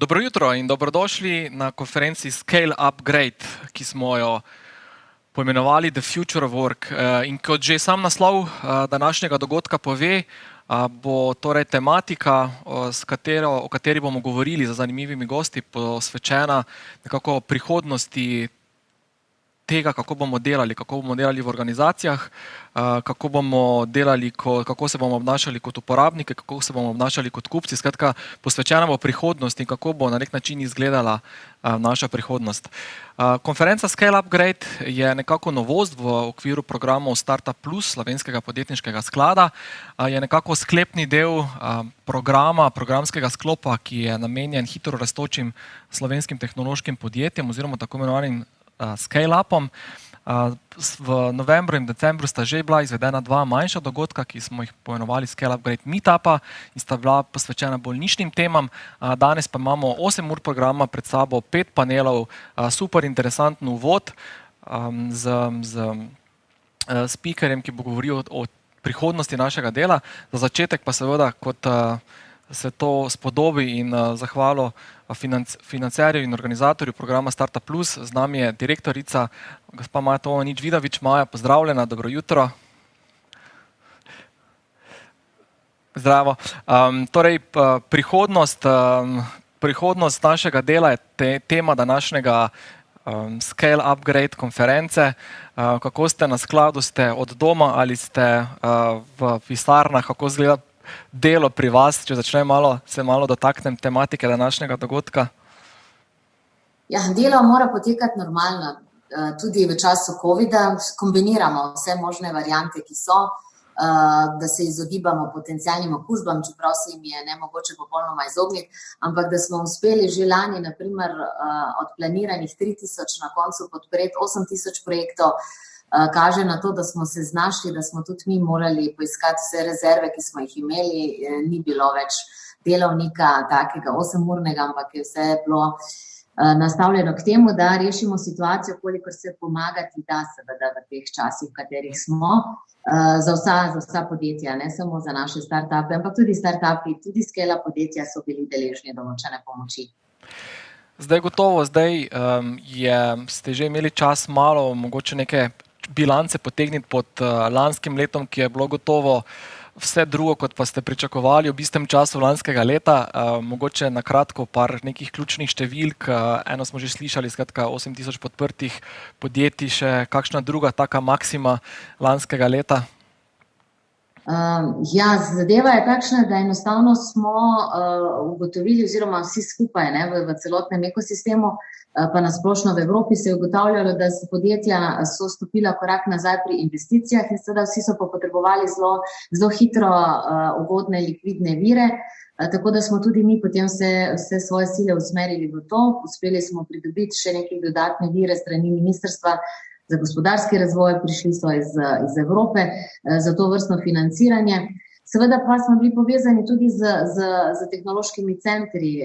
Dobro jutro in dobrodošli na konferenci ScaleUPgrade, ki smo jo poimenovali The Future of Work. In kot že sam naslov današnjega dogodka pove, bo torej tematika, o kateri bomo govorili z zanimivimi gosti, posvečena nekako prihodnosti tega, kako bomo delali v organizacijah, kako se bomo obnašali kot uporabniki, kako se bomo obnašali kot kupci. Skratka, posvečena bo prihodnosti in kako bo na nek način izgledala naša prihodnost. Konferenca ScaleUPgrade je nekako novost v okviru programov Startup Plus Slovenskega podjetniškega sklada. Je nekako sklepni del programskega sklopa, ki je namenjen hitro rastočim slovenskim tehnološkim podjetjem oziroma tako imenovanim scale-upom. V novembru in decembru sta že bila izvedena dva manjša dogodka, ki smo jih poimenovali ScaleUPgrade Meetupa in sta bila posvečena bolj nišnim temam. Danes pa imamo 8 ur programa pred sabo, 5 panelov, super interesanten uvod z speakerjem, ki bo govoril o prihodnosti našega dela. Za začetek pa seveda, kot se to spodobi in zahvalo financerju in organizatorju programa Startup Plus. Z nami je direktorica, gospa Maja Tomanič-Vidavič. Maja, pozdravljena, dobro jutro. Zdravo. Torej, prihodnost našega dela je tema današnjega ScaleUPgrade konference. Kako ste na skladu, ste od doma ali ste v pisarnah, kako izgleda delo pri vas, če se malo dotaknem tematike današnjega dogodka? Ja, delo mora potekati normalno, tudi v času covida. Kombiniramo vse možne variante, ki so, da se izogibamo potencialnim okužbam, čeprav se jim je nemogoče popolnoma izogniti, ampak da smo uspeli že lani, na primer, od planiranih 3000 na koncu podpreti 8000 projektov, kaže na to, da smo se znašli, da smo tudi mi morali poiskati vse rezerve, ki smo jih imeli. Ni bilo več delovnika takega 8-urnega, ampak je vse bilo nastavljeno k temu, da rešimo situacijo, kolikor se pomagati da seveda v teh časih, v katerih smo, za vsa podjetja, ne samo za naše startupe, ampak tudi startupi, tudi scale podjetja so bili deležni določene pomoči. Zdaj gotovo, ste že imeli čas malo, mogoče neke bilance potegniti pod lanskim letom, ki je bilo gotovo vse drugo, kot pa ste pričakovali v istem času lanskega leta. Mogoče na kratko par nekih ključnih številk. Eno smo že slišali, skratka 8000 podprtih podjetij, še kakšna druga taka maksima lanskega leta? Ja, zadeva je takšna, da enostavno smo ugotovili, oziroma vsi skupaj v celotnem ekosistemu, pa nasplošno v Evropi se je ugotavljalo, da so podjetja stopila korak nazaj pri investicijah in seveda vsi so potrebovali zelo hitro ugodne likvidne vire, tako da smo tudi mi potem vse svoje sile usmerili v to. Uspeli smo pridobiti še neke dodatne vire strani ministrstva za gospodarski razvoj, prišli so iz Evrope za to vrstno financiranje. Seveda pa smo bili povezani tudi z tehnološkimi centri.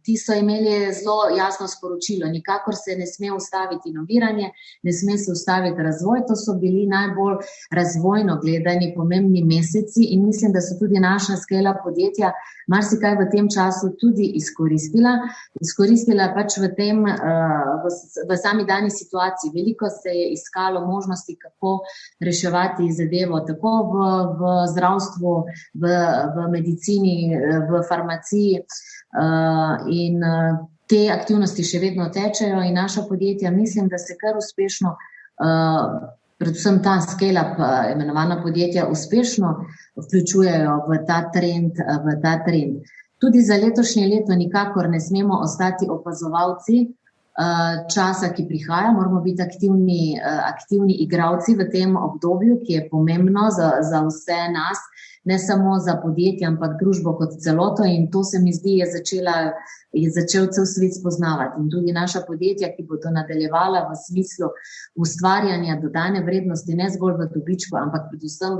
Ti so imeli zelo jasno sporočilo, nikakor se ne sme ustaviti inoviranje, ne sme se ustaviti razvoj. To so bili najbolj razvojno gledani pomembni meseci in mislim, da so tudi naša scale podjetja marsikaj v tem času tudi izkoristila pač v sami dani situaciji. Veliko se je iskalo možnosti, kako reševati zadevo, tako v zdravstvu, v medicini, v farmaciji, in te aktivnosti še vedno tečejo in naša podjetja, mislim, da se kar uspešno, predvsem ta scale-up imenovana podjetja, uspešno vključujejo v ta trend. Tudi za letošnje leto nikakor ne smemo ostati opazovalci časa, ki prihaja. Moramo biti aktivni igralci v tem obdobju, ki je pomembno za vse nas, ne samo za podjetje, ampak družbo kot celoto, in to se mi zdi, je začel cel svet spoznavati. In tudi naša podjetja, ki bodo nadaljevala v smislu ustvarjanja dodane vrednosti, ne zgolj v dobičku, ampak predvsem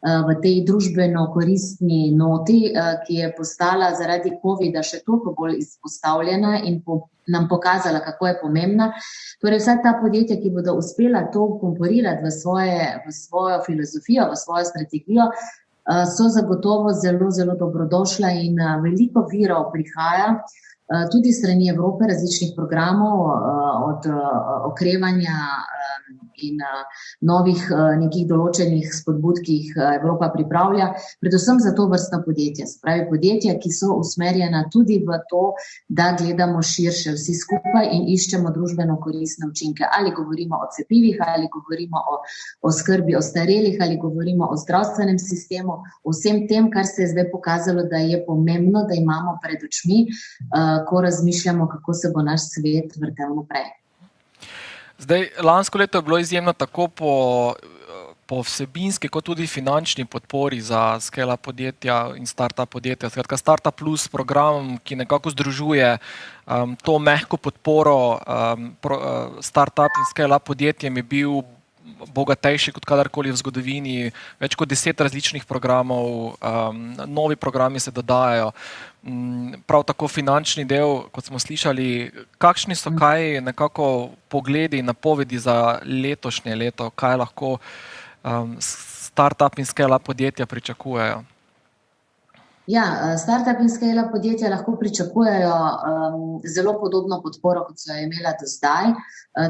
v tej družbeno koristni noti, ki je postala zaradi covida še toliko bolj izpostavljena in nam pokazala, kako je pomembna. Torej vsa ta podjetja, ki bodo uspela to komponirati v svojo filozofijo, v svojo strategijo, so zagotovo zelo, zelo dobrodošla in veliko virov prihaja tudi strani Evrope različnih programov, od okrevanja in novih nekih določenih spodbud, ki jih Evropa pripravlja, predvsem za to vrstna podjetja. Se pravi, podjetja, ki so usmerjena tudi v to, da gledamo širše vsi skupaj in iščemo družbeno koristne učinke. Ali govorimo o cepivih, ali govorimo o skrbi ostarelih, ali govorimo o zdravstvenem sistemu, o vsem tem, kar se je zdaj pokazalo, da je pomembno, da imamo pred očmi, ko razmišljamo, kako se bo naš svet vrtel naprej. Zdaj, lansko leto je bilo izjemno tako po vsebinski, kot tudi finančni podpori za ScaleUp podjetja in startup podjetja. Skratka, Startup Plus program, ki nekako združuje to mehko podporo startup in ScaleUp podjetjem, je bil bogatejši kot kadarkoli v zgodovini, več kot 10 različnih programov, novi programi se dodajajo. Prav tako finančni del, kot smo slišali, kakšni so kaj nekako pogledi in napovedi za letošnje leto, kaj lahko startup in ScaleUp podjetja pričakujejo? Ja, startup in ScaleUp podjetja lahko pričakujejo zelo podobno podporo, kot so jo imela do zdaj,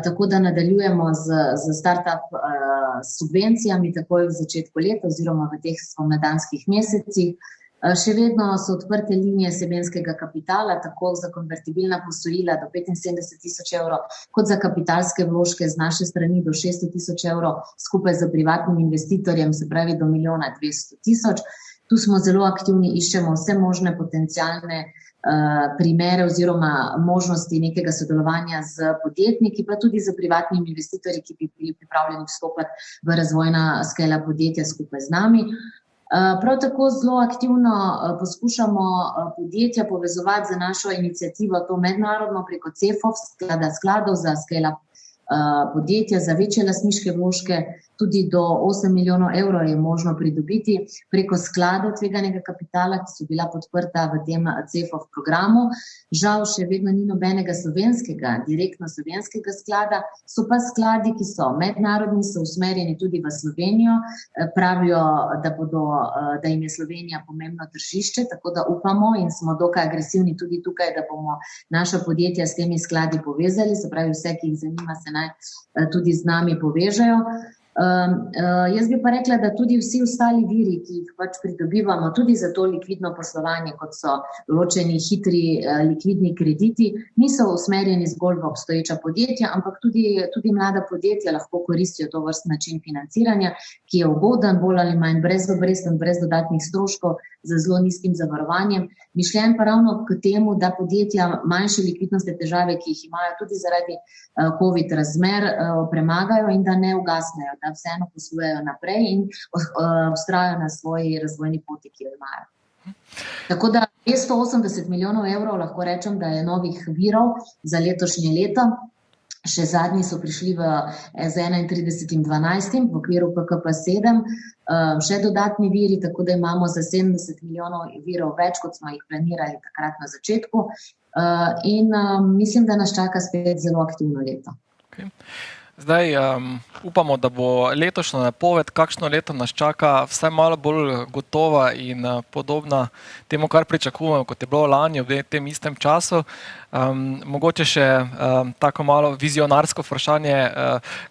tako da nadaljujemo z startup subvencijami takoj v začetku leta oziroma v teh spomladanskih mesecih. Še vedno so odprte linije semenskega kapitala, tako za konvertibilna posojila do 75,000 evrov, kot za kapitalske vložke z naše strani do 600,000 evrov, skupaj z privatnim investitorjem, se pravi do 1,200,000. Tu smo zelo aktivni, iščemo vse možne potencialne primere oziroma možnosti nekega sodelovanja z podjetniki, pa tudi z privatnimi investitorji, ki bi bili pripravljeni vstopati v razvojna ScaleUp podjetja skupaj z nami. Prav tako zelo aktivno poskušamo podjetja povezovati z našo inicijativo, to mednarodno preko CEF-ov, skladov za ScaleUp podjetja, za večje lastniške vložke, tudi do 8 milijonov evrov je možno pridobiti preko skladov tveganega kapitala, ki so bila podprta v tem CEF-ov programu. Žal še vedno ni nobenega slovenskega, direktno slovenskega sklada, so pa skladi, ki so mednarodni, so usmerjeni tudi v Slovenijo, pravijo, da jim je Slovenija pomembno tržišče, tako da upamo in smo dokaj agresivni tudi tukaj, da bomo naša podjetja s temi skladi povezali, se pravi vse, ki jih zanima, se naj tudi z nami povežejo. Jaz bi pa rekla, da tudi vsi ostali viri, ki jih pač pridobivamo tudi za to likvidno poslovanje, kot so določeni hitri likvidni krediti, niso usmerjeni zgolj v obstoječa podjetja, ampak tudi mlada podjetja lahko koristijo to vrstni način financiranja, ki je ugoden, bolj ali manj brezobresten, brez dodatnih stroškov, z zelo nizkim zavarovanjem. Mišljen pa ravno k temu, da podjetja manjše likvidnostne težave, ki jih imajo tudi zaradi COVID razmer, premagajo in da ne ugasnejo, da vseeno poslujejo naprej in vztrajajo na svoji razvojni poti, ki jo imajo. Tako da 280 milijonov evrov lahko rečem, da je novih virov za letošnje leto. Še zadnji so prišli z 31.12. v okviru PKP7, še dodatni viri, tako da imamo za 70 milijonov virov več, kot smo jih planirali takrat na začetku. In mislim, da nas čaka spet zelo aktivno leto. Okay. Zdaj upamo, da bo letošnja napoved, kakšno leto nas čaka, vsaj malo bolj gotova in podobna temu, kar pričakujemo, kot je bilo lani v tem istem času. Mogoče še tako malo vizionarsko vprašanje,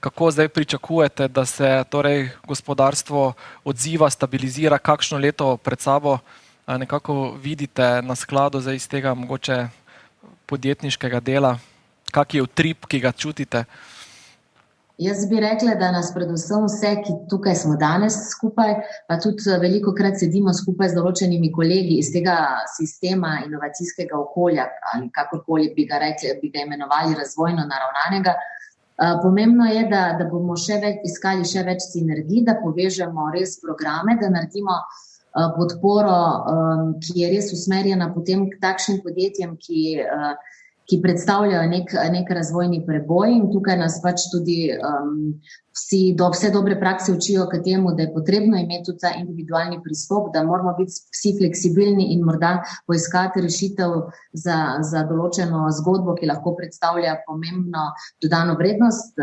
kako zdaj pričakujete, da se torej gospodarstvo odziva, stabilizira, kakšno leto pred sabo nekako vidite na skladu zdaj iz tega mogoče podjetniškega dela, kak je utrip, ki ga čutite? Jaz bi rekla, da nas predvsem vse, ki tukaj smo danes skupaj, pa tudi velikokrat sedimo skupaj z določenimi kolegi iz tega sistema inovacijskega okolja, ali kakorkoli bi ga imenovali razvojno naravnanega. Pomembno je, da bomo iskali še več sinergij, da povežemo res programe, da naredimo podporo, ki je res usmerjena potem k takšnim podjetjem, ki predstavljajo nek razvojni preboj, in tukaj nas pač tudi vse dobre prakse učijo k temu, da je potrebno imeti tudi ta individualni pristop, da moramo biti vsi fleksibilni in morda poiskati rešitev za določeno zgodbo, ki lahko predstavlja pomembno dodano vrednost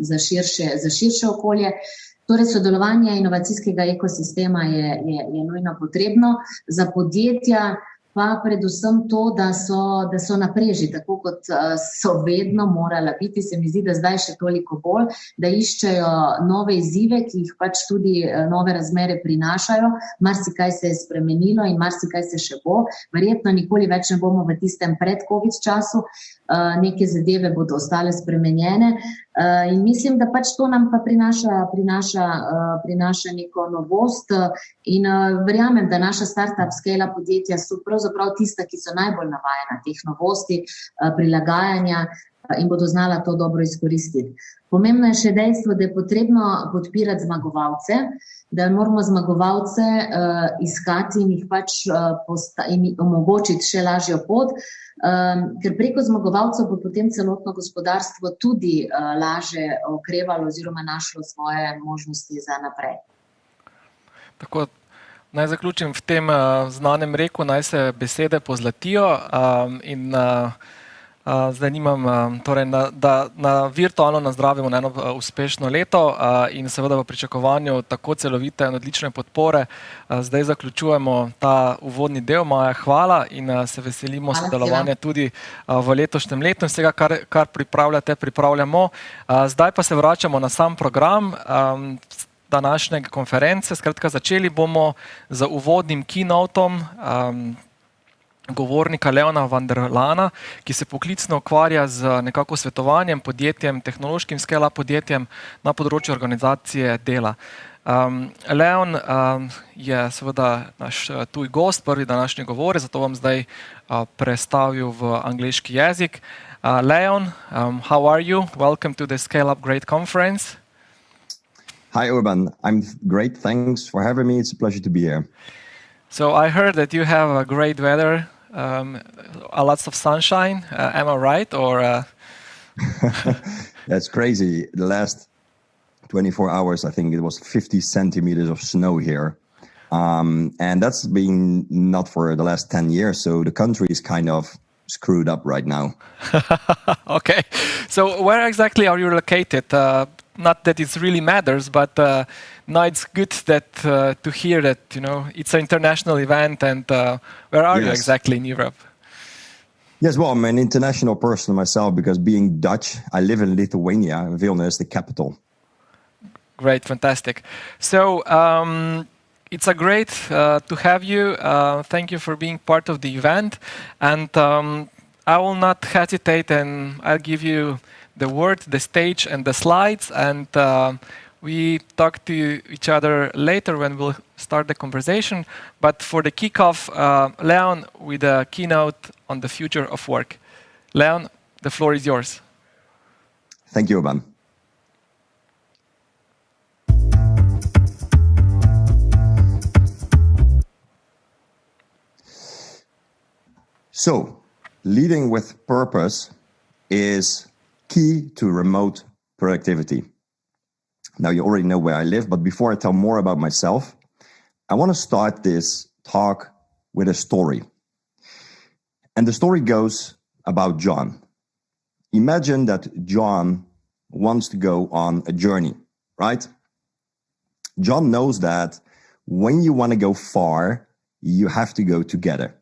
za širše okolje. Torej, sodelovanje inovacijskega ekosistema je nujno potrebno. Za podjetja pa predvsem to, da so na preži, tako kot so vedno morala biti. Se mi zdi, da zdaj še toliko bolj, da iščejo nove izzive, ki jih pač tudi nove razmere prinašajo. Marsikaj se je spremenilo in marsikaj se še bo. Verjetno nikoli več ne bomo v tistem pred-covid času. Neke zadeve bodo ostale spremenjene in mislim, da pač to nam pa prinaša neko novost in verjamem, da naša startup scale podjetja so pravzaprav tista, ki so najbolj navajena teh novosti, prilagajanja in bodo znala to dobro izkoristiti. Pomembno je še dejstvo, da je potrebno podpirati zmagovalce, da moramo zmagovalce iskati in jih pač omogočiti še lažjo pot, ker preko zmagovalcev bo potem celotno gospodarstvo tudi lažje okrevalo oziroma našlo svoje možnosti za naprej. Tako, naj zaključim v tem znanem reku, naj se besede pozlatijo in zdaj nimam, torej, da virtualno nazdravimo na eno uspešno leto in seveda v pričakovanju tako celovite in odlične podpore. Zdaj zaključujemo ta uvodni del. Maja, hvala in se veselimo sodelovanja tudi v letošnjem letu in vsega, kar pripravljate, pripravljamo. Zdaj pa se vračamo na sam program današnje konference. Skratka, začeli bomo z uvodnim keynotom govornika Leona van der Lana, ki se poklicno ukvarja z nekako svetovanjem podjetjem, tehnološkim scale-up podjetjem na področju organizacije dela. Leon je seveda naš tuj gost, prvi današnji govor, zato bom zdaj prestavil v angleški jezik. Leon, how are you? Welcome to the ScaleUPgrade conference. Hi, Urban. I'm great. Thanks for having me. It's a pleasure to be here. So I heard that you have a great weather, a lots of sunshine. Am I right? Or That's crazy. The last 24 hours, I think it was 50 centimeters of snow here. And that's been not for the last 10 years. So the country is kind of screwed up right now. Okay. So where exactly are you located? Not that it really matters, but no, it's good that to hear that, you know, it's an international event. And where are you exactly in Europe? Yes, well, I'm an international person myself because being Dutch, I live in Lithuania. Vilnius is the capital. Great, fantastic. So it's a great to have you. Thank you for being part of the event. And I will not hesitate, and I'll give you the word, the stage, and the slides. And we talk to each other later when we'll start the conversation. But for the kickoff, Leon with a keynote on the future of work. Leon, the floor is yours. Thank you, Urban. So, leading with purpose is key to remote productivity. Now, you already know where I live, but before I tell more about myself, I want to start this talk with a story. And the story goes about John. Imagine that John wants to go on a journey, right? John knows that when you want to go far, you have to go together.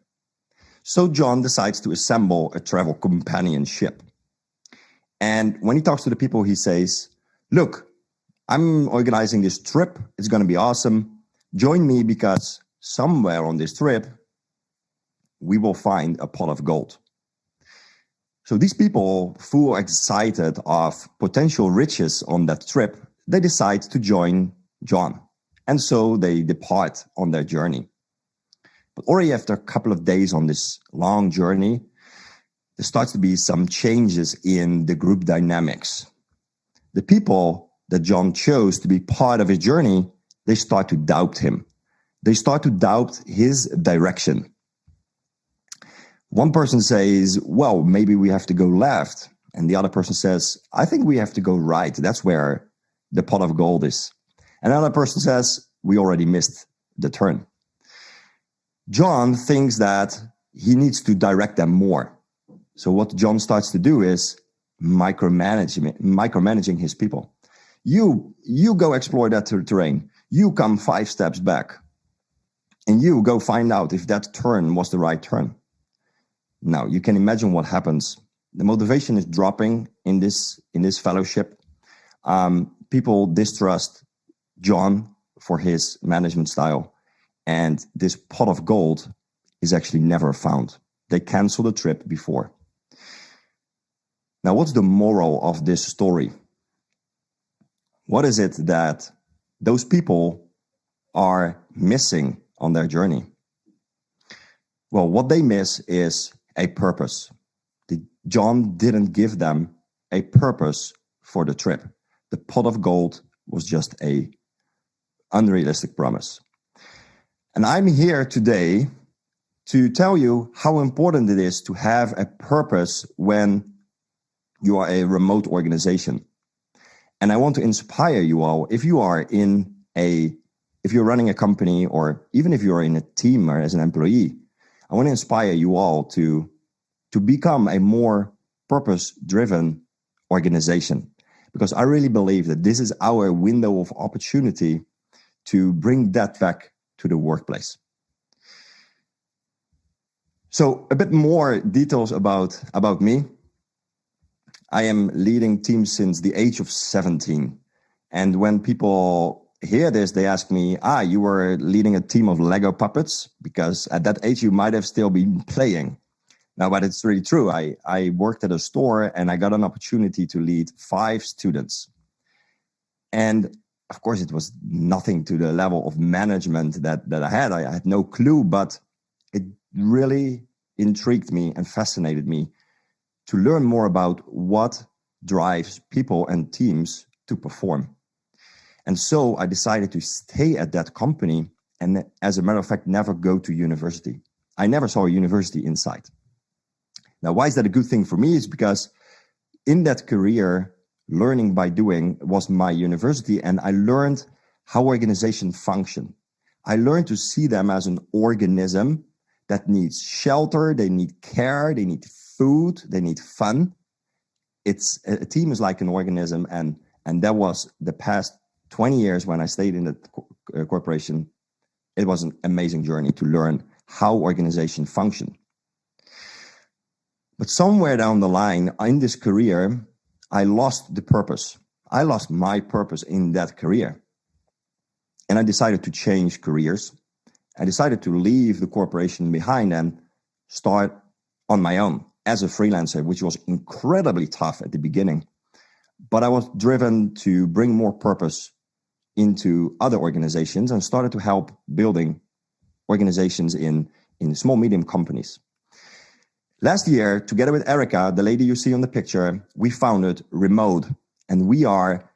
So John decides to assemble a travel companionship. And when he talks to the people, he says, look, I'm organizing this trip. It's going to be awesome. Join me because somewhere on this trip, we will find a pot of gold. So these people, full excited of potential riches on that trip, they decide to join John. And so they depart on their journey. But already after a couple of days on this long journey, there starts to be some changes in the group dynamics. The people that John chose to be part of his journey, they start to doubt him. They start to doubt his direction. One person says, well, maybe we have to go left. And the other person says, I think we have to go right. That's where the pot of gold is. Another person says, we already missed the turn. John thinks that he needs to direct them more. So what John starts to do is micromanaging his people. You go explore that terrain. You come 5 steps back. and you go find out if that turn was the right turn. Now, you can imagine what happens. The motivation is dropping in this fellowship. People distrust John for his management style, and this pot of gold is actually never found. They cancel the trip before. Now, what's the moral of this story? What is it that those people are missing on their journey? Well, what they miss is a purpose. John didn't give them a purpose for the trip. The pot of gold was just a unrealistic promise. And I'm here today to tell you how important it is to have a purpose when you are a remote organization. And I want to inspire you all, if you're running a company, or even if you're in a team or as an employee, I want to inspire you all to become a more purpose-driven organization. Because I really believe that this is our window of opportunity to bring that back to the workplace. So a bit more details about me. I am leading teams since the age of 17. And when people hear this, they ask me, you were leading a team of Lego puppets? Because at that age, you might have still been playing. Now, but it's really true. I worked at a store and I got an opportunity to lead 5 students. And of course, it was nothing to the level of management that I had. I had no clue, but it really intrigued me and fascinated me to learn more about what drives people and teams to perform. And so I decided to stay at that company and, as a matter of fact, never go to university. I never saw a university inside. Now, why is that a good thing for me? It's because in that career, learning by doing was my university, and I learned how organizations function. I learned to see them as an organism that needs shelter, they need care, they need food, they need fun. It's a team is like an organism, and that was the past 20 years when I stayed in the corporation. It was an amazing journey to learn how organizations function. But somewhere down the line in this career, I lost the purpose. I lost my purpose in that career. And I decided to change careers. I decided to leave the corporation behind and start on my own as a freelancer, which was incredibly tough at the beginning. But I was driven to bring more purpose into other organizations and started to help building organizations in small, medium companies. Last year, together with Erica, the lady you see on the picture, we founded Remote. And we are,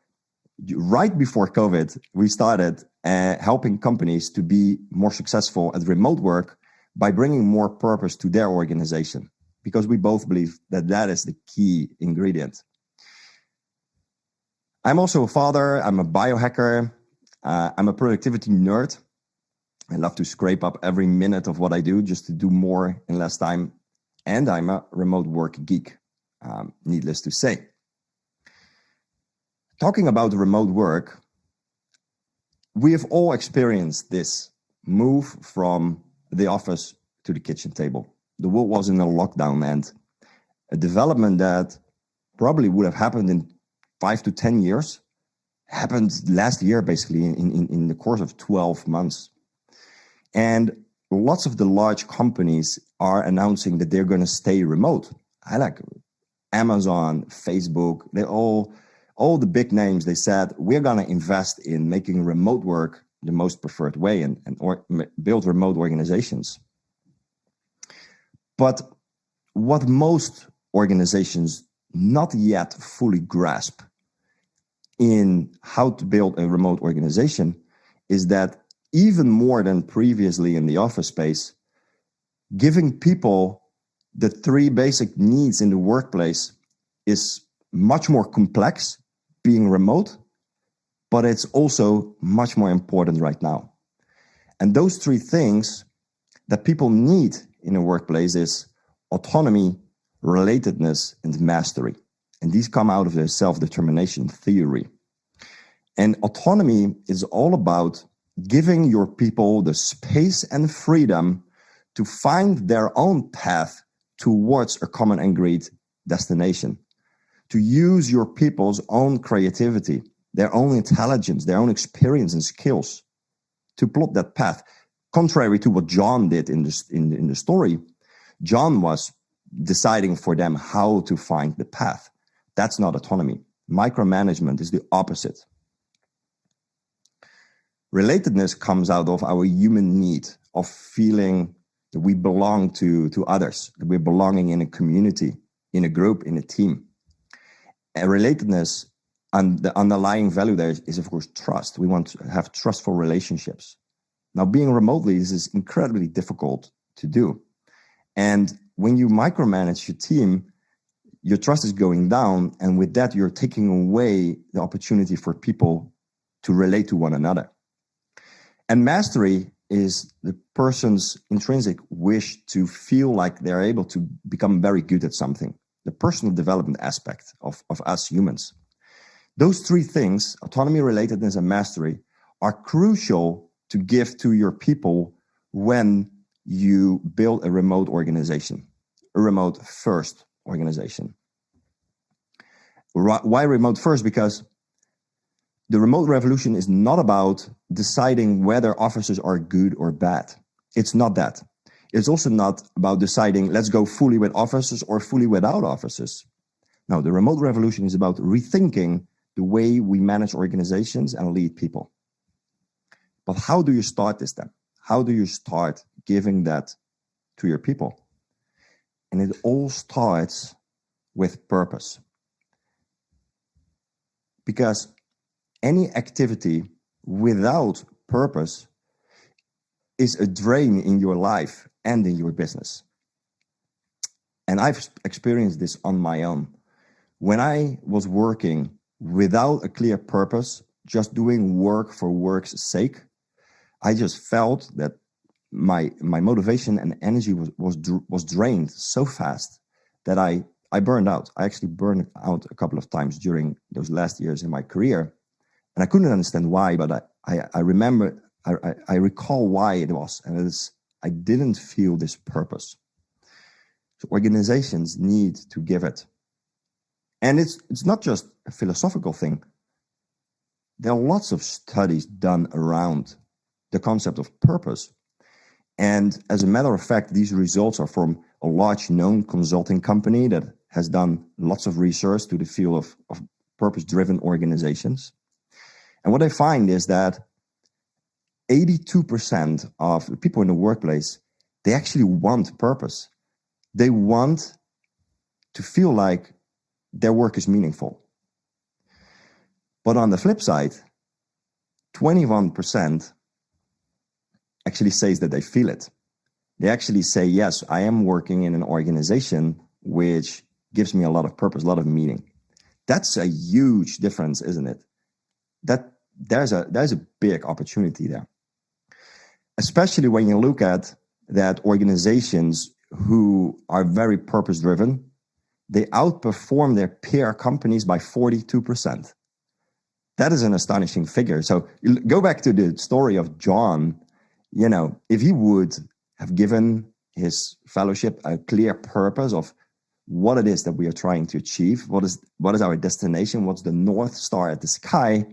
right before COVID, we started helping companies to be more successful at remote work by bringing more purpose to their organization, because we both believe that that is the key ingredient. I'm also a father, I'm a biohacker, I'm a productivity nerd. I love to scrape up every minute of what I do just to do more in less time. And I'm a remote work geek, needless to say. Talking about remote work, we have all experienced this move from the office to the kitchen table. The world was in a lockdown, and a development that probably would have happened in 5 to 10 years happened last year, basically in the course of 12 months. And lots of the large companies are announcing that they're going to stay remote. I like Amazon, Facebook, they all the big names, they said, we're going to invest in making remote work the most preferred way and build remote organizations. But what most organizations not yet fully grasp in how to build a remote organization is that even more than previously in the office space, giving people the 3 basic needs in the workplace is much more complex being remote, but it's also much more important right now. And those 3 things that people need in a workplace is autonomy, relatedness, and mastery. And these come out of the self-determination theory. And autonomy is all about giving your people the space and freedom to find their own path towards a common agreed destination, to use your people's own creativity, their own intelligence, their own experience and skills to plot that path. Contrary to what John did in the story, John was deciding for them how to find the path. That's not autonomy. Micromanagement is the opposite. Relatedness comes out of our human need of feeling that we belong to others, that we're belonging in a community, in a group, in a team. And relatedness, and the underlying value there is, of course, trust. We want to have trustful relationships. Now, being remotely is incredibly difficult to do. And when you micromanage your team, your trust is going down. And with that, you're taking away the opportunity for people to relate to one another. And mastery is the person's intrinsic wish to feel like they're able to become very good at something, the personal development aspect of us humans. Those three things, autonomy, relatedness, and mastery, are crucial to give to your people when you build a remote organization, a remote first organization. Why remote first? Because the remote revolution is not about deciding whether offices are good or bad. It's not that. It's also not about deciding, let's go fully with offices or fully without offices. No, the remote revolution is about rethinking the way we manage organizations and lead people. But how do you start this then? How do you start giving that to your people? And it all starts with purpose. Because any activity without purpose is a drain in your life and in your business. And I've experienced this on my own. When I was working without a clear purpose, just doing work for work's sake, I just felt that my motivation and energy was drained so fast that I burned out. I actually burned out a couple of times during those last years in my career. And I couldn't understand why, but I remember, I recall why it was. And it is, I didn't feel this purpose. So organizations need to give it. And it's not just a philosophical thing. There are lots of studies done around the concept of purpose. And as a matter of fact, these results are from a large known consulting company that has done lots of research to the field of purpose-driven organizations. And what I find is that 82% of the people in the workplace, they actually want purpose. They want to feel like their work is meaningful. But on the flip side, 21% actually says that they feel it. They actually say, yes, I am working in an organization which gives me a lot of purpose, a lot of meaning. That's a huge difference, isn't it? That there's a big opportunity there. Especially when you look at that organizations who are very purpose-driven, they outperform their peer companies by 42%. That is an astonishing figure. So go back to the story of John. You know, if he would have given his fellowship a clear purpose of what it is that we are trying to achieve, what is our destination, what's the North Star at the sky,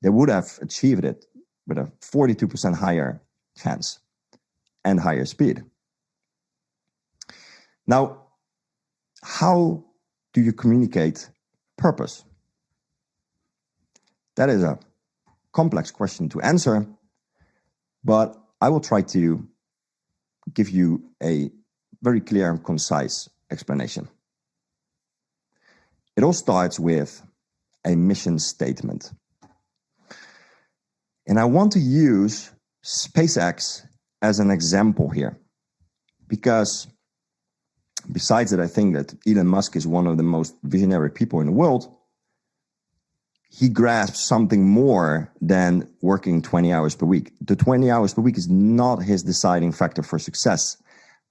they would have achieved it with a 42% higher chance and higher speed. Now, how do you communicate purpose? That is a complex question to answer, but I will try to give you a very clear and concise explanation. It all starts with a mission statement. And I want to use SpaceX as an example here, because besides that, I think that Elon Musk is one of the most visionary people in the world. He grasps something more than working 20 hours per week. The 20 hours per week is not his deciding factor for success.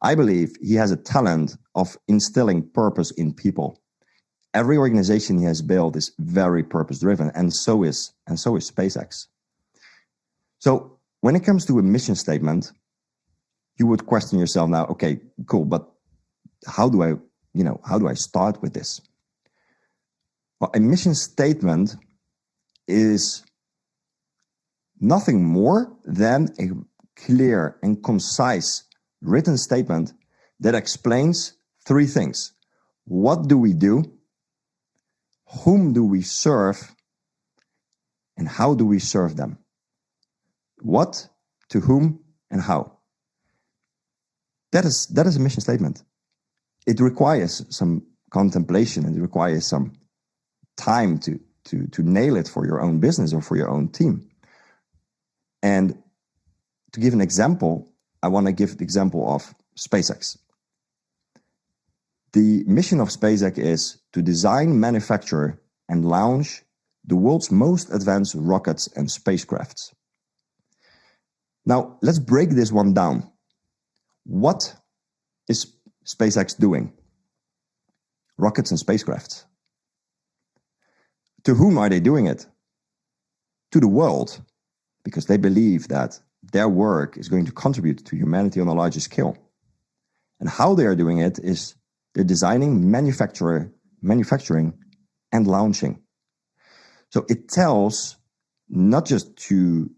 I believe he has a talent of instilling purpose in people. Every organization he has built is very purpose-driven, and so is SpaceX. So when it comes to a mission statement, you would question yourself now, okay, cool, but how do I start with this? Well, a mission statement is nothing more than a clear and concise written statement that explains three things. What do we do? Whom do we serve? And how do we serve them? What, to whom, and how. That is a mission statement. It requires some contemplation, and it requires some time to nail it for your own business or for your own team. And to give an example, I want to give the example of SpaceX. The mission of SpaceX is to design, manufacture, and launch the world's most advanced rockets and spacecrafts. Now, let's break this one down. What is SpaceX doing? Rockets and spacecrafts. To whom are they doing it? To the world, because they believe that their work is going to contribute to humanity on a larger scale. And how they are doing it is they're designing, manufacturing, and launching. So it tells not just to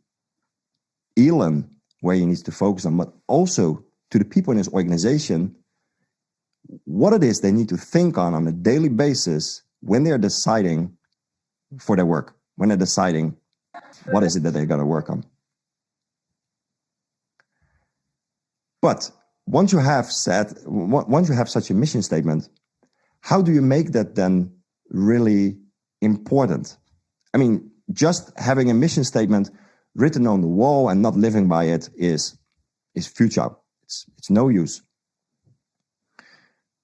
Elon where he needs to focus on, but also to the people in his organization, what it is they need to think on a daily basis when they're deciding for their work, when they're deciding what is it that they're going to work on. But once you have such a mission statement, how do you make that then really important? I mean, just having a mission statement written on the wall and not living by it is futile. It's no use.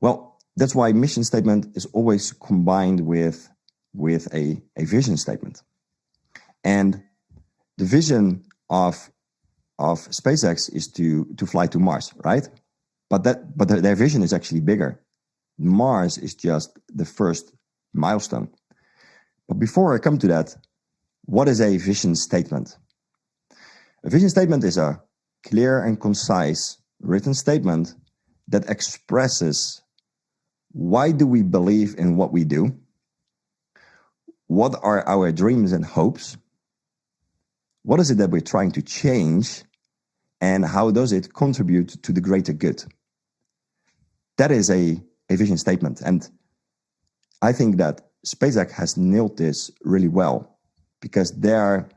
Well, that's why mission statement is always combined with a vision statement. And the vision of SpaceX is to fly to Mars, right? But their vision is actually bigger. Mars is just the first milestone. But before I come to that, what is a vision statement? A vision statement is a clear and concise written statement that expresses why do we believe in what we do? What are our dreams and hopes? What is it that we're trying to change? And how does it contribute to the greater good? That is a vision statement. And I think that SpaceX has nailed this really well, because their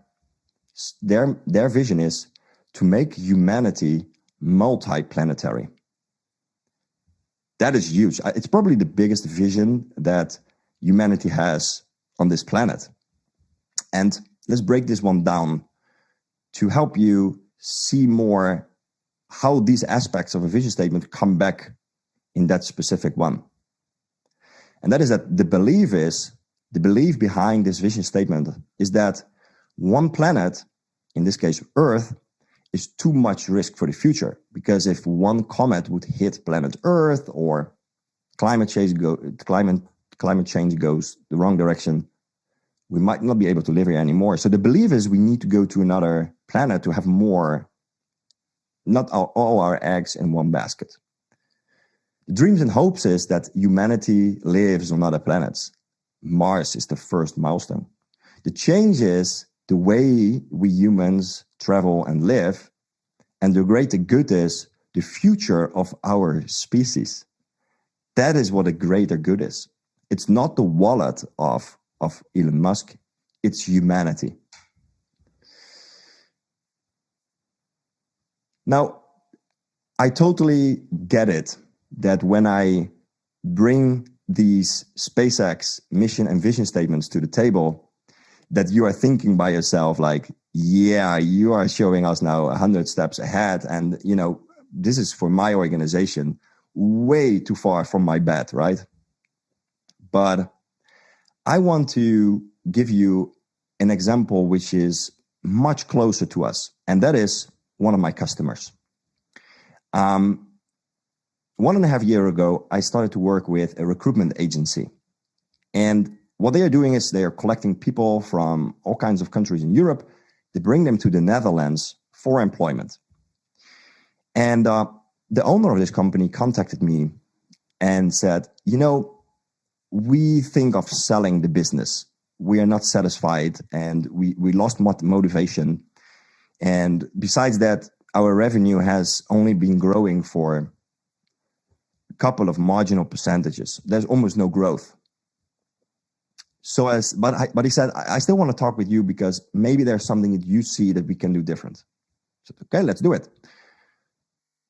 vision is to make humanity multi-planetary. That is huge. It's probably the biggest vision that humanity has on this planet. And let's break this one down to help you see more how these aspects of a vision statement come back in that specific one. And that is that the belief behind this vision statement is that one planet, in this case Earth, is too much risk for the future. Because if one comet would hit planet Earth, or climate change goes the wrong direction, we might not be able to live here anymore. So the belief is we need to go to another planet to have more, not all our eggs in one basket. The dreams and hopes is that humanity lives on other planets. Mars is the first milestone. The change is the way we humans travel and live, and the greater good is the future of our species. That is what a greater good is. It's not the wallet of Elon Musk, it's humanity. Now, I totally get it that when I bring these SpaceX mission and vision statements to the table, that you are thinking by yourself like, yeah, you are showing us now 100 steps ahead. And, this is for my organization way too far from my bed, right? But I want to give you an example which is much closer to us. And that is one of my customers. 1.5 years ago, I started to work with a recruitment agency. And what they are doing is they are collecting people from all kinds of countries in Europe, They bring them to the Netherlands for employment. And the owner of this company contacted me and said, we think of selling the business. We are not satisfied and we lost motivation. And besides that, our revenue has only been growing for a couple of marginal percentages. There's almost no growth. But he said, I still want to talk with you because maybe there's something that you see that we can do different. I said, okay, let's do it.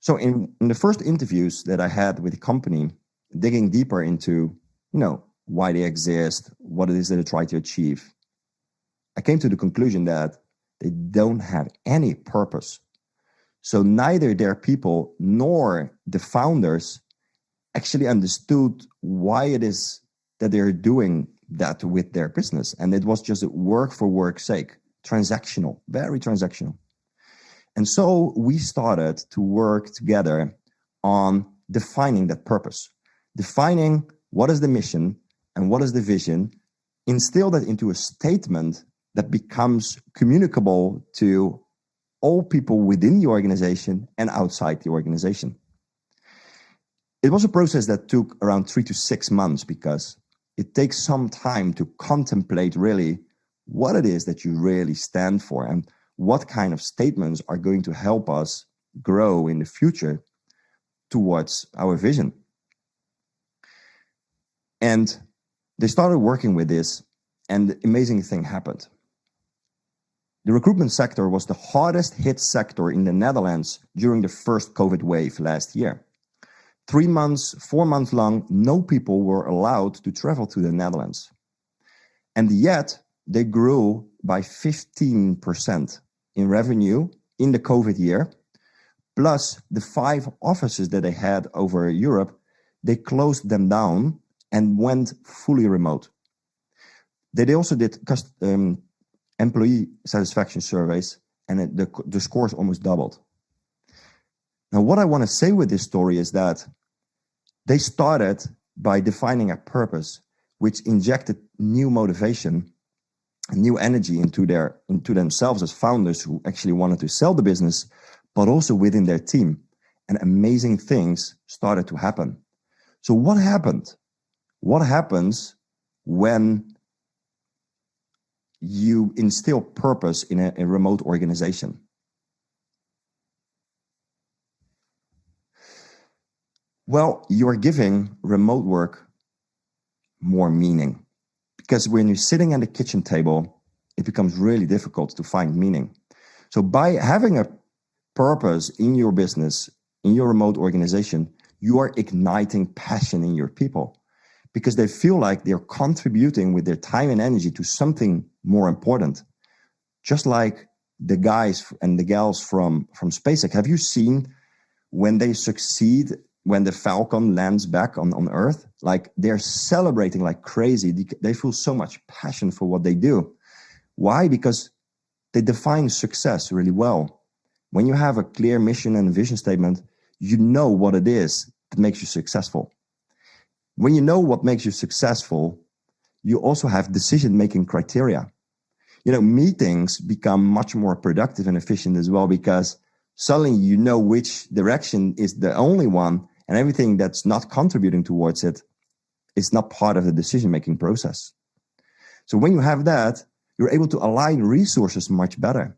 So in the first interviews that I had with the company, digging deeper into, why they exist, what it is that they try to achieve, I came to the conclusion that they don't have any purpose. So neither their people nor the founders actually understood why it is that they're doing that with their business. And it was just work for work's sake, transactional, very transactional. And so we started to work together on defining that purpose, defining what is the mission and what is the vision, instill that into a statement that becomes communicable to all people within the organization and outside the organization. It was a process that took around 3 to 6 months because it takes some time to contemplate really what it is that you really stand for and what kind of statements are going to help us grow in the future towards our vision. And they started working with this, and the amazing thing happened. The recruitment sector was the hardest hit sector in the Netherlands during the first COVID wave last year. 3 months, 4 months long, no people were allowed to travel to the Netherlands. And yet they grew by 15% in revenue in the COVID year, plus the 5 offices that they had over Europe, they closed them down and went fully remote. They also did employee satisfaction surveys, and the scores almost doubled. Now, what I want to say with this story is that they started by defining a purpose which injected new motivation, new energy into themselves as founders who actually wanted to sell the business, but also within their team. And amazing things started to happen. So what happened? What happens when you instill purpose in a remote organization? Well, you're giving remote work more meaning. Because when you're sitting at the kitchen table, it becomes really difficult to find meaning. So by having a purpose in your business, in your remote organization, you are igniting passion in your people because they feel like they're contributing with their time and energy to something more important. Just like the guys and the gals from SpaceX. Have you seen when they succeed, when the Falcon lands back on Earth? Like they're celebrating like crazy. They feel so much passion for what they do. Why? Because they define success really well. When you have a clear mission and vision statement, you know what it is that makes you successful. When you know what makes you successful, you also have decision-making criteria. Meetings become much more productive and efficient as well because suddenly you know which direction is the only one, and everything that's not contributing towards it is not part of the decision-making process. So when you have that, you're able to align resources much better.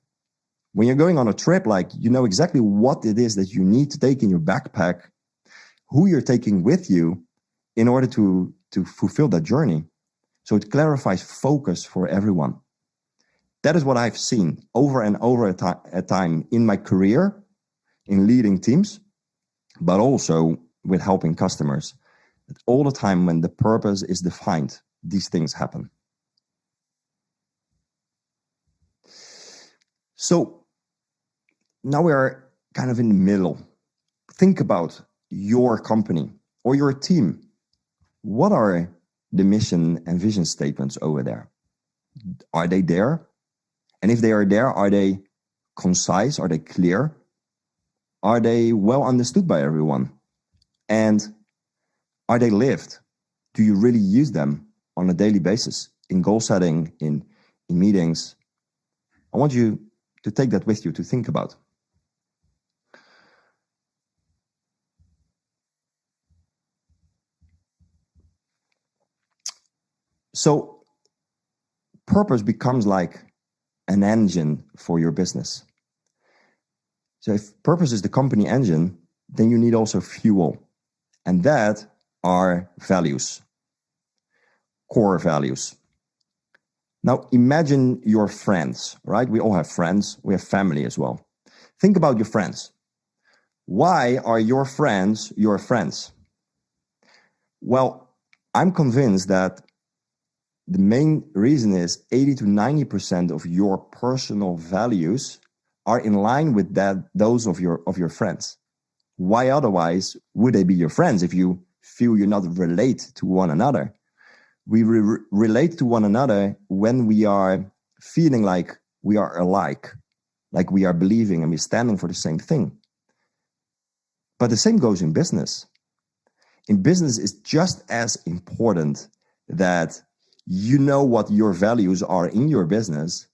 When you're going on a trip, you know exactly what it is that you need to take in your backpack, who you're taking with you in order to fulfill that journey. So it clarifies focus for everyone. That is what I've seen over and over at time in my career, in leading teams, but also with helping customers. All the time when the purpose is defined, these things happen. So now we are kind of in the middle. Think about your company or your team. What are the mission and vision statements over there? Are they there? And if they are there, are they concise? Are they clear? Are they well understood by everyone? And are they lived? Do you really use them on a daily basis in goal setting, in meetings? I want you to take that with you to think about. So purpose becomes like an engine for your business. So if purpose is the company engine, then you need also fuel. And that are values, core values. Now imagine your friends, right? We all have friends. We have family as well. Think about your friends. Why are your friends your friends? Well, I'm convinced that the main reason is 80 to 90% of your personal values are in line with those of your friends. Why otherwise would they be your friends if you feel you not relate to one another? We relate to one another when we are feeling like we are alike, like we are believing and we're standing for the same thing. But the same goes in business. In business, it's just as important that you know what your values are in your business,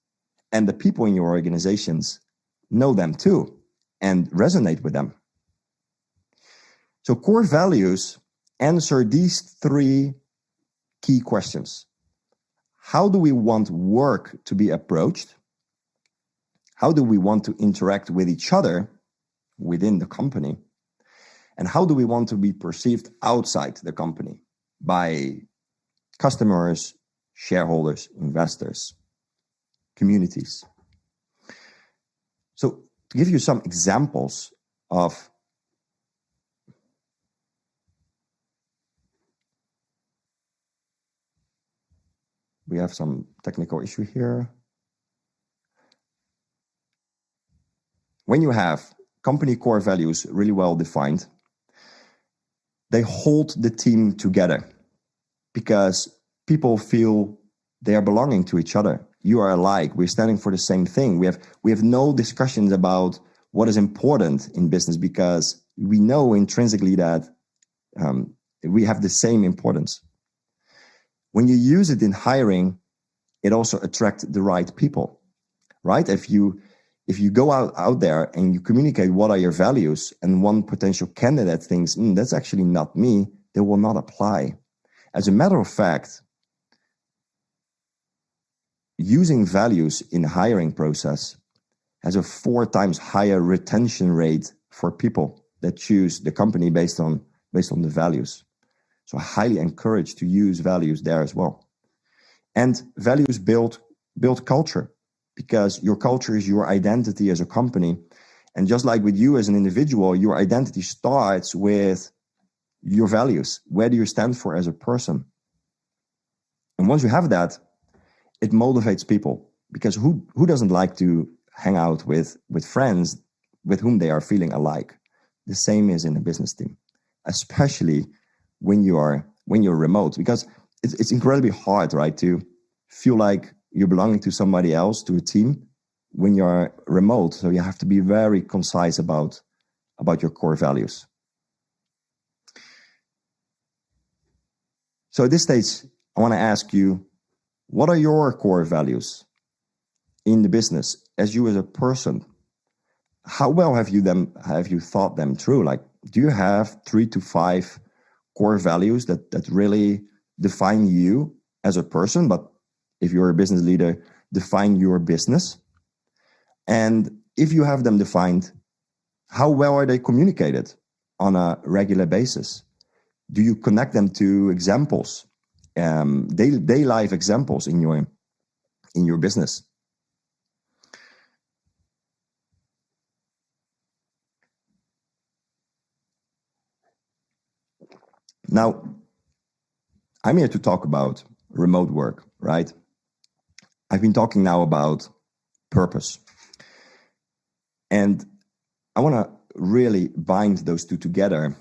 and the people in your organizations know them too and resonate with them. So core values answer these three key questions. How do we want work to be approached? How do we want to interact with each other within the company? And how do we want to be perceived outside the company by customers, shareholders, investors, communities? So to give you some examples of we have some technical issue here. When you have company core values really well defined, they hold the team together because people feel they are belonging to each other. You are alike. We're standing for the same thing. We have no discussions about what is important in business because we know intrinsically that we have the same importance. When you use it in hiring, it also attracts the right people, right? If you go out there and you communicate what are your values and one potential candidate thinks, that's actually not me, they will not apply. As a matter of fact, using values in the hiring process has a 4 times higher retention rate for people that choose the company based on the values. So I highly encourage to use values there as well. And values build culture, because your culture is your identity as a company. And just like with you as an individual, your identity starts with your values. Where do you stand for as a person? And once you have that, it motivates people, because who doesn't like to hang out with friends with whom they are feeling alike? The same is in a business team, especially when you're remote, because it's incredibly hard, right, to feel like you're belonging to somebody else, to a team, when you're remote. So you have to be very concise about your core values. So at this stage, I want to ask you, what are your core values in the business as you as a person? How well have you thought them through? Like, do you have 3 to 5 core values that really define you as a person, but if you're a business leader, define your business? And if you have them defined, how well are they communicated on a regular basis? Do you connect them to examples, day life examples in your business? Now, I'm here to talk about remote work, right? I've been talking now about purpose. And I want to really bind those two together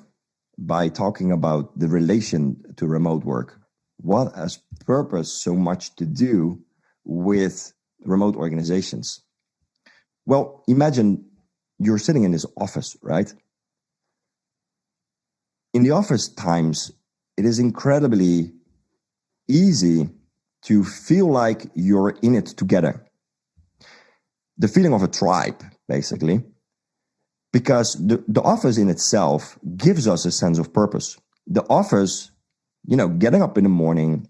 by talking about the relation to remote work. What has purpose so much to do with remote organizations? Well, imagine you're sitting in this office, right? In the office times, it is incredibly easy to feel like you're in it together. the feeling of a tribe, basically, because the office in itself gives us a sense of purpose. The office, getting up in the morning,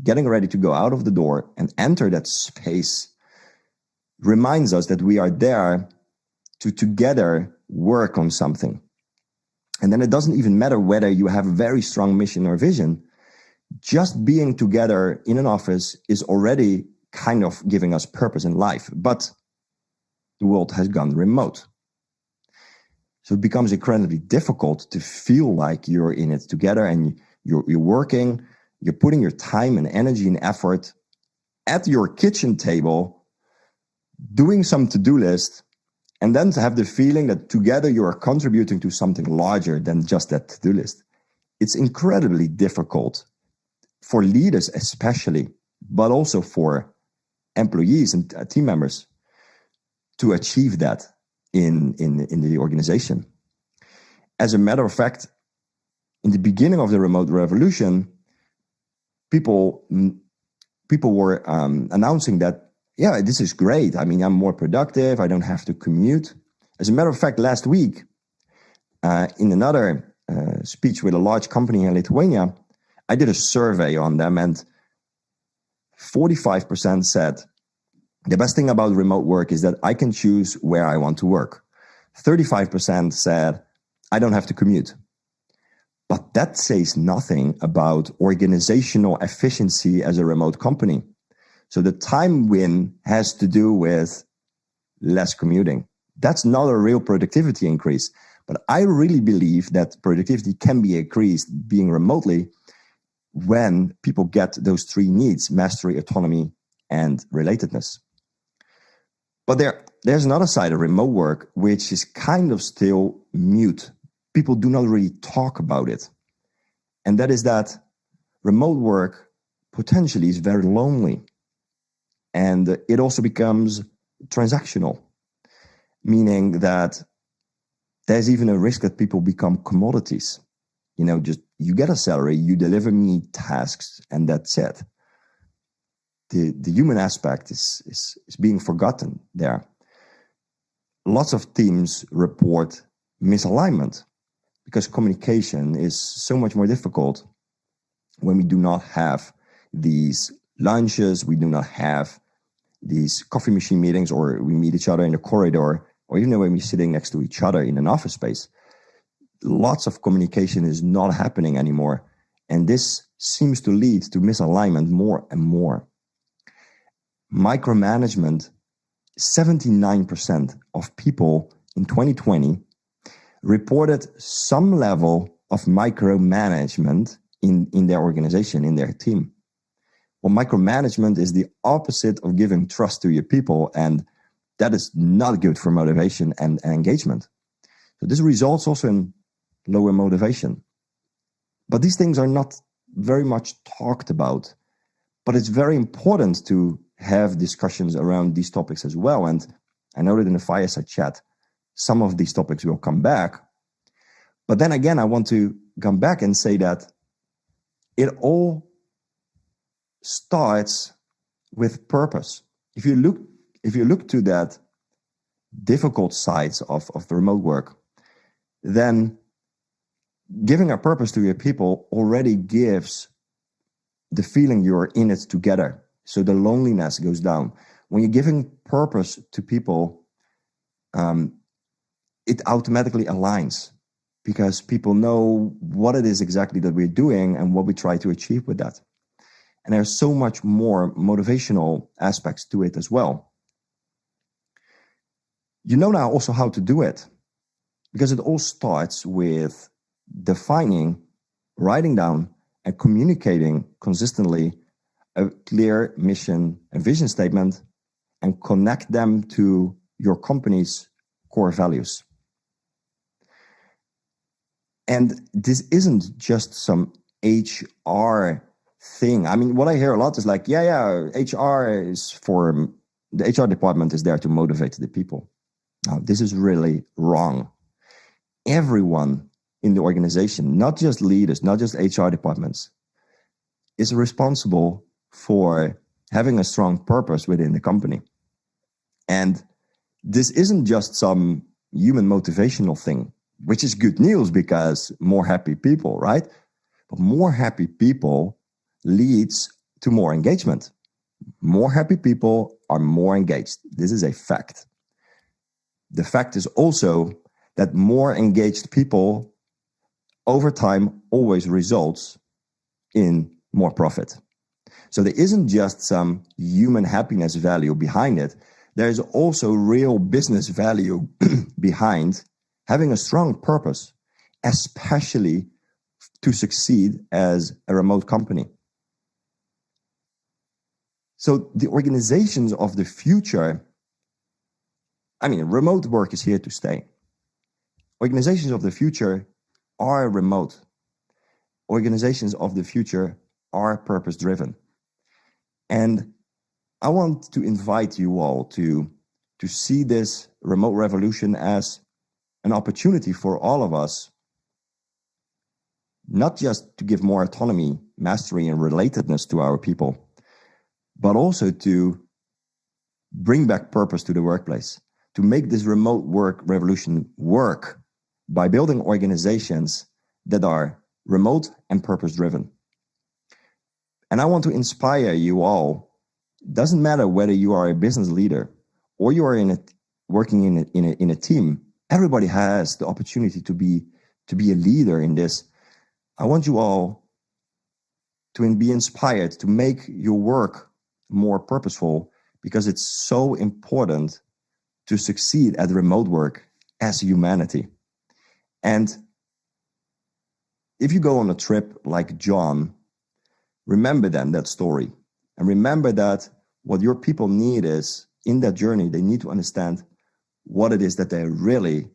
getting ready to go out of the door and enter that space reminds us that we are there to together work on something. And then it doesn't even matter whether you have a very strong mission or vision. Just being together in an office is already kind of giving us purpose in life. But the world has gone remote. So it becomes incredibly difficult to feel like you're in it together and you're working, you're putting your time and energy and effort at your kitchen table, doing some to-do list, and then to have the feeling that together you are contributing to something larger than just that to-do list. It's incredibly difficult for leaders especially, but also for employees and team members to achieve that in the organization. As a matter of fact, in the beginning of the remote revolution, people were announcing that, yeah, this is great. I mean, I'm more productive. I don't have to commute. As a matter of fact, last week, in another speech with a large company in Lithuania, I did a survey on them, and 45% said, the best thing about remote work is that I can choose where I want to work. 35% said, I don't have to commute. But that says nothing about organizational efficiency as a remote company. So the time win has to do with less commuting. That's not a real productivity increase. But I really believe that productivity can be increased being remotely when people get those three needs: mastery, autonomy, and relatedness. But there's another side of remote work, which is kind of still mute. People do not really talk about it. And that is that remote work potentially is very lonely. And it also becomes transactional, meaning that there's even a risk that people become commodities. Just you get a salary, you deliver me tasks, and that's it. The human aspect is being forgotten there. Lots of teams report misalignment because communication is so much more difficult when we do not have these lunches, we do not have these coffee machine meetings, or we meet each other in the corridor, or even when we're sitting next to each other in an office space. Lots of communication is not happening anymore. And this seems to lead to misalignment more and more. Micromanagement, 79% of people in 2020 reported some level of micromanagement in their organization, in their team. Well, micromanagement is the opposite of giving trust to your people, and that is not good for motivation and engagement. So this results also in lower motivation. But these things are not very much talked about. But it's very important to have discussions around these topics as well. And I know that in the fireside chat, some of these topics will come back. But then again, I want to come back and say that it all starts with purpose. If you look to that difficult sides of remote work, then giving a purpose to your people already gives the feeling you're in it together. So the loneliness goes down. When you're giving purpose to people, it automatically aligns because people know what it is exactly that we're doing and what we try to achieve with that. And there's so much more motivational aspects to it as well. You know now also how to do it, because it all starts with defining, writing down, and communicating consistently a clear mission and vision statement and connect them to your company's core values. And this isn't just some HR thing. I mean, what I hear a lot is like, HR is for the HR department is there to motivate the people. Now, this is really wrong. Everyone in the organization, not just leaders, not just HR departments, is responsible for having a strong purpose within the company. And this isn't just some human motivational thing, which is good news because more happy people, right? But more happy people leads to more engagement. More happy people are more engaged. This is a fact. The fact is also that more engaged people over time always results in more profit. So there isn't just some human happiness value behind it. There's also real business value behind having a strong purpose, especially to succeed as a remote company. So the organizations of the future, remote work is here to stay. Organizations of the future are remote. Organizations of the future are purpose-driven. And I want to invite you all to see this remote revolution as an opportunity for all of us, not just to give more autonomy, mastery, and relatedness to our people, but also to bring back purpose to the workplace, to make this remote work revolution work by building organizations that are remote and purpose-driven. And I want to inspire you all. It doesn't matter whether you are a business leader or you are working in a team. Everybody has the opportunity to be a leader in this. I want you all to be inspired to make your work more purposeful, because it's so important to succeed at remote work as humanity. And if you go on a trip like John, remember then that story. And remember that what your people need is, in that journey, they need to understand what it is that they're really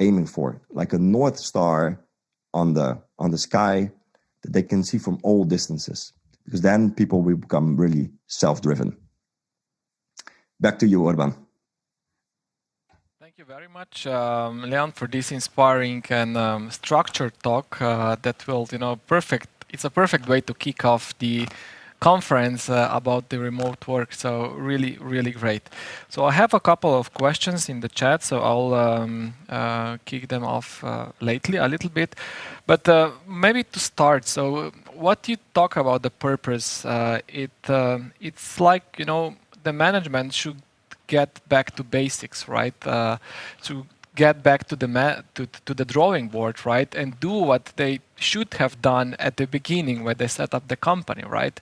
aiming for, like a North Star on the sky that they can see from all distances, because then people will become really self-driven. Back to you, Urban. Thank you very much, Leon, for this inspiring and structured talk that will, it's a perfect way to kick off the conference about the remote work. So really, really great. So I have a couple of questions in the chat, so I'll kick them off lately a little bit. But maybe to start, so what you talk about the purpose, it's like, the management should get back to basics, right? To get back to the drawing board, right? And do what they should have done at the beginning when they set up the company, right?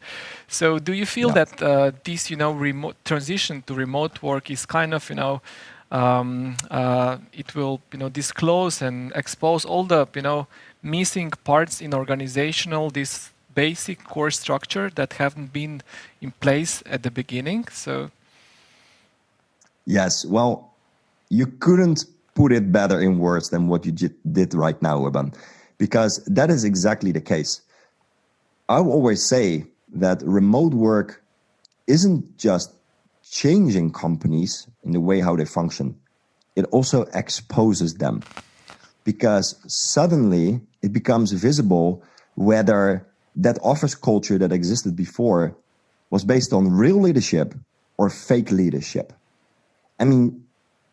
So do you feel that this, remote transition to remote work is kind of, it will, disclose and expose all the, missing parts in this basic core structure that haven't been in place at the beginning? So yes, well, you couldn't put it better in words than what you did right now, Urban, because that is exactly the case. I will always say that remote work isn't just changing companies in the way how they function. It also exposes them, because suddenly it becomes visible whether that office culture that existed before was based on real leadership or fake leadership.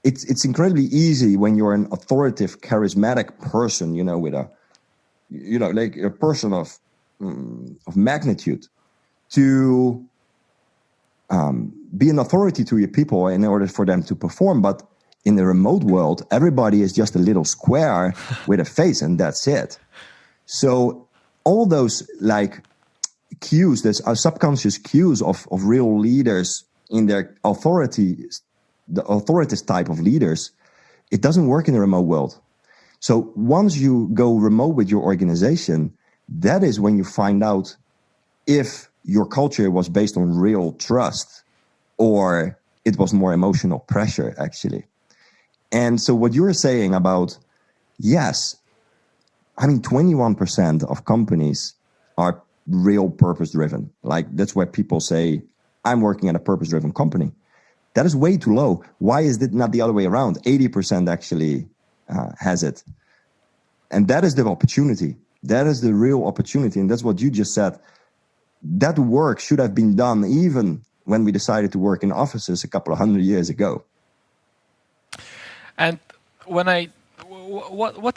It's incredibly easy when you're an authoritative, charismatic person, with like a person of magnitude, to be an authority to your people in order for them to perform. But in the remote world, everybody is just a little square with a face, and that's it. So all those cues, there's subconscious cues of real leaders in their authority, the authoritative type of leaders, it doesn't work in the remote world. So once you go remote with your organization, that is when you find out if your culture was based on real trust or it was more emotional pressure, actually. And so what you're saying about, yes, 21% of companies are real purpose-driven. That's why people say, I'm working at a purpose-driven company. That is way too low. Why is it not the other way around? 80% actually has it. And that is the opportunity. That is the real opportunity. And that's what you just said. That work should have been done even when we decided to work in offices a couple of 100 years ago. And what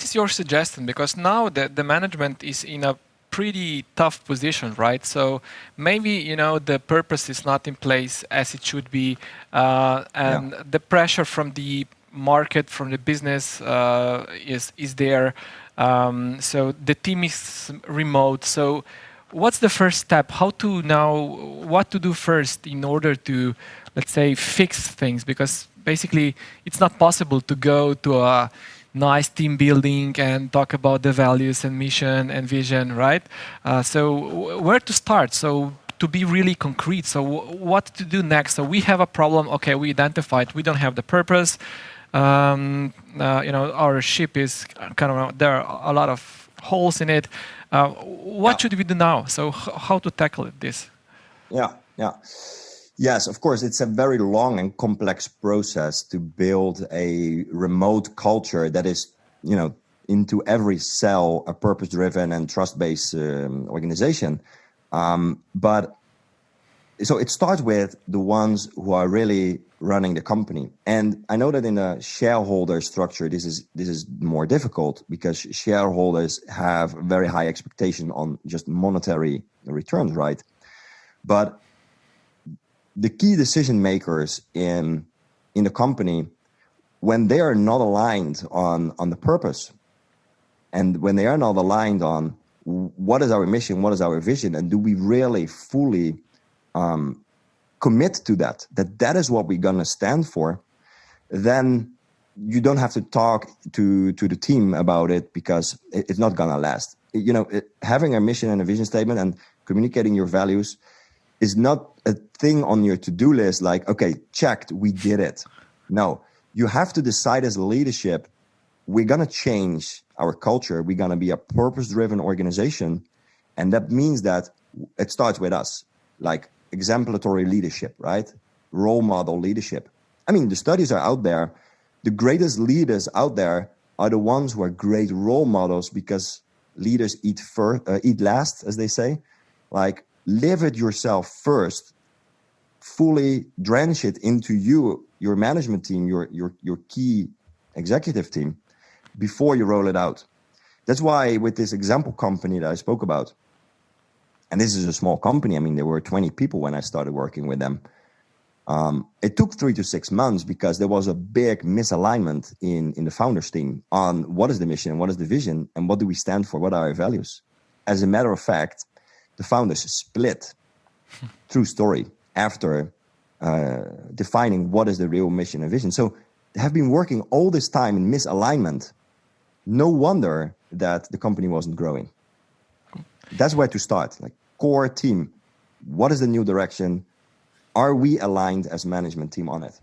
is your suggestion? Because now the management is in a pretty tough position, right? So maybe the purpose is not in place as it should be, and the pressure from the market, from the business is there. So the team is remote. So what's the first step? What to do first in order to, let's say, fix things? Because basically it's not possible to go to a nice team building and talk about the values and mission and vision, right? So where to start? So to be really concrete. So what to do next? So we have a problem. Okay, we identified we don't have the purpose. Our ship is kind of, there are a lot of holes in it. What should we do now? So how to tackle this? Yes, of course, it's a very long and complex process to build a remote culture that is, into every cell, a purpose-driven and trust-based organization. But so it starts with the ones who are really running the company. And I know that in a shareholder structure, this is more difficult because shareholders have very high expectation on just monetary returns, right? But the key decision makers in the company, when they are not aligned on the purpose, and when they are not aligned on what is our mission, what is our vision, and do we really fully commit to that is what we're going to stand for, then you don't have to talk to the team about it because it's not going to last. Having a mission and a vision statement and communicating your values is not a thing on your to-do list like, okay, checked, we did it. No, you have to decide as a leadership, we're going to change our culture. We're going to be a purpose-driven organization. And that means that it starts with us, like exemplary leadership, right? Role model leadership. I mean, the studies are out there. The greatest leaders out there are the ones who are great role models because leaders eat last, as they say. Like, live it yourself first, fully drench it into your management team, your key executive team, before you roll it out. That's why with this example company that I spoke about, and this is a small company, I mean, there were 20 people when I started working with them. It took 3 to 6 months because there was a big misalignment in the founders team on what is the mission, what is the vision, and what do we stand for, what are our values. As a matter of fact, the founders split, true story, after defining what is the real mission and vision. So they have been working all this time in misalignment. No wonder that the company wasn't growing. That's where to start, like core team. What is the new direction? Are we aligned as management team on it?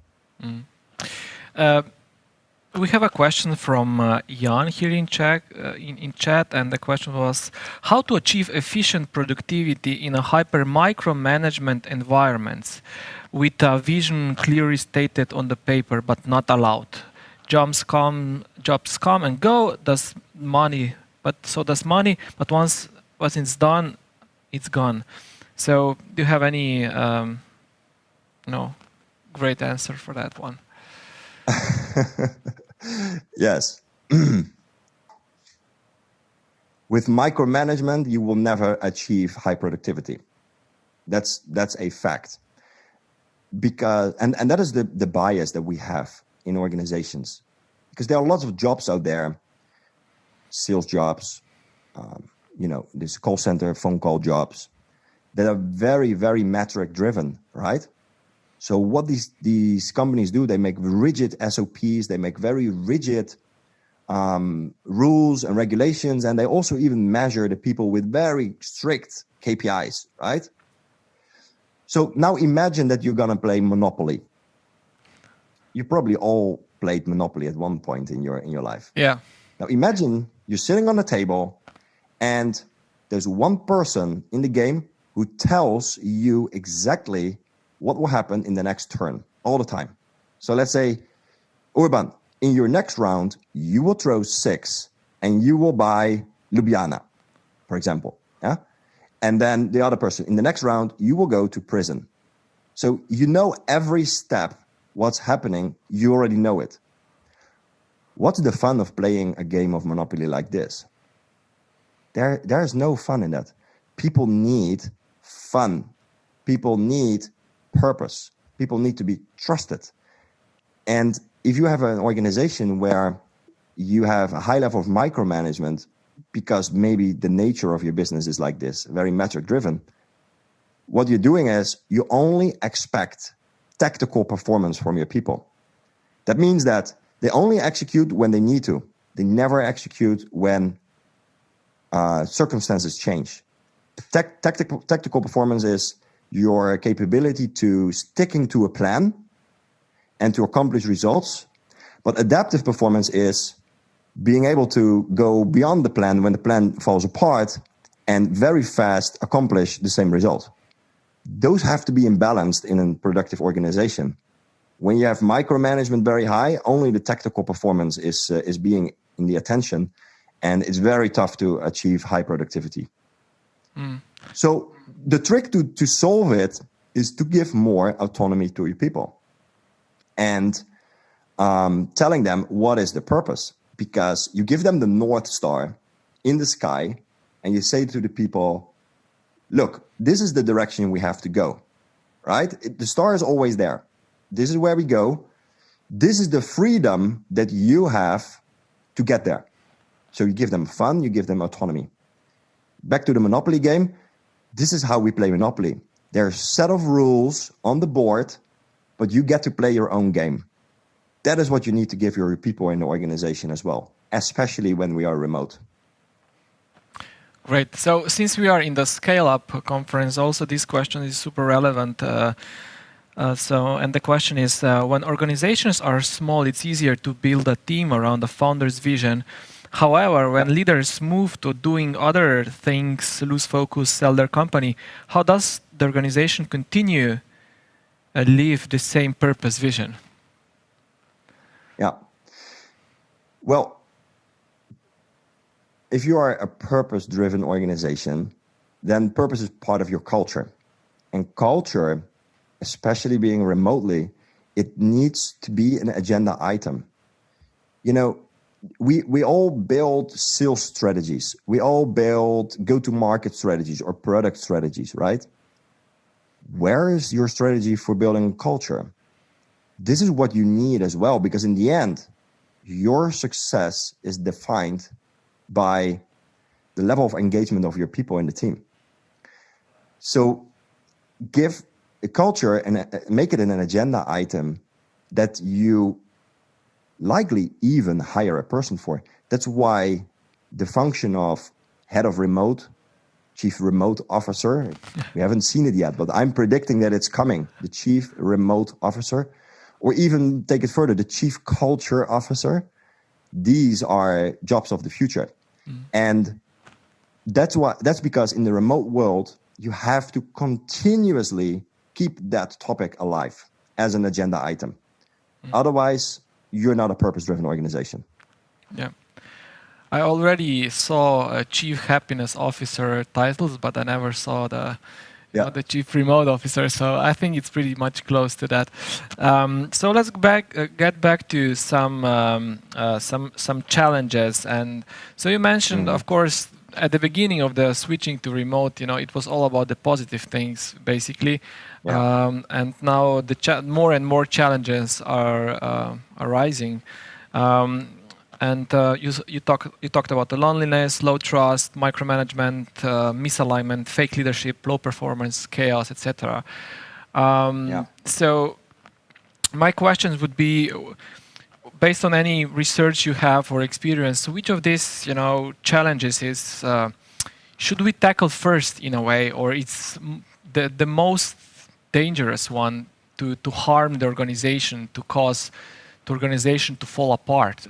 We have a question from Jan here in chat, and the question was how to achieve efficient productivity in a hyper micromanagement environments with a vision clearly stated on the paper but not allowed. Jobs come and go. Does money, but once it's done, it's gone. So do you have any great answer for that one? Yes. With micromanagement, you will never achieve high productivity. That's a fact. Because and that is the bias that we have in organizations. Because there are lots of jobs out there, sales jobs, this call center, phone call jobs that are very, very metric driven, right? So what these companies do, they make rigid SOPs, they make very rigid rules and regulations, and they also even measure the people with very strict KPIs, right? So now imagine that you're gonna play Monopoly. You probably all played Monopoly at one point in your life. Yeah. Now imagine you're sitting on a table and there's one person in the game who tells you exactly what will happen in the next turn all the time. So let's say, Urban, in your next round, you will throw 6 and you will buy Ljubljana, for example. Yeah. And then the other person, in the next round, you will go to prison. So you know every step, what's happening, you already know it. what's the fun of playing a game of Monopoly like this? There's no fun in that. People need fun. People need purpose. People need to be trusted. And if you have an organization where you have a high level of micromanagement, because maybe the nature of your business is like this, very metric driven, what you're doing is you only expect tactical performance from your people. That means that they only execute when they need to. They never execute when circumstances change. Tactical performance is your capability to sticking to a plan and to accomplish results. But adaptive performance is being able to go beyond the plan when the plan falls apart and very fast accomplish the same result. Those have to be imbalanced in a productive organization. When you have micromanagement very high, only the tactical performance is being in the attention, and it's very tough to achieve high productivity. So the trick to solve it is to give more autonomy to your people and telling them what is the purpose, because you give them the North Star in the sky and you say to the people, look, this is the direction we have to go, right? The star is always there. This is where we go. This is the freedom that you have to get there. So you give them fun, you give them autonomy. Back to the Monopoly game. This is how we play Monopoly. There's a set of rules on the board, but you get to play your own game. That is what you need to give your people in the organization as well, especially when we are remote. Great. So since we are in the Scale Up conference, also this question is super relevant. And the question is, when organizations are small, it's easier to build a team around the founder's vision. However, when leaders move to doing other things, lose focus, sell their company, how does the organization continue live the same purpose vision? Yeah. Well, if you are a purpose-driven organization, then purpose is part of your culture. And culture, especially being remotely, it needs to be an agenda item. You know, we all build sales strategies. We all build go-to-market strategies or product strategies, right? Where is your strategy for building culture? This is what you need as well, because in the end, your success is defined by the level of engagement of your people in the team. So give a culture and make it an agenda item that you likely even hire a person for. That's why the function of head of remote, chief remote officer, we haven't seen it yet, but I'm predicting that it's coming. The chief remote officer, or even take it further, the chief culture officer. These are jobs of the future. And that's because in the remote world, you have to continuously keep that topic alive as an agenda item. Otherwise, you're not a purpose-driven organization. Yeah. I already saw a chief happiness officer titles, but I never saw the chief remote officer. So I think it's pretty much close to that. So let's get back to some challenges. And so you mentioned, of course, at the beginning of the switching to remote, it was all about the positive things, basically. Yeah. And now more and more challenges are arising. You talked about the loneliness, low trust, micromanagement, misalignment, fake leadership, low performance, chaos, etc. So my questions would be, based on any research you have or experience, which of these challenges is should we tackle first in a way, or it's the most dangerous one to harm the organization, to cause the organization to fall apart?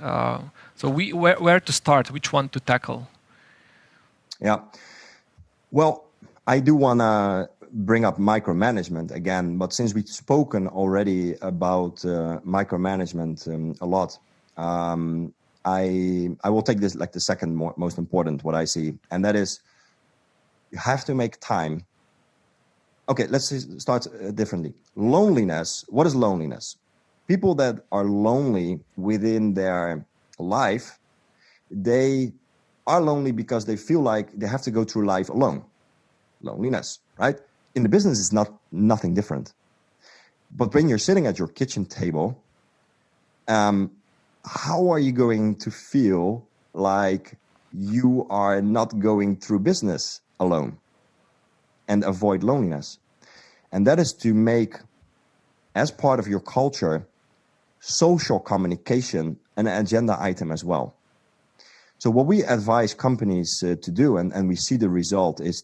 So where to start? Which one to tackle? Yeah. Well, I do want to bring up micromanagement again, but since we've spoken already about micromanagement a lot, I will take this like the second most important, what I see, and that is you have to make time. Okay, let's start differently. Loneliness. What is loneliness? People that are lonely within their life, they are lonely because they feel like they have to go through life alone. Loneliness, right? In the business, it's nothing different. But when you're sitting at your kitchen table, how are you going to feel like you are not going through business alone and avoid loneliness? And that is to make, as part of your culture, social communication an agenda item as well. So what we advise companies to do, and we see the result, is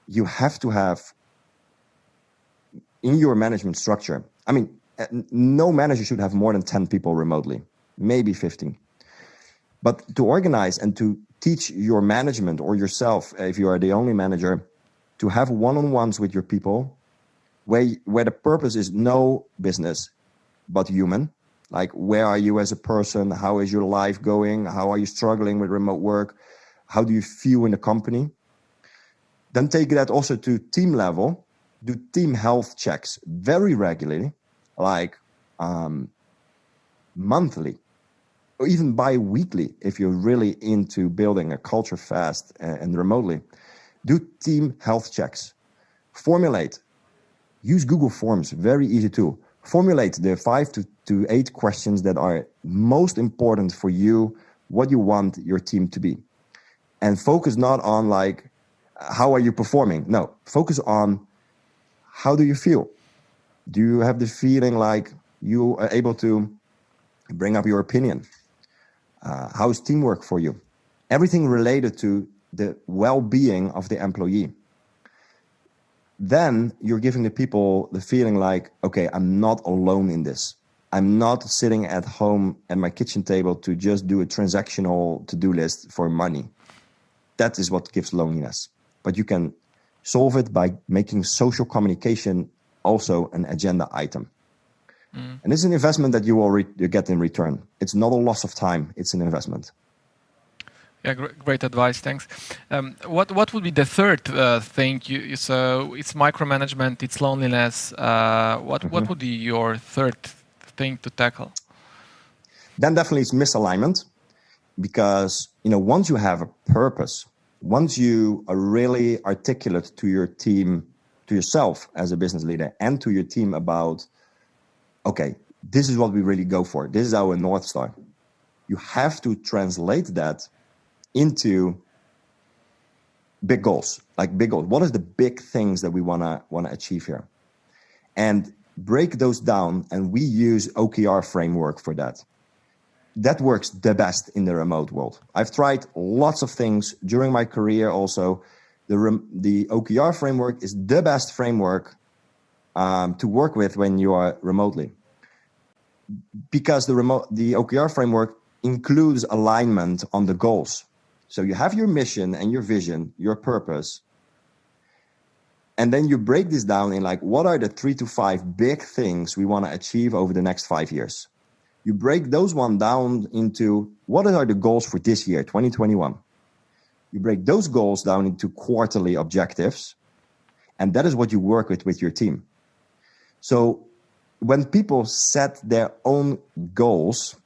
you have to have in your management structure, I mean, no manager should have more than 10 people remotely, maybe 15. But to organize and to teach your management or yourself, if you are the only manager, to have one-on-ones with your people where the purpose is no business, but human. Like, where are you as a person? How is your life going? How are you struggling with remote work? How do you feel in the company? Then take that also to team level. Do team health checks very regularly, like monthly or even bi-weekly if you're really into building a culture fast and remotely. Do team health checks. Use Google Forms, very easy tool. Formulate the 5 to 8 questions that are most important for you, what you want your team to be. And focus not on like, how are you performing? No, focus on how do you feel? Do you have the feeling like you are able to bring up your opinion? How is teamwork for you? Everything related to the well-being of the employee. Then you're giving the people the feeling like, okay, I'm not alone in this. I'm not sitting at home at my kitchen table to just do a transactional to-do list for money. That is what gives loneliness. But you can solve it by making social communication also an agenda item. And it's an investment that you will get in return. It's not a loss of time. It's an investment. Yeah, great advice. Thanks. What would be the third thing? So it's micromanagement, it's loneliness. What would be your third thing to tackle? Then definitely it's misalignment, because once you have a purpose, once you are really articulate to your team, to yourself as a business leader, and to your team about, okay, this is what we really go for. This is our North Star. You have to translate that into big goals, like big goals. What is the big things that we wanna achieve here? And break those down, and we use OKR framework for that. That works the best in the remote world. I've tried lots of things during my career also. The OKR framework is the best framework to work with when you are remotely. Because the OKR framework includes alignment on the goals. So you have your mission and your vision, your purpose, and then you break this down in like, what are the 3 to 5 big things we want to achieve over the next 5 years? You break those one down into what are the goals for this year, 2021. You break those goals down into quarterly objectives, and that is what you work with your team. So when people set their own goals,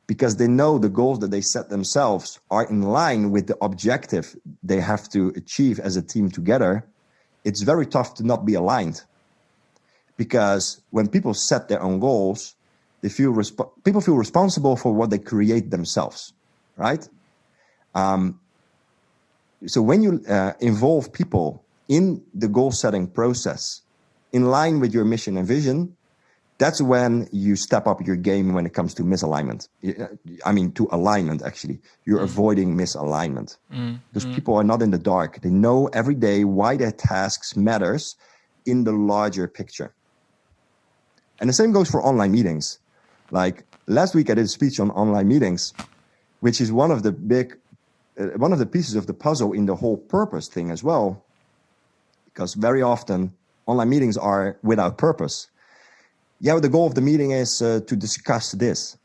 because they know the goals that they set themselves are in line with the objective they have to achieve as a team together, it's very tough to not be aligned. Because when people set their own goals, people feel responsible for what they create themselves, right? So when you involve people in the goal-setting process in line with your mission and vision, that's when you step up your game when it comes to misalignment. I mean, to alignment, actually. You're avoiding misalignment. Because people are not in the dark. They know every day why their tasks matters in the larger picture. And the same goes for online meetings. Like last week I did a speech on online meetings, which is one of the pieces of the puzzle in the whole purpose thing as well. Because very often online meetings are without purpose. Yeah, the goal of the meeting is to discuss this.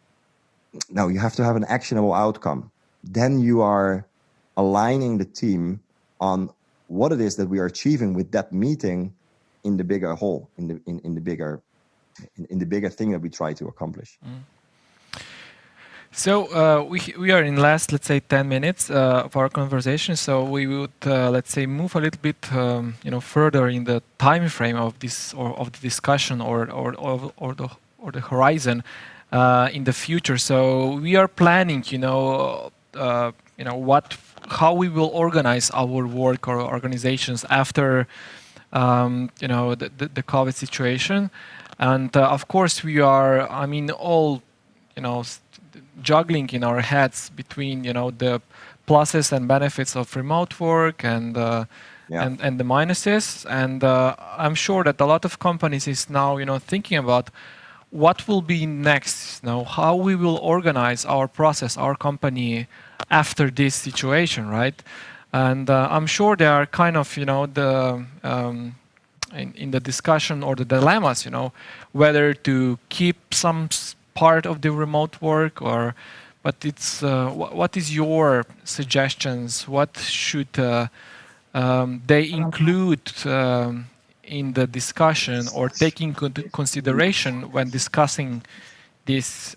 No, you have to have an actionable outcome. Then you are aligning the team on what it is that we are achieving with that meeting in the bigger whole, in the bigger thing that we try to accomplish. So we are in last, let's say, 10 minutes of our conversation. So we would, let's say, move a little bit, further in the time frame of this or of the discussion or the horizon in the future. So we are planning, how we will organize our work or organizations after, the COVID situation, and of course we are, all, juggling in our heads between the pluses and benefits of remote work and and the minuses, and I'm sure that a lot of companies is now thinking about what will be next, how we will organize our process, our company after this situation, right? And I'm sure there are kind of the in the discussion or the dilemmas, whether to keep some part of the remote work or, but it's what is your suggestions? What should they include in the discussion or taking into consideration when discussing this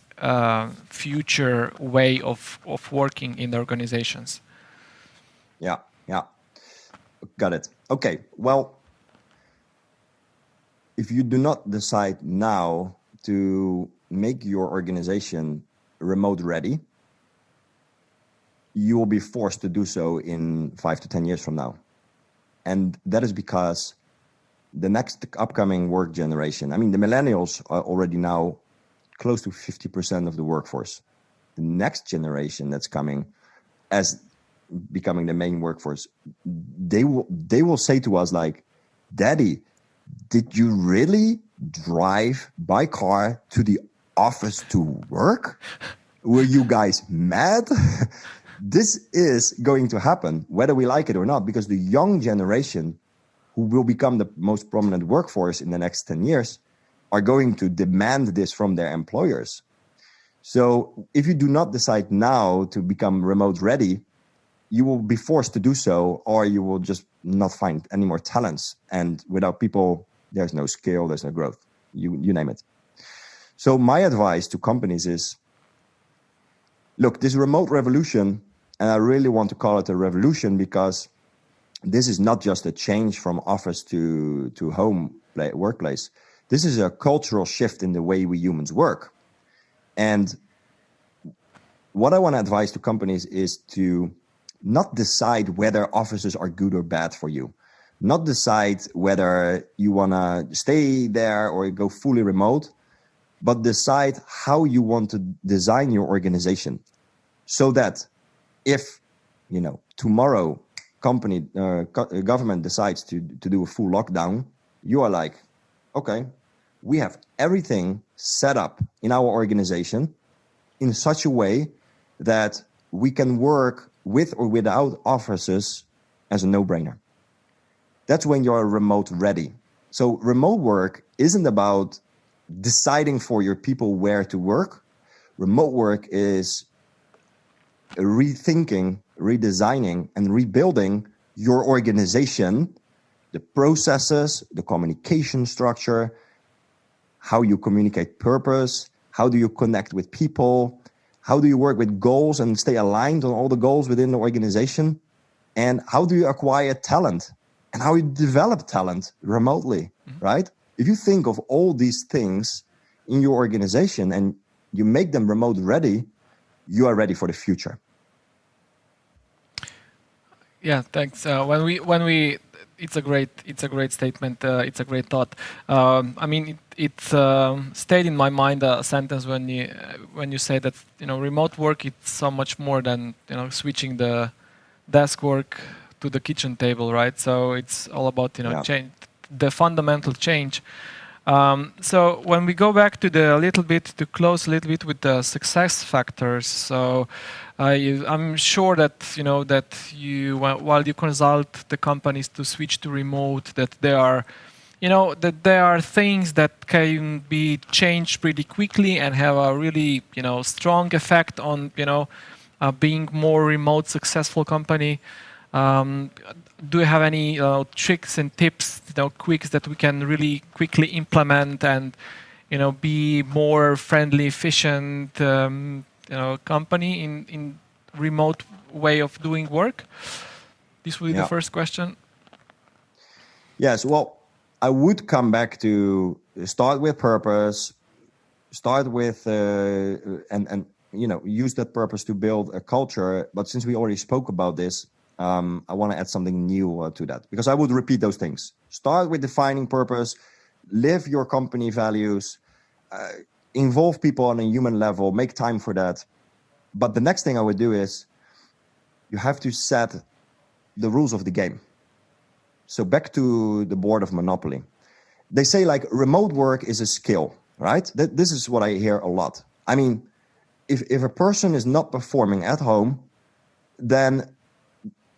future way of working in the organizations? Yeah, got it. Okay, well, if you do not decide now to make your organization remote ready, you will be forced to do so in 5 to 10 years from now. And that is because the next upcoming work generation, the millennials are already now close to 50% of the workforce. The next generation that's coming as becoming the main workforce, they will say to us like, Daddy, did you really drive by car to the office to work? Were you guys mad? This is going to happen, whether we like it or not, because the young generation who will become the most prominent workforce in the next 10 years are going to demand this from their employers. So if you do not decide now to become remote ready, you will be forced to do so, or you will just not find any more talents. And without people, there's no scale, there's no growth, you name it. So my advice to companies is, look, this remote revolution, and I really want to call it a revolution because this is not just a change from office to home workplace. This is a cultural shift in the way we humans work. And what I want to advise to companies is to not decide whether offices are good or bad for you. Not decide whether you want to stay there or go fully remote, but decide how you want to design your organization so that if, tomorrow government decides to do a full lockdown, you are like, okay, we have everything set up in our organization in such a way that we can work with or without offices as a no-brainer. That's when you're remote ready. So remote work isn't about deciding for your people where to work. Remote work is rethinking, redesigning, and rebuilding your organization, the processes, the communication structure, how you communicate purpose, how do you connect with people, how do you work with goals and stay aligned on all the goals within the organization, and how do you acquire talent and how you develop talent remotely, right? If you think of all these things in your organization and you make them remote ready, you are ready for the future. Yeah, thanks. When we, it's a great statement. It's a great thought. It stayed in my mind a sentence when you say that remote work it's so much more than switching the desk work to the kitchen table, right? So it's all about change, the fundamental change. So when we go back to to close a little bit with the success factors. So I'm sure that that you, while you consult the companies to switch to remote, that there are things that can be changed pretty quickly and have a really strong effect on being more remote successful company. Do you have any tricks and tips, quicks that we can really quickly implement and be more friendly, efficient, company in remote way of doing work? This will be the first question. Yes, well, I would come back to start with purpose, start with and use that purpose to build a culture. But since we already spoke about this, I want to add something new to that, because I would repeat those things. Start with defining purpose, live your company values, involve people on a human level, make time for that. But the next thing I would do is you have to set the rules of the game. So back to the board of Monopoly. They say like remote work is a skill, right? This is what I hear a lot. I mean, if a person is not performing at home, then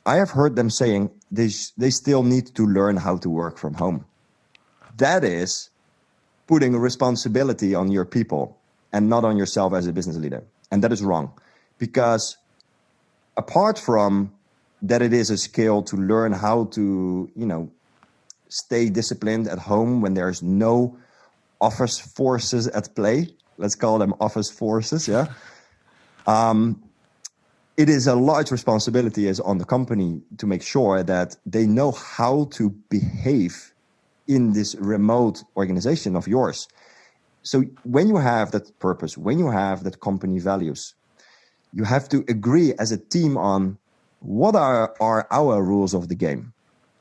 I have heard them saying they still need to learn how to work from home. That is putting responsibility on your people and not on yourself as a business leader. And that is wrong, because apart from that, it is a skill to learn how to, stay disciplined at home when there's no office forces at play. Let's call them office forces, yeah. It is a large responsibility as on the company to make sure that they know how to behave in this remote organization of yours. So when you have that purpose, when you have that company values, you have to agree as a team on what are our rules of the game.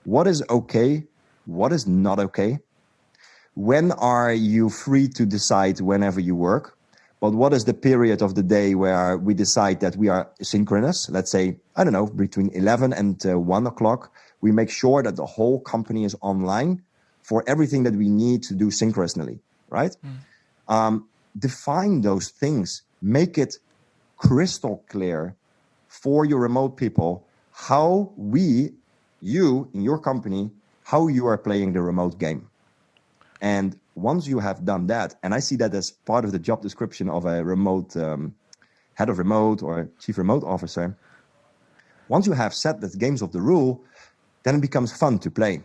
What is okay? What is not okay? When are you free to decide whenever you work? But what is the period of the day where we decide that we are synchronous? Let's say, I don't know, between 11 and 1 o'clock, we make sure that the whole company is online for everything that we need to do synchronously, right? Define those things. Make it crystal clear for your remote people how you in your company, how you are playing the remote game. And once you have done that, and I see that as part of the job description of a remote head of remote or chief remote officer, once you have set the games of the rule, then it becomes fun to play,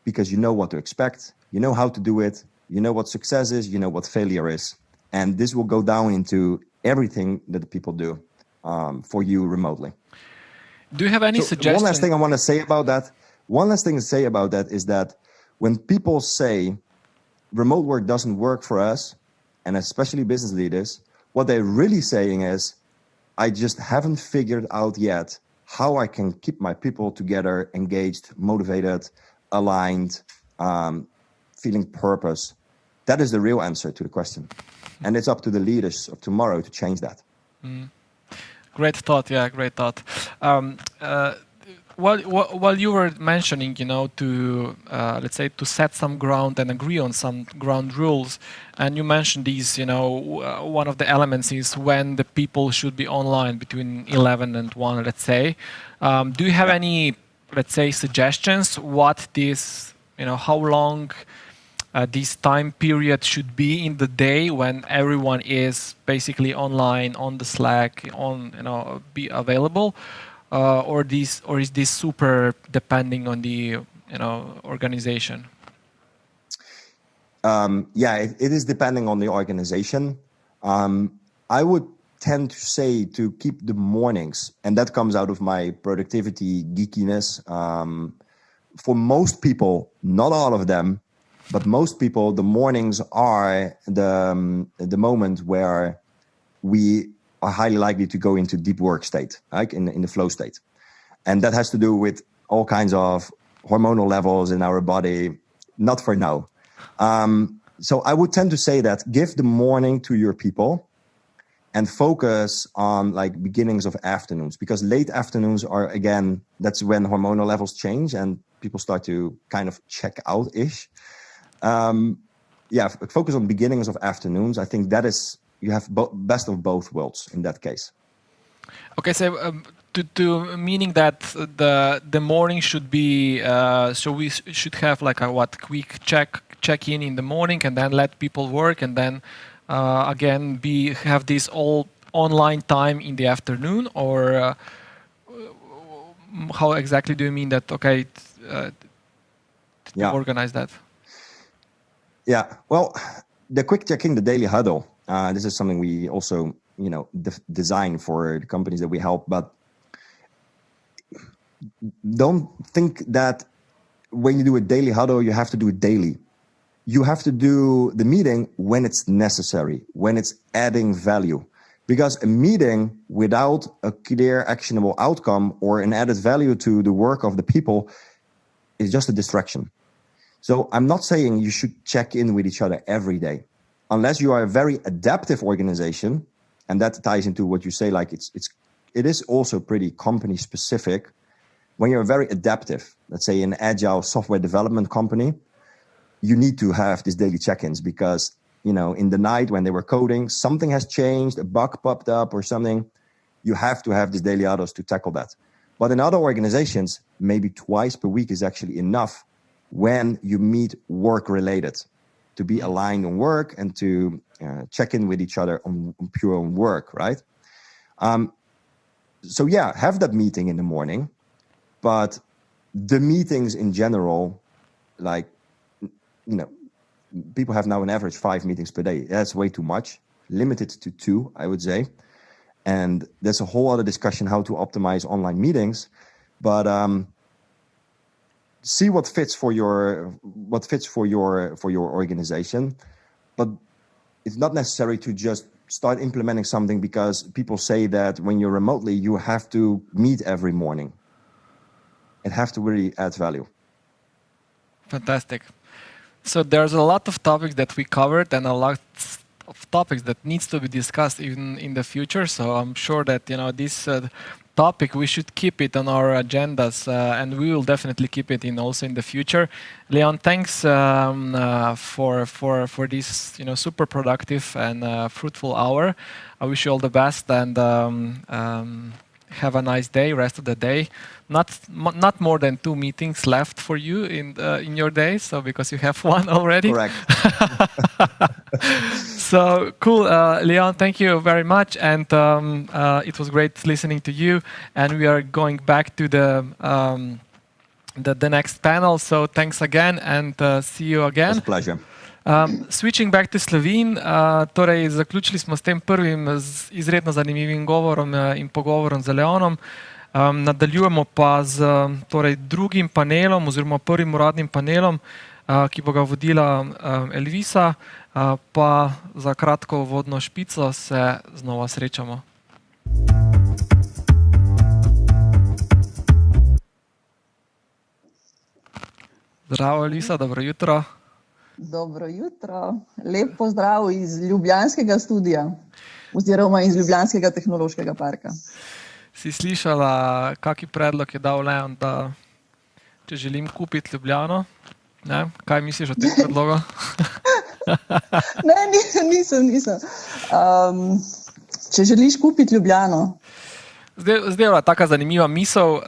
because you know what to expect, you know how to do it, you know what success is, you know what failure is. And this will go down into everything that the people do for you remotely. Do you have any suggestions? One last thing I want to say about that is that when people say remote work doesn't work for us, and especially business leaders, what they're really saying is, I just haven't figured out yet how I can keep my people together, engaged, motivated, aligned, feeling purpose. That is the real answer to the question. And it's up to the leaders of tomorrow to change that. Great thought. Yeah, great thought. While you were mentioning, to let's say to set some ground and agree on some ground rules, and you mentioned these, one of the elements is when the people should be online between 11 and 1, let's say. Do you have any, let's say, suggestions what this, how long this time period should be in the day when everyone is basically online on the Slack, be available? Or is this super depending on the organization? It is depending on the organization. I would tend to say to keep the mornings, and that comes out of my productivity geekiness. For most people, not all of them, but most people, the mornings are the moment where we are highly likely to go into deep work state, like in the flow state. And that has to do with all kinds of hormonal levels in our body, not for now. So I would tend to say that give the morning to your people and focus on like beginnings of afternoons, because late afternoons are, again, that's when hormonal levels change and people start to kind of check out-ish. Focus on beginnings of afternoons. I think that is, you have best of both worlds in that case. Okay, so to meaning that the morning should be, so we should have like a quick check in the morning, and then let people work, and then again have this all online time in the afternoon, or how exactly do you mean that? Okay, to organize that. Yeah, well, the quick check-in, the daily huddle. This is something we also design for the companies that we help. But don't think that when you do a daily huddle, you have to do it daily. You have to do the meeting when it's necessary, when it's adding value. Because a meeting without a clear, actionable outcome or an added value to the work of the people is just a distraction. So I'm not saying you should check in with each other every day, unless you are a very adaptive organization, and that ties into what you say. Like it is also pretty company specific. When you're very adaptive, let's say an agile software development company, you need to have these daily check-ins because, in the night when they were coding, something has changed, a bug popped up or something. You have to have these daily huddles to tackle that. But in other organizations, maybe twice per week is actually enough when you meet work-related, to be aligned on work and to check in with each other on pure work, right? So yeah, have that meeting in the morning, but the meetings in general, like, people have now an average 5 meetings per day. That's way too much. Limited to 2, I would say. And there's a whole other discussion how to optimize online meetings. But see what fits for your organization. But it's not necessary to just start implementing something because people say that when you're remotely, you have to meet every morning. It has to really add value. Fantastic. So there's a lot of topics that we covered and a lot of topics that needs to be discussed even in the future. So I'm sure that this topic we should keep it on our agendas, and we will definitely keep it also in the future. Leon, thanks for this super productive and fruitful hour. I wish you all the best and have a nice day, rest of the day. Not more than 2 meetings left for you in your day, so because you have 1 already. Correct. So cool, Leon. Thank you very much, and it was great listening to you. And we are going back to the next panel. So thanks again, and see you again. It's a pleasure. Switching back to Slovene, torej zaključili smo s tem prvim izredno zanimivim govorom in pogovorom z Leonom. Nadaljujemo pa z drugim panelom oziroma prvim uradnim panelom, ki bo ga vodila Elvisa, pa za kratko uvodno špico se znova srečamo. Zdravo, Elvisa, dobro jutro. Dobro jutro, lep pozdrav iz ljubljanskega studia oziroma iz Ljubljanskega tehnološkega parka. Si slišala, kaki predlog je dal Leon, da če želim kupiti Ljubljano? Ne? Kaj misliš o tem predlogu? Ne, nisem. Če želiš kupiti Ljubljano? Zdaj je taka zanimiva misel.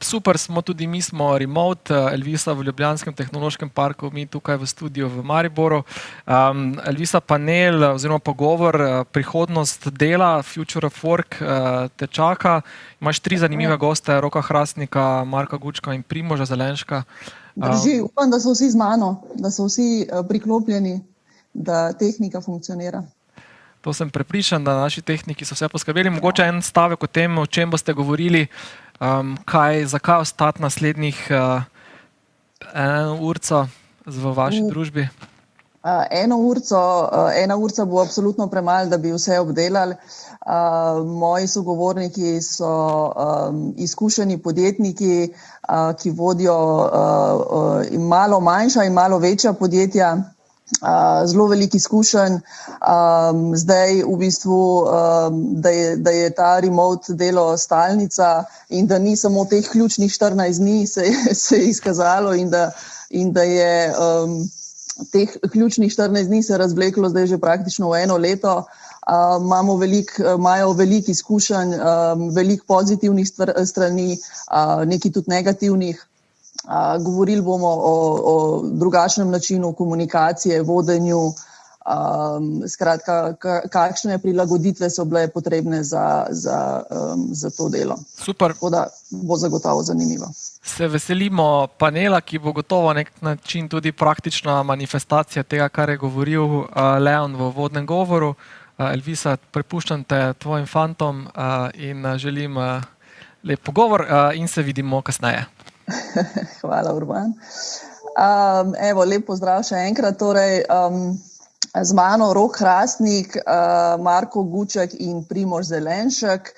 Super smo tudi, mi smo remote, Elvisa v Ljubljanskem tehnološkem parku, mi tukaj v studiu v Mariboru. Elvisa, panel oziroma pogovor, prihodnost dela, Future of Work te čaka. Imaš 3 zanimive goste, Roka Hrastnika, Marka Gučka in Primoža Zelenška. Drži, upam, da so vsi z mano, da so vsi priklopljeni, da tehnika funkcionira. To sem prepričan, da naši tehniki so vse poskrbeli. Mogoče en stavek o tem, o čem boste govorili, zakaj ostati naslednjih 1 urco v vaši družbi? 1 urca bo absolutno premalo, da bi vse obdelali. Moji sogovorniki so izkušeni podjetniki, ki vodijo malo manjša in malo večja podjetja. Zelo veliko izkušenj. Zdaj v bistvu, da je ta remote delo stalnica in da ni samo teh ključnih 14 dni se je izkazalo in da je teh ključnih 14 dni se razvleklo zdaj že praktično v 1 leto. Imajo veliko izkušenj, veliko pozitivnih strani, nekaj tudi negativnih. Govorili bomo o drugačnem načinu komunikacije, vodenju, skratka, kakšne prilagoditve so bile potrebne za to delo. Super. Tako da bo zagotovo zanimivo. Se veselimo panela, ki bo gotovo na nek način tudi praktična manifestacija tega, kar je govoril Leon v uvodnem govoru. Elvisa, prepuščam te tvojim fantom in želim lep pogovor in se vidimo kasneje. Hvala, Urban. Evo, lep pozdrav še enkrat. Torej, z mano Rok Hrastnik, Marko Guček in Primož Zelenšek.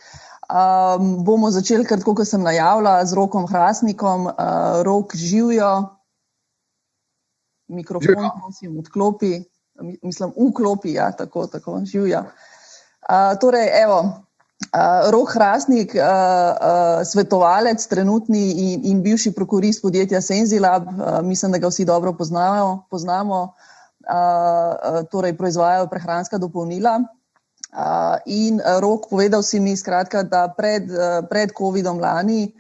Bomo začeli, kar tako, kot sem najavila, z Rokom Hrastnikom. Rok, živjo. Mikrofon, prosim, odklopi. Mislim, vklopi, ja, tako, živjo. Torej, evo, Rok Hrastnik, svetovalec trenutni in bivši prokurist podjetja Senzilab, mislim, da ga vsi dobro poznamo, torej proizvajajo prehranska dopolnila. In Rok, povedal si mi skratka, da pred covidom lani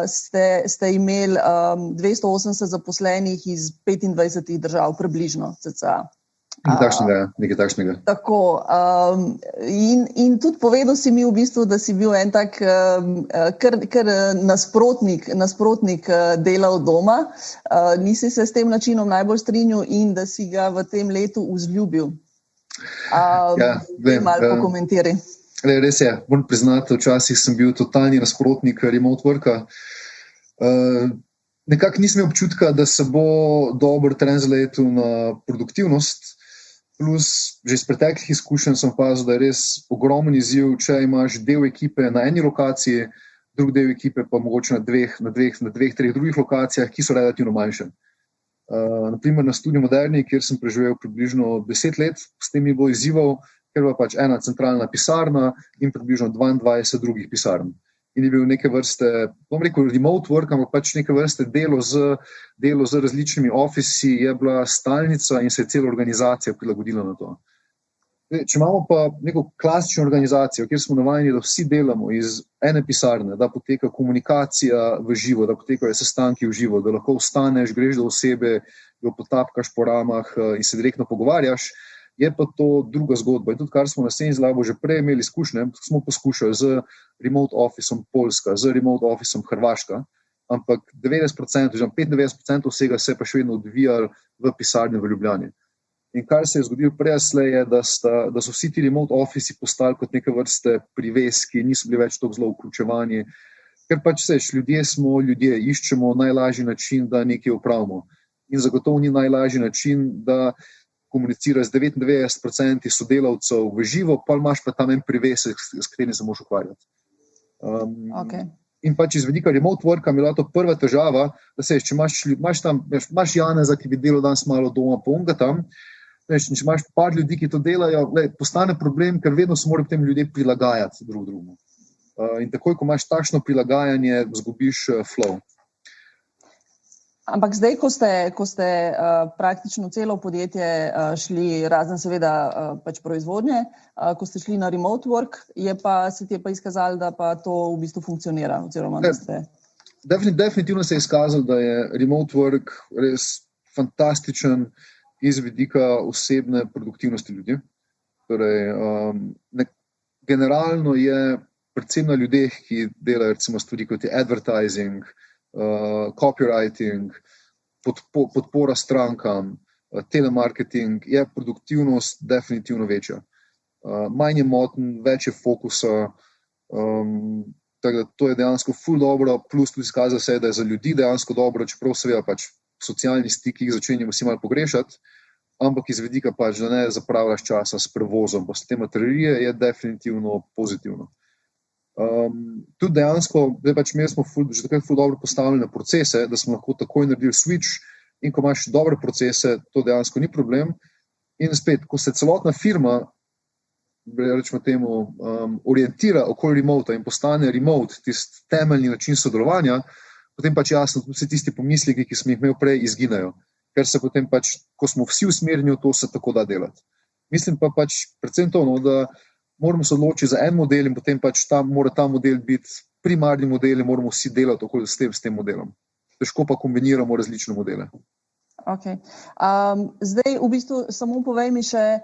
ste imeli 280 zaposlenih iz 25 držav, približno, cca. Nekaj takšnega. Tako. In tudi povedal si mi v bistvu, da si bil en tak kar nasprotnik dela od doma. Nisi se s tem načinom najbolj strinjal in da si ga v tem letu vzljubil. Malo pokomentiraj. Res je, moram priznati, včasih sem bil totalni nasprotnik remote worka. Nekako nisem imel občutka, da se bo dobro translatil na produktivnost. Plus, že iz preteklih izkušenj sem opazil, da je res ogromen izziv, če imaš del ekipe na eni lokaciji, drug del ekipe pa mogoče na dveh, treh drugih lokacijah, ki so relativno manjše. Naprimer na Studiu Moderni, kjer sem preživel približno 10 let, s tem mi bo izzival, ker je pač ena centralna pisarna in približno 22 drugih pisarn. In je bil neke vrste, bom rekel remote work, ampak pač neke vrste delo z različnimi ofisi je bila stalnica in se je cela organizacija prilagodila na to. Če imamo pa neko klasično organizacijo, kjer smo navajeni, da vsi delamo iz ene pisarne, da poteka komunikacija v živo, da potekajo sestanki v živo, da lahko vstaneš, greš do osebe, jo potapkaš po ramah in se direktno pogovarjaš, je pa to druga zgodba. In tudi, kar smo na Senzilabu že prej imeli izkušnje, smo poskušali z remote officeom Poljska, z remote officeom Hrvaška, ampak 90%, 95% vsega se je pa še vedno odvijalo v pisarni v Ljubljani. In kar se je zgodilo prej je, da so vsi ti remote offici postali kot neke vrste priveski, niso bili več tako zelo vključevani, ker pač ljudje smo ljudje, iščemo najlažji način, da nekaj opravimo. In zagotovo ni najlažji način, da komunicira z 99% sodelavcev v živo, pa imaš pa tam en privesek, s katerim se moraš ukvarjati. In pač iz vidika remote worka mi je bila to prva težava, da če imaš Janeza, ki bi delal danes malo doma, pa onga tam, če imaš par ljudi, ki to delajo, postane problem, ker vedno se morajo potem ljudje prilagajati drug drugemu. In takoj, ko imaš takšno prilagajanje, zgubiš flow. Ampak zdaj, ko ste praktično celo podjetje šli, razen seveda pač proizvodnje, ko ste šli na remote work, se ti je pa izkazalo, da pa to v bistvu funkcionira, oziroma da ste... Definitivno se je izkazalo, da je remote work res fantastičen iz vidika osebne produktivnosti ljudi. Torej, generalno je predvsem na ljudeh, ki delajo recimo stvari kot je advertising, copywriting, podpora strankam, telemarketing, je produktivnost definitivno večja. Manj je motenj, več je fokusa, tako da to je dejansko ful dobro, plus tudi izkazalo se je, da je za ljudi dejansko dobro, čeprav seveda pač socialni stik jih začenjamo vsi malo pogrešati, ampak iz vidika pač, da ne zapravljaš časa s prevozom, pa s te materije je definitivno pozitivno. Tudi dejansko, pač imeli smo že takrat ful dobro postavljene procese, da smo lahko takoj naredili switch in ko imaš dobre procese, to dejansko ni problem. In spet, ko se celotna firma, rečemo temu, orientira okoli remota in postane remote, tisti temeljni način sodelovanja, potem pač jasno, vsi tisti pomisleki, ki smo jih imeli prej, izginejo. Ker se potem pač, ko smo vsi usmerjeni v to, se tako da delati. Mislim pa pač predvsem to, da moramo se odločiti za en model in potem pač mora ta model biti primarni model in moramo vsi delati okoli s tem modelom. Težko pa kombiniramo različne modele. Zdaj, v bistvu, samo povej mi še,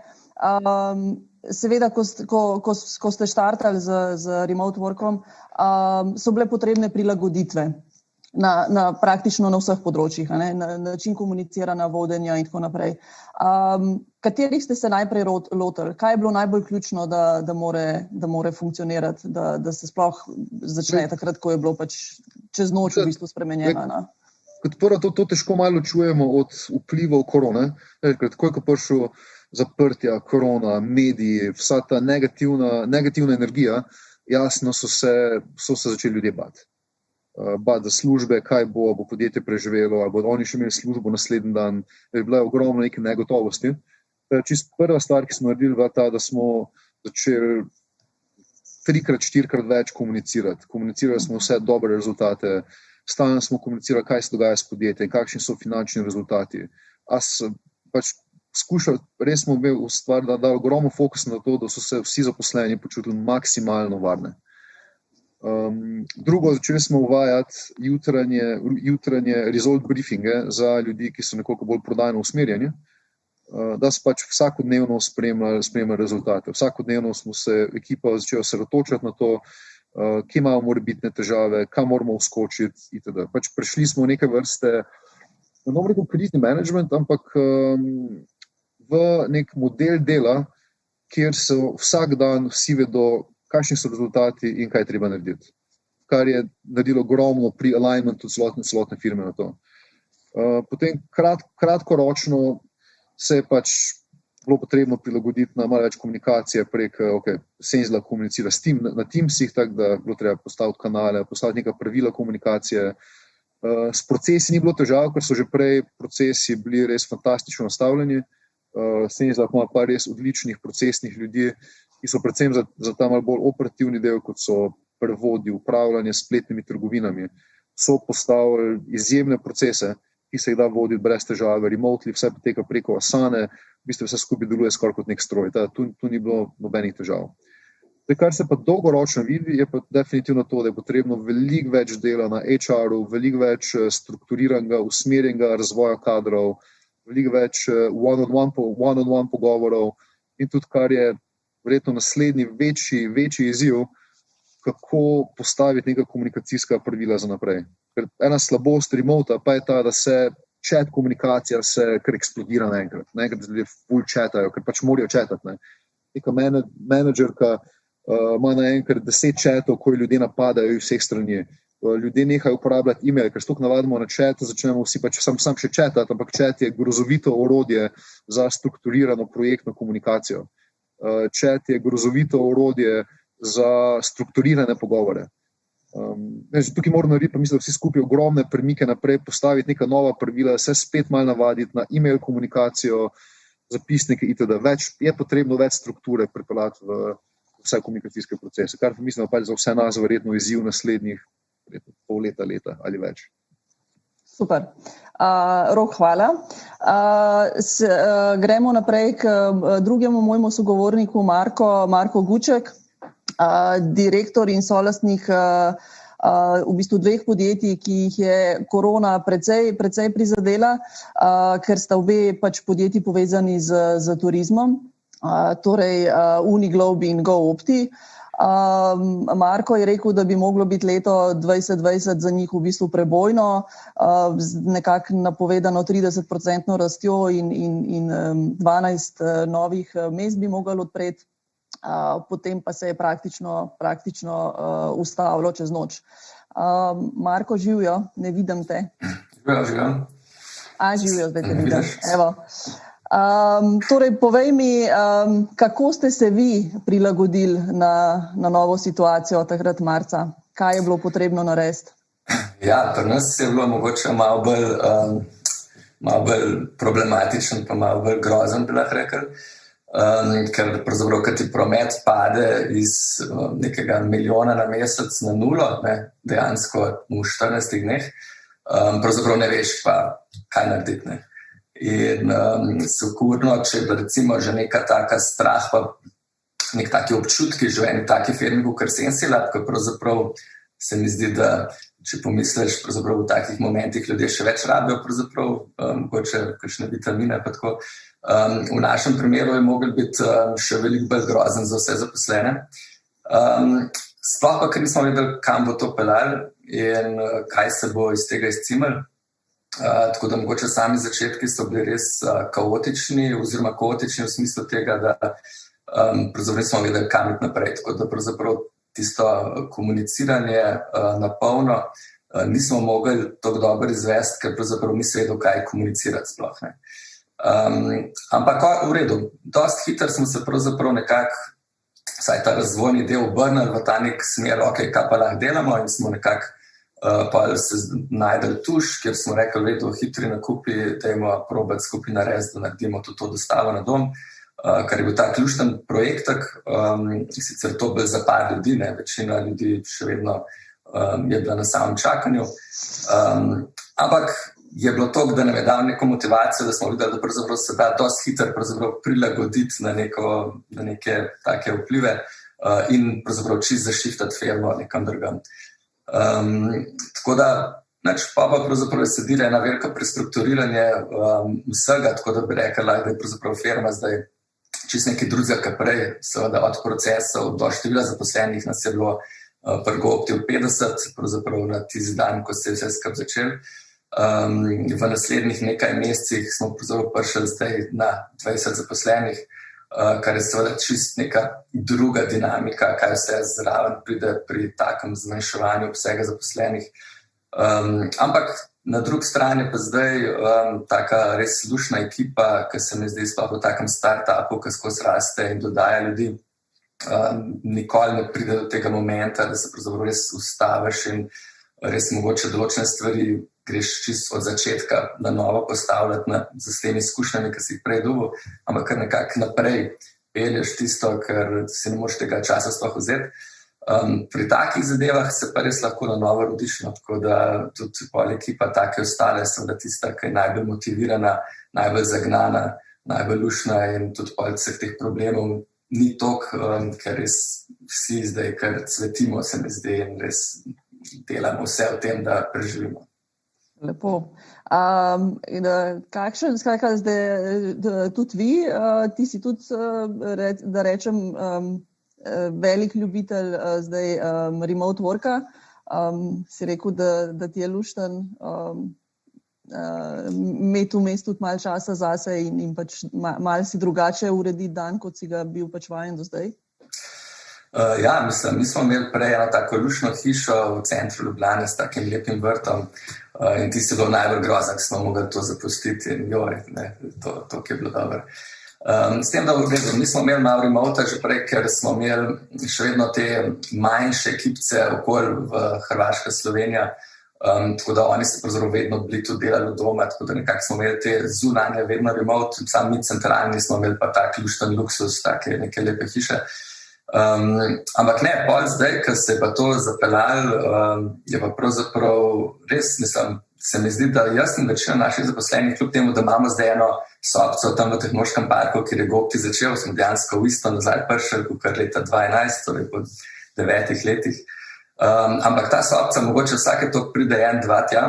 seveda, ko ste štartali z remote workom, so bile potrebne prilagoditve. praktično na vseh področjih, na način komuniciranja, vodenja in tako naprej. Katerih ste se najprej lotili? Kaj je bilo najbolj ključno, da more funkcionirati, da se sploh začne takrat, ko je bilo pač čez noč v bistvu spremenjeno? Kot prvo, to težko malo ločujemo od vplivov korone. Takoj, ko prišel zaprtja, korona, mediji, vsa ta negativna energija, jasno so se začeli ljudje bati. Bati za službe, kaj bo podjetje preživelo, ali bodo oni še imeli službo naslednji dan. Je bila ogromno neke negotovosti. Čisto prva stvar, ki smo naredili, je ta, da smo začeli 3-krat, 4-krat več komunicirati. Komunicirali smo vse dobre rezultate, stalno smo komunicirali, kaj se dogaja s podjetjem, kakšni so finančni rezultati. Res smo imeli v stvar, da dali ogromno fokus na to, da so se vsi zaposleni počutili maksimalno varne. Drugo, začeli smo uvajati jutranje result briefinge za ljudi, ki so nekoliko bolj prodajno usmerjeni, da so pač vsakodnevno spremljali rezultate. Vsakodnevno smo se ekipa začela osredotočati na to, kje imamo morebitne težave, kam moramo vskočiti itd. Pač prišli smo v neke vrste, ne bom rekel krizni management, ampak v nek model dela, kjer se vsak dan vsi vedo, kakšni so rezultati in kaj je treba narediti. Kar je naredilo ogromno pri alignmentu celotne firme na to. Potem kratkoročno se je pač bilo potrebno prilagoditi na malo več komunikacije prek, Senzla komunicira na Teamsih, tako da bilo treba postaviti kanale, postaviti neka pravila komunikacije. S procesi ni bilo težav, ker so že prej procesi bili res fantastično nastavljeni. Senzla ima pa res odličnih procesnih ljudi, ki so predvsem za ta malo bolj operativni del, kot so prevodi, upravljanje s spletnimi trgovinami, so postavili izjemne procese, ki se jih da voditi brez težave, remotely, vse poteka preko Asane, v bistvu vse skupaj deluje skoraj kot nek stroj. Tu ni bilo nobenih težav. Kar se pa dolgoročno vidi, je pa definitivno to, da je potrebno veliko več dela na HR-u, veliko več strukturiranega, usmerjenega razvoja kadrov, veliko več one-on-one pogovorov in tudi, kar je verjetno naslednji večji izziv, kako postaviti neka komunikacijska pravila za naprej. Ker ena slabost remota pa je ta, da se chat komunikacija se kar eksplodira naenkrat. Naenkrat ljudje ful chatajo, ker pač morajo chatati. Neka menedžerka ima naenkrat 10 chatov, ko ljudje napadajo iz vseh strani. Ljudje nehajo uporabljati e-mail, ker stok navadimo na chat, začnemo vsi pač sam še chatati, ampak chat je grozovito orodje za strukturirano projektno komunikacijo. Chat je grozovito orodje za strukturirane pogovore. Tukaj moramo narediti, pa mislim, da vsi skupaj ogromne premike naprej, postaviti neka nova pravila, se spet malo navaditi na e-mail komunikacijo, zapisnike itd. Je potrebno več strukture pripeljati v vse komunikacijske procese, kar mislim, da za vse nas verjetno izziv naslednjih pol leta ali več. Super. Rok, hvala. Gremo naprej k drugemu mojemu sogovorniku, Marko Guček, direktor in solastnik v bistvu 2 podjetij, ki jih je korona precej prizadela, ker sta obe pač podjetji povezani z turizmom, torej Uniglobe in GoOpti. Marko je rekel, da bi moglo biti leto 2020 za njih v bistvu prebojno, z nekako napovedano 30% rastjo in 12 novih mest bi mogli odpreti. Potem pa se je praktično ustavilo čez noč. Marko, živijo, ne vidim te. Živijo. Živijo, zdaj te vidim. Evo. Torej, povej mi, kako ste se vi prilagodili na novo situacijo takrat marca? Kaj je bilo potrebno narediti? Ja, pri nas je bilo mogoče malo bolj problematičen, pa malo bolj grozen, bi lahko rekel. Ker pravzaprav, kad ti promet pade iz nekega milijona na mesec na 0, dejansko v 14 dneh, pravzaprav ne veš pa, kaj narediti. In sigurno, če je recimo že neka taka strah, pa nek taki občutki že v eni taki firmi, kot ScaleUPgrade, ker pravzaprav se mi zdi, da če pomisliš, pravzaprav v takih momentih ljudje še več rabijo, pravzaprav mogoče kakšne vitamine, pa tako. V našem primeru je mogel biti še veliko bolj grozen za vse zaposlene. Sploh pa, ker nismo vedeli, kam bo to peljalo in kaj se bo iz tega izcimalo. Tako da mogoče sami začetki so bili res kaotični oziroma kaotični v smislu tega, da pravzaprav nismo vedeli, kam iti naprej. Tako da pravzaprav tisto komuniciranje na polno nismo mogli tako dobro izvesti, ker pravzaprav nismo vedeli, kaj komunicirati sploh. Ne. Ampak v redu, dosti hitro smo se pravzaprav nekako vsaj ta razvojni del obrnili v ta nek smer, ok, kaj pa lahko delamo in smo nekako pa se najdeli tuš, kjer smo rekli, vedo, hitri nakupi, dajmo probati skupaj narediti, da naredimo to dostavo na dom, kar je bil ta ključen projektek, sicer to bolj za par ljudi, ne, večina ljudi še vedno je bila na samem čakanju, ampak je bilo to, da nam je dal neko motivacijo, da smo videli, da pravzaprav se da dosti hitro pravzaprav prilagoditi na neke take vplive in pravzaprav čisto zašiftati firmo nekam drugam. Tako da, pa pravzaprav je sedila ena velika prestrukturiranje vsega, tako da bi rekla, da je pravzaprav firma zdaj čisto nekaj drugega, kar prej, seveda od procesov do števila zaposlenih nas je bilo prvo optiv 50, pravzaprav na tisti dan, ko se je vse skupaj začel. V naslednjih nekaj mesecih smo pravzaprav prišli zdaj na 20 zaposlenih, kar je seveda čist neka druga dinamika, kaj vse zraven pride pri takem zmanjševanju obsega zaposlenih. Ampak na drugi strani pa zdaj taka res lušna ekipa, ki se mi zdi sploh v takem startupu, ki skozi raste in dodaja ljudi, nikoli ne pride do tega momenta, da se pravzaprav res ustaviš in res mogoče določene stvari greš čisto od začetka na novo postavljati z temi izkušnjami, ki si jih prej dobil, ampak kar nekako naprej pelješ tisto, ker si ne moreš tega časa sploh vzeti. Pri takih zadevah se pa res lahko na novo rodiš, tako da tudi pol ekipa take ostale, seveda tista, ki je najbolj motivirana, najbolj zagnana, najbolj lušna in tudi pol vseh teh problemov ni toliko, ker res vsi zdaj, ker cvetimo, se mi zdi, in res delamo vse v tem, da preživimo. Lepo. In kakšen, skratka, zdaj tudi vi, ti si tudi, da rečem, velik ljubitelj zdaj remote worka, si rekel, da ti je lušten imeti vmes tudi malo časa zase in pač malo si drugače urediti dan, kot si ga bil pač vajen do zdaj? Ja, mislim, mi smo imeli prej eno tako lušno hišo v centru Ljubljane s takim lepim vrtom in tisti je bilo najbolj grozno, ko smo mogli to zapustiti in joj, to je bilo dobro. S tem, da mi smo imeli malo remota že prej, ker smo imeli še vedno te manjše ekipce okoli v Hrvaška, Slovenija, tako da oni so pravzaprav vedno bili tudi delali doma, tako da nekako smo imeli te zunanje vedno remote, sami centralni smo imeli pa tak lušten luksus, take neke lepe hiše. Ampak ne, pol zdaj, ko se je pa to zapeljalo, je pa pravzaprav res, mislim, se mi zdi, da jaz in večina naših zaposlenih, kljub temu, da imamo zdaj eno sobco tam v tehnološkem parku, kjer je Gopti začel, smo dejansko v isto nazaj prišli, kot leta 2011, torej po 9 letih. Ampak ta sobca mogoče vsake to pride 1-2 tja,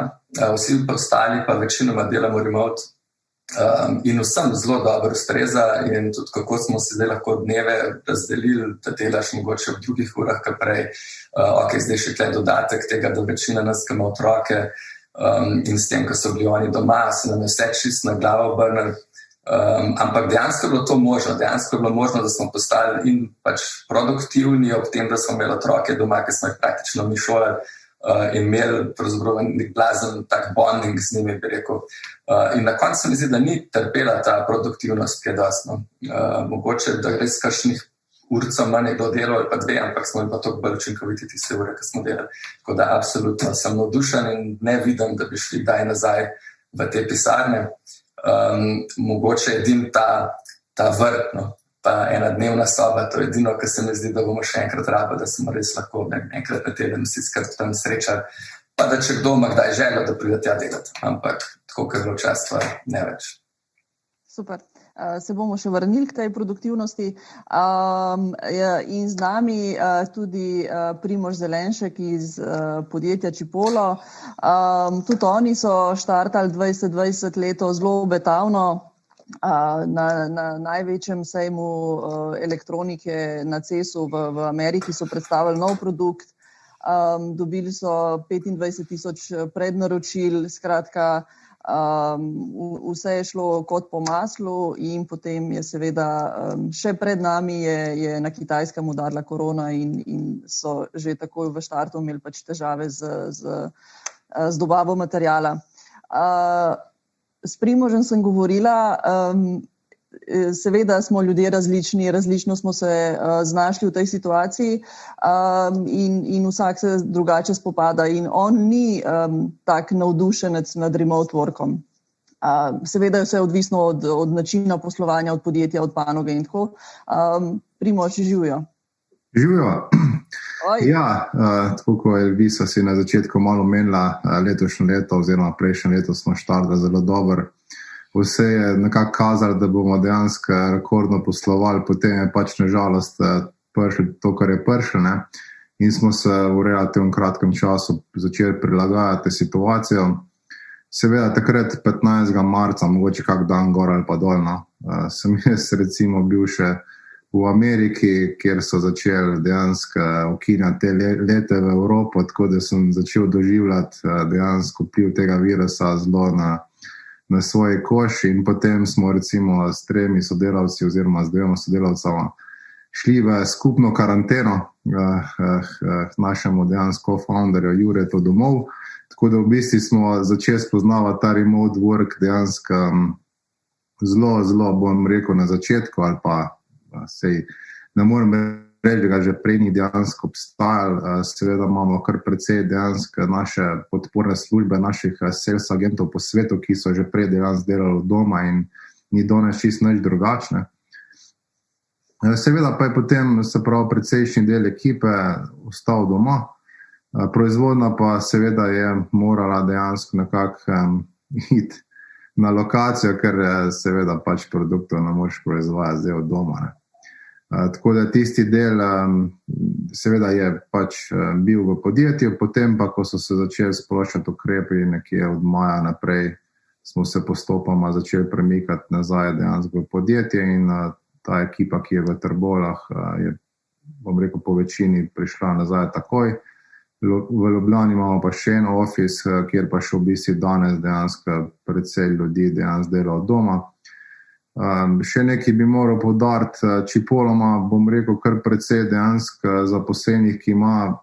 vsi pa ostali pa večinoma delamo remote. In vsem zelo dobro ustreza in tudi kako smo se zdaj lahko dneve razdelili, da delaš mogoče v drugih urah, kot prej. Ok, zdaj še tle dodatek tega, da večina nas, ki ima otroke in s tem, ko so bili oni doma, se nam je vse čist na glavo obrnili. Ampak dejansko je bilo to možno. Dejansko je bilo možno, da smo postali in pač produktivni ob tem, da smo imeli otroke doma, ki smo jih praktično mi šolali. In imeli pravzaprav nek blazen tak bonding z njimi, bi rekel. In na koncu se mi zdi, da ni trpela ta produktivnost, ki je dostno. Mogoče, da res kakšnih urco manj je bilo delo ali pa 2, ampak smo pa toliko bolj učinkoviti tiste ure, ki smo delali. Tako da absolutno sem navdušen in ne vidim, da bi šli kdaj nazaj v te pisarne. Mogoče edin ta vrt, pa ena dnevna soba, to je edino, kar se mi zdi, da bomo še enkrat rabili, da smo res lahko enkrat na teden vsi skrat tam srečali, pa da če kdo ima kdaj željo, da pride tja delati, ampak tako, ker je bilo čas, ne več. Super. Se bomo še vrnili k tej produktivnosti in z nami tudi Primož Zelenšek iz podjetja Čipolo. Tudi oni so štartali 2020 leto zelo obetavno. Na največjem sejmu elektronike na CES-u v Ameriki so predstavili nov produkt, dobili so 25,000 prednaročil, skratka, vse je šlo kot po maslu in potem je seveda še pred nami je na Kitajskem udarila korona in so že takoj v štartu imeli pač težave z dobavo materijala. S Primožem sem govorila, seveda smo ljudje različni, različno smo se znašli v tej situaciji in vsak se drugače spopada in on ni tak navdušenec nad remote workom. Seveda je vse odvisno od načina poslovanja, od podjetja, od panoge in tako. Primož, živijo. Živijo. Ja, tako kot Elvisa si na začetku malo omenila, letošnje leto oziroma prejšnje leto smo štartali zelo dobro. Vse je nekako kazalo, da bomo dejansko rekordno poslovali, potem je pač nažalost prišlo to, kar je prišlo, ne? In smo se v relativno kratkem času začeli prilagajati situacijo. Seveda takrat 15. marca, mogoče kak dan gor ali pa dol, no? Sem jaz recimo bil še v Ameriki, kjer so začeli dejansko ukinjati te lete v Evropo, tako da sem začel doživljati dejansko vpliv tega virusa zelo na svoji koži in potem smo recimo s 3 sodelavci oziroma z 2 sodelavcama šli v skupno karanteno našemu dejansko founderju Juretu domov, tako da v bistvu smo začeli spoznavati ta remote work dejansko zelo, bom rekel, na začetku ali pa sej, ne morem reči, da ga že prej ni dejansko obstajal. Seveda imamo kar precej dejansko naše podporne službe, naših sales agentov po svetu, ki so že prej dejansko delali od doma in ni danes čisto nič drugačne. Seveda pa je potem, se pravi, precejšnji del ekipe ostal doma. Proizvodnja pa seveda je morala dejansko nekako iti na lokacijo, ker seveda pač produktov ne moreš proizvajati zdaj od doma, ne. Tako da tisti del seveda je pač bil v podjetju, potem pa, ko so se začeli splošati ukrepi nekje od maja naprej, smo se postopoma začeli premikati nazaj dejansko v podjetje in ta ekipa, ki je v Trbovljah, je, bom rekel, po večini prišla nazaj takoj. V Ljubljani imamo pa še en office, kjer pa še v bistvu danes dejansko precej ljudi dejansko dela od doma. Še nekaj bi moral poudariti, Čipoloma, bom rekel, kar precej dejansko zaposlenih, ki ima,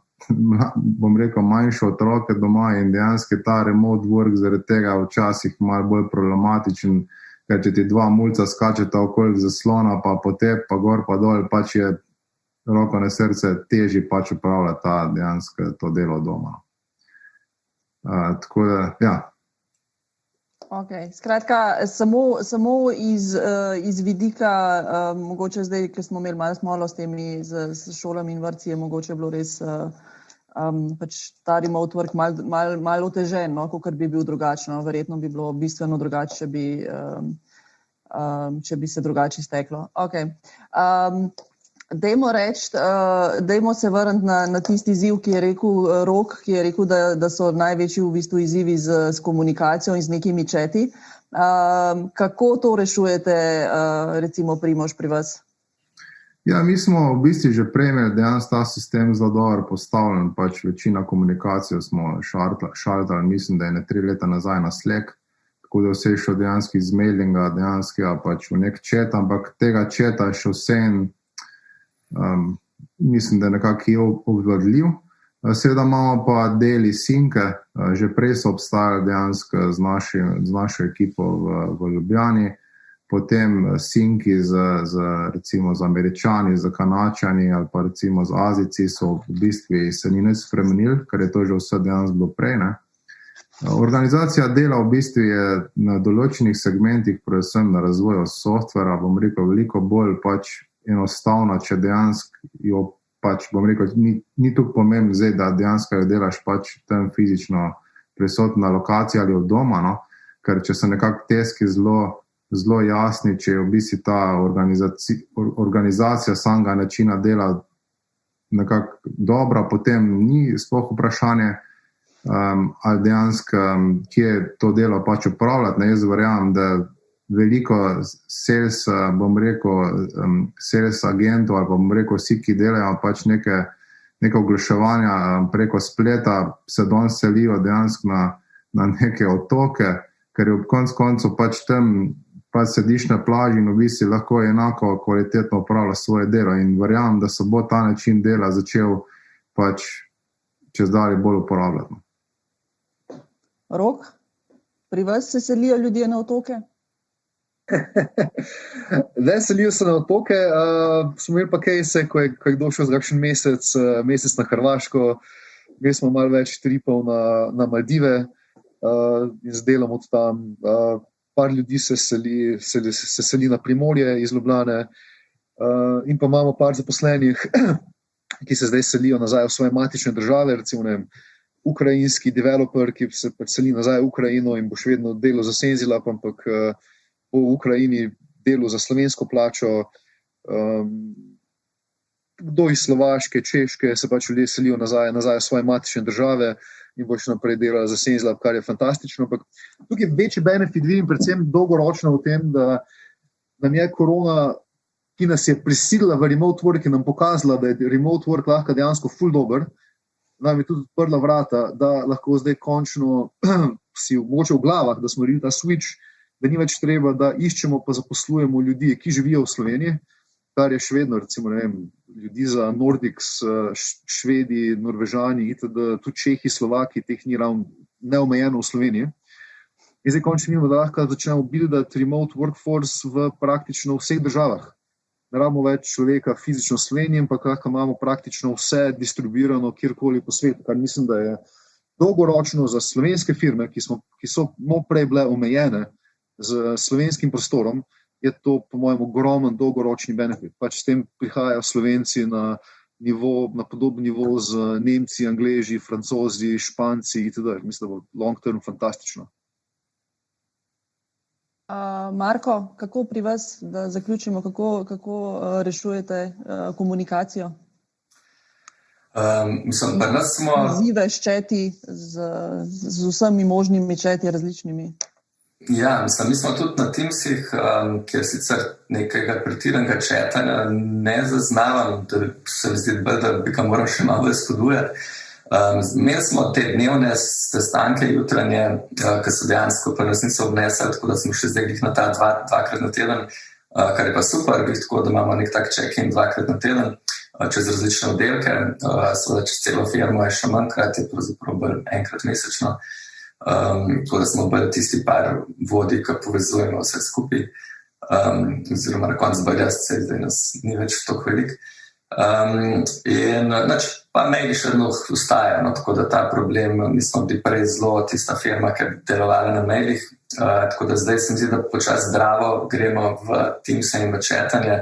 bom rekel, manjše otroke doma in dejansko ta remote work zaradi tega včasih malo bolj problematičen, ker če ti 2 mulca skačeta okoli zaslona, pa potep, pa gor, pa dol, pač je roko na srce težje pač upravljati ta dejansko to delo doma. Tako da, ja. Okay. Skratka, samo iz vidika, mogoče zdaj, ker smo imeli malo smolo s temi s šolami in vrtci, je mogoče bilo res pač ta remote work malo otežen, no, kakor bi bil drugačno. Verjetno bi bilo bistveno drugače, če bi se drugače steklo. Okay. Dajmo se vrniti na tisti izziv, ki je rekel Rok, ki je rekel, da so največji v bistvu izzivi s komunikacijo in z nekimi chati. Kako to rešujete, recimo Primož, pri vas? Ja, mi smo v bistvu že prej imeli dejansko ta sistem zelo dobro postavljen, pač večina komunikacijo smo šaltali, mislim, da je ne 3 leta nazaj na Slack, tako da vse je šlo dejansko iz mailinga, dejansko pač v nek chat, ampak tega chata še vsem mislim, da je nekako obvladljiv. Seveda imamo pa deli sinke, že prej so obstajali dejansko z našo ekipo v Ljubljani, potem sinki recimo z Američani, z Kanačani ali pa recimo z Azijci so v bistvu se ni nič spremenili, ker je to že vse dejansko bilo prej, ne. Organizacija dela v bistvu je na določenih segmentih, predvsem na razvoju softvera, bom rekel, veliko bolj pač enostavno, če dejansko jo pač, bom rekel, ni tukaj pomembno zdaj, da dejansko jo delaš pač tam fizično prisotno na lokaciji ali od doma, no? Ker če so nekako teski zelo jasni, če je v bistvu ta organizacija samega načina dela nekako dobra, potem ni sploh vprašanje, ali dejansko kje to delo pač upravljati. Jaz verjamem, da veliko sales, bom rekel, sales agentov ali pa bom rekel vsi, ki delajo pač neke oglaševanja preko spleta, se danes selijo dejansko na neke otoke, ker je ob koncu pač tam pa sediš na plaži in v bistvu lahko enako kvalitetno opravlja svoje delo in verjamem, da se bo ta način dela začel pač čez dalje bolj uporabljati. Rok, pri vas se selijo ljudje na otoke? Ne, selijo se na otoke. Smo imeli pa case, ko je kdo šel za kakšen mesec na Hrvaško, imeli smo malo več tripov na Maldive in z delom od tam. Par ljudi se seli na Primorje iz Ljubljane in pa imamo par zaposlenih, ki se zdaj selijo nazaj v svoje matične države, recimo ukrajinski developer, ki se seli nazaj v Ukrajino in bo še vedno delo za Senzilab, ampak bo v Ukrajini delo za slovensko plačo. Kdo iz Slovaške, Češke se pač ljudje selijo nazaj v svoje matične države in bo še naprej delala za Senzilab, kar je fantastično. Ampak tukaj večji benefit vidim predvsem dolgoročno v tem, da nam je korona, ki nas je prisilila v remote work in nam pokazala, da je remote work lahko dejansko ful dober, nam je tudi odprla vrata, da lahko zdaj končno si mogoče v glavah, da smo naredili ta switch, da ni več treba, da iščemo pa zaposlujemo ljudi, ki živijo v Sloveniji, kar je še vedno, recimo, ne vem, ljudi za Nordics, Švedi, Norvežani, itd., tudi Čehi, Slovaki, teh ni ravno neomejeno v Sloveniji. In zdaj končno vidimo, da lahko začnemo buildati remote workforce v praktično vseh državah. Ne rabimo več človeka fizično v Sloveniji, ampak lahko imamo praktično vse distribuirano kjerkoli po svetu, kar mislim, da je dolgoročno za slovenske firme, ki so prej bile omejene z slovenskim prostorom, je to po mojem ogromen dolgoročni benefit. Pač s tem prihajajo Slovenci na podoben nivo z Nemci, Angleži, Francozi, Španci itd. Mislim, da bo long term fantastično. Marko, kako pri vas, da zaključimo, kako rešujete komunikacijo? Mislim, pa nas smo... Izzive s četi, z vsemi možnimi četi različnimi. Ja, mislim, mi smo tudi na Teamsih, kjer sicer nekega pretiranega četanja ne zaznavam, da se mi zdi, da bi ga moral še malo spodbujati. Imeli smo te dnevne sestanke jutranje, ki so dejansko pa nas niso obnesli, tako da smo še zdaj na ta dvakrat na teden, kar je pa super, tako da imamo nek tak check-in dvakrat na teden, čez različne oddelke, seveda čez celo firmo je še manjkrat, je pravzaprav bolj enkrat mesečno. Tako da smo bolj tisti par vodij, ki povezujemo vse skupaj, oziroma na koncu bolj jaz, zdaj nas ni več toliko velik. In pa maili še vedno ustajajo, tako da ta problem, mi smo bili prej zelo tista firma, ki je delovala na mailih, tako da zdaj se mi zdi, da počas zdravo gremo v Teamse in v četanje,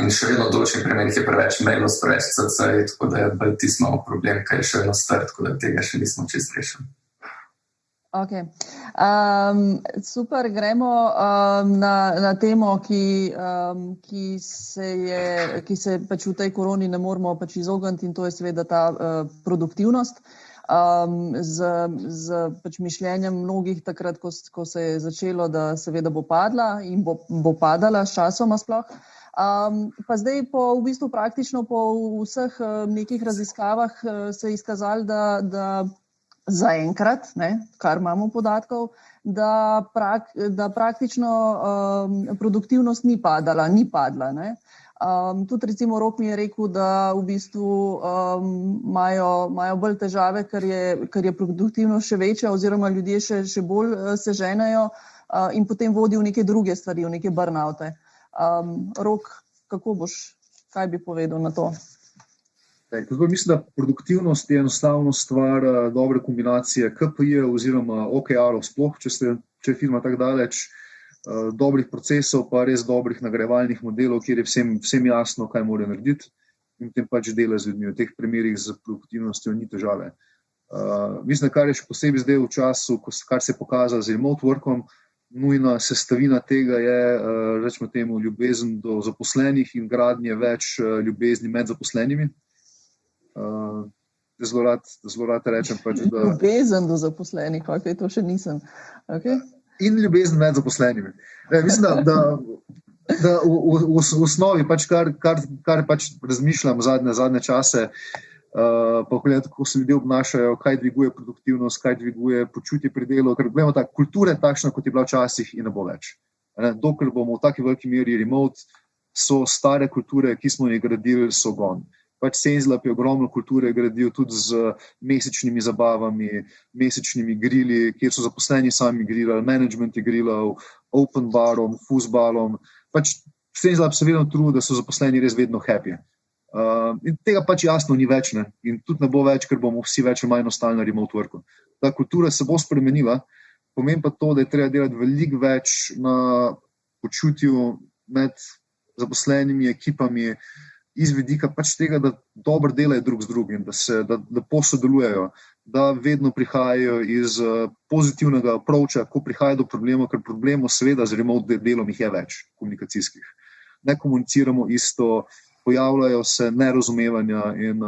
in še vedno v določenih primerih je preveč mailov, preveč CC, tako da je bolj tismo problem, ki je še vedno star, tako da tega še nismo čisto rešili. Okay. Super, gremo na temo, ki se pač v tej koroni ne moramo pač izogniti, in to je seveda ta produktivnost. Z pač mišljenjem mnogih takrat, ko se je začelo, da seveda bo padla in bo padala s časoma sploh. Pa zdaj v bistvu praktično po vseh nekih raziskavah se je izkazalo, da zaenkrat, kar imamo podatkov, da praktično produktivnost ni padla. Tudi recimo Rok mi je rekel, da v bistvu imajo bolj težave, ker je produktivnost še večja oziroma ljudje še bolj se ženejo in potem vodi v neke druge stvari, v neke burnoute. Rok, kaj bi povedal na to? Mislim, da produktivnost je enostavno stvar dobre kombinacije KPI oziroma OKR-ov sploh, če je firma tako daleč, dobrih procesov, pa res dobrih nagrajevalnih modelov, kjer je vsem jasno, kaj morajo narediti in potem pač dela z ljudmi. V teh primerih z produktivnostjo ni težave. Mislim, kar je še posebej zdaj v času, kar se je pokazalo z remote workom, nujna sestavina tega je, rečemo temu, ljubezen do zaposlenih in gradnje več ljubezni med zaposlenimi. Zelo rad rečem pač, da... Ljubezen do zaposlenih, to še nisem. Okay. in ljubezen med zaposlenimi. Mislim, da v osnovi, kar razmišljam zadnje čase, pa gledati, kako se ljudje obnašajo, kaj dviguje produktivnost, kaj dviguje počutje pri delu, ker gledamo, kultura je takšna, kot je bila včasih in ne bo več. Dokler bomo v taki veliki meri remote, so stare kulture, ki smo jih gradili, so gone. ScaleUp je ogromno kulture gradil tudi z mesečnimi zabavami, mesečnimi grili, kjer so zaposleni sami grilali, management je grilal, open barom, fuzbalom. ScaleUp se vedno trudi, da so zaposleni res vedno happy. In tega jasno ni več, ne? In tudi ne bo več, ker bomo vsi več ali manj ostali na remote worku. Ta kultura se bo spremenila, pomeni pa to, da je treba delati veliko več na počutju med zaposlenimi ekipami, iz vidika tega, da dobro delajo drug z drugim, da lepo sodelujejo, da vedno prihajajo iz pozitivnega approacha, ko prihaja do problemov, ker problemov seveda z remote delom jih je več, komunikacijskih. Ne komuniciramo isto, pojavljajo se nerazumevanja in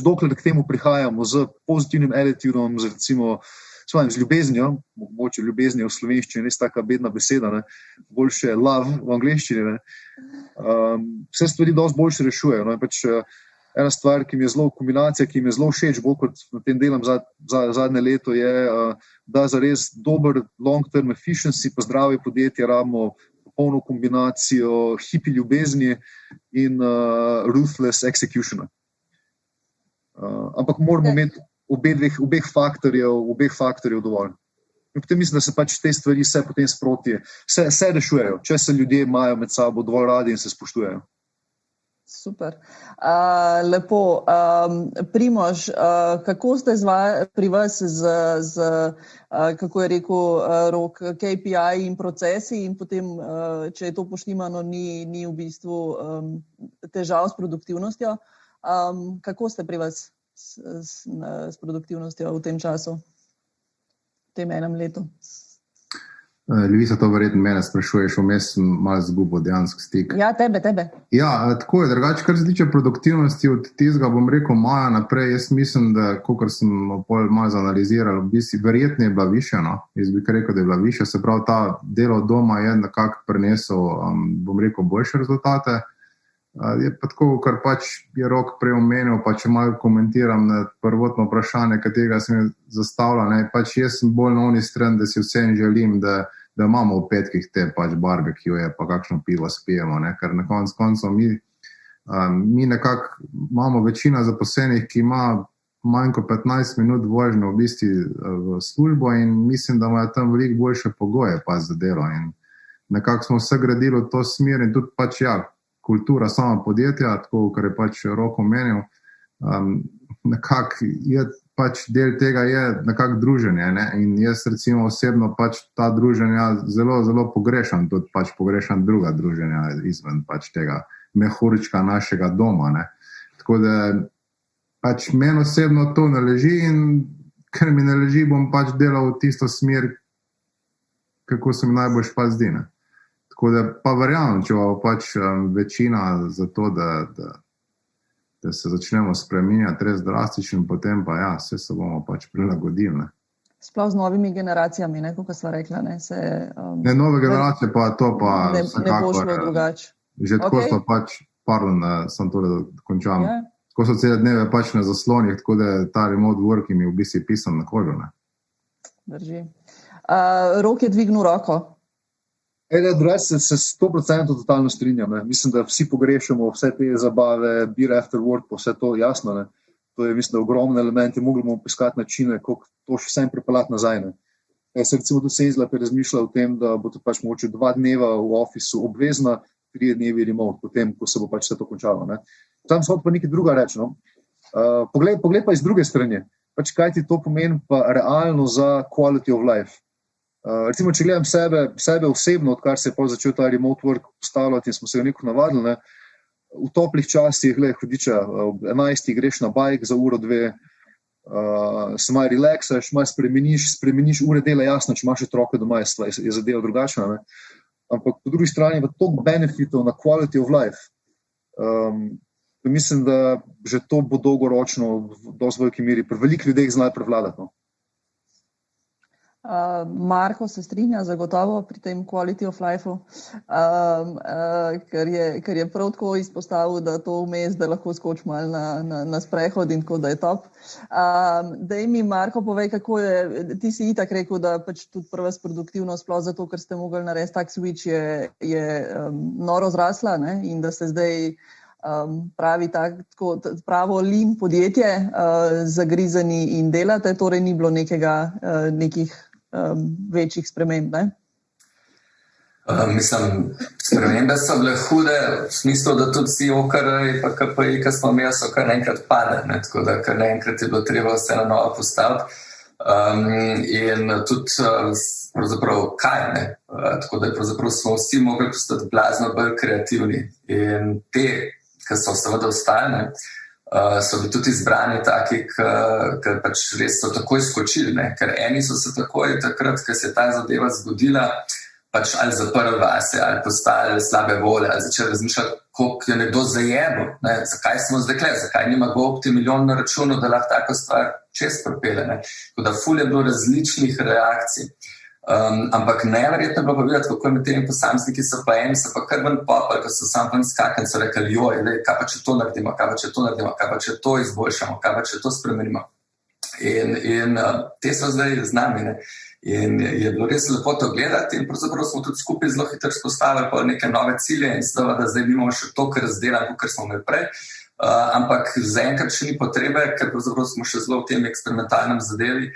dokler k temu prihajamo z pozitivnim attitudom, z ljubeznijo, mogoče ljubezni v slovenščini, res taka bedna beseda, ne? Boljše love v angleščini, ne? Vse stvari dosti boljše rešujejo. No? Ena stvar, kombinacija, ki mi je zelo všeč, bolj kot na tem delam zadnje leto, je, da za res dober long-term efficiency pa zdravje podjetje rabimo popolno kombinacijo hipi ljubezni in ruthless executiona. Ampak moramo imeti obeh faktorjev dovolj. In potem mislim, da se te stvari vse potem sproti, se rešujejo, če se ljudje imajo med sabo dovolj radi in se spoštujejo. Super. Lepo. Primož, kako ste pri vas z kako je rekel Rok, KPI in procesi in potem, če je to poštimano, ni v bistvu težav s produktivnostjo. Kako ste pri vas s produktivnostjo v tem času, v tem enem letu? Ljubisa, to verjetno mene sprašuješ, vmes sem malo zgubil dejansko stik. Ja, tebe. Ja, tako je, drugače, kar se tiče produktivnosti od tistega, bom rekel, maja naprej, jaz mislim, da, kakor sem malo zanaliziral, v bistvu verjetno je bila višja, no? Jaz bi rekel, da je bila višja, se pravi, ta delo od doma je nekako prinesel, bom rekel, boljše rezultate. Je pa tako, kar je Rok prej omenil, pa če malo komentiram na prvotno vprašanje, katerega sem zastavljal, ne, jaz sem bolj na oni strani, da si vsem želim, da imamo v petkih te barbecue, pa kakšno pivo spijemo, ne, ker na koncu mi nekako imamo večina zaposlenih, ki ima manj kot 15 minut vožnjo v bistvu v službo in mislim, da imajo tam veliko boljše pogoje za delo in nekako smo vse gradili v to smer in tudi kultura sama podjetja, tako, kar je Rok omenil, nekako je del tega je nekako druženje, ne? In jaz recimo osebno ta druženja zelo, zelo pogrešam, tudi pogrešam druga druženja izven tega mehurčka našega doma, ne? Tako da meni osebno to ne leži in ker mi ne leži, bom delal v tisto smer, kako se mi najbolj zdi, ne? Tako da pa verjamem, če bo večina za to, da se začnemo spreminjati res drastično, potem pa vse se bomo prilagodili. Ne. Sploh z novimi generacijami, kot sva rekla. Ne, nove generacije pa to pa ne bo šlo drugače. Že tako so pardon, sem to, da končam. Yeah. Tako so cele dneve na zaslonih, tako da ta remote work mi v bistvu pisan na kožo. Ne. Drži. Rok je dvignil roko. Drugače se 100% totalno strinjam. Ne. Mislim, da vsi pogrešamo vse te zabave, beer after work, pa vse to jasno. Ne. To je, mislim, da ogromno elementi, mogli bomo poiskati načine, kako to še vsem prepeljati nazaj. Ne. Se recimo tudi ScaleUp je razmišljal o tem, da bo to mogoče 2 dneva v ofisu obvezna, 3 dnevi remote, potem, ko se bo vse to končalo. Ne. Tam so pa nekaj druga reč. No. Poglej pa iz druge strani. Kaj ti to pomeni pa realno za quality of life? Recimo, če gledam sebe osebno, odkar se je začel ta remote work postavljati in smo se ga neko navadili, ne, v toplih časih, hudiča, ob 11. greš na bike za uro, 2, se malo relaksaš, malo spremeniš ure dela, jasno, če imaš otroke doma, je zadeva drugačna. Ne. Ampak po drugi strani je toliko benefitov na quality of life. Mislim, da že to bo dolgoročno v dosti veliki meri pri velikih ljudeh znali prevladati. No. Marko se strinja zagotovo pri tem quality of life-u, ker je prav tako izpostavil, da to vmes, da lahko skoči malo na sprehod in tako, da je top. Daj mi, Marko, povej, kako je, ti si itak rekel, da pač tudi prva produktivnost, sploh zato, ker ste mogli narediti tak switch, je noro zrasla, ne? In da se zdaj pravo lean podjetje zagrizeni in delate, torej ni bilo nekih večjih sprememb, ne? Mislim, spremembe so bile hude, v smislu, da tudi vsi OKR-ji pa KPI, ki smo imeli, so kar naenkrat padli, ne? Tako da kar naenkrat je bilo treba vse na novo postaviti. In tudi pravzaprav kaj, ne? Tako da pravzaprav smo vsi mogli postati blazno bolj kreativni. In te, ki so seveda ostali, ne? So bili tudi izbrani taki, ki pač res so takoj skočili, ne? Ker eni so se takoj takrat, ko se je ta zadeva zgodila, pač ali zaprli vase, ali postali slabe volje, ali začeli razmišljati, koliko je nekdo zajebil, ne? Zakaj smo zdaj kle, zakaj nima GoOpti milijon na računu, da lahko tako stvar čez propele, ne? Tako da ful je bilo različnih reakcij. Ampak neverjetno je bilo pa videti, kako je med temi posamezniki so pa eni, so pa kar ven popali, ko so sam ven skakali, so rekli, joj, kaj pa če to naredimo, kaj pa če to naredimo, kaj pa če to izboljšamo, kaj pa če to spremenimo. In te so zdaj z nami, ne? In je bilo res lepo to gledati in pravzaprav smo tudi skupaj zelo hitro spostavili pa neke nove cilje in da zdaj imamo še to, kar razdelam, kot smo imeli prej. Ampak zaenkrat še ni potrebe, ker pravzaprav smo še zelo v tem eksperimentalnem zadevi,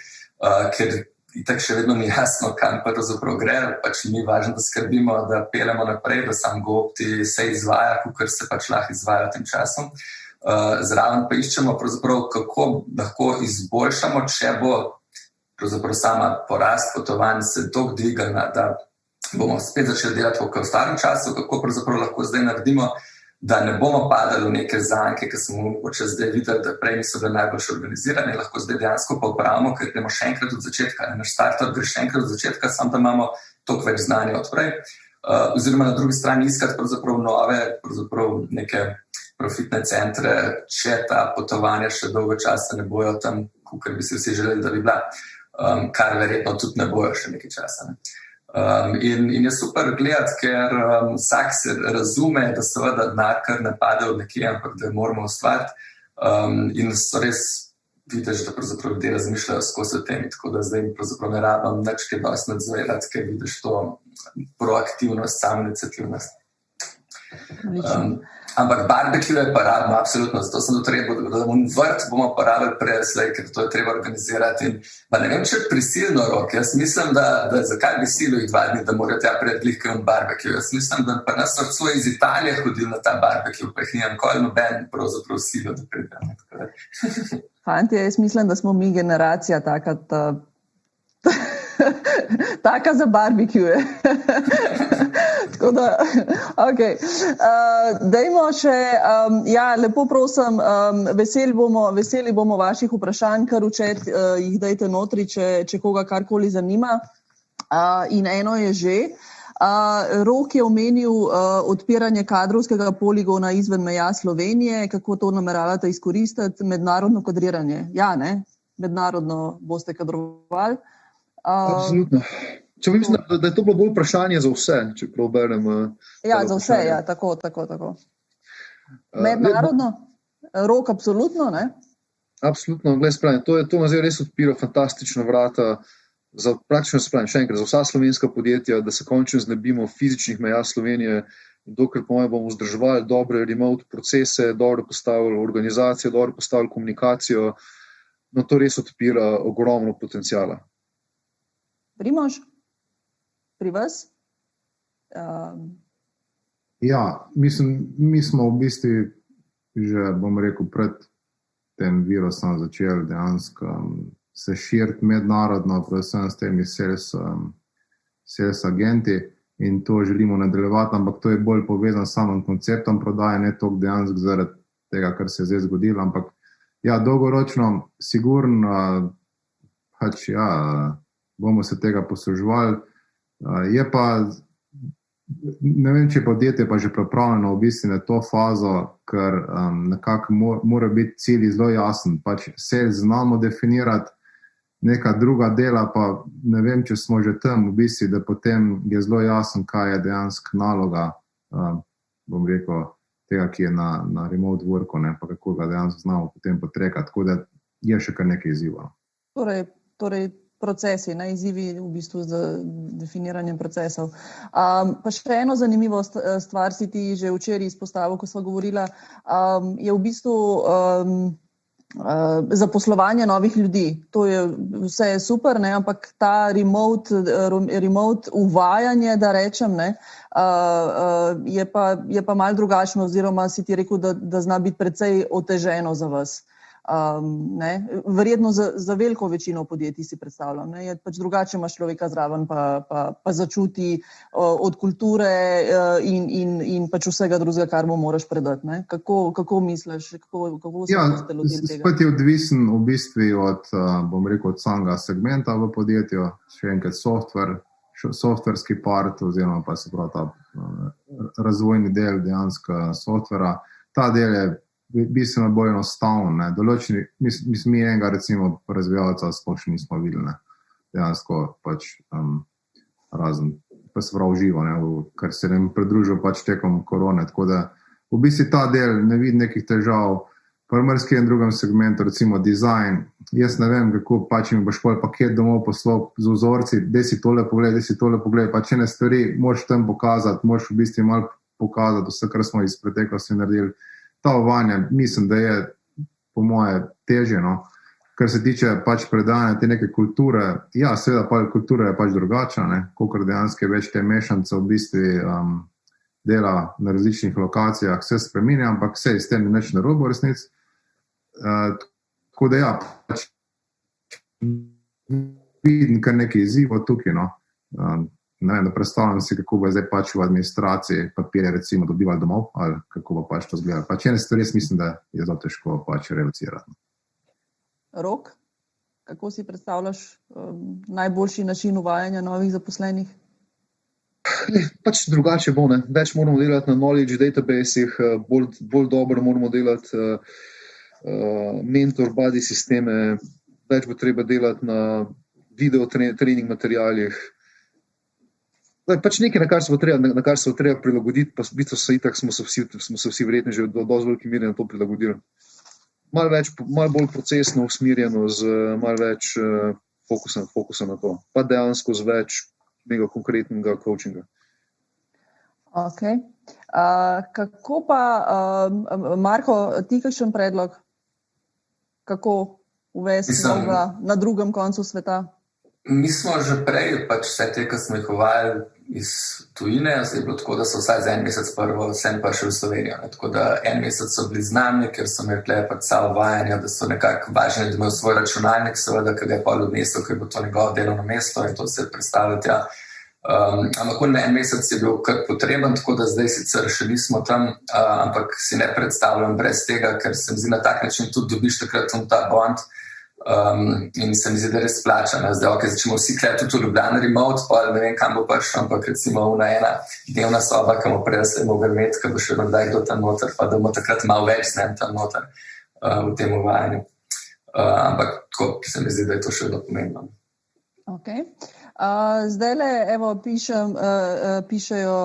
ker itak še vedno ni jasno, kam pravzaprav gre, pač ni važno, da skrbimo, da pelemo naprej, da sam GoOpti se izvaja, kakor se pač lahko izvaja v tem času. Zraven pa iščemo pravzaprav, kako lahko izboljšamo, če bo pravzaprav sama porast potovanj se toliko dvigala, da bomo spet začeli delati v starem času, kako pravzaprav lahko zdaj naredimo, da ne bomo padali v neke zanke, ki smo mogoče zdaj videli, da prej niso bili najboljše organizirani, lahko zdaj dejansko popravimo, ker gremo še enkrat od začetka. Naš startup gre še enkrat od začetka, samo da imamo toliko več znanja od prej. Oziroma na drugi strani iskati pravzaprav nove, pravzaprav neke profitne centre, če ta potovanja še dolgo časa ne bojo tam, kakor bi si vsi želeli, da bi bila, kar verjetno tudi ne bojo še nekaj časa, ne. In je super gledati, ker vsak se razume, da seveda denar kar ne pade od nekje, ampak da moramo ustvariti. In so res vidiš, da pravzaprav ljudje razmišljajo skozi o temi, tako da zdaj pravzaprav ne rabim nič kaj dosti nadzorati, ker vidiš to proaktivnost, samoiniciativnost. Ampak barbecue je pa rabno, absolutno, zato sem tudi rekel, da vrt bomo pa rabili preslej, ker to je treba organizirati. In, ne vem, če je prisilno rok, jaz mislim, da zakaj bi silil jih 2 dni, da morajo tja predlihke in barbecue. Jaz mislim, da pa nas so celo iz Italije hodili na ta barbecue, pa jih ni nikoli noben pravzaprav silil, da pridem. Fantje, jaz mislim, da smo mi generacija taka za barbecue. Tako da, okej. Dajmo še, lepo prosim, veseli bomo vaših vprašanj, kar v chat jih dajte notri, če koga karkoli zanima. In eno je že. Rok je omenil odpiranje kadrovskega poligona izven meja Slovenije. Kako to nameravate izkoristiti? Mednarodno kadriranje. Ja, ne? Mednarodno boste kadrovali. Absolutno. Če mislim, da je to bilo bolj vprašanje za vse, če prav berem. Ja, za vse, ja, tako. Mednarodno? Rok absolutno, ne? Absolutno, to nas res odpira fantastična vrata za praktično še enkrat, za vsa slovenska podjetja, da se končno znebimo fizičnih meja Slovenije, dokler bomo vzdrževali dobre remote procese, dobro postavili organizacijo, dobro postavili komunikacijo, no to res odpira ogromno potencijala. Primož, pri vas? Ja, mislim, mi smo v bistvu že, bom rekel, pred tem virusom začeli dejansko se širiti mednarodno, predvsem s temi sales agenti in to želimo nadaljevati, ampak to je bolj povezano s samim konceptom prodaje, ne toliko dejansko zaradi tega, kar se je zdaj zgodilo, ampak ja, dolgoročno, sigurno, pač ja, bomo se tega posluževali. Je pa, ne vem, če podjetje pa že pripravljeno v bistvu na to fazo, ker nekako mora biti cilj zelo jasen. Pač se znamo definirati, neka druga dela, pa ne vem, če smo že tam, v bistvu, da potem je zelo jasen, kaj je dejansko naloga, bom rekel, tega, ki je na remote worku, ne, pa kako ga dejansko znamo potem potrekati, tako da je še kar nekaj izzivov. Torej procesi, ne, izzivi v bistvu z definiranjem procesov. Pa še eno zanimivo stvar si ti že včeraj izpostavil, ko sva govorila, je v bistvu zaposlovanje novih ljudi. To je vse super, ne, ampak ta remote uvajanje, da rečem, ne, je pa malo drugačno, oziroma si ti rekel, da zna biti precej oteženo za vas. Ne, verjetno za veliko večino podjetij si predstavljam, ne, je pač drugače, imaš človeka zraven, pa začuti od kulture in pač vsega drugega, kar mu moraš predati, ne. Kako misliš, kako ste lotili tega? Spet je odvisen v bistvu od, bom rekel, od samega segmenta v podjetju, še enkrat softverski part, oziroma pa se pravi ta razvojni del dejansko softvera. Ta del je bistveno bolj enostavno, določeni, mi enega recimo razvijalca sploh še nismo videli, ne, dejansko pač razen, pa se pravi živo, ne, kar se nam pridružil pač tekom korone, tako da v bistvu ta del ne vidi nekih težav, pa v marsikaterem drugem segmentu, recimo dizajn, jaz ne vem, kako pač mi boš pol paket domov poslal z vzorci, da si tole pogled, pač ene stvari moraš tam pokazati, moraš v bistvu malo pokazati vse, kar smo iz preteklosti naredili. Ta uvajanje, mislim, da je po moje težje, no. Kar se tiče pač predajanja te neke kulture, ja, seveda pa kultura je pač drugačna, ne, kolikor dejansko je več te mešanice v bistvu dela na različnih lokacijah, se spreminja, ampak vse s tem je nič narobe v resnici. Tako da ja, pač vidim kar nekaj izzivov tukaj, no. Ne vem, da predstavljam si, kako bo zdaj pač v administraciji papirje recimo dobivali domov, ali kako bo pač to zgledalo. Pač ene stvari, jaz mislim, da je zelo težko pač realizirati. Rok, kako si predstavljaš najboljši način uvajanja novih zaposlenih? Pač drugače bo, ne. Več moramo delati na knowledge databasih, bolj dobro moramo delati mentor body sisteme, več bo treba delati na video trening materialih. Pač nekaj, na kar se bo treba prilagoditi, pa v bistvu smo se vsi verjetno že do dosti velike mere na to prilagodili. Malo bolj procesno usmerjeno, z malo več fokusa na to, pa dejansko z več nekega konkretnega coachinga. Ok. Kako pa, Marko, ti kakšen predlog? Kako uvesti novega na drugem koncu sveta? Mi smo že prej, pač vse te, ki smo jih uvajali iz tujine, zdaj je bilo tako, da so vsaj za en mesec prvo vsem prišli v Slovenijo. Tako da en mesec so bili z nami, ker so imeli tukaj pač vsa uvajanja, da so nekako važni, da imajo svoj računalnik, seveda, ki ga je pol odnesel, ker bo to njegovo delovno mesto in to se predstavlja tja. Ampak en mesec je bil kar potreben, tako da zdaj sicer še nismo tam, ampak si ne predstavljam brez tega, ker se mi zdi na tak način tudi dobiš takrat ta bond. In se mi zdi, da res plača. Zdaj, ok, začemo vsi klet tudi v Ljubljani remote, pa ne vem, kam bo prišel, ampak recimo ena dnevna soba, ki bomo prej se mogli imeti, ki bo še kdaj kdo tam noter, pa da bomo takrat malo več z njim tam noter v tem uvajanju. Ampak tako se mi zdi, da je to še vedno pomembno. Ok. Zdajle, evo, pišejo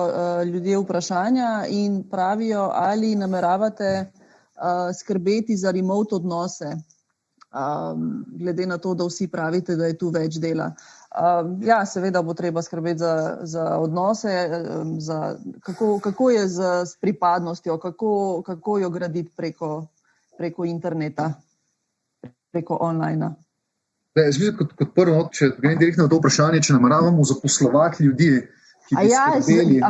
ljudje vprašanja in pravijo, ali nameravate skrbeti za remote odnose. Glede na to, da vsi pravite, da je tu več dela. Ja, seveda bo treba skrbeti za odnose, kako je z pripadnostjo, kako jo graditi preko interneta, preko online. Kot prvo, če grem direktno na to vprašanje, če nameravamo zaposlovati ljudi, ki bi skrbeli.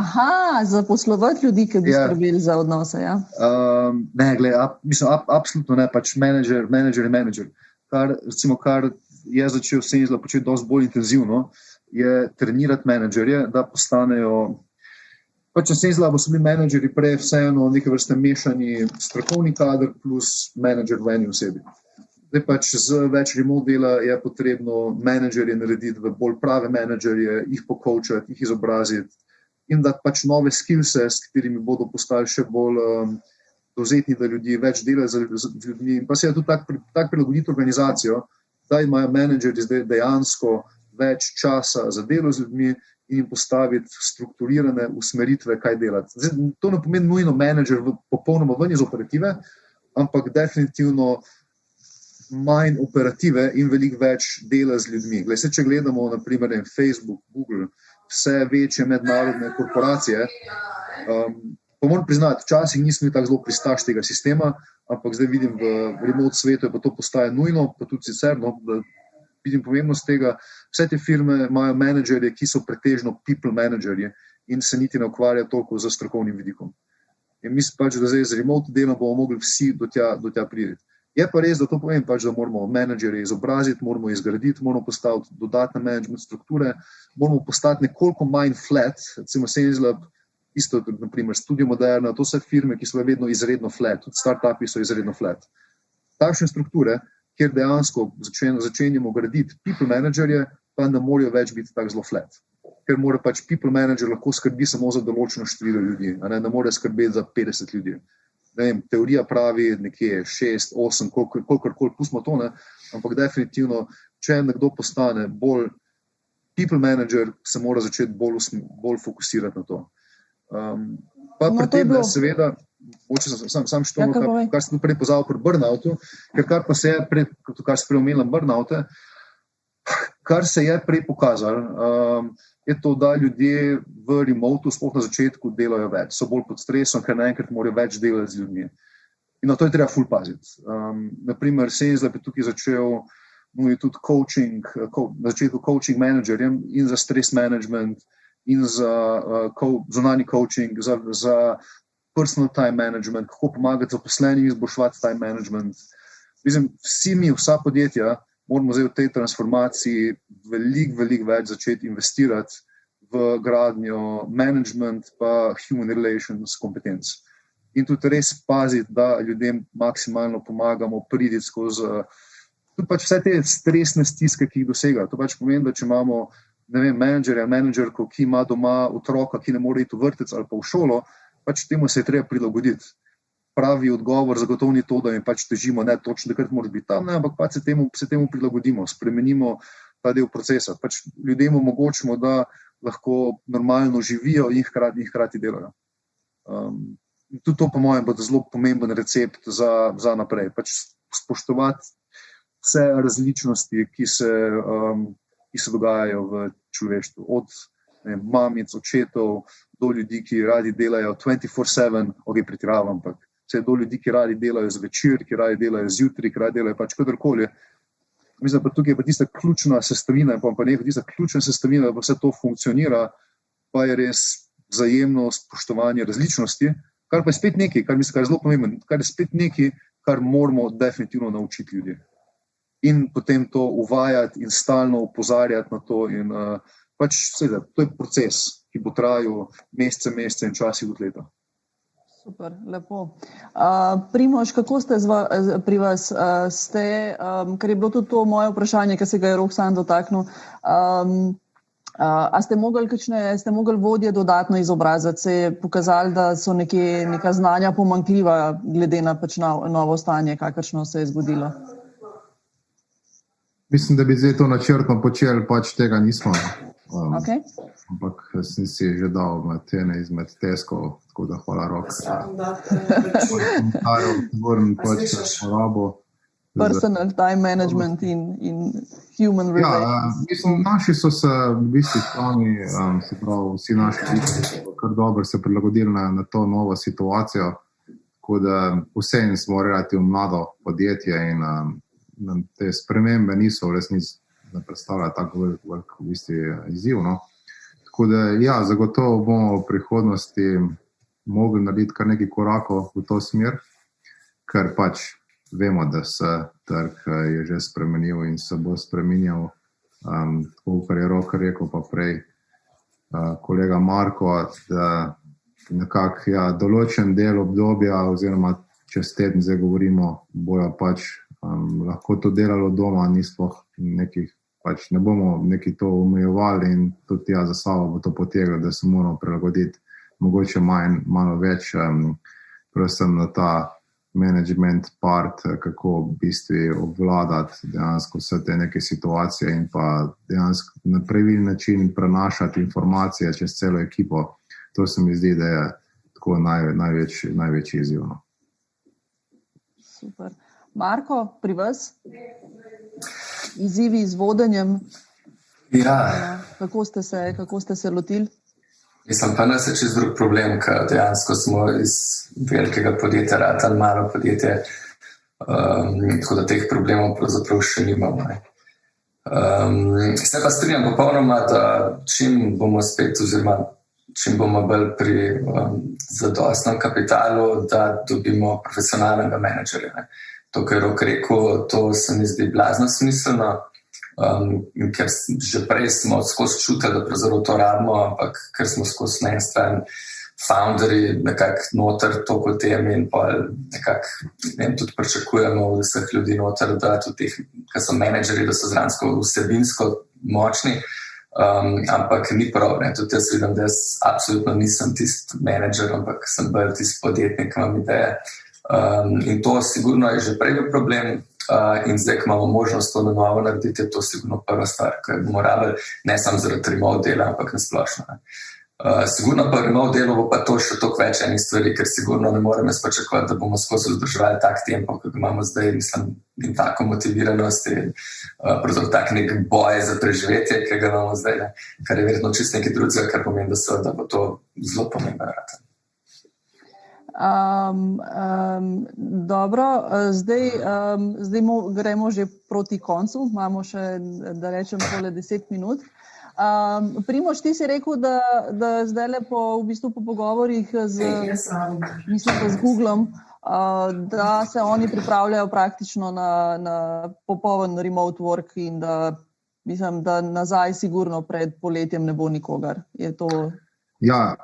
Zaposlovati ljudi, ki bi skrbeli za odnose, ja. Ne, mislim, absolutno ne, pač menedžer. Kar je začel Senzla početi dosti bolj intenzivno, je trenirati menedžerje, da postanejo, pač Senzla bo so bili menedžeri prej vseeno neke vrste mešani strokovni kader plus menedžer v eni osebi. Zdaj pač z več remote dela je potrebno menedžerje narediti v bolj prave menedžerje, jih pocoachati, jih izobraziti in dati pač nove skillse, s katerimi bodo postali še bolj dovzetni, da ljudi več dela z ljudmi. In pa se je tudi tak prilagoditi organizacijo, da imajo menedžerji dejansko več časa za delo z ljudmi in jim postaviti strukturirane usmeritve, kaj delati. Zdaj, to ne pomeni nujno menedžer popolnoma ven iz operative, ampak definitivno manj operative in veliko več dela z ljudmi. Glede, če gledamo naprimer Facebook, Google, vse večje mednarodne korporacije, pa moram priznati, včasih nisem tako zelo pristaš tega sistema, ampak zdaj vidim v remote svetu, pa to postaje nujno, pa tudi sicer, da vidim pomembnost tega. Vse te firme imajo menedžerje, ki so pretežno people menedžerji in se niti ne ukvarjajo toliko z strokovnim vidikom. In mislim pač, da zdaj z remote delom bomo mogli vsi do tja priti. Je pa res, da to povem pač, da moramo menedžerje izobraziti, moramo izgraditi, moramo postaviti dodatne management strukture, moramo postati nekoliko manj flat, recimo ScaleUP, isto naprimer Studio Moderna, to so firme, ki so vedno izredno flat, tudi startupi so izredno flat. Takšne strukture, kjer dejansko začenjamo graditi people menedžerje, pa ne morajo več biti tako zelo flat. Ker mora pač people manager lahko skrbi samo za določeno število ljudi, ne more skrbeti za 50 ljudi. Ne vem, teorija pravi nekje 6, 8, kolikor pustimo to, ne? Ampak definitivno, če nekdo postane bolj people manager, se mora začeti bolj fokusirati na to. Pa pri tem, da seveda, sam što, kar sem prej pozval pri burnoutu, ker kar pa se je prej, kar se prej omenila burnoute, kar se je prej pokazalo, je to, da ljudje v remotu sploh na začetku delajo več, so bolj pod stresom, ker naenkrat morajo več delati z ljudmi. In na to je treba ful paziti. Naprimer, ScaleUP je tukaj začel tudi coaching, na začetku coaching menedžerjem in za stres management in za zunanji coaching, za personal time management, kako pomagati zaposlenim izboljševati time management. Mislim, vsi mi, vsa podjetja, moramo zdaj v tej transformaciji veliko več začeti investirati v gradnjo management pa human relations kompetenc. In tudi res paziti, da ljudem maksimalno pomagamo priti skozi tudi pač vse te stresne stiske, ki jih dosega. To pač pomeni, da če imamo, ne vem, menedžerja, menedžerko, ki ima doma otroka, ki ne more iti v vrtec ali pa v šolo, pač temu se je treba prilagoditi. Pravi odgovor zagotovo ni to, da mi pač težimo, ne točno, takrat moraš biti tam, ne, ampak pač se temu prilagodimo, spremenimo ta del procesa. Pač ljudem omogočimo, da lahko normalno živijo in hkrati delajo. Tudi to, po mojem, bo zelo pomemben recept za naprej. Pač spoštovati vse različnosti, ki se dogajajo v človeštvu. Od mamic, očetov, do ljudi, ki radi delajo 24/7, pretiravam, ampak vse do ljudi, ki radi delajo zvečer, ki radi delajo zjutraj, ki radi delajo pač kadarkoli. Mislim, pa tukaj je pa tista ključna sestavina, da pa vse to funkcionira, pa je res vzajemno spoštovanje različnosti, kar pa je spet nekaj, kar mislim, kar je zelo pomembno, kar je spet nekaj, kar moramo definitivno naučiti ljudi. In potem to uvajati in stalno opozarjati na to in pač seveda, to je proces, ki bo trajal mesece in časih od leta. Super, lepo. Primož, kako ste pri vas? Ker je bilo tudi to moje vprašanje, ki se ga je Roxan dotaknil, a ste mogli vodje dodatno izobraziti? Se je pokazalo, da so neka znanja pomanjkljiva glede na pač novo stanje, kakršno se je zgodilo? Mislim, da bi zdaj to načrtno počeli, pač tega nismo. Okay. Ampak sem si že dal ene izmed teskov, tako da hvala rok. Personal time management in human relations. Mislim, naši so se v bistvu sami, se pravi, vsi naši ljudi kar dobro se prilagodili na to novo situacijo, tako da vseeno smo relativno mlado podjetje in te spremembe niso v resnici ne predstavlja tako velik v bistvu izziv. No? Tako da, ja, zagotovo bomo v prihodnosti mogli narediti kar nekaj korakov v to smer, ker pač vemo, da se trg je že spremenil in se bo spremenjal, tako kar je Rok rekel pa prej kolega Marko, da nekako določen del obdobja oziroma čez teden zdaj govorimo, bojo pač lahko to delalo doma, ni sploh nekih, pač ne bomo neki to omejevali in tudi za sabo bo to potegnilo, da se moramo prilagoditi mogoče malo več, predvsem na ta management part, kako v bistvu obvladati dejansko vse te neke situacije in pa dejansko na pravilen način prenašati informacije čez celo ekipo. To se mi zdi, da je tako največji izziv. Super. Marko, pri vas? Izzivi z vodenjem? Ja. Kako ste se lotili? Mislim, pa nas je čez drug problem, ker dejansko smo iz velikega podjetja ratali malo podjetje, tako da teh problemov pravzaprav še nimamo. Se pa strinjam popolnoma, da čim bomo spet oziroma čim bomo bolj pri zadostnem kapitalu, da dobimo profesionalnega menedžerja. To, kar je Rok rekel, to se mi zdi blazno smiselno, ker že prej smo skozi čutili, da pravzaprav to rabimo, ampak ker smo skozi na en stran founderji nekako noter toliko tem in pa nekako tudi pričakujemo od vseh ljudi noter, da tudi teh, ki so menedžerji, da so zransko vsebinsko močni, ampak ni prav. Tudi jaz vidim, da jaz absolutno nisem tisti menedžer, ampak sem bolj tisti podjetnik, imam ideje. In to sigurno je že prej bil problem, in zdaj, ko imamo možnost to na novo narediti, je to sigurno prva stvar, ker bomo rabili ne samo zaradi remote dela, ampak nasplošno. Sigurno pa remote delo bo pa to še toliko več enih stvari, ker sigurno ne morem jaz pričakovati, da bomo skozi vzdrževali tak tempo, kot imamo zdaj, mislim, in tako motiviranost in tak nek boj za preživetje, ki ga imamo zdaj, kar je verjetno čist nekaj drugega, kar pomeni, da bo to zelo pomembno. Dobro, zdaj gremo že proti koncu, imamo še, da rečem, pole 10 minut. Primož, ti si rekel, da zdaj po pogovorih z Googlom, da se oni pripravljajo praktično na popoln remote work in da, mislim, da nazaj sigurno pred poletjem ne bo nikogar. Je to... Ja,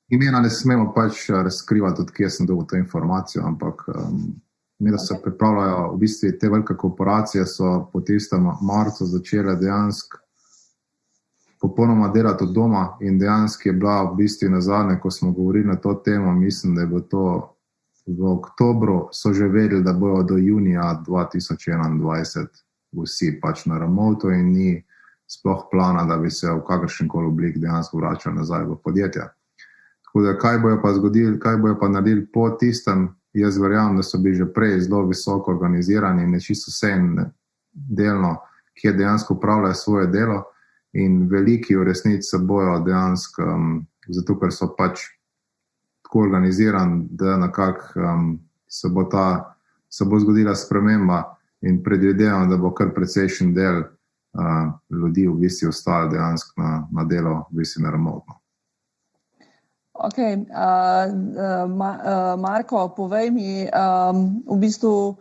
imena ne smemo pač razkrivati, od kje sem dobil to informacijo, ampak da se pripravljajo, v bistvu te velike korporacije so po tistem marcu začele dejansko popolnoma delati od doma in dejansko je bila v bistvu nazadnje, ko smo govorili na to temo, mislim, da je bilo to v oktobru, so že vedeli, da bojo do junija 2021 vsi pač na remotu in ni sploh plana, da bi se v kakršenkoli oblik dejansko vračali nazaj v podjetja. Tako da, kaj bojo pa naredili po tistem, jaz verjamem, da so bili že prej zelo visoko organizirani in nečisto vse delno, ki dejansko upravljajo svoje delo in veliki v resnici se bojo dejansko, zato ker so pač tako organizirani, da nekako se bo zgodila sprememba in predvidevam, da bo kar precejšen del ljudi v bistvu ostali dejansko na delo, v bistvu na remotno. Ok, Marko, povej mi, v bistvu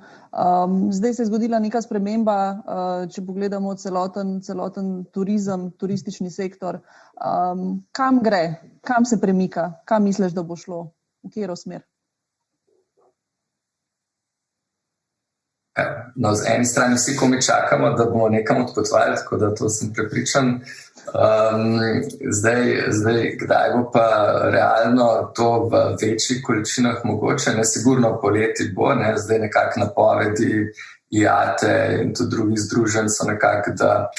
zdaj se je zgodila neka sprememba, če pogledamo celoten turizem, turistični sektor. Kam gre? Kam se premika? Kam misliš, da bo šlo? V katero smer? No, z eni strani vsi komi čakamo, da bomo nekam odpotovali, tako da to sem prepričan. Zdaj, kdaj bo pa realno to v večjih količinah mogoče, ne sigurno poleti bo, ne, zdaj nekako napovedi IATE in tudi drugih združenj so nekako, da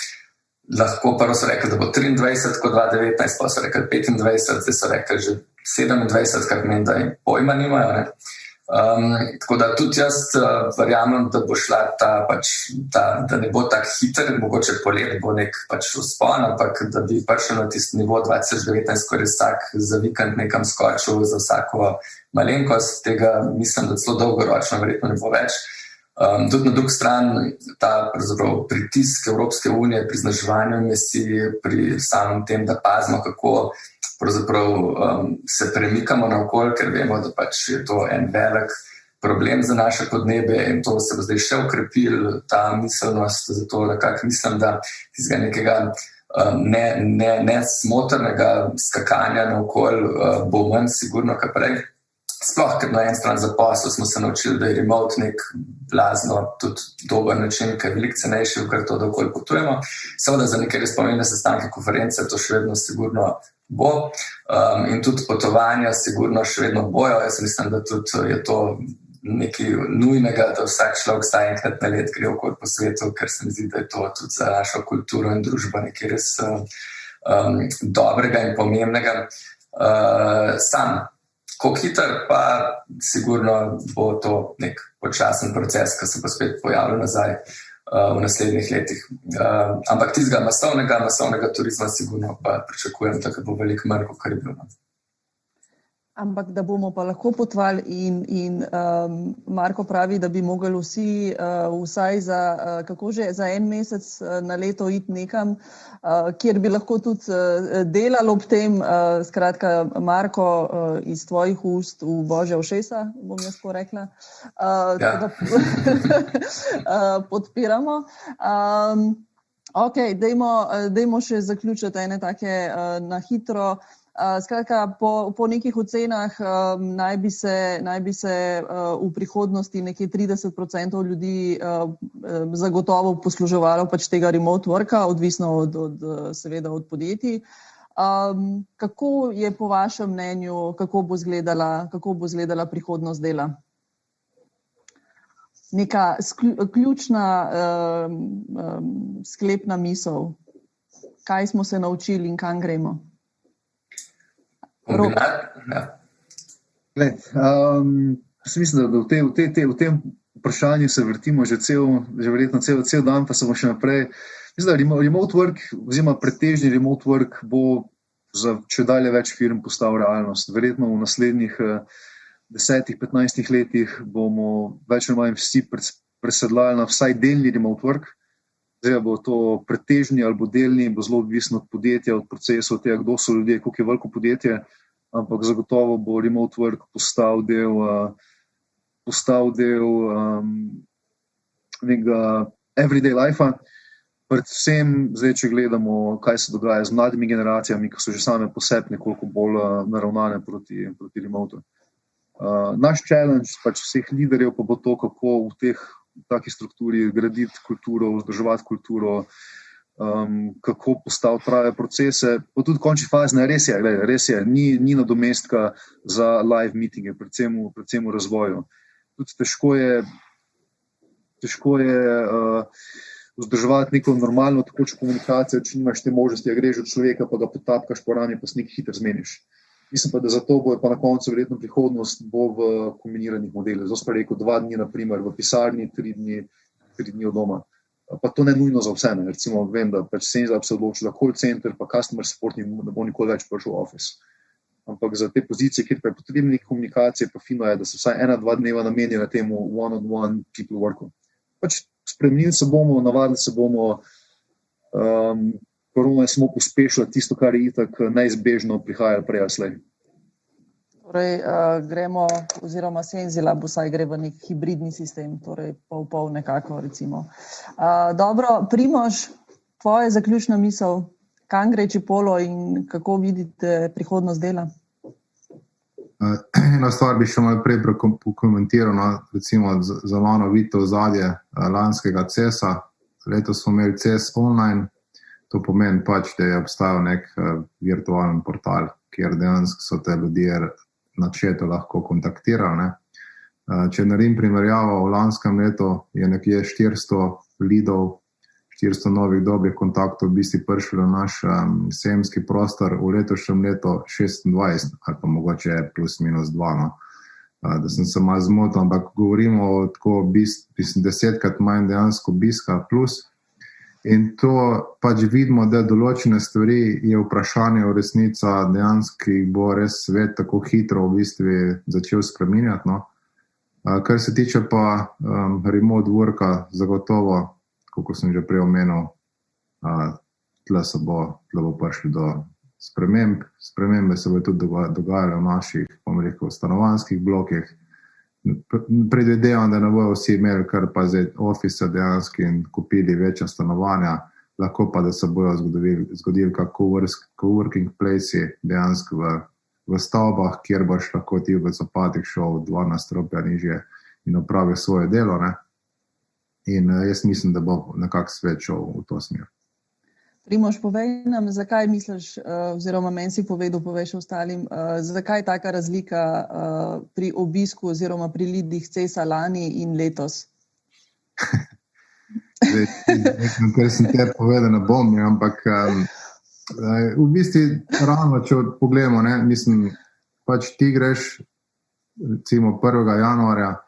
lahko prvo so rekli, da bo 23 kot 2019, pa so rekli 25, zdaj so rekli že 27, kar pomeni, da jim pojma nimajo, ne. Tako da tudi jaz verjamem, da bo šla da ne bo tak hiter, mogoče polet bo nek pač vzpon, ampak da bi prišel na tisti nivo 2019, ko je vsak za vikend nekam skočil za vsako malenkost, tega mislim, da celo dolgoročno verjetno ne bo več. Tudi na drugi strani ta pritisk Evropske unije pri zniževanju emisij, pri samem tem, da pazimo, kako se premikamo naokoli, ker vemo, da pač je to en velik problem za naše podnebje in to se bo zdaj še ukrepil, ta miselnost, zato nekako mislim, da tistega nekega nesmotrnega skakanja naokoli bo manj sigurno kot prej. Sploh, ker na en stran za posel smo se naučili, da je remote nek blazno tudi dober način, ker je veliko cenejši, ker to dokoli potujemo. Seveda za neke res pomembne sestanke, konference, to še vedno sigurno bo. In tudi potovanja sigurno še vedno bojo. Jaz mislim, da tudi je to nekaj nujnega, da vsak človek vsaj enkrat na let gre okoli po svetu, ker se mi zdi, da je to tudi za našo kulturo in družbo nekaj res dobrega in pomembnega. Kako hiter pa sigurno bo to nek počasen proces, ki se bo spet pojavil nazaj v naslednjih letih. Ampak tistega masovnega turizma sigurno pa pričakujem, da bo veliko manj, kot je bilo. Ampak da bomo pa lahko potovali in Marko pravi, da bi mogli vsi vsaj za en mesec na leto iti nekam, kjer bi lahko tudi delali ob tem. Skratka, Marko, iz tvojih ust v božja ušesa, bom jaz tako rekla. Podpiramo. Ok, dajmo še zaključiti ene take na hitro. Skratka, po nekih ocenah naj bi se v prihodnosti nekje 30% ljudi zagotovo posluževalo pač tega remote worka, odvisno seveda od podjetij. Kako je po vašem mnenju, kako bo izgledala prihodnost dela? Neka ključna sklepna misel. Kaj smo se naučili in kam gremo? Mislim, da v tem vprašanju se vrtimo že verjetno cel dan, pa se bo še naprej. Mislim, da remote work, oziroma pretežni remote work bo za čedalje več firm postal realnost. Verjetno v naslednjih 10-15 letih bomo več ali manj vsi presedlali na vsaj delni remote work. Zdaj bo to pretežni ali bo delni, bo zelo odvisno od podjetja, od procesov, tega, kdo so ljudje, koliko je veliko podjetje, ampak zagotovo bo remote work postal del nekega everyday life-a. Predvsem zdaj, če gledamo, kaj se dogaja z mladimi generacijami, ki so že same po sebi nekoliko bolj naravnane proti remotu. Naš challenge pač vseh liderjev pa bo to, kako v taki strukturi graditi kulturo, vzdrževati kulturo, kako postaviti prave procese, pa tudi v končni fazi, res je, ni nadomestka za live meetinge, predvsem v razvoju. Tudi težko je vzdrževati neko normalno tekočo komunikacijo, če nimaš te možnosti, da greš od človeka, pa ga potapkaš po rami, pa se nekaj hitro zmeniš. Mislim pa, da zato bo pa na koncu verjetno prihodnost bo v kombiniranih modelih. Zdaj pa rekel 2 dni, naprimer, v pisarni, 3 dni od doma. Pa to ne nujno za vse. Recimo, vem, da pač se odloči za call center, pa customer support ne bo nikoli več prišel v office. Ampak za te pozicije, kjer pa je potrebne komunikacije, pa fino je, da se vsaj 1-2 dneva namenja na temu one-on-one people worku. Pač spremenili se bomo, navadili se bomo, korona je samo pospešila tisto, kar je itak neizbežno prihajalo prej ali slej. Torej, gremo, oziroma Senzila bo saj gre v nek hibridni sistem, torej pol nekako, recimo. Dobro, Primož, tvoja zaključna misel, kam gre Čipolo in kako vidite prihodnost dela? Eno stvar bi še malo prej pokomentiral, recimo za mano vidite ozadje lanskega CES-a. Letos smo imeli CES online. To pomeni pač, da je obstajal nek virtualen portal, kjer dejansko so te ljudje na chatu lahko kontaktirali. Če naredim primerjavo, v lanskem letu je nekje 400 leadov, 400 novih dobrih kontaktov v bistvu prišli v naš sejemski prostor, v letošnjem letu 26, ali pa mogoče plus minus 2, da sem se malo zmotil, ampak govorimo o tako 10-krat manj dejansko obiska plus. In to pač vidimo, da določene stvari je vprašanje v resnica dejansko bo res svet tako hitro v bistvu začel spreminjati. Kar se tiče pa remote worka, zagotovo, kako sem že prej omenil, tle bo prišli do sprememb. Spremembe se bo tudi dogajale v naših, stanovanjskih blokih. Predvidevam, da ne bojo vsi imeli kar pa zdaj office dejansko in kupili večja stanovanja, lahko pa, da se bojo zgodili kak coworking place dejansko v stavbah, kjer boš lahko ti v zapatih šel 2 nadstropja nižje in opravil svoje delo. In jaz mislim, da bo nekako svet šel v to smer. Primož, povej nam, zakaj misliš, oziroma meni si povej še ostalim, zakaj je taka razlika pri obisku oziroma pri lidih CES-a lani in letos? Nekaj, kar sem te povedal, ne bom, ampak v bistvu ravno, če pogledamo, mislim, pač ti greš recimo 1. januarja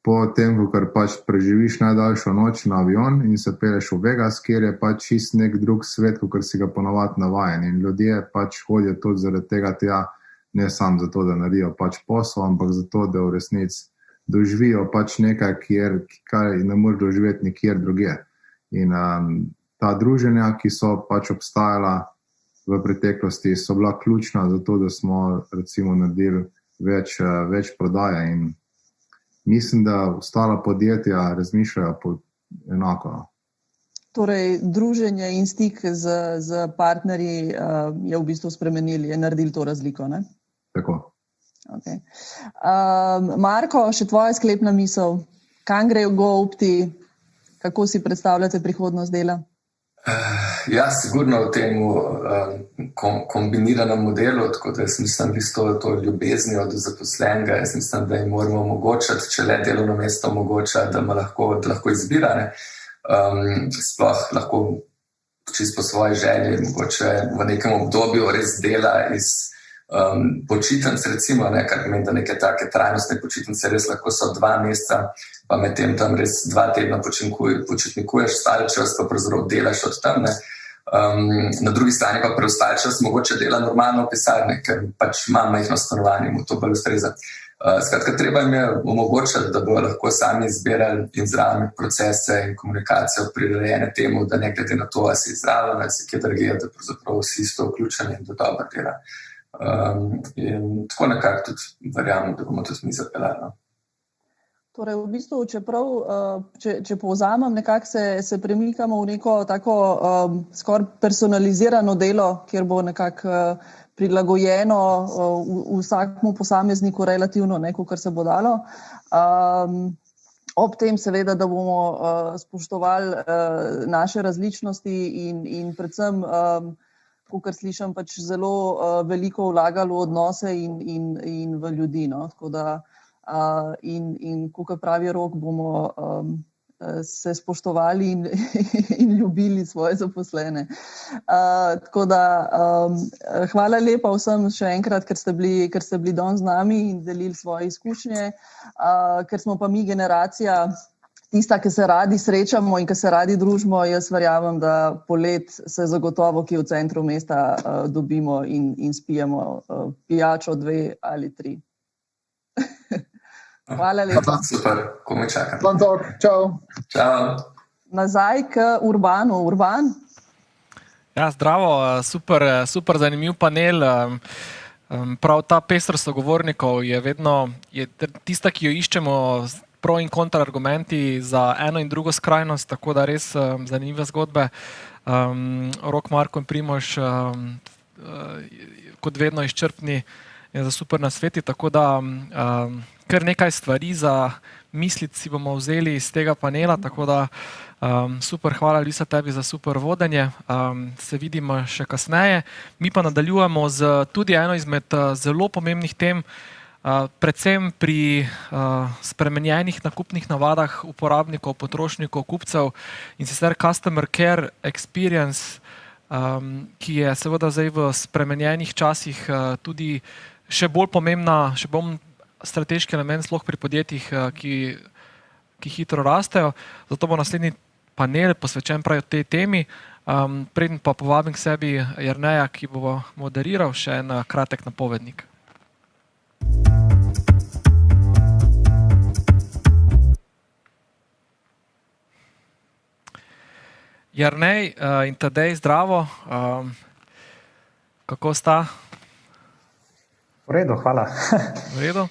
po tem, ko pač preživiš najdaljšo noč na avion in se peleš v Vegas, kjer je pač čist nek drug svet, kot si ga ponavadi navajen. In ljudje pač hodijo tudi zaradi tega tja, ne samo zato, da naredijo pač posel, ampak zato, da v resnici doživijo pač nekaj, kar ne moreš doživeti nikjer drugje. In ta druženja, ki so pač obstajala v preteklosti, so bila ključna za to, da smo recimo naredili več prodaje in mislim, da ostala podjetja razmišljajo enako. Torej, druženje in stik z partnerji je v bistvu spremenili, je naredil to razliko, ne? Tako. Okay. Marko, še tvoja sklepna misel. Kam grejo GoOpti? Kako si predstavljate prihodnost dela? Ja, sigurno v tem kombiniranem modelu, tako da jaz mislim, da s to ljubeznijo do zaposlenega, jaz mislim, da jim moramo omogočati, če le delovno mesto omogoča, da lahko izbira, ne. Sploh lahko čisto po svoji želji, mogoče v nekem obdobju res dela iz počitnic, recimo, ne, kar pomeni, da neke take trajnostne počitnice res lahko so 2 meseca, pa medtem tam res 2 tedna počitnikuješ, ostali čas pa pravzaprav delaš od tam, ne. Na drugi strani pa preostali čas mogoče dela normalno v pisarni, ker pač imam majhno stanovanje, mu to bolj ustreza. Skratka, treba jim je omogočati, da bodo lahko sami izbirali in zraven procese in komunikacijo prirejene temu, da ne glede na to, ali si zraven, ali si kje drugje, da pravzaprav vsi so vključeni in da dobro dela. In tako nekako tudi verjamem, da bomo tudi mi zapeljali. Torej, v bistvu, čeprav, če povzamem, nekako se premikamo v neko tako skoraj personalizirano delo, kjer bo nekako prilagojeno vsakemu posamezniku relativno, kakor se bo dalo. Ob tem seveda, da bomo spoštovali naše različnosti in predvsem, kakor slišim, pač zelo veliko vlagali v odnose in v ljudi, no, tako da in kakor pravi Rok, bomo se spoštovali in ljubili svoje zaposlene. Tako da hvala lepa vsem še enkrat, ker ste bili danes z nami in delili svoje izkušnje, ker smo pa mi generacija tista, ki se radi srečamo in ki se radi družimo. Jaz verjamem, da polet se zagotovo, ki v centru mesta dobimo in spijemo pijačo 2 ali 3. Hvala lepa. Super, ko me čaka. Čau. Čau. Nazaj k Urbanu. Urban? Ja, zdravo, super zanimiv panel. Prav ta pestrost sogovornikov je vedno tista, ki jo iščemo, pro in kontra argumenti za eno in drugo skrajnost, tako da res zanimive zgodbe. Rok, Marko in Primož, kot vedno izčrpni in za super nasveti, tako da kar nekaj stvari za misliti si bomo vzeli iz tega panela, tako da super, hvala Lisa tebi za super vodenje, se vidimo še kasneje. Mi pa nadaljujemo z tudi eno izmed zelo pomembnih tem, predvsem pri spremenjenih nakupnih navadah uporabnikov, potrošnikov, kupcev in sicer Customer Care Experience, ki je seveda zdaj v spremenjenih časih tudi še bolj pomembna, še bolj strateški element sploh pri podjetjih, ki hitro rastejo. Zato bo naslednji panel posvečen prav tej temi. Preden pa povabim k sebi Jerneja, ki bo moderiral, še en kratek napovednik. Jernej in Tadej, zdravo. Kako sta? V redu, hvala. V redu.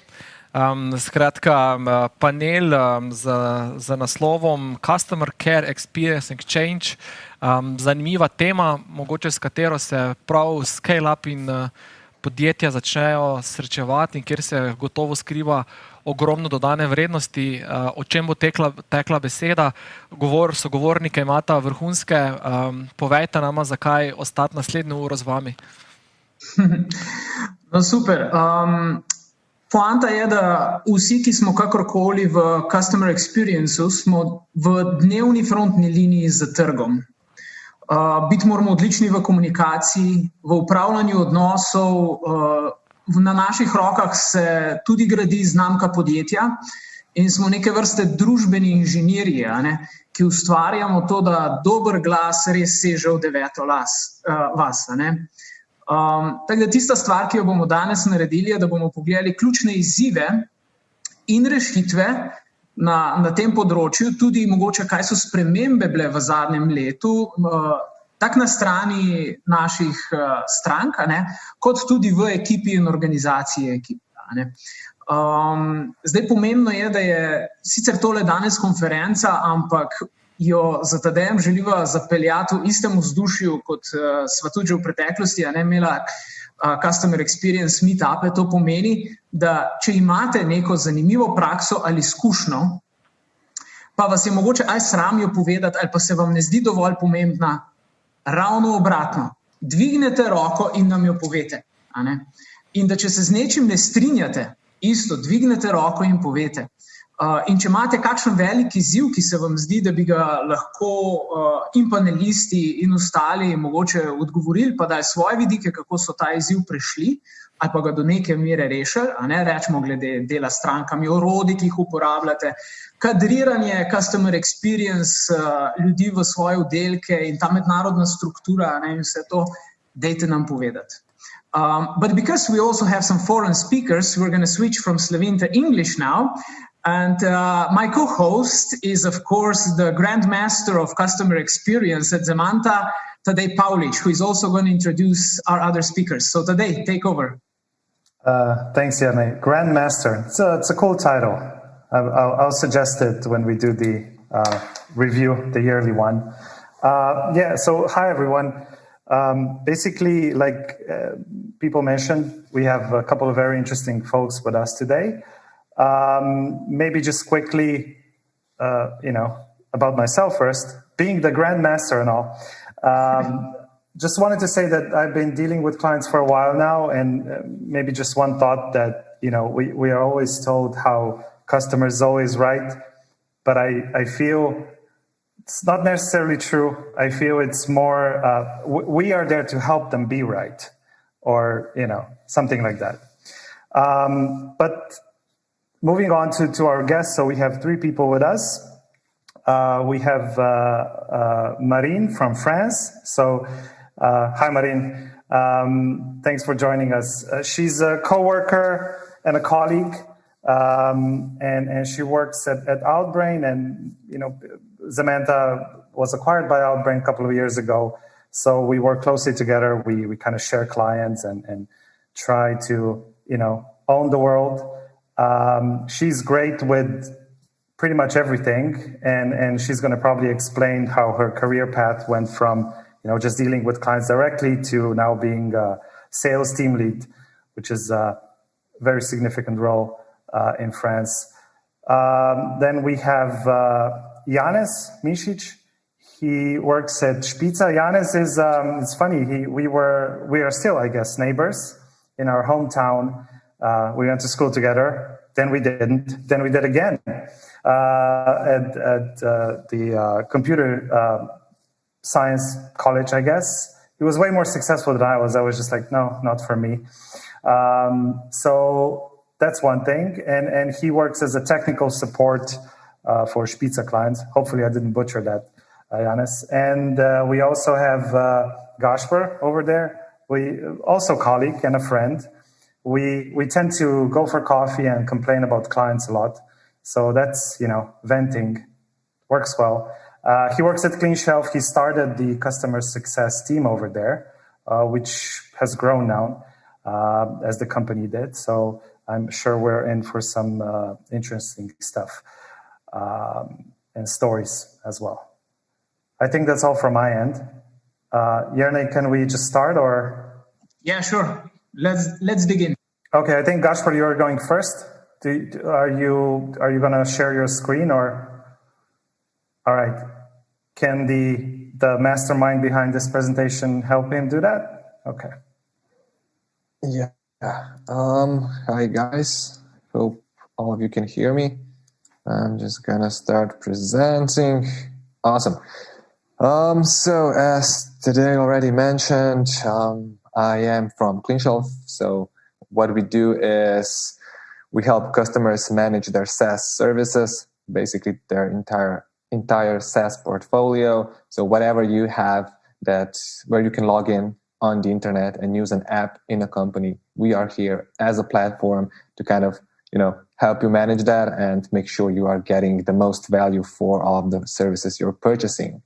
Skratka, panel z naslovom Customer Care Experience Exchange. Zanimiva tema, mogoče s katero se prav ScaleUp in podjetja začnejo srečevati in kjer se gotovo skriva ogromno dodane vrednosti. O čem bo tekla beseda? Sogovornike imata vrhunske. Povejte nama, zakaj ostati naslednjo uro z vami. No, super. Poanta je, da vsi, ki smo kakorkoli v customer experienceu, smo v dnevni frontni liniji z trgom. Biti moramo odlični v komunikaciji, v upravljanju odnosov, na naših rokah se tudi gradi znamka podjetja in smo neke vrste družbeni inženirji, ki ustvarjamo to, da dober glas res seže v deveto vas. Tako da tista stvar, ki jo bomo danes naredili, je, da bomo pogledali ključne izzive in rešitve na tem področju, tudi mogoče, kaj so spremembe bile v zadnjem letu, tako na strani naših strank, kot tudi v ekipi in organizaciji ekipe. Zdaj pomembno je, da je sicer tole danes konferenca, ampak jo za Tadejem želiva zapeljati v istem vzdušju, kot sva tudi že v preteklosti imela Customer Experience meetupe. To pomeni, da če imate neko zanimivo prakso ali izkušnjo, pa vas je mogoče sram jo povedati ali pa se vam ne zdi dovolj pomembna, ravno obratno. Dvignete roko in nam jo povete. In da če se z nečim ne strinjate, isto, dvignete roko in povete. In če imate kakšen velik izziv, ki se vam zdi, da bi ga lahko in panelisti in ostali mogoče odgovorili, pa dali svoje vidike, kako so ta izziv prešli, ali pa ga do neke mere rešili, rečemo glede dela s strankami, orodij, ki jih uporabljate, kadriranje, customer experience ljudi v svoje oddelke in ta mednarodna struktura in vse to, dajte nam povedati. But because we also have some foreign speakers, we're going to switch from Slovene to English now. And my co-host is, of course, the Grandmaster of Customer Experience at Zemanta, Tadej Pavlic, who is also going to introduce our other speakers. So Tadej, take over. Thanks, Jarnej. Grandmaster. It's a cool title. I'll suggest it when we do the review, the yearly one. So hi, everyone. Basically, like people mentioned, we have a couple of very interesting folks with us today. Maybe just quickly, about myself first, being the Grandmaster and all. Just wanted to say that I've been dealing with clients for a while now, and maybe just one thought that, we are always told how customer is always right, but I feel it's not necessarily true. I feel it's more, we are there to help them be right, or, something like that. But moving on to our guests, so we have three people with us. We have Marine from France. So, hi, Marine. Thanks for joining us. She's a coworker and a colleague, and she works at Outbrain. And Zemanta was acquired by Outbrain a couple of years ago. So we work closely together. We kind of share clients and try to own the world. She's great with pretty much everything, and she's going to probably explain how her career path went from just dealing with clients directly to now being a sales team lead, which is a very significant role in France. Then we have Janez Mišić. He works at Špica. Janez is it's funny. We are still, I guess, neighbors in our hometown. We went to school together. Then we didn't. Then we did again at the computer science college, I guess. He was way more successful than I was. I was just like, no, not for me. So that's one thing. And he works as a technical support for Špica clients. Hopefully I didn't butcher that, Janez. And we also have Gašper over there. We also a colleague and a friend. We tend to go for coffee and complain about clients a lot. So that's, venting. Works well. He works at Clean Shelf. He started the customer success team over there, which has grown now as the company did. So I'm sure we're in for some interesting stuff and stories as well. I think that's all from my end. Jarnej, can we just start or? Yeah, sure. let's dig in. Okay, I think Gaspar, you are going first. Are you going to share your screen or? All right. Can the mastermind behind this presentation help him do that? Okay. Yeah. Hi guys. Hope all of you can hear me. I'm just gonna start presenting. Awesome. So as today already mentioned, I am from CleanShelf. So what we do is we help customers manage their SaaS services, basically their entire SaaS portfolio. So whatever you have where you can log in on the internet and use an app in a company, we are here as a platform to kind of help you manage that and make sure you are getting the most value for all of the services you're purchasing.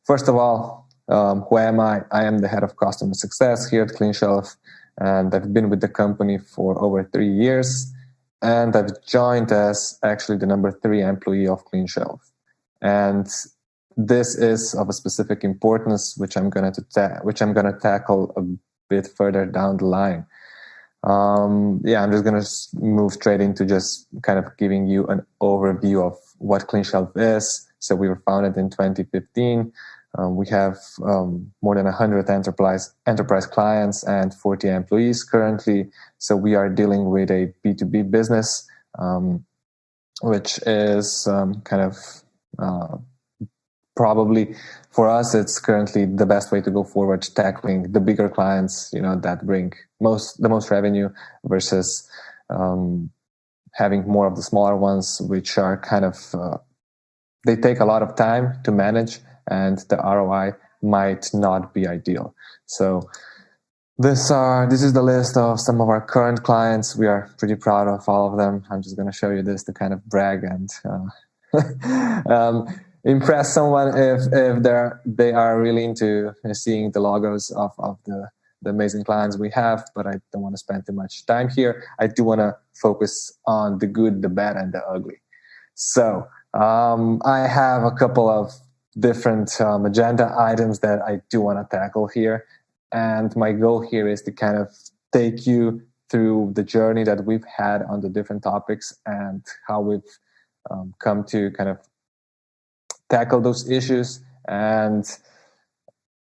First of all, who am I? I am the head of customer success here at CleanShelf, and I've been with the company for over 3 years, and I've joined as actually the number 3 employee of CleanShelf. And this is of a specific importance, which I'm going to tackle a bit further down the line. I'm just going to move straight into just kind of giving you an overview of what CleanShelf is. So we were founded in 2015. We have more than 100 enterprise clients and 40 employees currently. So we are dealing with a B2B business, which is probably for us, it's currently the best way to go forward, tackling the bigger clients, that bring the most revenue versus having more of the smaller ones, which are they take a lot of time to manage, and the ROI might not be ideal. So this is the list of some of our current clients. We are pretty proud of all of them. I'm just going to show you this to kind of brag and impress someone if they are really into seeing the logos of the amazing clients we have, but I don't want to spend too much time here. I do want to focus on the good, the bad, and the ugly. So I have a couple of different agenda items that I do want to tackle here. And my goal here is to kind of take you through the journey that we've had on the different topics and how we've come to kind of tackle those issues and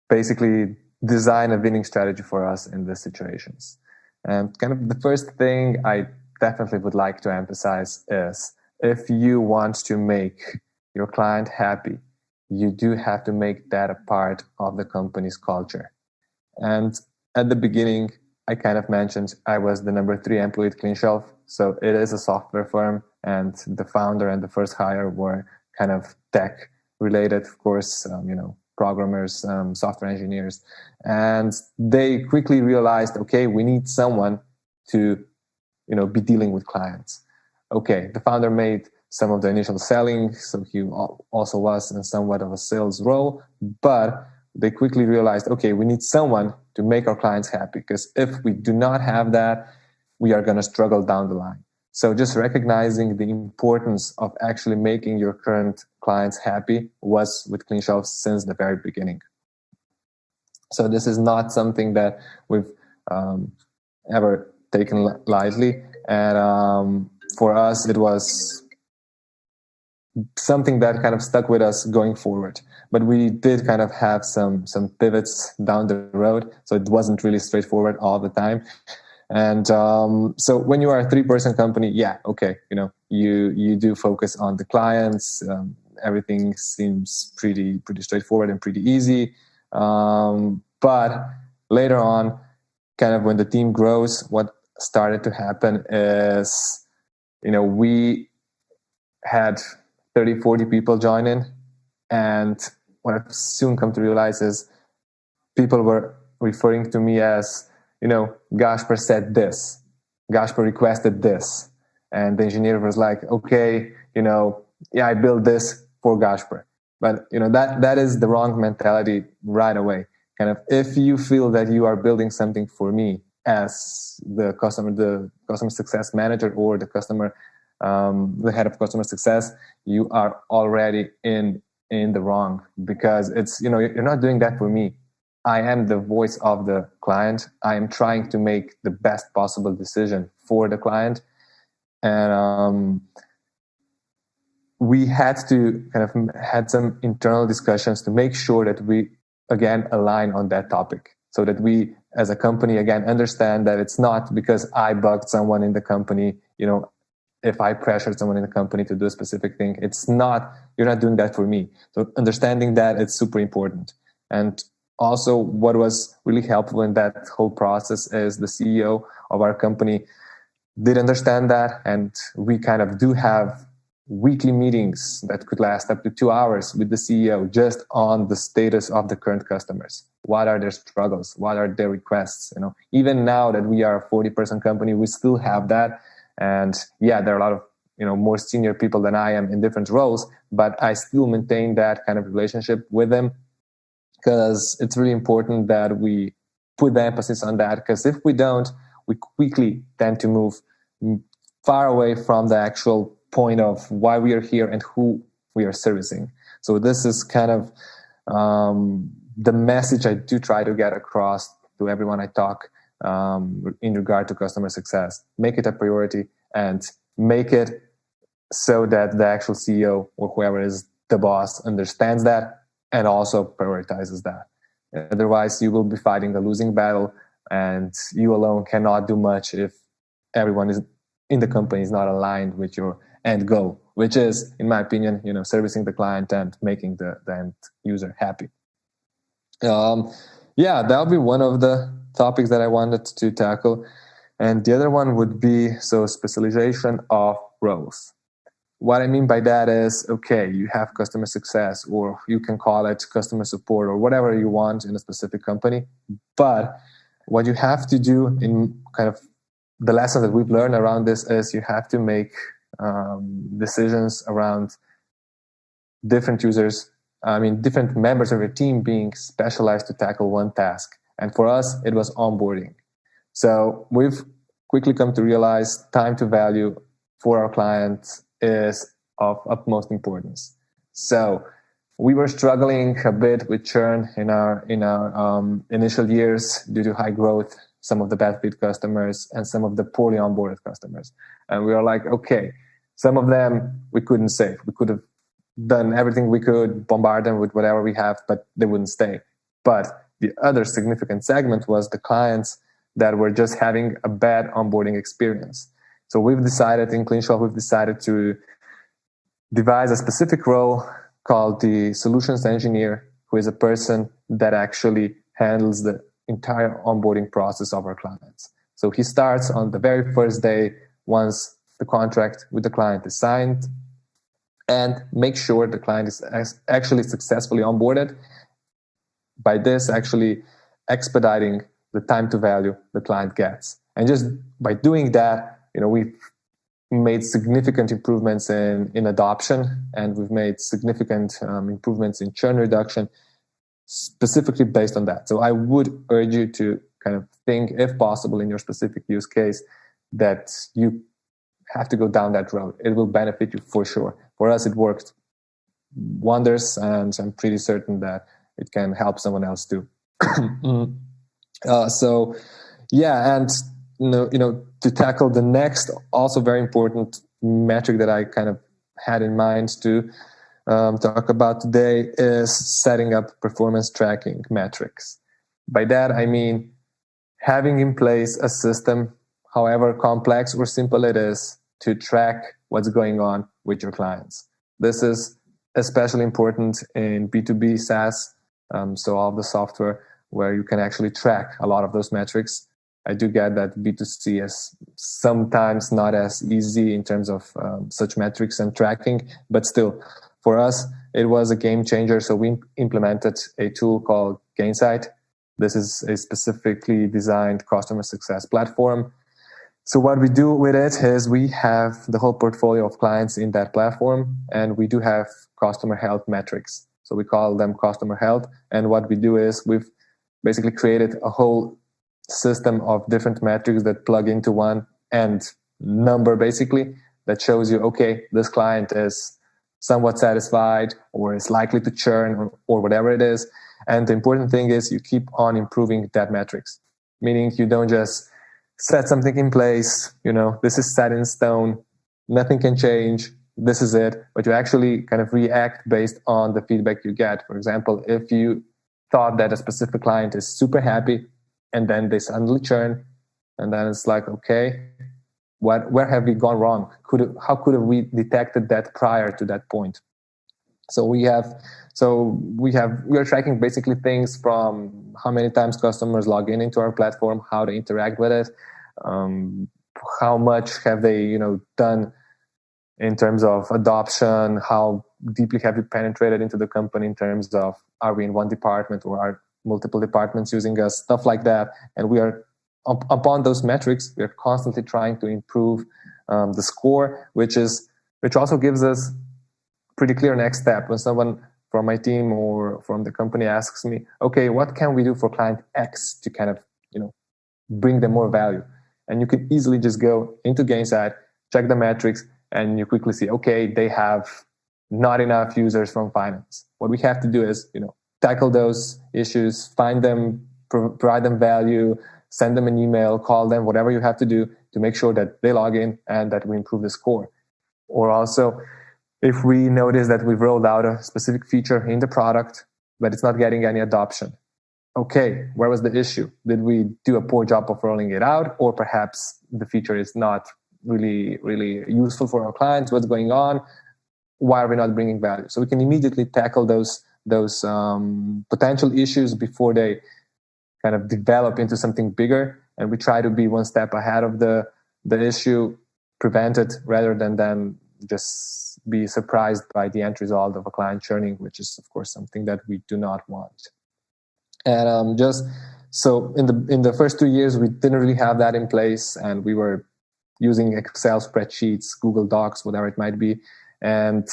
basically design a winning strategy for us in these situations. And kind of the first thing I definitely would like to emphasize is if you want to make your client happy, you do have to make that a part of the company's culture. And at the beginning, I kind of mentioned I was the number 3 employee at CleanShelf. So it is a software firm, and the founder and the first hire were kind of tech related, of course, programmers, software engineers. And they quickly realized, okay, we need someone to, be dealing with clients. Okay, the founder made some of the initial selling, so he also was in somewhat of a sales role, but they quickly realized, okay, we need someone to make our clients happy, because if we do not have that, we are going to struggle down the line. So just recognizing the importance of actually making your current clients happy was with CleanShelf since the very beginning. So this is not something that we've ever taken lightly. And for us, it was something that kind of stuck with us going forward. But we did kind of have some pivots down the road. So it wasn't really straightforward all the time. And so when you are a 3-person company, you do focus on the clients. Everything seems pretty straightforward and pretty easy. But later on, kind of when the team grows, what started to happen is, we had 30, 40 people join in. And what I've soon come to realize is people were referring to me as, Gaspar said this, Gaspar requested this. And the engineer was like, okay, I built this for Gaspar. But, that is the wrong mentality right away. Kind of, if you feel that you are building something for me as the customer success manager or the head of customer success, you are already in the wrong, because it's, you're not doing that for me. I am the voice of the client. I am trying to make the best possible decision for the client. And we had to kind of had some internal discussions to make sure that we, again, align on that topic, so that we, as a company, again, understand that it's not because I bugged someone in the company, if I pressured someone in the company to do a specific thing, you're not doing that for me. So understanding that, it's super important. And also what was really helpful in that whole process is the CEO of our company did understand that. And we kind of do have weekly meetings that could last up to 2 hours with the CEO just on the status of the current customers. What are their struggles? What are their requests? Even now that we are a 40-person company, we still have that. And yeah, there are a lot of more senior people than I am in different roles, but I still maintain that kind of relationship with them, because it's really important that we put the emphasis on that, because if we don't, we quickly tend to move far away from the actual point of why we are here and who we are servicing. So this is kind of the message I do try to get across to everyone I talk in regard to customer success. Make it a priority and make it so that the actual CEO or whoever is the boss understands that and also prioritizes that. Otherwise, you will be fighting a losing battle, and you alone cannot do much if everyone is in the company is not aligned with your end goal, which is, in my opinion, servicing the client and making the end user happy. That'll be one of the topics that I wanted to tackle. And the other one would be specialization of roles. What I mean by that is, okay, you have customer success, or you can call it customer support, or whatever you want in a specific company. But what you have to do in kind of the lesson that we've learned around this is you have to make decisions around different users, different members of your team being specialized to tackle one task. And for us, it was onboarding. So we've quickly come to realize time to value for our clients is of utmost importance. So we were struggling a bit with churn in our initial years due to high growth, some of the bad fit customers and some of the poorly onboarded customers. And we were like, okay, some of them we couldn't save. We could have done everything we could, bombard them with whatever we have, but they wouldn't stay. But the other significant segment was the clients that were just having a bad onboarding experience. So we've decided in CleanShop, to devise a specific role called the solutions engineer, who is a person that actually handles the entire onboarding process of our clients. So he starts on the very first day once the contract with the client is signed, and make sure the client is actually successfully onboarded. By this, actually expediting the time to value the client gets. And just by doing that, we've made significant improvements in adoption, and we've made significant improvements in churn reduction, specifically based on that. So I would urge you to kind of think, if possible, in your specific use case, that you have to go down that road. It will benefit you for sure. For us, it worked wonders, and I'm pretty certain that it can help someone else too. To tackle the next, also very important metric that I kind of had in mind to talk about today is setting up performance tracking metrics. By that, I mean having in place a system, however complex or simple it is, to track what's going on with your clients. This is especially important in B2B SaaS, so all the software where you can actually track a lot of those metrics. I do get that B2C is sometimes not as easy in terms of such metrics and tracking, but still, for us, it was a game changer. So we implemented a tool called Gainsight. This is a specifically designed customer success platform. So what we do with it is we have the whole portfolio of clients in that platform, and we do have customer health metrics. So we call them customer health. And what we do is we've basically created a whole system of different metrics that plug into one end number, basically, that shows you, okay, this client is somewhat satisfied or is likely to churn or whatever it is. And the important thing is you keep on improving that metrics, meaning you don't just set something in place, this is set in stone, nothing can change, this is it, but you actually kind of react based on the feedback you get. For example, if you thought that a specific client is super happy and then they suddenly churn, and then it's like, okay, where have we gone wrong? How could have we detected that prior to that point? So we are tracking basically things from how many times customers log into our platform, how they interact with it, how much have they done in terms of adoption, how deeply have you penetrated into the company in terms of are we in one department or are multiple departments using us, stuff like that. And we are upon those metrics, we are constantly trying to improve the score, which also gives us pretty clear next step. When someone from my team or from the company asks me, okay, what can we do for client X to kind of bring them more value? And you can easily just go into Gainsight, check the metrics, and you quickly see, okay, they have not enough users from finance. What we have to do is tackle those issues, find them, provide them value, send them an email, call them, whatever you have to do to make sure that they log in and that we improve the score. Or also, if we notice that we've rolled out a specific feature in the product, but it's not getting any adoption. Okay, where was the issue? Did we do a poor job of rolling it out? Or perhaps the feature is not really, really useful for our clients? What's going on? Why are we not bringing value? So we can immediately tackle those potential issues before they kind of develop into something bigger. And we try to be one step ahead of the issue, prevent it rather than just be surprised by the end result of a client churning, which is of course something that we do not want. And so in the first 2 years, we didn't really have that in place, and we were using Excel spreadsheets, Google Docs, whatever it might be. And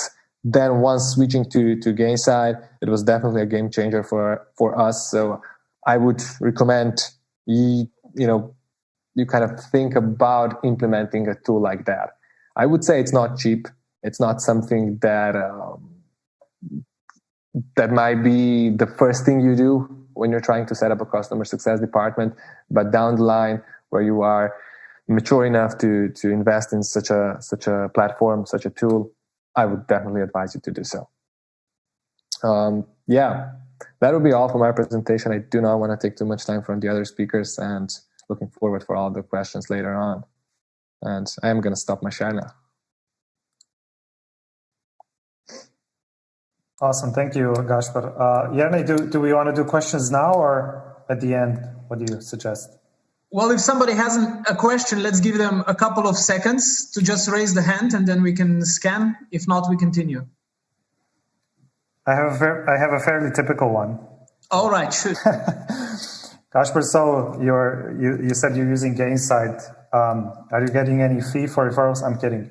then once switching to Gainsight, it was definitely a game changer for us. So I would recommend you kind of think about implementing a tool like that. I would say it's not cheap. It's not something that might be the first thing you do when you're trying to set up a customer success department, but down the line where you are mature enough to invest in such a platform, such a tool, I would definitely advise you to do so. That would be all for my presentation. I do not want to take too much time from the other speakers, and looking forward for all the questions later on. And I am going to stop my share now. Awesome. Thank you, Gaspar. Jernej, do we want to do questions now or at the end? What do you suggest? Well, if somebody has a question, let's give them a couple of seconds to just raise the hand, and then we can scan. If not, we continue. I have a fairly typical one. All right, shoot. Gaspar, so you said you're using Gainsight. Are you getting any fee for referrals? I'm kidding.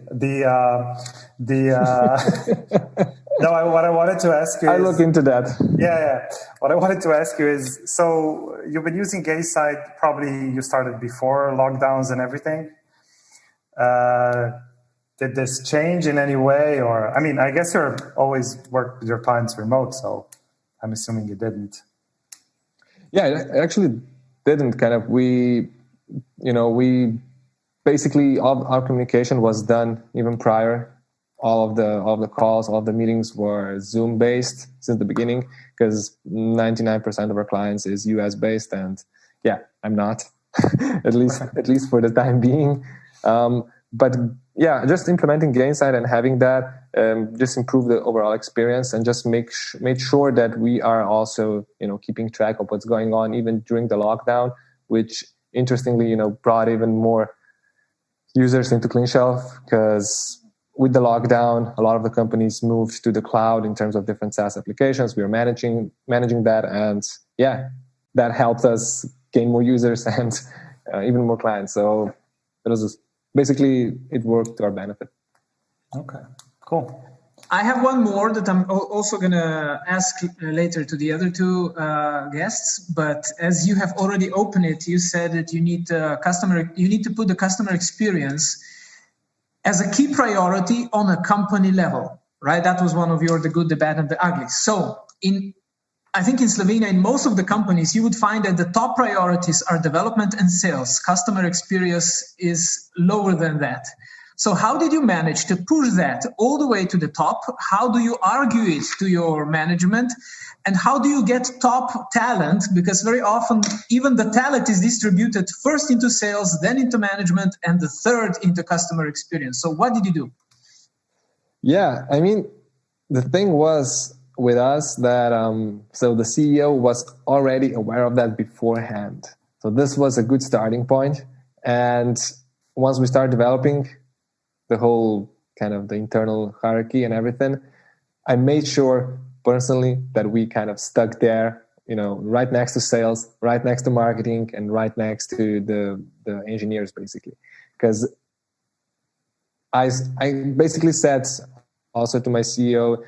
No, what I wanted to ask you is... I look into that. Yeah. What I wanted to ask you is, so you've been using Gainsight, probably you started before lockdowns and everything. Did this change in any way? Or, I mean, I guess you're always work with your clients remote, so I'm assuming you didn't. Yeah, it actually didn't. Kind of, we basically, all our communication was done even prior. All of the calls, all of the meetings were Zoom based since the beginning, because 99% of our clients is US based, and yeah, I'm not at least for the time being. But yeah, just implementing Gainsight and having that just improve the overall experience, and just made sure that we are also keeping track of what's going on even during the lockdown, which interestingly brought even more users into CleanShelf, because with the lockdown, a lot of the companies moved to the cloud in terms of different SaaS applications. We were managing that, and yeah, that helped us gain more users and even more clients. So it was basically, it worked to our benefit. Okay, cool. I have one more that I'm also going to ask later to the other two guests. But as you have already opened it, you said that you need to put the customer experience as a key priority on a company level, right? That was one of the good, the bad, and the ugly. So I think in Slovenia, in most of the companies, you would find that the top priorities are development and sales. Customer experience is lower than that. So how did you manage to push that all the way to the top? How do you argue it to your management? And how do you get top talent? Because very often, even the talent is distributed first into sales, then into management, and the third into customer experience. So what did you do? Yeah, I mean, the thing was with us that, so the CEO was already aware of that beforehand. So this was a good starting point. And once we started developing the whole kind of the internal hierarchy and everything, I made sure personally that we kind of stuck there, you know, right next to sales, right next to marketing, and right next to the engineers, basically. Because I basically said also to my CEO,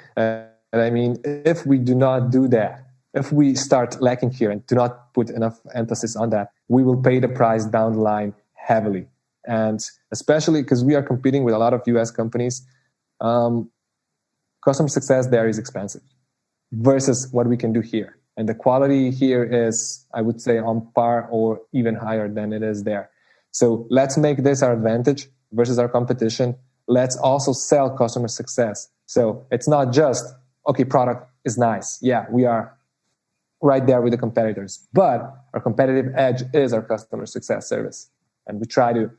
I mean, if we do not do that, if we start lacking here and do not put enough emphasis on that, we will pay the price down the line heavily. And especially because we are competing with a lot of US companies, customer success there is expensive versus what we can do here. And the quality here is, I would say, on par or even higher than it is there. So let's make this our advantage versus our competition. Let's also sell customer success. So it's not just, okay, product is nice. Yeah, we are right there with the competitors. But our competitive edge is our customer success service. And we try to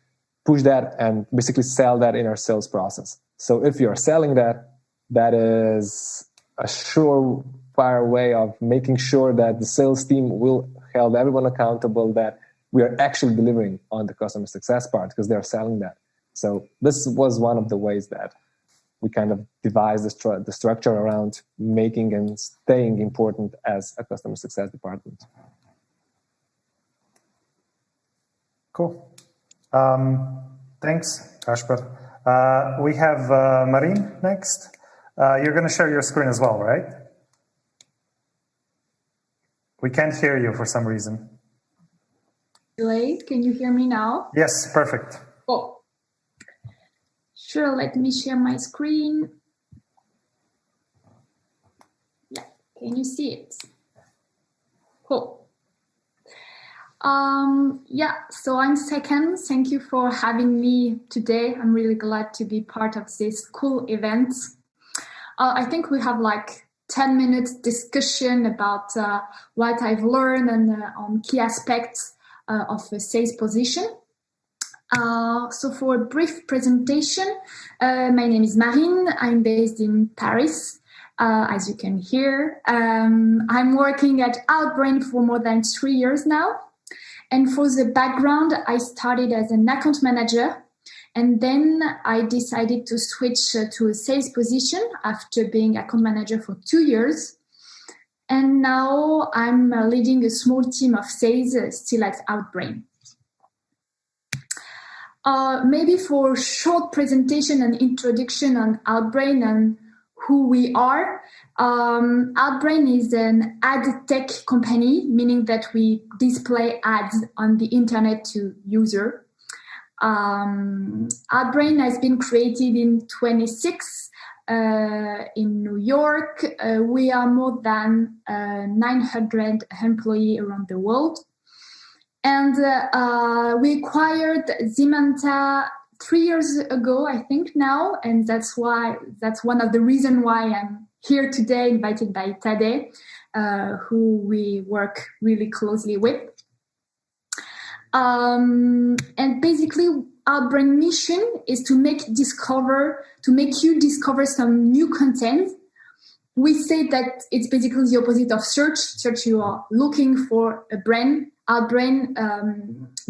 push that and basically sell that in our sales process. So if you're selling that, that is a surefire way of making sure that the sales team will hold everyone accountable that we are actually delivering on the customer success part because they're selling that. So this was one of the ways that we kind of devised the structure around making and staying important as a customer success department. Cool. Thanks, Kasper. We have Marine next. You're going to share your screen as well, right? We can't hear you for some reason. Wait, can you hear me now? Yes, perfect. Oh. Sure, let me share my screen. Yeah, can you see it? Cool. Yeah, so I'm Second. Thank you for having me today. I'm really glad to be part of this cool event. I think we have like 10 minutes discussion about what I've learned and on key aspects of a sales position. So for a brief presentation, my name is Marine. I'm based in Paris, as you can hear. I'm working at Outbrain for more than 3 years now. And for the background, I started as an account manager. And then I decided to switch to a sales position after being account manager for 2 years. And now I'm leading a small team of sales still at Outbrain. Maybe for a short presentation and introduction on Outbrain and who we are. Outbrain is an ad tech company, meaning that we display ads on the internet to user. Outbrain has been created in 2006 in New York. We are more than 900 employees around the world. And we acquired Zimanta 3 years ago, I think now, and that's one of the reasons why I'm here today, invited by Tade, who we work really closely with. And basically, our brand mission is to make you discover some new content. We say that it's basically the opposite of search. Search, you are looking for a brand. Our brand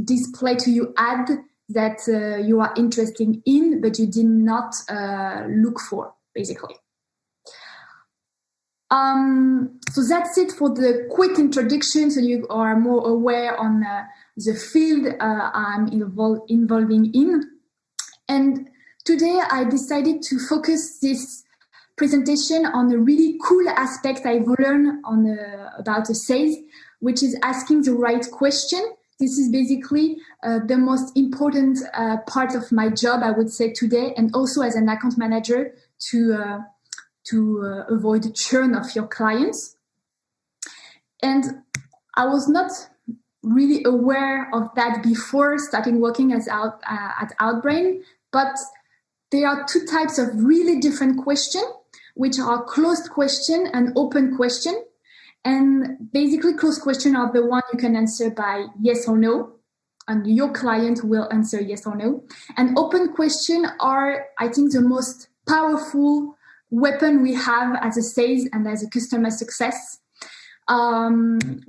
display to you ad that you are interested in, but you did not look for, basically. So that's it for the quick introduction, so you are more aware on the field I'm involving in. And today I decided to focus this presentation on a really cool aspect I've learned about a sales, which is asking the right question. This is basically the most important part of my job, I would say, today, and also as an account manager to avoid churn of your clients. And I was not really aware of that before starting working at Outbrain, but there are two types of really different questions, which are closed question and open question. And basically closed question are the one you can answer by yes or no, and your client will answer yes or no. And open question are, I think, the most powerful weapon we have as a sales and as a customer success.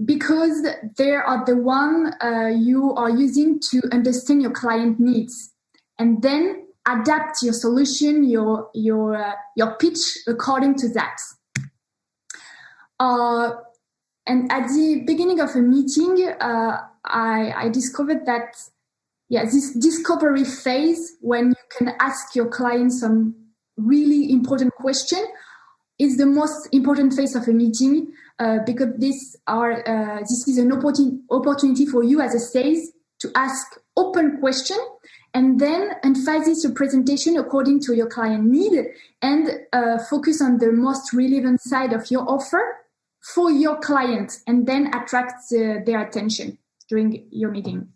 Because they are the one you are using to understand your client needs, and then adapt your solution, your pitch according to that. And at the beginning of a meeting, I discovered that this discovery phase, when you can ask your client some really important question, is the most important phase of a meeting. Because this is an opportunity for you as a sales to ask open question and then emphasize your presentation according to your client need and focus on the most relevant side of your offer for your client and then attract their attention during your meeting.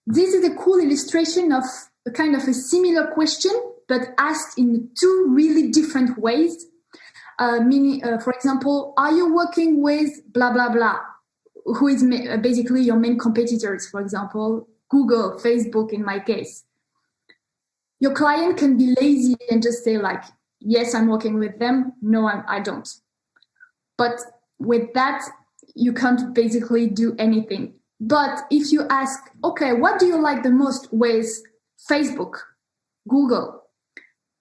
This is a cool illustration of a kind of a similar question, but asked in two really different ways. Meaning, for example, are you working with blah, blah, blah, who is basically your main competitors, for example, Google, Facebook, in my case. Your client can be lazy and just say like, yes, I'm working with them. No, I don't. But with that, you can't basically do anything. But if you ask, okay, what do you like the most with Facebook, Google?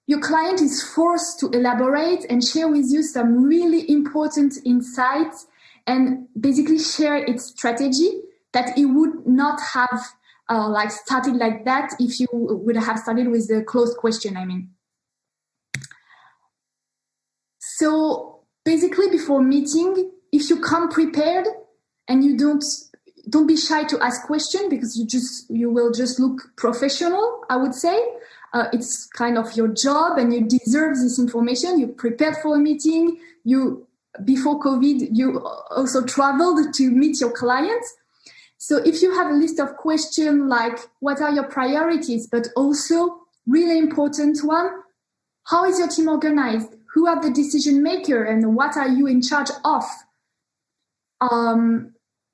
Your client is forced to elaborate and share with you some really important insights and basically share its strategy that it would not have started like that if you would have started with the closed question, I mean. So basically before meeting, if you come prepared and you don't be shy to ask questions because you will just look professional, I would say. It's kind of your job and you deserve this information. You prepared for a meeting. Before COVID, you also traveled to meet your clients. So if you have a list of questions like what are your priorities, but also really important one, how is your team organized? Who are the decision maker and what are you in charge of?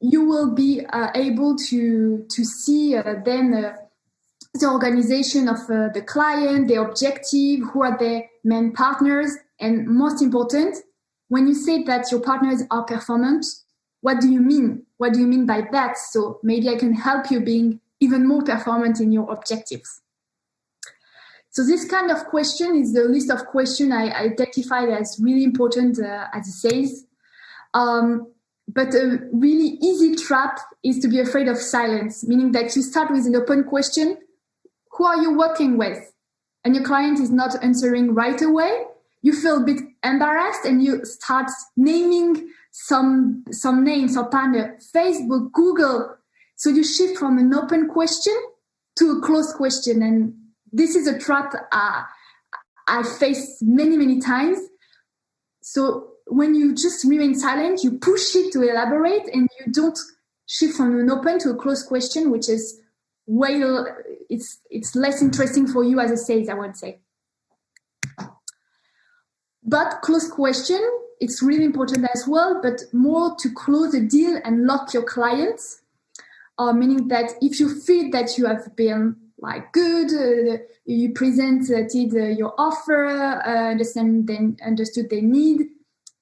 You will be able to see then the organization of the client, the objective, who are the main partners, and most important, when you say that your partners are performant, what do you mean? What do you mean by that? So maybe I can help you being even more performant in your objectives. So this kind of question is the list of questions I identified as really important as a sales. But a really easy trap is to be afraid of silence, meaning that you start with an open question. Who are you working with? And your client is not answering right away. You feel a bit embarrassed and you start naming some names or partner, Facebook, Google. So you shift from an open question to a closed question. And this is a trap I faced many, many times. So when you just remain silent, you push it to elaborate and you don't shift from an open to a closed question, which is it's less interesting for you as a sales, I would say. But closed question, it's really important as well, but more to close a deal and lock your clients, meaning that if you feel that you have been like good, you presented your offer, understood their need,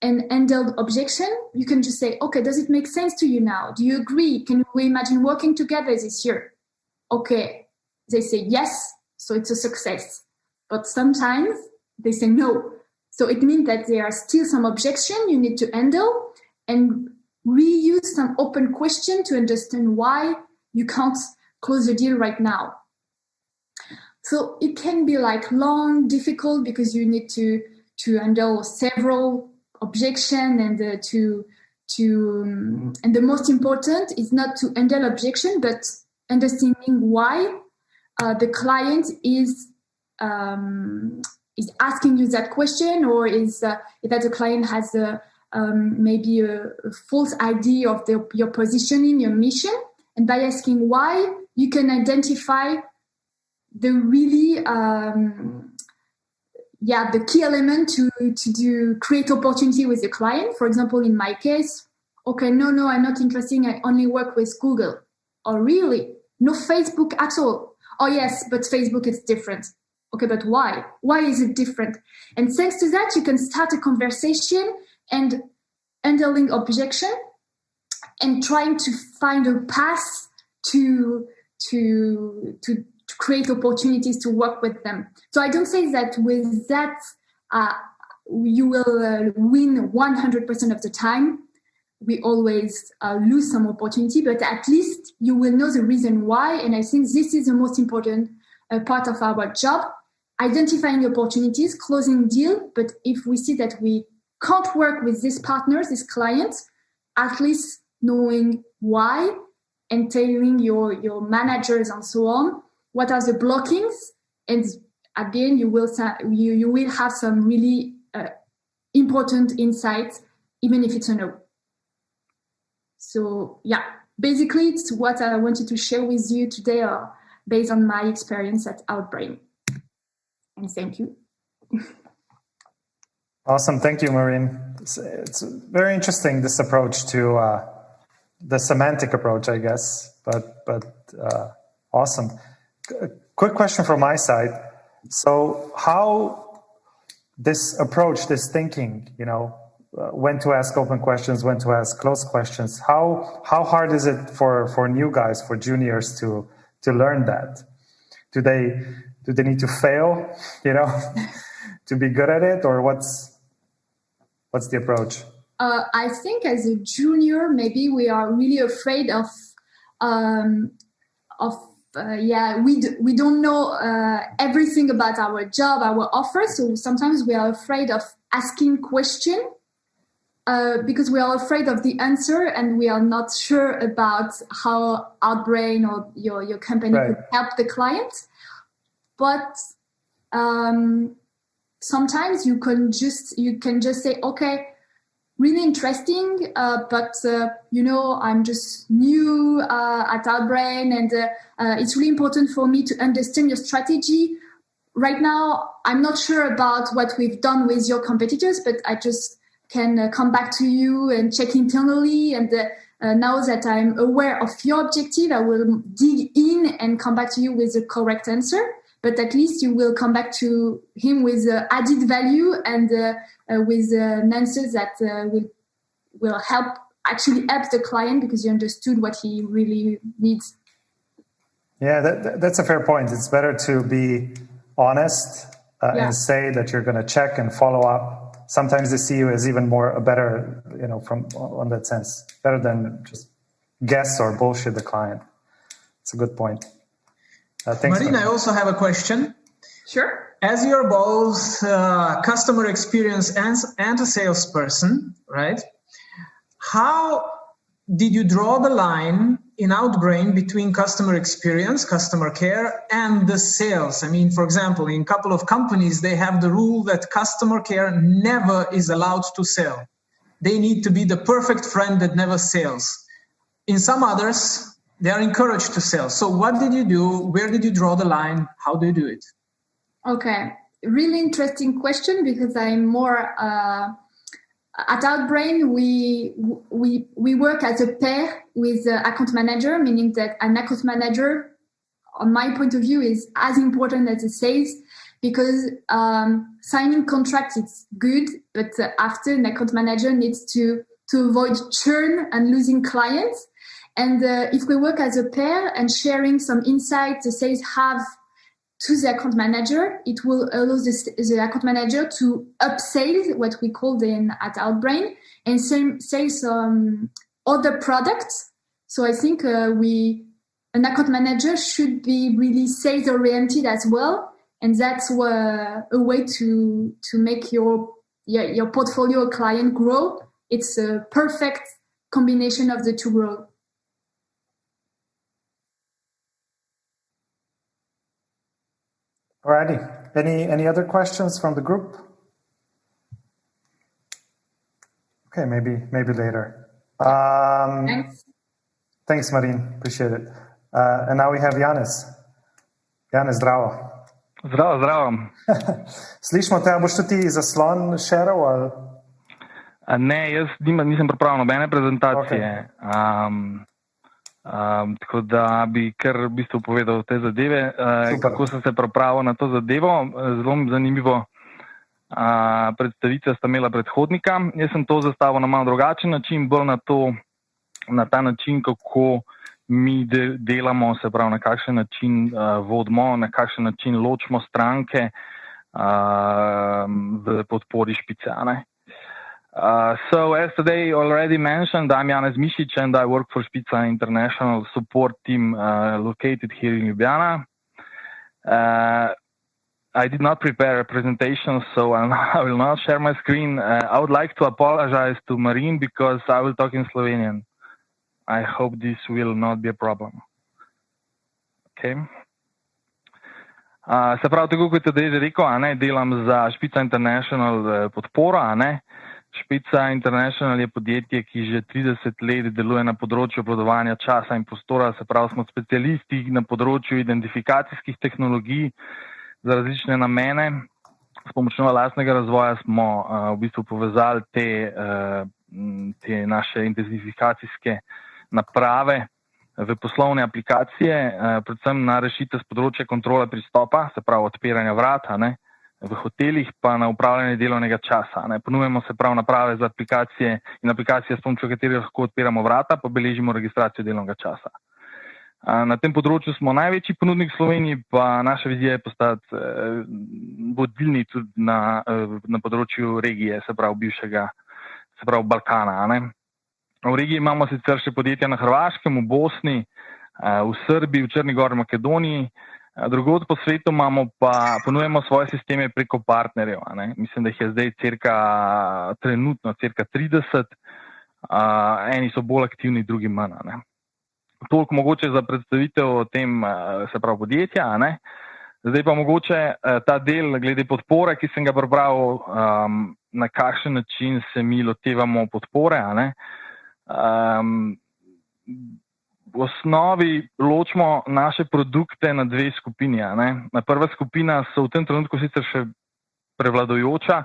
and handled objection, you can just say, okay, does it make sense to you now? Do you agree? Can we imagine working together this year? Okay, they say yes, so it's a success. But sometimes they say no. So it means that there are still some objection you need to handle and reuse some open question to understand why you can't close the deal right now. So it can be like long, difficult because you need to handle several objections and and the most important is not to handle objection, but understanding why the client is asking you that question, or is that the client has maybe a false idea of your positioning, your mission. And by asking why, you can identify the really, the key element to create opportunity with your client. For example, in my case, okay, no, I'm not interested. I only work with Google. Oh, really? No Facebook at all? Oh, yes, but Facebook is different. Okay, but why? Why is it different? And thanks to that, you can start a conversation and underlying objection and trying to find a path to create opportunities to work with them. So I don't say that with that you will win 100% of the time. We always lose some opportunity, but at least you will know the reason why. And I think this is the most important part of our job, identifying opportunities, closing deal. But if we see that we can't work with these partners, these clients, at least knowing why and telling your managers and so on, what are the blockings, and at the end you will have some really important insights, even if it's a no. So yeah, basically it's what I wanted to share with you today, based on my experience at Outbrain. And thank you. Awesome, thank you, Maureen. It's very interesting, this approach to the semantic approach, I guess, but awesome. Quick question from my side. So how this approach, this thinking, when to ask open questions, when to ask closed questions, how hard is it for new guys, for juniors to learn that? Do they need to fail, to be good at it, or what's the approach? I think as a junior, maybe we are really afraid of we don't know everything about our job, our offer. So sometimes we are afraid of asking question because we are afraid of the answer and we are not sure about how Outbrain or your company could help the client. But sometimes you can just say, okay, really interesting, but I'm just new at Outbrain, and it's really important for me to understand your strategy. Right now, I'm not sure about what we've done with your competitors, but I just can come back to you and check internally. And now that I'm aware of your objective, I will dig in and come back to you with the correct answer. But at least you will come back to him with added value and with an answer that will actually help the client because you understood what he really needs. Yeah, that's a fair point. It's better to be honest and say that you're going to check and follow up. Sometimes they see you as even a better, on that sense, better than just guess or bullshit the client. It's a good point. Thanks, Marina, I also have a question. Sure. As you're both customer experience and a salesperson, right? How did you draw the line in Outbrain between customer experience, customer care, and the sales? I mean, for example, in a couple of companies, they have the rule that customer care never is allowed to sell. They need to be the perfect friend that never sells. In some others, they are encouraged to sell. So what did you do? Where did you draw the line? How do you do it? Okay, really interesting question because I'm more at Outbrain. We work as a pair with the account manager, meaning that an account manager, on my point of view, is as important as the sales because signing contracts is good, but after an account manager needs to avoid churn and losing clients. And if we work as a pair and sharing some insights the sales have to the account manager, it will allow the account manager to upsell, what we call them at Outbrain, and sell some other products. So I think an account manager should be really sales oriented as well, and that's a way to make your portfolio client grow. It's a perfect combination of the two grow. Alrighty. Any other questions from the group? Okay, maybe later. Thanks. Thanks, Marin. Appreciate it. And now we have Janez. Janez, zdravo. Zdravo. Slišimo te, a boš tudi ti zaslon shareal ali? Ne, jaz nisem pripravil nobene prezentacije. Tako da bi kar v bistvu povedal te zadeve, kako sem se pripravil na to zadevo. Zelo zanimivo predstavitve sta imela predhodnika. Jaz sem to zastavil na malo drugačen način, bolj na ta način, kako mi delamo, se pravi, na kakšen način vodimo, na kakšen način ločimo stranke v podpori špice. So as today already mentioned, I'm Janez Mišić and I work for Špica International support team located here in Ljubljana. I did not prepare a presentation, so I will not share my screen. I would like to apologize to Marin because I will talk in Slovenian. I hope this will not be a problem. Okay. Se pravi, tako kot je tudi že rekel, delam za Špica International podporo. Špica International je podjetje, ki že 30 let deluje na področju obvladovanja časa in prostora, se pravi, smo specialisti na področju identifikacijskih tehnologij za različne namene. S pomočjo lastnega razvoja smo v bistvu povezali te naše identifikacijske naprave v poslovne aplikacije, predvsem na rešitev z področja kontrole pristopa, se pravi odpiranja vrat, v hotelih pa na upravljanje delovnega časa. Ponujemo se pravi naprave za aplikacije in aplikacije, s pomočjo katerih lahko odpiramo vrata, pa beležimo registracijo delovnega časa. Na tem področju smo največji ponudnik v Sloveniji, pa naša vizija je postati vodilni tudi na področju regije, se pravi bivšega, se pravi Balkana. V regiji imamo sicer še podjetja na Hrvaškem, v Bosni, v Srbiji, v Črni Gori, Makedoniji. Drugod po svetu ponujemo svoje sisteme preko partnerjev. Mislim, da jih je zdaj trenutno cirka 30. Eni so bolj aktivni, drugi manj. Toliko mogoče za predstavitev o tem, se pravi, podjetja. Zdaj pa mogoče ta del glede podpore, ki sem ga prebral, na kakšen način se mi lotevamo podpore. V osnovi ločimo naše produkte na dve skupini. Prva skupina so v tem trenutku sicer še prevladujoča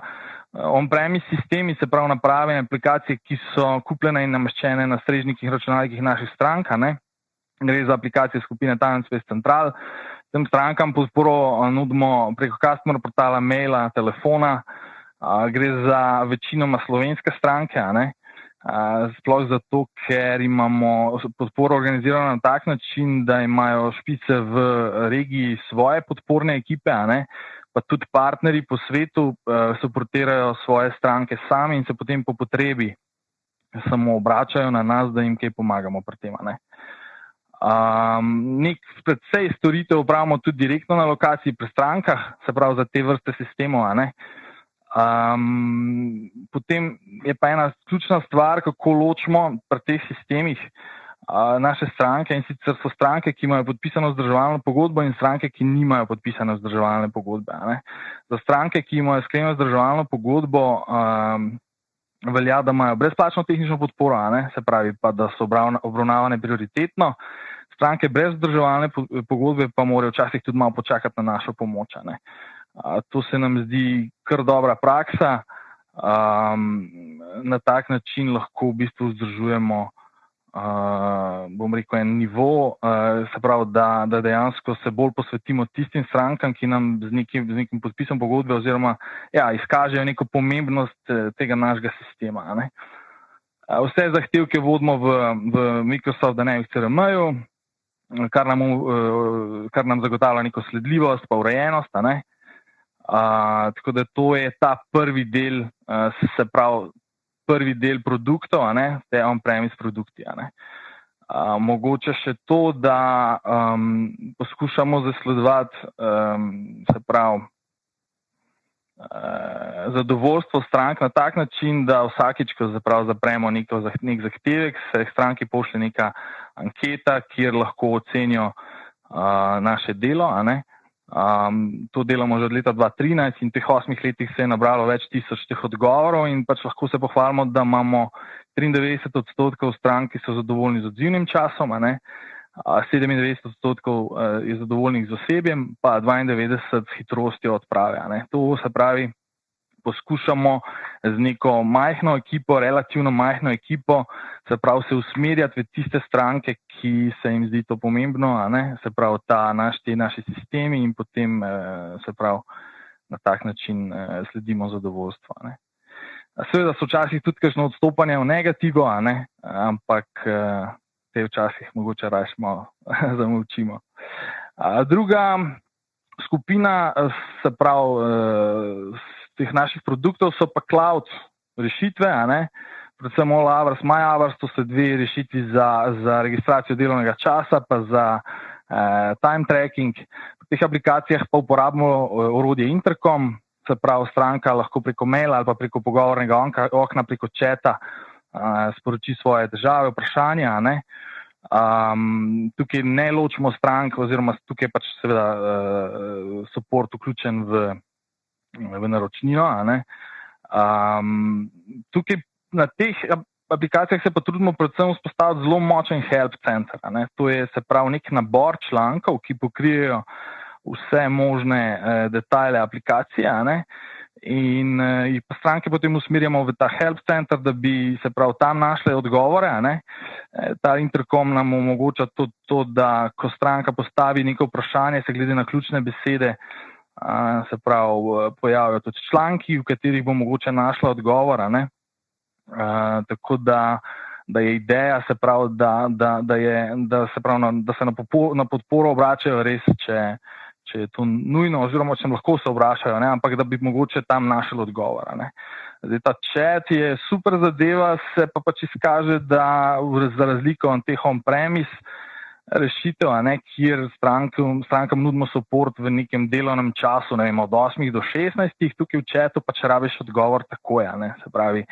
on-premise sistemi, se pravi naprave in aplikacije, ki so kupljene in nameščene na strežnikih in računalnikih naših strank. Gre za aplikacije skupine Talent Space Central. Tem strankam podporo nudimo preko customer portala, maila, telefona. Gre za večinoma slovenske stranke. Sploh zato, ker imamo podporo organizirano na tak način, da imajo špice v regiji svoje podporne ekipe, pa tudi partnerji po svetu suportirajo svoje stranke sami in se potem po potrebi samo obračajo na nas, da jim kaj pomagamo pri tem. Nek precej storitev opravimo tudi direktno na lokaciji pri strankah, se pravi za te vrste sistemov. Potem je pa ena ključna stvar, kako ločimo pri teh sistemih naše stranke, in sicer so stranke, ki imajo podpisano vzdrževalno pogodbo, in stranke, ki nimajo podpisane vzdrževalne pogodbe. Za stranke, ki imajo sklenjeno vzdrževalno pogodbo, velja, da imajo brezplačno tehnično podporo, se pravi pa, da so obravnavane prioritetno. Stranke brez vzdrževalne pogodbe pa morajo včasih tudi malo počakati na našo pomoč. To se nam zdi kar dobra praksa. Na tak način lahko v bistvu vzdržujemo, bom rekel, en nivo, se pravi, da dejansko se bolj posvetimo tistim strankam, ki nam z nekim podpisom pogodbe oziroma izkažejo neko pomembnost tega našega sistema. Vse zahtevke vodimo v Microsoft Dynamics CRM-ju, kar nam zagotavlja neko sledljivost pa urejenost. Tako da to je ta prvi del, se pravi prvi del produktov, te on-premise produkti. Mogoče še to, da poskušamo zasledovati, se pravi, zadovoljstvo strank na tak način, da vsakič, ko zapremo nek zahtevek, se stranki pošlje neka anketa, kjer lahko ocenijo naše delo. To delamo že od leta 2013 in v teh 8 letih se je nabralo več tisoč teh odgovorov in pač lahko se pohvalimo, da imamo 93% strank, ki so zadovoljni z odzivnim časom, 97% je zadovoljnih z osebjem, pa 92% s hitrostjo odprave. To se pravi, poskušamo z neko majhno ekipo, relativno majhno ekipo, se pravi se usmerjati v tiste stranke, ki se jim zdi to pomembno, se pravi ti naši sistemi in potem se pravi na tak način sledimo zadovoljstvo. Seveda so včasih tudi kakšno odstopanje v negativo, ampak te včasih mogoče raje malo zamolčimo. Druga skupina, se pravi, teh naših produktov so pa cloud rešitve, predvsem All Hours, My Hours, to so dve rešitvi za registracijo delovnega časa, pa za time tracking. V teh aplikacijah pa uporabimo orodje Intercom, se pravi stranka lahko preko maila ali pa preko pogovornega okna, preko chata sporoči svoje težave, vprašanja. Tukaj ne ločimo strank oziroma tukaj pač seveda support vključen v naročnino. Tukaj na teh aplikacijah se pa trudimo predvsem vzpostaviti zelo močen help center. To je se pravi nek nabor člankov, ki pokrijejo vse možne detajle aplikacije in jih pa stranke potem usmerjamo v ta help center, da bi se pravi tam našle odgovore. Ta Intercom nam omogoča to, da ko stranka postavi neko vprašanje, se glede na ključne besede se pravi pojavijo tudi članki, v katerih bo mogoče našla odgovor. Tako da je ideja, se pravi, da se na podporo obračajo res, če je to nujno, oziroma če lahko se obrašajo, ampak da bi mogoče tam našli odgovor. Zdaj, ta chat je super zadeva, se pa pač izkaže, da za razliko od teh on-premise rešitev, kjer strankam nudimo support v nekem delovnem času, ne vem, od 8 do 16, tukaj v chatu pač rabiš odgovor takoj, se pravi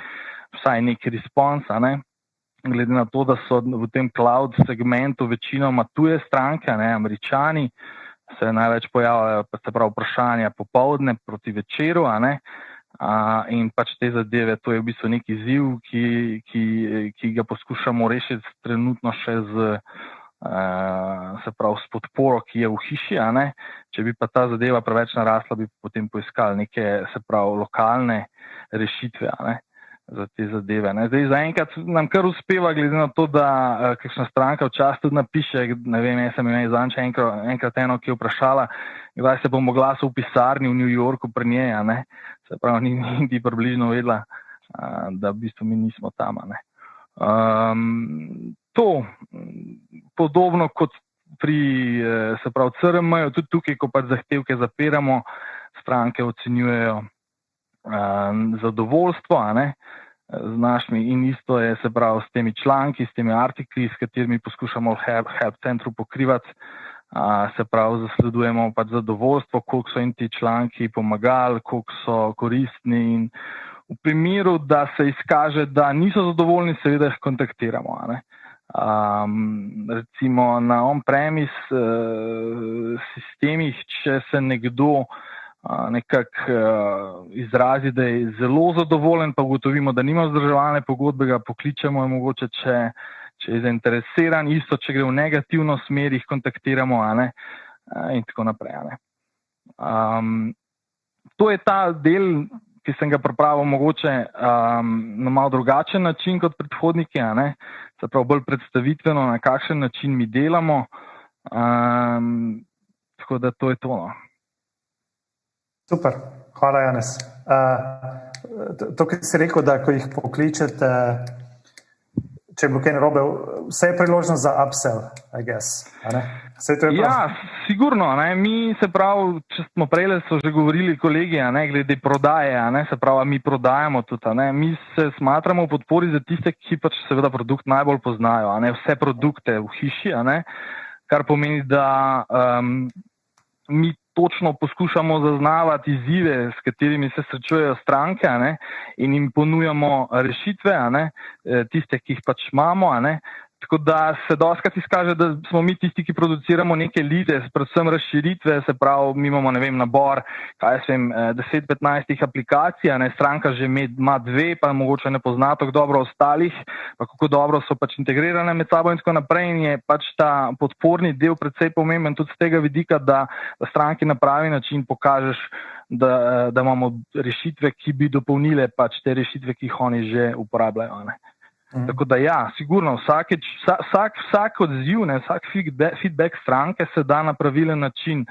vsaj neki response, glede na to, da so v tem cloud segmentu večinoma tuje stranke, Američani, se največ pojavljajo se pravi vprašanja popoldne proti večeru, in pač te zadeve, to je v bistvu neki izziv, ki ga poskušamo rešiti trenutno še se pravi s podporo, ki je v hiši, Če bi pa ta zadeva preveč narasla, bi potem poiskali neke, se pravi, lokalne rešitve, za te zadeve. Zdaj, zaenkrat nam kar uspeva, glede na to, da kakšna stranka včasih tudi napiše, ne vem, jaz sem imel zanj enkrat eno, ki je vprašala, kdaj se bom oglasil v pisarni v New Yorku pri njej, se pravi, ni približno vedela, da v bistvu mi nismo tam. To, podobno kot pri, se pravi, CRM-ju, tudi tukaj, ko pač zahtevke zapiramo, stranke ocenjujejo zadovoljstvo, z našimi in isto je, se pravi, s temi članki, s temi artikli, s katerimi poskušamo v help centru pokrivati, se pravi, zasledujemo pač zadovoljstvo, koliko so jim ti članki pomagali, koliko so koristni in v primeru, da se izkaže, da niso zadovoljni, seveda jih kontaktiramo. Recimo na on-premise sistemih, če se nekdo nekako izrazi, da je zelo zadovoljen, pa ugotovimo, da nima vzdrževalne pogodbe, ga pokličemo in mogoče, če je zainteresiran, isto, če gre v negativno smer, jih kontaktiramo, in tako naprej. To je ta del, ki sem ga pripravil mogoče na malo drugačen način kot predhodniki, se pravi bolj predstavitveno, na kakšen način mi delamo. Tako da to je to. Super, hvala Janez. To, kar si rekel, da ko jih pokličete, če je bilo kaj narobe, vse je priložnost za upsell, I guess. Ja, sigurno. Mi se pravi, če smo prej so že govorili kolegi, glede prodaje, se pravi, mi prodajamo tudi. Mi se smatramo v podpori za tiste, ki pač seveda produkt najbolj poznajo, vse produkte v hiši, kar pomeni, da mi točno poskušamo zaznavati izzive, s katerimi se srečujejo stranke, in jim ponujamo rešitve, tiste, ki jih pač imamo, Tako da se dostakrat izkaže, da smo mi tisti, ki produciramo neke lide, predvsem razširitve, se pravi, mi imamo, ne vem, nabor, 10-15 aplikacij, stranka že ima 2, pa mogoče ne pozna tako dobro ostalih, pa kako dobro so pač integrirane med sabo in tako naprej, in je pač ta podporni del predvsej pomemben tudi z tega vidika, da stranki na pravi način pokažeš, da imamo rešitve, ki bi dopolnile pač te rešitve, ki jih oni že uporabljajo. Tako da ja, sigurno vsak odziv, vsak feedback stranke se da na pravilen način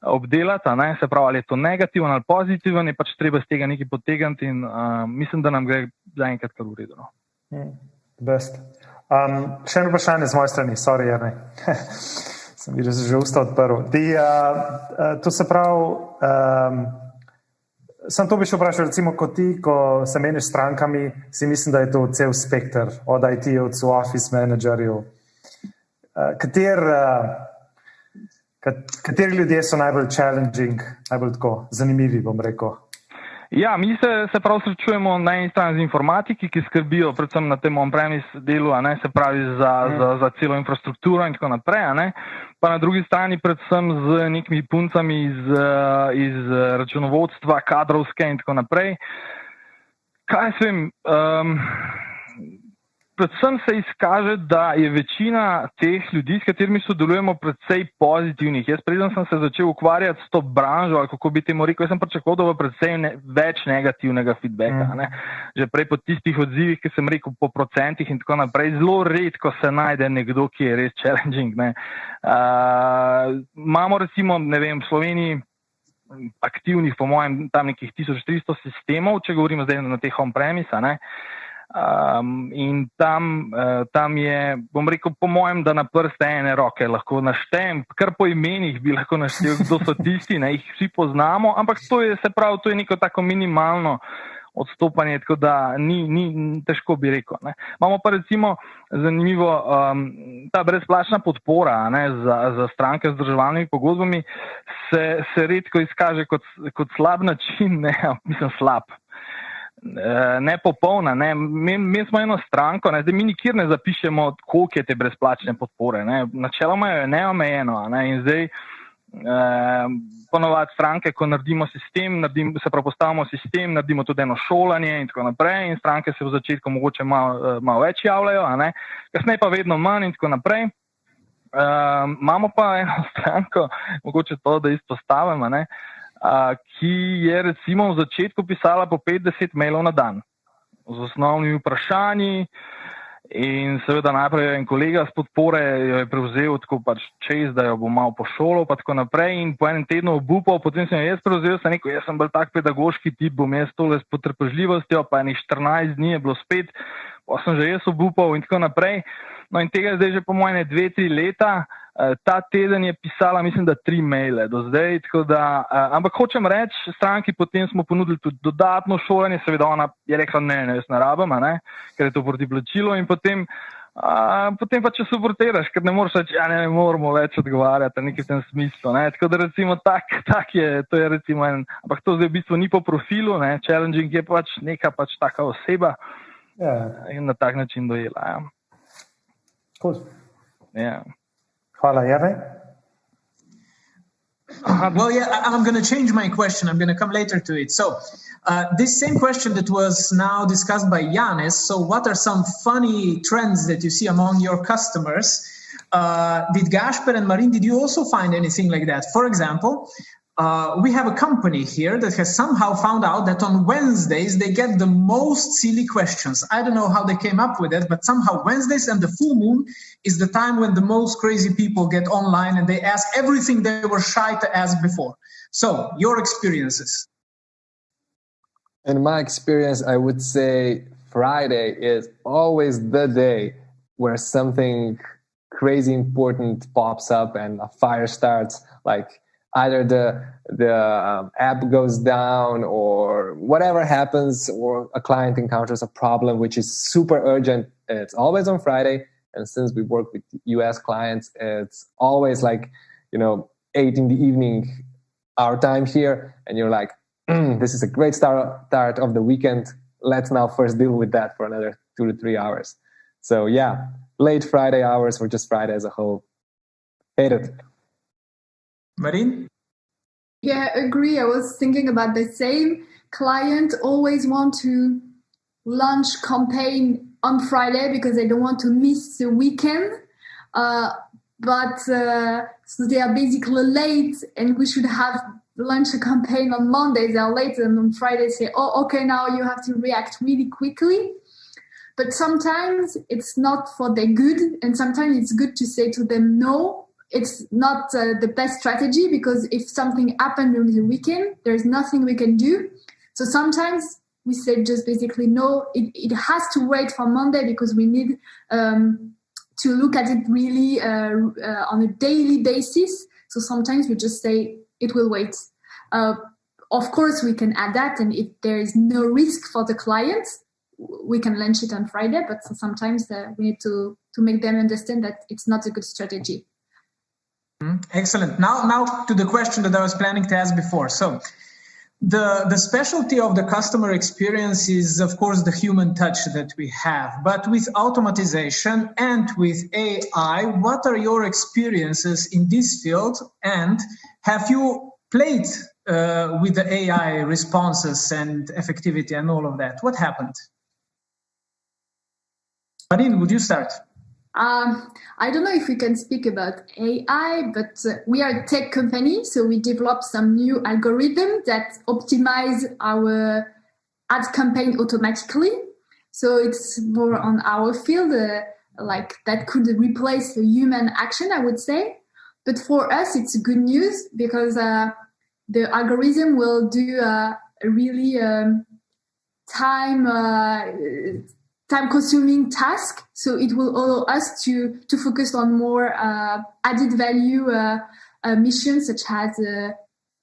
obdelati, se pravi, ali je to negativen ali pozitiven, je pač treba z tega nekaj potegniti in mislim, da nam gre zaenkrat kar v redu. Best. Še eno vprašanje z moje strani, sorry, Jernej. Sem že usta odprl. To se pravi, sem to bi še vprašal, recimo, ko se meniš s strankami, si mislim, da je to cel spektr, od IT-ovcev, office managerjev. Kateri ljudje so najbolj challenging, najbolj tako zanimivi, bom rekel? Ja, mi se prav srečujemo na eni strani z informatiki, ki skrbijo predvsem na tem on-premise delu, se pravi za celo infrastrukturo in tako naprej, pa na drugi strani predvsem z nekimi puncami iz računovodstva, kadrovske in tako naprej. Kaj se vem, predvsem se izkaže, da je večina teh ljudi, s katerimi sodelujemo, predvsej pozitivnih. Jaz preden sem se začel ukvarjati s to branžo, ali kako bi temu rekel, jaz sem pričakoval predvsej več negativnega feedbacka. Že prej po tistih odzivih, ki sem rekel po procentih in tako naprej, zelo redko se najde nekdo, ki je res challenging. Imamo recimo, ne vem, v Sloveniji aktivnih, po mojem, tam nekih 1300 sistemov, če govorimo zdaj na teh on-premise, in tam je, bom rekel, po mojem, da na prste ene roke lahko naštejem, kar po imenih bi lahko naštel, kdo so tisti, jih vsi poznamo, ampak to je neko tako minimalno odstopanje, tako da ni težko bi rekel. Imamo pa recimo zanimivo ta brezplačna podpora za stranke z združevalnimi pogodbami se redko izkaže kot slab način, mislim slab. Nepopolna. Mi smo eno stranko, zdaj mi nikjer ne zapišemo, koliko je te brezplačne podpore. Načeloma je neomejeno in zdaj ponovadi stranke, ko naredimo sistem, se pravi postavimo sistem, naredimo tudi eno šolanje in tako naprej in stranke se v začetku mogoče malo več javljajo, kasneje pa vedno manj in tako naprej. Imamo pa eno stranko, mogoče to, da izpostavimo, ki je recimo v začetku pisala po 50 mailov na dan z osnovnimi vprašanji in seveda najprej en kolega z podpore jo je prevzel tako pač čez, da jo bo malo pošolal pa tako naprej in po enem tednu obupal, potem sem jo jaz prevzel, sem rekel, jaz sem bolj tak pedagoški tip, bom jaz tole s potrpežljivostjo, pa enih 14 dni je bilo spet, pa sem že jaz obupal in tako naprej. No in tega zdaj že po mojem 2-3 leta, ta teden je pisala, mislim, da 3 maile do zdaj, tako da, ampak hočem reči, stranki potem smo ponudili tudi dodatno šolanje, seveda ona je rekla, ne, jaz ne rabim, ker je to proti plačilu in potem pa če suportiraš, ker ne moreš reči, ne moramo več odgovarjati, nekaj v tem smislu, tako da recimo tak je, to je recimo ampak to zdaj v bistvu ni po profilu, challenging je pač neka pač taka oseba in na tak način dojela, Cool. Yeah. Hvala, Jernej. Well, yeah, I'm going to change my question. I'm going to come later to it. So this same question that was now discussed by Yanis. So what are some funny trends that you see among your customers? Did Gasper and Marin, did you also find anything like that? For example, we have a company here that has somehow found out that on Wednesdays they get the most silly questions. I don't know how they came up with it, but somehow Wednesdays and the full moon is the time when the most crazy people get online and they ask everything they were shy to ask before. So, your experiences. In my experience, I would say Friday is always the day where something crazy important pops up and a fire starts, like either the app goes down or whatever happens, or a client encounters a problem which is super urgent. It's always on Friday, and since we work with US clients, it's always like 8 in the evening our time here, and you're like, this is a great start of the weekend. Let's now first deal with that for another 2 to 3 hours. So yeah, late Friday hours or just Friday as a whole. Hate it. Marine? Yeah, agree. I was thinking about the same. Client always want to launch campaign on Friday because they don't want to miss the weekend. So they are basically late, and we should have launched a campaign on Monday. They are late, and on Friday say, "Oh, okay, now you have to react really quickly." But sometimes it's not for their good, and sometimes it's good to say to them, "No, it's not the best strategy, because if something happened during the weekend, there's nothing we can do." So sometimes we say just basically, "No, it has to wait for Monday because we need to look at it really on a daily basis." So sometimes we just say it will wait. Of course, we can add that, and if there is no risk for the client, we can launch it on Friday, but sometimes we need to make them understand that it's not a good strategy. Excellent. Now to the question that I was planning to ask before. So the specialty of the customer experience is, of course, the human touch that we have. But with automatization and with AI, what are your experiences in this field? And have you played with the AI responses and effectivity and all of that? What happened? Marine, would you start? I don't know if we can speak about AI, but we are a tech company, so we develop some new algorithm that optimize our ad campaign automatically. So it's more on our field, like that could replace the human action, I would say. But for us, it's good news because the algorithm will do a really time-consuming task, so it will allow us to focus on more added value missions, such as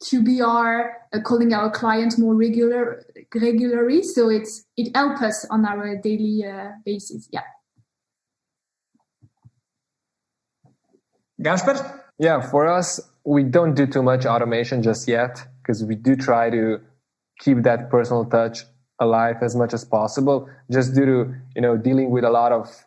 QBR, calling our clients more regularly. So it helps us on our daily basis. Yeah. Gasper? Yeah, for us, we don't do too much automation just yet, because we do try to keep that personal touch alive as much as possible, just due to dealing with a lot of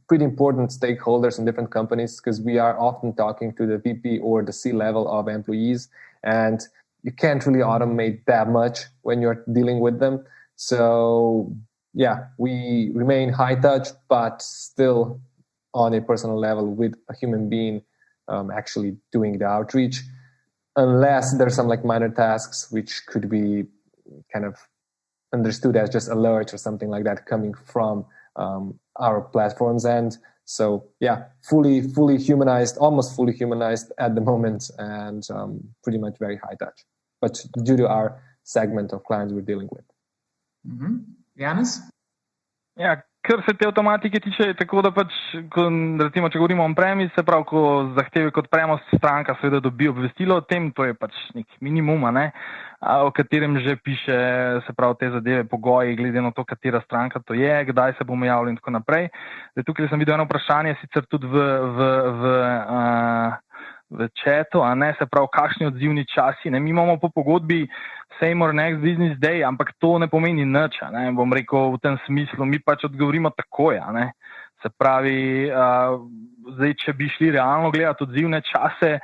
pretty important stakeholders in different companies, because we are often talking to the VP or the C-level of employees, and you can't really automate that much when you're dealing with them. So yeah, we remain high touch, but still on a personal level with a human being actually doing the outreach, unless there's some like minor tasks which could be kind of understood as just alerts or something like that coming from our platform's end. So yeah, fully humanized, almost fully humanized at the moment, and pretty much very high touch, but due to our segment of clients we're dealing with. Janez? Ja, kar se te avtomatike tiče, je tako, da recimo, če govorimo on-premise, se pravi, ko zahtevek odpremo, stranka seveda dobi obvestilo o tem, to je pač nek minimum, o katerem že piše, se pravi, te zadeve, pogoji, glede na to, katera stranka to je, kdaj se bomo javili in tako naprej. Zdaj, tukaj sem videl eno vprašanje, sicer tudi v chatu, se pravi, kakšni odzivni časi. Mi imamo po pogodbi same or next business day, ampak to ne pomeni nič, bom rekel v tem smislu, mi pač odgovorimo takoj, Se pravi, zdaj, če bi šli realno gledati odzivne čase,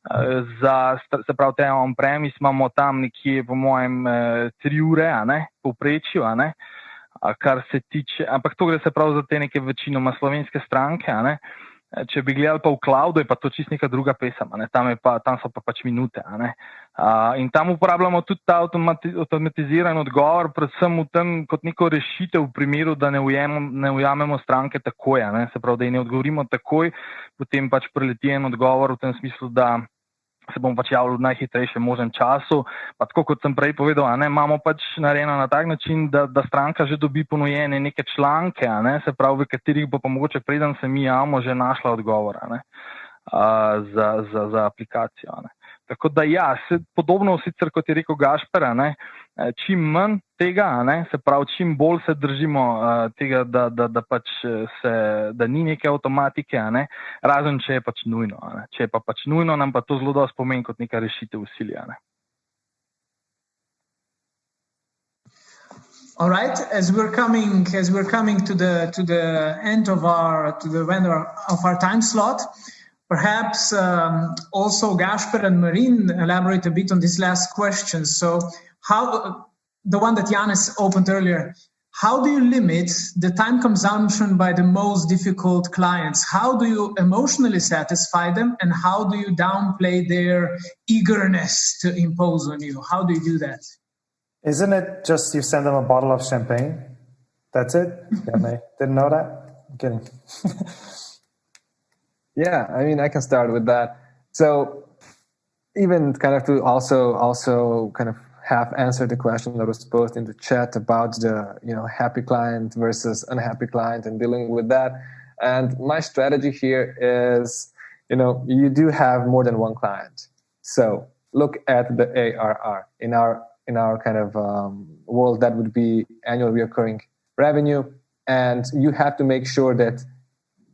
se pravi, te on-premise imamo tam nekje, po mojem, 3 ure, povprečju, kar se tiče, ampak to gre se pravi za te neke večinoma slovenske stranke, Če bi gledali pa v cloudu, je pa to čist neka druga pesem, tam so pa pač minute. In tam uporabljamo tudi ta avtomatiziran odgovor, predvsem v tem kot neko rešitev v primeru, da ne ujamemo stranke takoj, se pravi, da ji ne odgovorimo takoj, potem pač preleti en odgovor v tem smislu, da se bomo pač javili v najhitrejšem možnem času. Pa tako kot sem prej povedal, imamo pač narejeno na tak način, da stranka že dobi ponujene neke članke, se pravi, v katerih bo pa mogoče preden se mi javimo že našla odgovor za aplikacijo. Tako da ja, podobno sicer kot je rekel Gašper, čim manj tega, se pravi, čim bolj se držimo tega, da pač da ni neke avtomatike, razen če je pač nujno. Če je pa pač nujno, nam pa to zelo dosti pomeni kot neka rešitev v sili. All right. As we're coming to the end of our time slot, perhaps also Gasper and Marin elaborate a bit on this last question. So, how the one that Yanis opened earlier? How do you limit the time consumption by the most difficult clients? How do you emotionally satisfy them, and how do you downplay their eagerness to impose on you? How do you do that? Isn't it just you send them a bottle of champagne? That's it? Yeah, they didn't know that? I'm kidding. Yeah, I mean, I can start with that. So even kind of to also kind of half answer the question that was posed in the chat about the, happy client versus unhappy client and dealing with that. And my strategy here is, you do have more than one client. So look at the ARR. In our kind of world, that would be annual recurring revenue. And you have to make sure that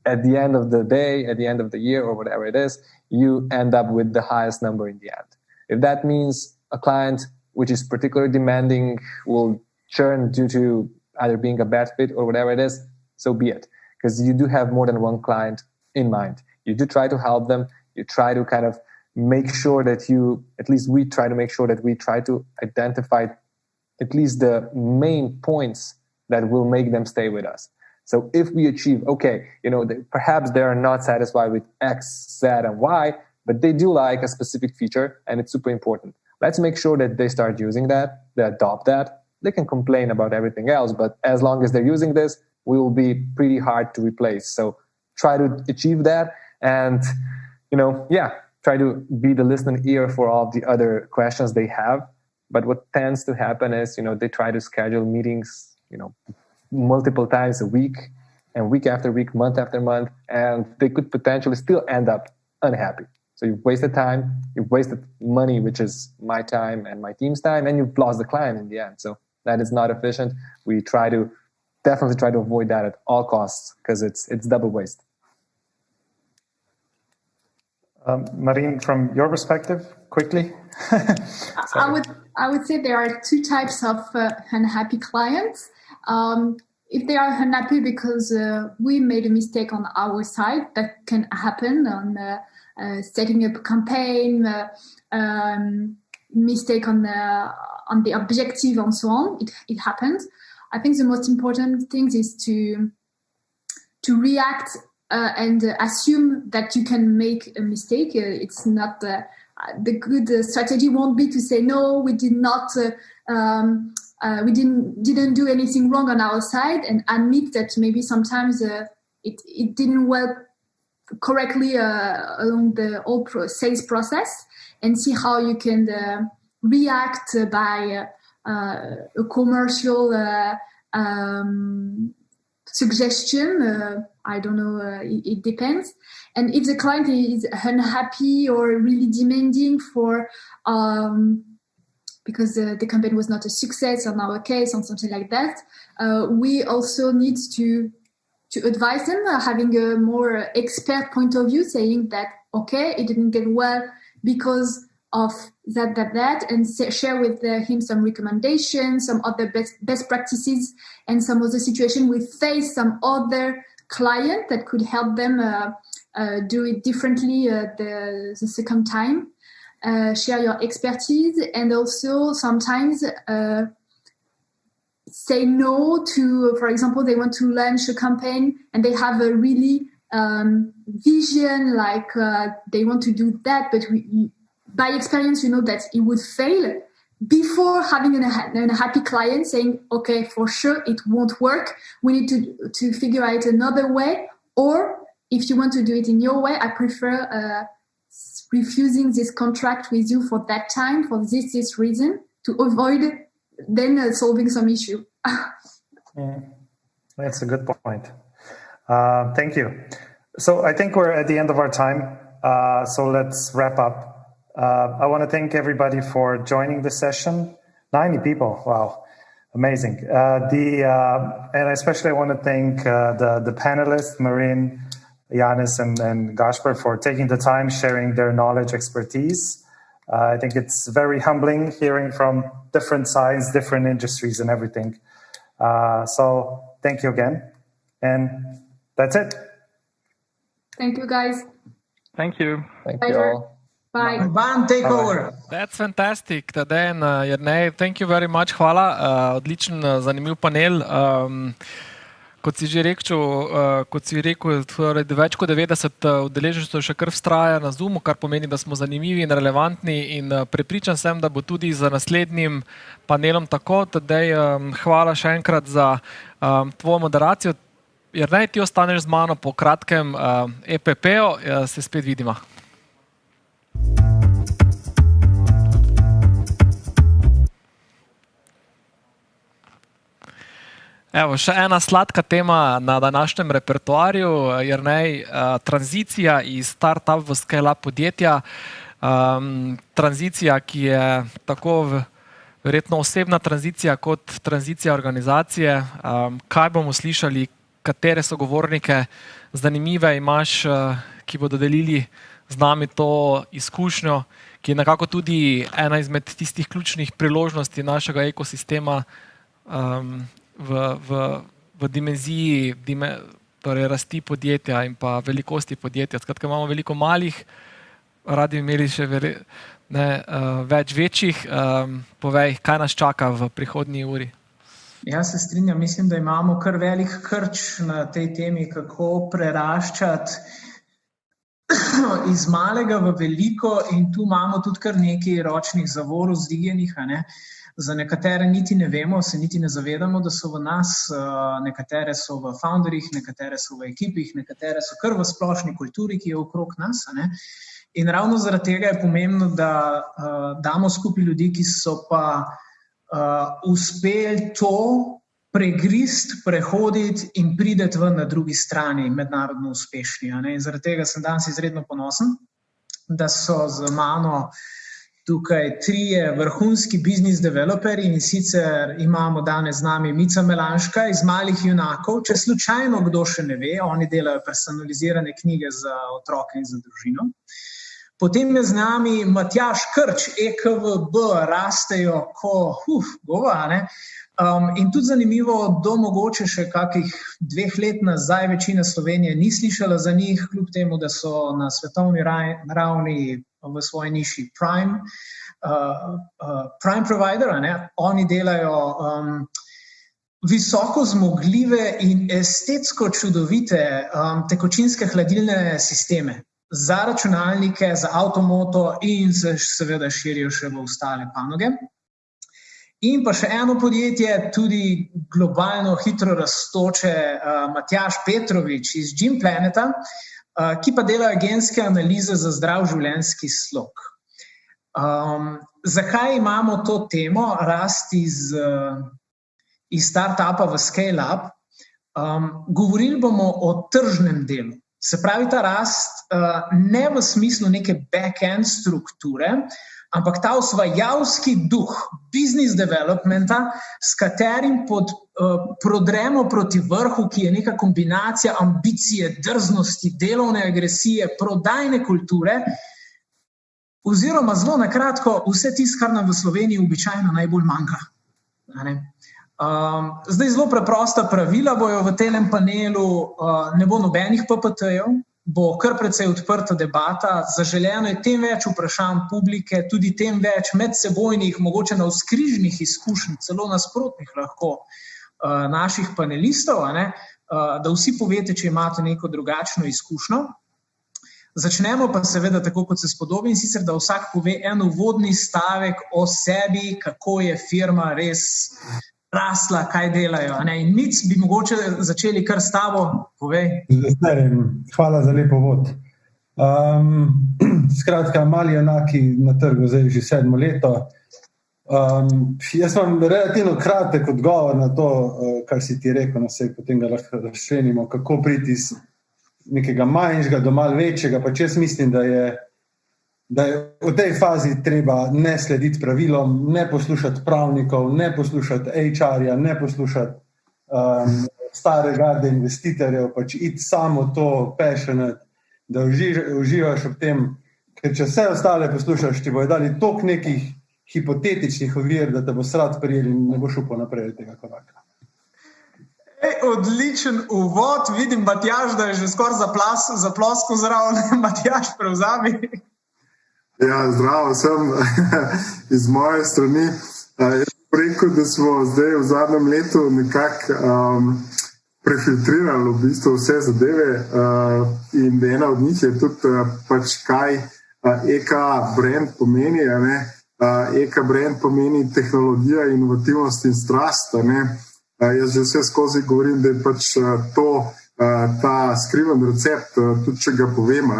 at the end of the day, at the end of the year, or whatever it is, you end up with the highest number in the end. If that means a client which is particularly demanding will churn due to either being a bad fit or whatever it is, so be it. Because you do have more than one client in mind. You do try to help them. You try to kind of make sure that we try to make sure that we try to identify at least the main points that will make them stay with us. So if we achieve, perhaps they are not satisfied with X, Z, and Y, but they do like a specific feature and it's super important. Let's make sure that they start using that, they adopt that. They can complain about everything else, but as long as they're using this, we will be pretty hard to replace. So try to achieve that and, try to be the listening ear for all the other questions they have. But what tends to happen is, they try to schedule meetings, multiple times a week and week after week, month after month, and they could potentially still end up unhappy. So you've wasted time, you've wasted money, which is my time and my team's time, and you've lost the client in the end. So that is not efficient. We definitely try to avoid that at all costs because it's double waste. Marin, from your perspective, quickly. I would say there are two types of unhappy clients. If they are unhappy because we made a mistake on our side, that can happen on setting up a campaign, mistake on the objective and so on. It happens. I think the most important thing is to react and assume that you can make a mistake. It's not the good strategy won't be to say no, we did not. We didn't do anything wrong on our side, and admit that maybe sometimes it didn't work correctly along the whole sales process, and see how you can react by a commercial suggestion. I don't know, it depends. And if the client is unhappy or really demanding for because the campaign was not a success on our case or something like that, we also need to advise them, having a more expert point of view, saying that, okay, it didn't get well because of that, and share with him some recommendations, some other best practices, and some other situation we face, some other client that could help them do it differently the second time. Share your expertise, and also sometimes say no to, for example, they want to launch a campaign and they have a really vision, like they want to do that, but by experience, you know that it would fail. Before having a happy client saying, okay, for sure it won't work, we need to figure out another way, or if you want to do it in your way, I prefer refusing this contract with you for that time, for this reason, to avoid then solving some issue. That's a good point. Thank you. So I think we're at the end of our time. So let's wrap up. I want to thank everybody for joining the session. 90 people, wow, amazing. And especially I want to thank the panelists, Marin, Yanis, and Gasper, for taking the time, sharing their knowledge, expertise. I think it's very humbling hearing from different sides, different industries and everything. So thank you again. And that's it. Thank you, guys. Thank you. Thank you all. Bye. Urban, take over. That's fantastic, Tadej in Jernej. Thank you very much, hvala. Odličen, zanimiv panel. Kot si že rekel, torej več kot 90 udeležencev še kar vztraja na Zoomu, kar pomeni, da smo zanimivi in relevantni in prepričan sem, da bo tudi za naslednjim panelom tako. Tadej, hvala še enkrat za tvojo moderacijo. Jernej, ti ostaneš z mano po kratkem EPP-u, se spet vidimo. Evo, še ena sladka tema na današnjem repertoarju, Jernej, tranzicija iz start-up v scale-up podjetja. Tranzicija, ki je tako verjetno osebna tranzicija kot tranzicija organizacije. Kaj bomo slišali, katere sogovornike zanimive imaš, ki bodo delili z nami to izkušnjo, ki je nekako tudi ena izmed tistih ključnih priložnosti našega ekosistema v dimenziji torej rasti podjetja in pa velikosti podjetja. Skratka, imamo veliko malih, radi imeli še več večjih. Povej, kaj nas čaka v prihodnji uri? Jaz se strinjam, mislim, da imamo kar velik krč na tej temi, kako preraščati iz malega v veliko, in tu imamo tudi kar nekaj ročnih zavorov zdigenih, Za nekatere niti ne vemo, se niti ne zavedamo, da so v nas, nekatere so v founderjih, nekatere so v ekipih, nekatere so kar v splošni kulturi, ki je okrog nas. In ravno zaradi tega je pomembno, da damo skupaj ljudi, ki so pa uspeli to pregrist, prehoditi in prideti ven na drugi strani mednarodno uspešni. In zaradi tega sem danes izredno ponosen, da so z mano tukaj trije vrhunski biznis developerji, in sicer imamo danes z nami Mica Melanška iz Malih junakov. Če slučajno kdo še ne ve, oni delajo personalizirane knjige za otroke in za družino. Potem je z nami Matjaž Krč, EKVB, rastejo ko gova, in tudi zanimivo, do mogoče še kakih 2 let nazaj večina Slovenije ni slišala za njih, kljub temu, da so na svetovni ravni v svoji niši prime provider. Oni delajo visoko zmogljive in estetsko čudovite tekočinske hladilne sisteme za računalnike, za avtomoto in se seveda širijo še v ostale panoge. In pa še eno podjetje, tudi globalno hitro rastoče, Matjaž Petrovič iz Gym Planeta, ki pa delajo genske analize za zdrav življenjski slog. Zakaj imamo to temo, rast iz start-upa v scale-up? Govorili bomo o tržnem delu. Se pravi, ta rast ne v smislu neke back-end strukture, ampak ta osvajalski duh business developmenta, s katerim prodremo proti vrhu, ki je neka kombinacija ambicije, drznosti, delovne agresije, prodajne kulture, oziroma zelo na kratko vse tisto, kar nam v Sloveniji običajno najbolj manjka. Zdaj zelo preprosta pravila bojo v tem panelu, ne bo nobenih PPT-jev, bo kar precej odprta debata, zaželeno je tem več vprašanj publike, tudi tem več medsebojnih, mogoče navzkrižnih izkušenj, celo nasprotnih lahko naših panelistov, da vsi povete, če imate neko drugačno izkušnjo. Začnemo pa seveda tako, kot se spodobi, in sicer, da vsak pove en uvodni stavek o sebi, kako je firma res rasla, kaj delajo. In Mic, bi mogoče začeli kar s tabo, povej. Hvala za lepo uvod. Skratka, Mali junaki na trgu zdaj že 7 leto. Jaz imam relativno kratek odgovor na to, kar si ti rekel, potem ga lahko razčlenimo, kako priti iz nekega manjšega do malo večjega, pač jaz mislim, da je v tej fazi treba ne slediti pravilom, ne poslušati pravnikov, ne poslušati HR-ja, ne poslušati stare garde investitorjev, pač iti samo to passionate, da uživaš ob tem, ker če vse ostale poslušaš, ti bojo dali toliko nekih hipotetičnih ovir, da te bo srad prijeli in ne boš upal naprej od tega koraka. Odličen uvod, vidim, Matjaž, da je že skoraj zaplosko zraven. Matjaž, prevzami. Ja, zdravo, sem iz moje strani. Jaz bi rekel, da smo zdaj v zadnjem letu nekako prefiltrirali v bistvu vse zadeve in ena od njih je tudi pač kaj EK-brand pomeni. EK-brand pomeni tehnologija, inovativnost in strast. Jaz že vse skozi govorim, da je pač to ta skriven recept, tudi če ga povem,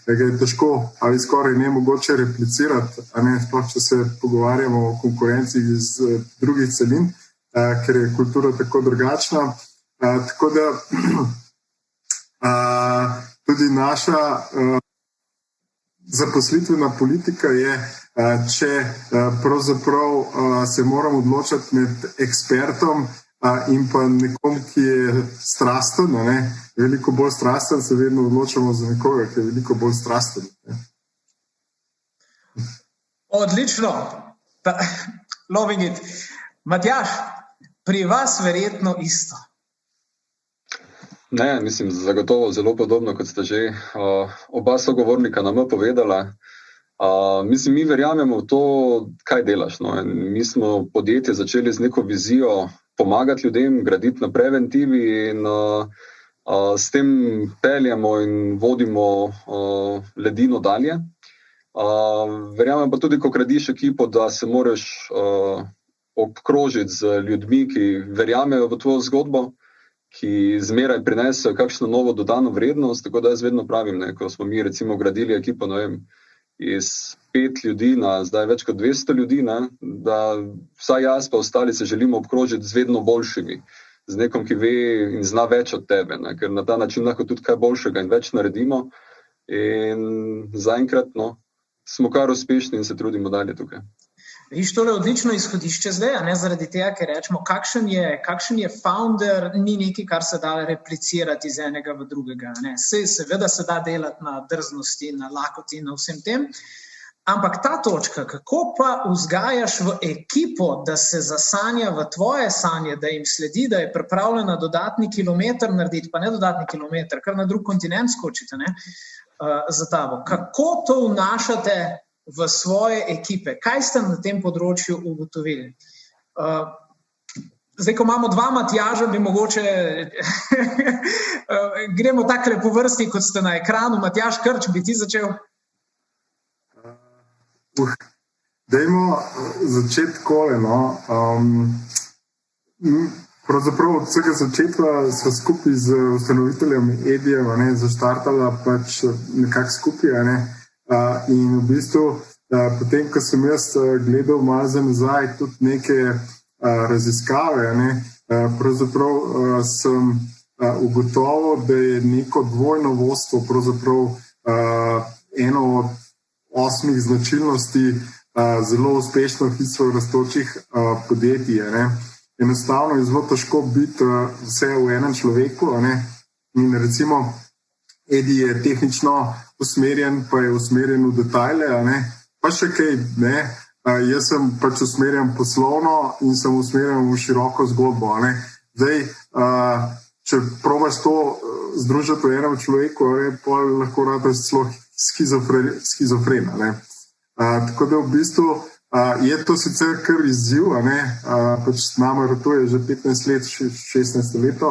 da ga je težko ali skoraj nemogoče replicirati, sploh če se pogovarjamo o konkurenci iz drugih celin, ker je kultura tako drugačna. Tako da tudi naša zaposlitvena politika je, če pravzaprav se moramo odločiti med ekspertom in pa nekom, ki je strasten, veliko bolj strasten, se vedno odločamo za nekoga, ki je veliko bolj strasten. Odlično. Loving it. Matjaž, pri vas verjetno isto. Ne, mislim, zagotovo zelo podobno, kot ste že oba sogovornika nam povedala. Mislim, mi verjamemo v to, kaj delaš. Mi smo podjetje začeli z neko vizijo pomagati ljudem, graditi na preventivi in s tem peljemo in vodimo ledino dalje. Verjamem pa tudi, ko gradiš ekipo, da se moraš obkrožiti z ljudmi, ki verjamejo v tvojo zgodbo, ki zmeraj prinesejo kakšno novo dodano vrednost. Tako da jaz vedno pravim, ko smo mi recimo gradili ekipo, iz 5 ljudi na zdaj več kot 200 ljudi, da vsaj jaz pa ostali se želimo obkrožiti z vedno boljšimi, z nekom, ki ve in zna več od tebe, ker na ta način lahko tudi kaj boljšega in več naredimo. In zaenkrat smo kar uspešni in se trudimo dalje tukaj. Viš, tole odlično izhodišče zdaj, zaradi tega, ker rečemo, kakšen je founder, ni nekaj, kar se da replicirati iz enega v drugega. Seveda se da delati na drznosti, na lakoti, na vsem tem, ampak ta točka, kako pa vzgajaš v ekipo, da se zasanja v tvoje sanje, da jim sledi, da je pripravljena dodatni kilometer narediti, pa ne dodatni kilometer, kar na drug kontinent skočite, za tabo. Kako to vnašate v svoje ekipe? Kaj ste na tem področju ugotovili? Zdaj, ko imamo 2 Matjaža, bi mogoče gremo takole po vrsti, kot ste na ekranu. Matjaž Krč, bi ti začel? Dajmo začeti takole. Pravzaprav od vsega začetka sva skupaj z ustanoviteljem Edijem zaštartala pač nekako skupaj, in v bistvu, potem, ko sem jaz gledal malo za nazaj tudi neke raziskave, pravzaprav sem ugotovil, da je neko dvojno vodstvo pravzaprav eno od 8 značilnosti zelo uspešno hitro rastočih podjetij. Enostavno je zelo težko biti vse v enem človeku, in recimo Edi je tehnično usmerjen, pa je usmerjen v detajle, pa še kaj, jaz sem pač usmerjen poslovno in sem usmerjen v široko zgodbo. Zdaj, če probaš to združiti v enem človeku, pa lahko rado celo schizofren. Tako da v bistvu je to sicer kar izziv, pač s nama rotuje že 15 let, 16 leto,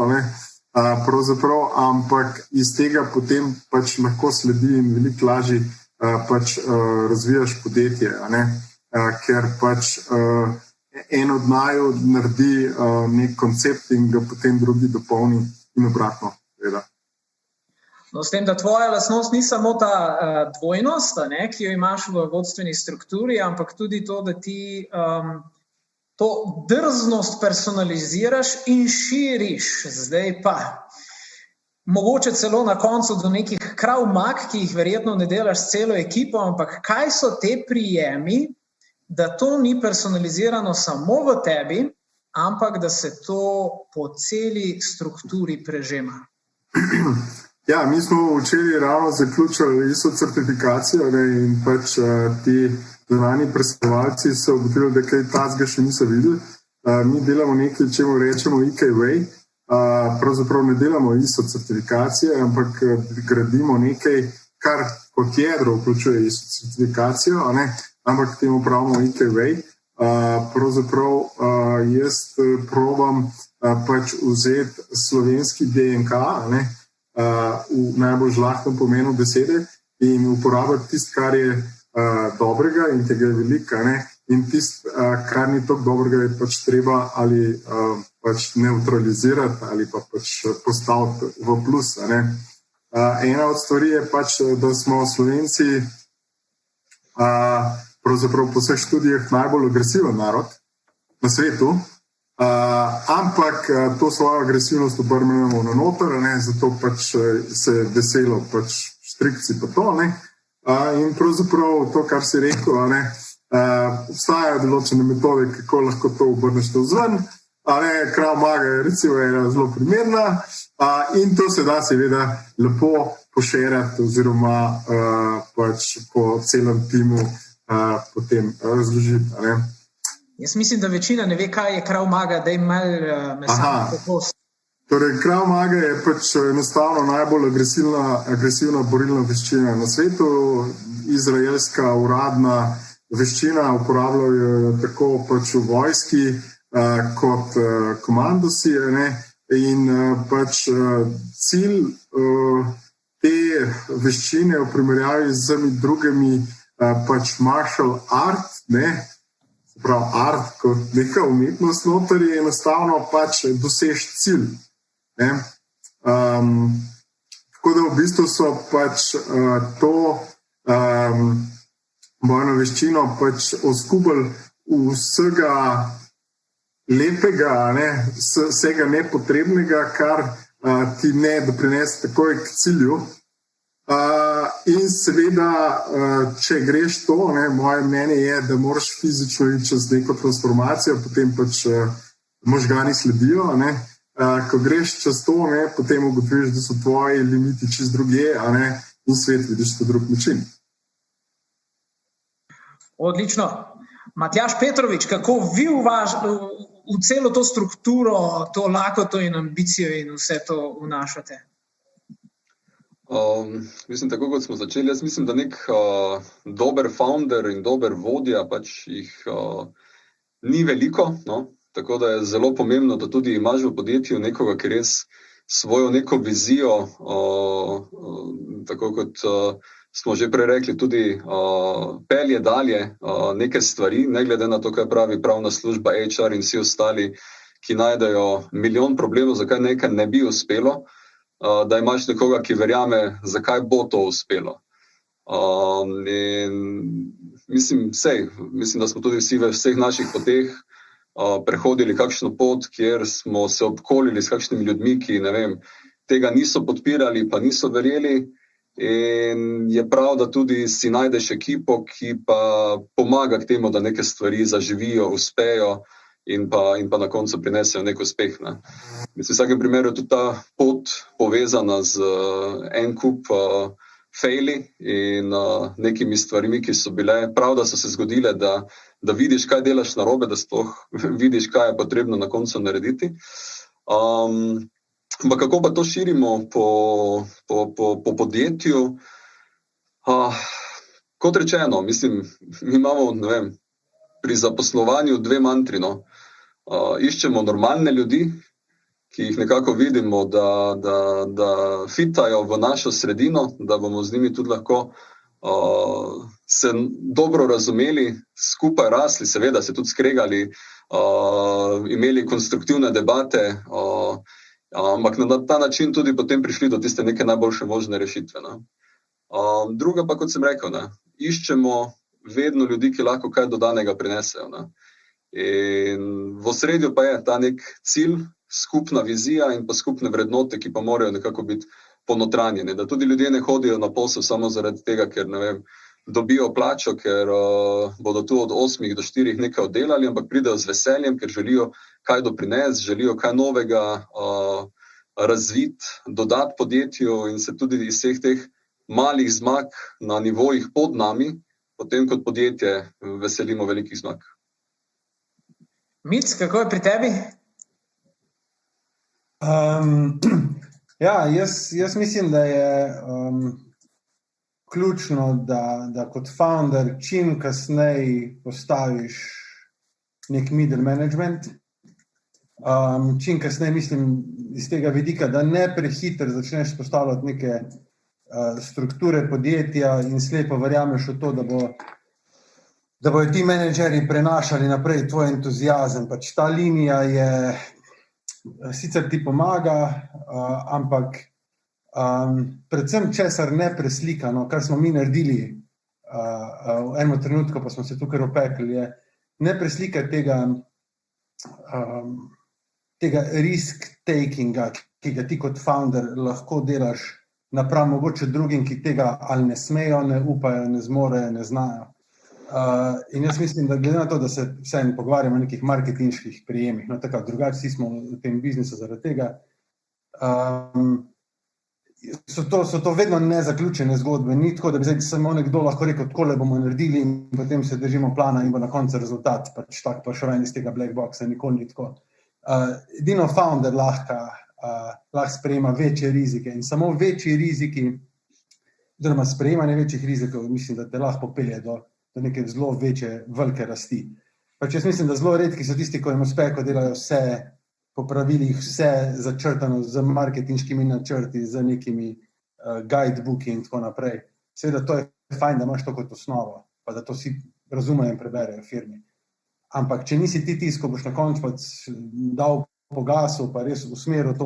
pravzaprav, ampak iz tega potem pač lahko sledi in veliko lažje pač razvijaš podjetje, ker pač en od naju naredi nek koncept in ga potem drugi dopolni in obratno. No, s tem, da tvoja lastnost ni samo ta dvojnost, ki jo imaš v vodstveni strukturi, ampak tudi to, da ti to drznost personaliziraš in širiš. Zdaj pa, mogoče celo na koncu do nekih krav mak, ki jih verjetno ne delaš s celo ekipo, ampak kaj so te prijemi, da to ni personalizirano samo v tebi, ampak da se to po celi strukturi prežema? Ja, mi smo včeraj ravno zaključili ISO certifikacijo in pač ti zunanji predstavovalci so ugotovili, da kaj tazga še niso videli. Mi delamo nekaj, čemu rečemo EK Way. pravzaprav ne delamo ISO certifikacije, ampak gradimo nekaj, kar kot jedro vključuje ISO certifikacijo, ampak temu pravimo IKV. Pravzaprav jaz probam pač vzeti slovenski DNK v najbolj žlahtnem pomenu besede in uporabiti tisto, kar je dobrega in tega je veliko, in tisto, kar ni tako dobrega, je pač treba ali pač neutralizirati ali pa pač postaviti v plus. Ena od stvari je pač, da smo Slovenci pravzaprav po vseh študijah najbolj agresiven narod na svetu, ampak to svojo agresivnost obrnemo na noter, zato pač se veselo pač štrikci pa to. In pravzaprav to, kar si rekel, obstajajo določene metode, kako lahko to obrneš to vzven. Krav Maga je recimo ena zelo primerna in to se da seveda lepo pošerati oziroma pač po celem timu potem razložiti. Jaz mislim, da večina ne ve, kaj je Krav Maga, da jim malo me samo pokost. Torej, Krav Maga je pač enostavno najbolj agresivna borilna veščina na svetu. Izraelska uradna veščina, uporabljajo jo tako pač v vojski kot komandosi. In pač cilj te veščine v primerjavi z drugimi pač martial art, prav art kot neka umetnost noter, je enostavno pač doseči cilj. Tako da v bistvu so pač to bojno veščino pač oskubili vsega lepega, vsega nepotrebnega, kar ti ne doprinese takoj k cilju. In seveda, če greš to, moje mnenje je, da moraš fizično iti čez neko transformacijo, potem pač možgani sledijo. Ko greš čez to, potem ugotoviš, da so tvoji limiti čist drugje in svet vidiš na drug način. Odlično. Matjaž Petrovič, kako vi v celo to strukturo, to lakoto in ambicijo in vse to vnašate? Mislim, tako kot smo začeli, jaz mislim, da nek dober founder in dober vodja pač jih ni veliko, tako da je zelo pomembno, da tudi imaš v podjetju nekoga, ki res svojo neko vizijo, tako kot smo že prej rekli, tudi pelje dalje neke stvari, ne glede na to, kaj pravi pravna služba, HR in vsi ostali, ki najdejo milijon problemov, zakaj nekaj ne bi uspelo, da imaš nekoga, ki verjame, zakaj bo to uspelo. In mislim, da smo tudi vsi v vseh naših poteh prehodili kakšno pot, kjer smo se obkolili s kakšnimi ljudmi, ki tega niso podpirali, pa niso verjeli. In je prav, da tudi si najdeš ekipo, ki pa pomaga k temu, da neke stvari zaživijo, uspejo in pa na koncu prinesejo nek uspeh. Mislim, v vsakem primeru je tudi ta pot povezana z en kup faili in nekimi stvarmi, ki so bile prav, da so se zgodile, da vidiš, kaj delaš narobe, da sploh vidiš, kaj je potrebno na koncu narediti. Ampak kako pa to širimo po podjetju? Kot rečeno, mislim, mi imamo, pri zaposlovanju dve mantri. Iščemo normalne ljudi, ki jih nekako vidimo, da fitajo v našo sredino, da bomo z njimi tudi lahko se dobro razumeli, skupaj rasli, seveda se tudi skregali, imeli konstruktivne debate, ampak na ta način tudi potem prišli do tiste neke najboljše možne rešitve. Druga pa, kot sem rekel, iščemo vedno ljudi, ki lahko kaj dodanega prinesejo. In v osredju pa je ta nek cilj, skupna vizija in pa skupne vrednote, ki pa morajo nekako biti ponotranjene. Da tudi ljudje ne hodijo na posel samo zaradi tega, ker dobijo plačo, ker bodo tu od 8 do 4 nekaj oddelali, ampak pridejo z veseljem, ker želijo kaj doprinesti, želijo kaj novega razviti, dodati podjetju in se tudi iz vseh teh malih zmag na nivojih pod nami, potem kot podjetje veselimo velikih zmag. Mic, kako je pri tebi? Jaz mislim, da je ključno, da kot founder čim kasneje postaviš nek middle management. Čim kasneje mislim iz tega vidika, da ne prehiter začneš postavljati neke strukture podjetja in slepo verjameš v to, da bojo ti menedžeri prenašali naprej tvoj entuziazem. Pač ta linija je, sicer ti pomaga, ampak predvsem česar ne preslikano, kar smo mi naredili v enem trenutku, pa smo se tukaj opekli, je ne preslikati tega risk-takinga, ki ga ti kot founder lahko delaš napram mogoče drugim, ki tega ali ne smejo, ne upajo, ne zmorejo, ne znajo. In jaz mislim, da glede na to, da se vseeno pogovarjamo o nekih marketinških prijemih, no tako, drugače vsi smo v tem biznisu zaradi tega, so to vedno nezaključene zgodbe. Ni tako, da bi zdaj samo nekdo lahko rekel, takole bomo naredili in potem se držimo plana in bo na koncu rezultat, pač tak pa še ven iz tega black boxa, nikoli ni tako. Edino founder lahko sprejema večje rizike in samo večji riziki, oziroma sprejemanje večjih rizikov, mislim, da te lahko popelje do neke zelo večje, velike rasti. Pač jaz mislim, da zelo redki so tisti, ko jim uspe, ko delajo vse po pravilih, vse začrtano z marketinškimi načrti, z nekimi guidebooki in tako naprej. Seveda to je fajn, da imaš to kot osnovo, pa da to vsi razumejo in preberejo v firmi. Ampak če nisi ti tisto, boš na koncu pač dal po gasu, pa res usmeril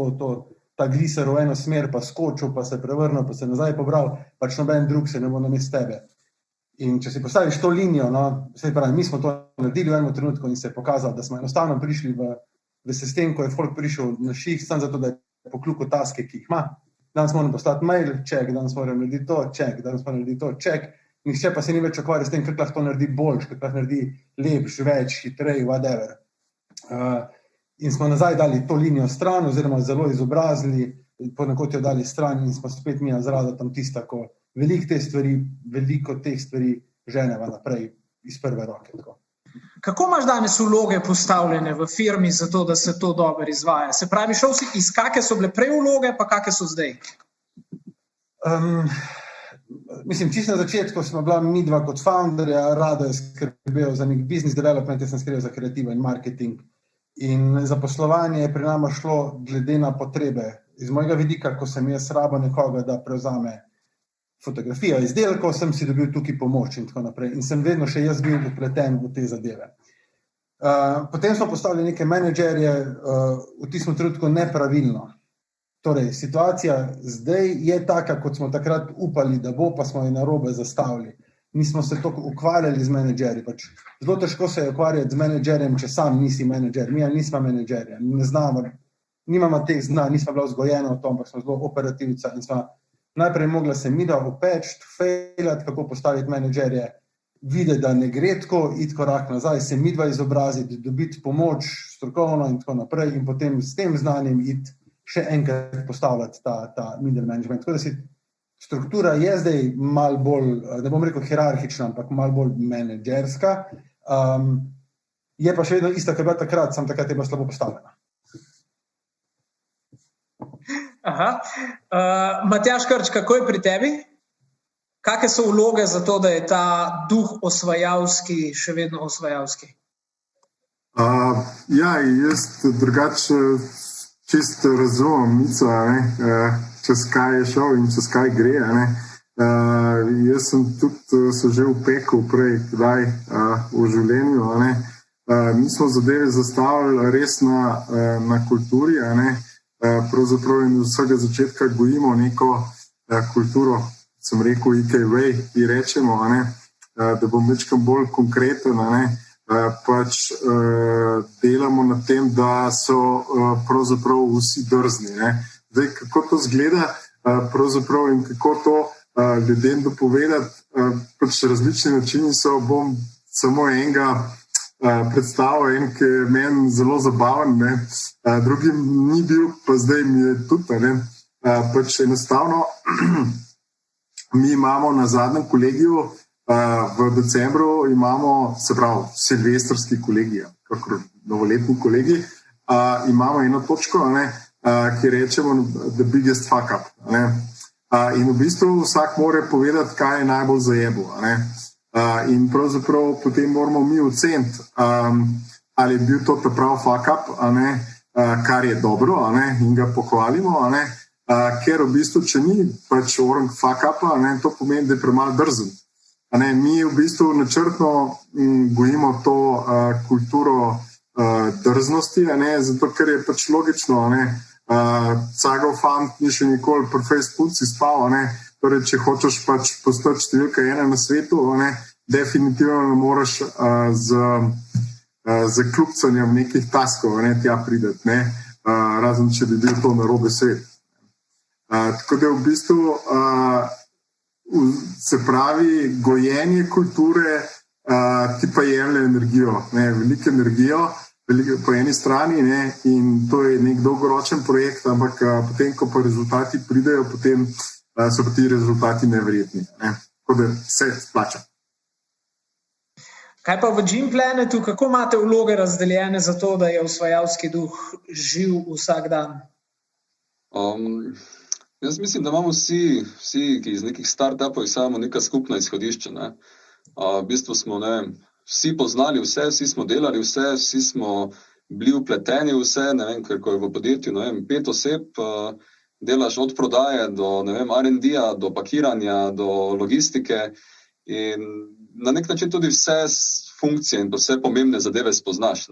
ta gliser v eno smer, pa skočil, pa se prevrnil, pa se nazaj pobral, pač noben drug se ne bo namesto tebe. In če si postaviš to linijo, se pravi, mi smo to naredili v enem trenutku in se je pokazalo, da smo enostavno prišli v sistem, ko je folk prišel na ših, samo zato, da je poklukal taske, ki jih ima. Danes moram poslati mail, check, danes moram narediti to, check, danes moram narediti to, check. Nihče pa se ni več ukvarjal s tem, kako lahko to naredi boljš, kako lahko naredi lepš, več, hitrej, whatever. In smo nazaj dali to linijo stran, oziroma zelo izobrazili, ponekod jo dali stran in smo spet mi nazrada tam tista, ko veliko teh stvari ženeva naprej iz prve roke. Tako. Kako imaš danes vloge postavljene v firmi za to, da se to dobro izvaja? Se pravi, šel si iz kake so bile prej vloge, pa kake so zdaj? Mislim, čisto na začetku smo bila midva kot founderja, Rado je skrbel za nek business development, jaz sem skrbel za kreativo in marketing. In zaposlovanje je pri nama šlo glede na potrebe. Iz mojega vidika, ko sem jaz rabo nekoga, da prevzame fotografijo izdelkov, sem si dobil tukaj pomoč in tako naprej. In sem vedno še jaz bil upleten v te zadeve. Potem smo postavili neke menedžerje v tistem trenutku nepravilno. Torej, situacija zdaj je taka, kot smo takrat upali, da bo, pa smo jo narobe zastavili. Nismo se toliko ukvarjali z menedžerji. Pač zelo težko se je ukvarjati z menedžerjem, če sam nisi menedžer. Mi nismo menedžerja, ne znamo, nimamo teh znanj, nismo bila vzgojena v tom, ampak smo zelo operativca in smo najprej mogla se midva upeči, fejlati, kako postaviti menedžerje, videti, da ne gre tako, iti korak nazaj, se midva izobraziti, dobiti pomoč strokovno in tako naprej in potem s tem znanjem iti še enkrat postavljati ta middle management. Tako da si struktura je zdaj malo bolj, ne bom rekel hierarhična, ampak malo bolj menedžerska. Je pa še vedno ista, kar je bila takrat, samo takrat je bila slabo postavljena. Matjaž Krč, kako je pri tebi? Kakšne so vloge za to, da je ta duh osvajalski še vedno osvajalski? Jaz drugače čisto razumem Mico, čez kaj je šel in čez kaj gre. Jaz sem tudi se že upekel prej kdaj v življenju. Mi smo zadeve zastavili res na kulturi. Pravzaprav in vsega začetka gojimo neko kulturo, sem rekel EKV, ki rečemo, da bom večkrat bolj konkreten, pač delamo na tem, da so pravzaprav vsi drzni. Zdaj, kako to zgleda pravzaprav in kako to ljudem dopovedati, pač različni načini so, bom samo enega predstavil, ki je meni zelo zabaven, drugim ni bil, pa zdaj mi je tudi. Pač enostavno, mi imamo na zadnjem kolegiju v decembru, imamo, se pravi, silvestrski kolegij, kakor novoletni kolegij, imamo eno točko, ki rečemo the biggest fuck up. In v bistvu vsak mora povedati, kaj je najbolj zajebo. In pravzaprav potem moramo mi oceniti, ali je bil to ta prav fuck up, kar je dobro, in ga pohvalimo, ker v bistvu, če ni pač orang fuck up, to pomeni, da je premalo drzen. Mi v bistvu načrtno gojimo to kulturo drznosti, zato ker je pač logično, Cagov fant ni še nikoli pri Facebooku spal, torej če hočeš pač postati številka 1 na svetu, definitivno ne moreš z kljubcanjem nekih taskov tja prideti, razen če bi bil to narobe svet. Tako da v bistvu se pravi, gojenje kulture ti pa jemlje energijo, veliko energijo, po eni strani, in to je nek dolgoročen projekt, ampak potem, ko pa rezultati pridejo, potem so pa ti rezultati neverjetni. Tako da se splača. Kaj pa v Gym Planetu, kako imate vloge razdeljene za to, da je osvajalski duh živ vsak dan? Jaz mislim, da imamo vsi, ki iz nekih startupov imamo neka skupna izhodišča. V bistvu smo, vsi poznali vse, vsi smo delali vse, vsi smo bili vpleteni vse, ker ko je v podjetju 5 oseb, delaš od prodaje do R&D-ja, do pakiranja, do logistike in na nek način tudi vse funkcije in vse pomembne zadeve spoznaš.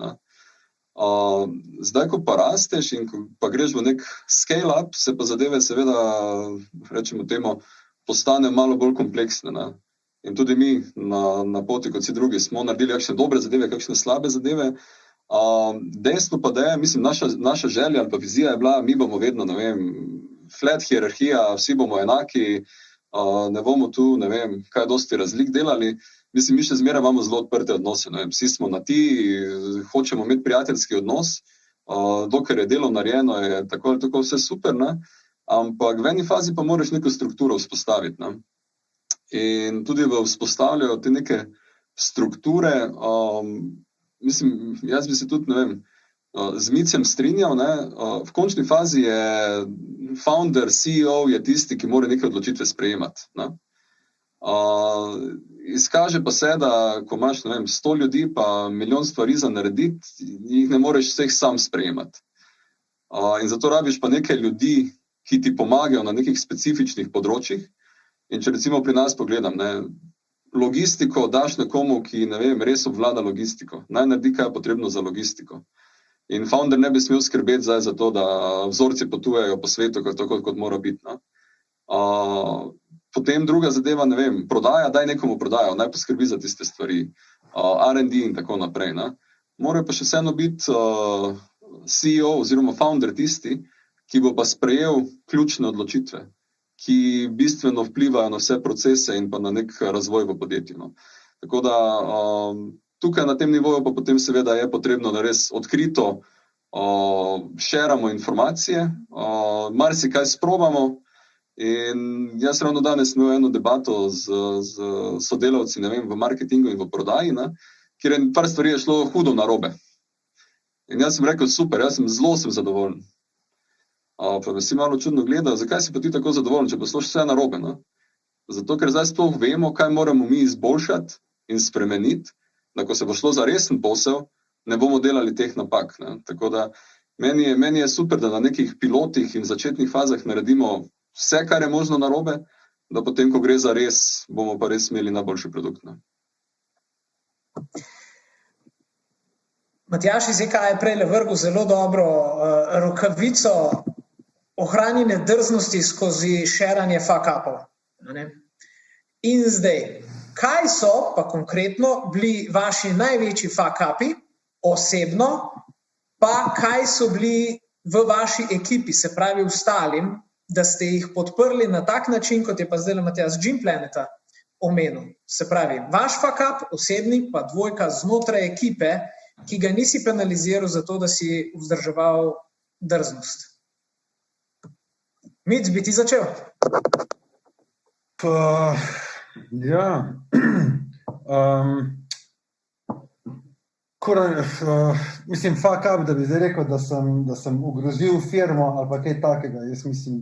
Zdaj, ko pa rasteš in pa greš v nek scale-up, se pa zadeve seveda, rečemo temu, postane malo bolj kompleksne. In tudi mi na poti, kot vsi drugi, smo naredili kakšne dobre zadeve, kakšne slabe zadeve. Dejstvo pa da je, mislim, naša želja ali pa vizija je bila, mi bomo vedno, flat hierarhija, vsi bomo enaki, ne bomo tu, kaj dosti razlik delali. Mislim, mi še zmeraj imamo zelo odprte odnose. Vsi smo na ti, hočemo imeti prijateljski odnos, dokler je delo narejeno, je tako ali tako vse super, ampak v eni fazi pa moraš neko strukturo vzpostaviti. In tudi v vzpostavljajo te neke strukture, mislim, jaz bi se tudi, z Micem strinjal, v končni fazi je founder, CEO je tisti, ki mora neke odločitve sprejemati. Izkaže pa se, da ko imaš 100 ljudi pa milijon stvari za narediti, jih ne moreš vseh sam sprejemati. In zato rabiš pa nekaj ljudi, ki ti pomagajo na nekih specifičnih področjih. In če recimo pri nas pogledam, logistiko daš nekomu, ki res obvlada logistiko, naj naredi, kaj je potrebno za logistiko. In founder ne bi smel skrbeti zdaj za to, da vzorci potujejo po svetu, tako kot mora biti. Potem druga zadeva, prodaja, daj nekomu prodajo, naj poskrbi za tiste stvari, R&D in tako naprej. Morajo pa še vseeno biti CEO oziroma founder tisti, ki bo pa sprejel ključne odločitve, ki bistveno vplivajo na vse procese in pa na nek razvoj v podjetju. Tako da tukaj na tem nivoju pa potem seveda je potrebno, da res odkrito šeramo informacije, marsikaj sprobamo. In jaz ravno danes imel eno debato z sodelavci v marketingu in v prodaji, kjer je par stvari je šlo hudo narobe. In jaz sem rekel, super, jaz sem zelo zadovoljen. Pa me si malo čudno gledal, zakaj si pa ti tako zadovoljen, če posloš vse narobe? Zato, ker zdaj sploh vemo, kaj moramo mi izboljšati in spremeniti, da ko se bo šlo za resen posel, ne bomo delali teh napak. Tako da meni je super, da na nekih pilotih in začetnih fazah naredimo vse, kar je možno narobe, da potem, ko gre za res, bomo pa res imeli najboljši produkt. Matjaž iz EK je prej vrgel zelo dobro rokavico ohranjene drznosti skozi šeranje fuck-upov. In zdaj, kaj so pa konkretno bili vaši največji fuck-upi osebno, pa kaj so bili v vaši ekipi, se pravi ostalim, da ste jih podprli na tak način, kot je pa zdaj Matjaž Gym Planeta omenil. Se pravi, vaš fuck-up osebni pa dvojka znotraj ekipe, ki ga nisi penaliziral za to, da si vzdrževal drznost. Mic, bi ti začel? Mislim, fuck up, da bi zdaj rekel, da sem ogrozil firmo ali pa kaj takega. Jaz mislim,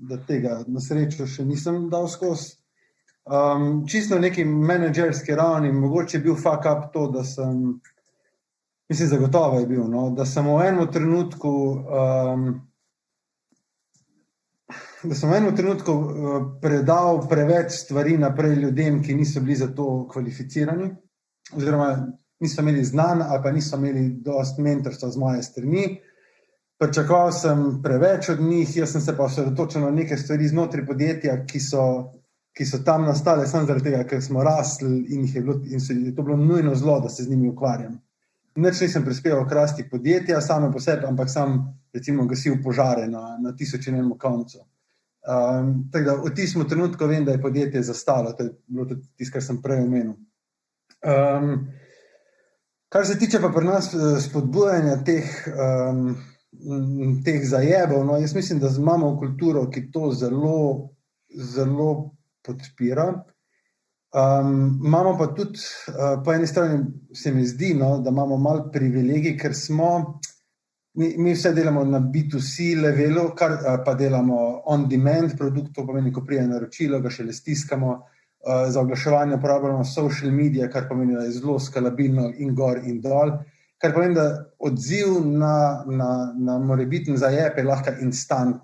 da tega na srečo še nisem dal skozi. Čisto na neki menedžerski ravni, mogoče je bil fuck up to, da sem, mislim, zagotovo je bil, no, da sem v enem trenutku predal preveč stvari naprej ljudem, ki niso bili za to kvalificirani, oziroma niso imeli znanj ali pa niso imeli dosti mentorstva z moje strani. Pričakoval sem preveč od njih, jaz sem se pa osredotočil na neke stvari znotraj podjetja, ki so tam nastale samo zaradi tega, ker smo rasli in je to bilo nujno zlo, da se z njimi ukvarjam. Nič nisem prispeval k rasti podjetja, same po sebi, ampak sam recimo gasil požare na tisoč in enem koncu. Tako da v tistem trenutku vem, da je podjetje zastalo, to je bilo tudi tisto, kar sem prej omenil. Kar se tiče pa pri nas spodbujanja teh zajebov, no, jaz mislim, da imamo kulturo, ki to zelo, zelo podpira. Imamo pa tudi, po eni strani se mi zdi, no, da imamo malo privilegij, ker mi vse delamo na B2C levelu, kar pa delamo on-demand produkt, to pomeni, ko prije naročilo, ga šele stiskamo, za oglaševanje uporabljamo social media, kar pomeni, da je zelo skalabilno in gor in dol, kar pomeni, da odziv na morebiten zajeb je lahko instant.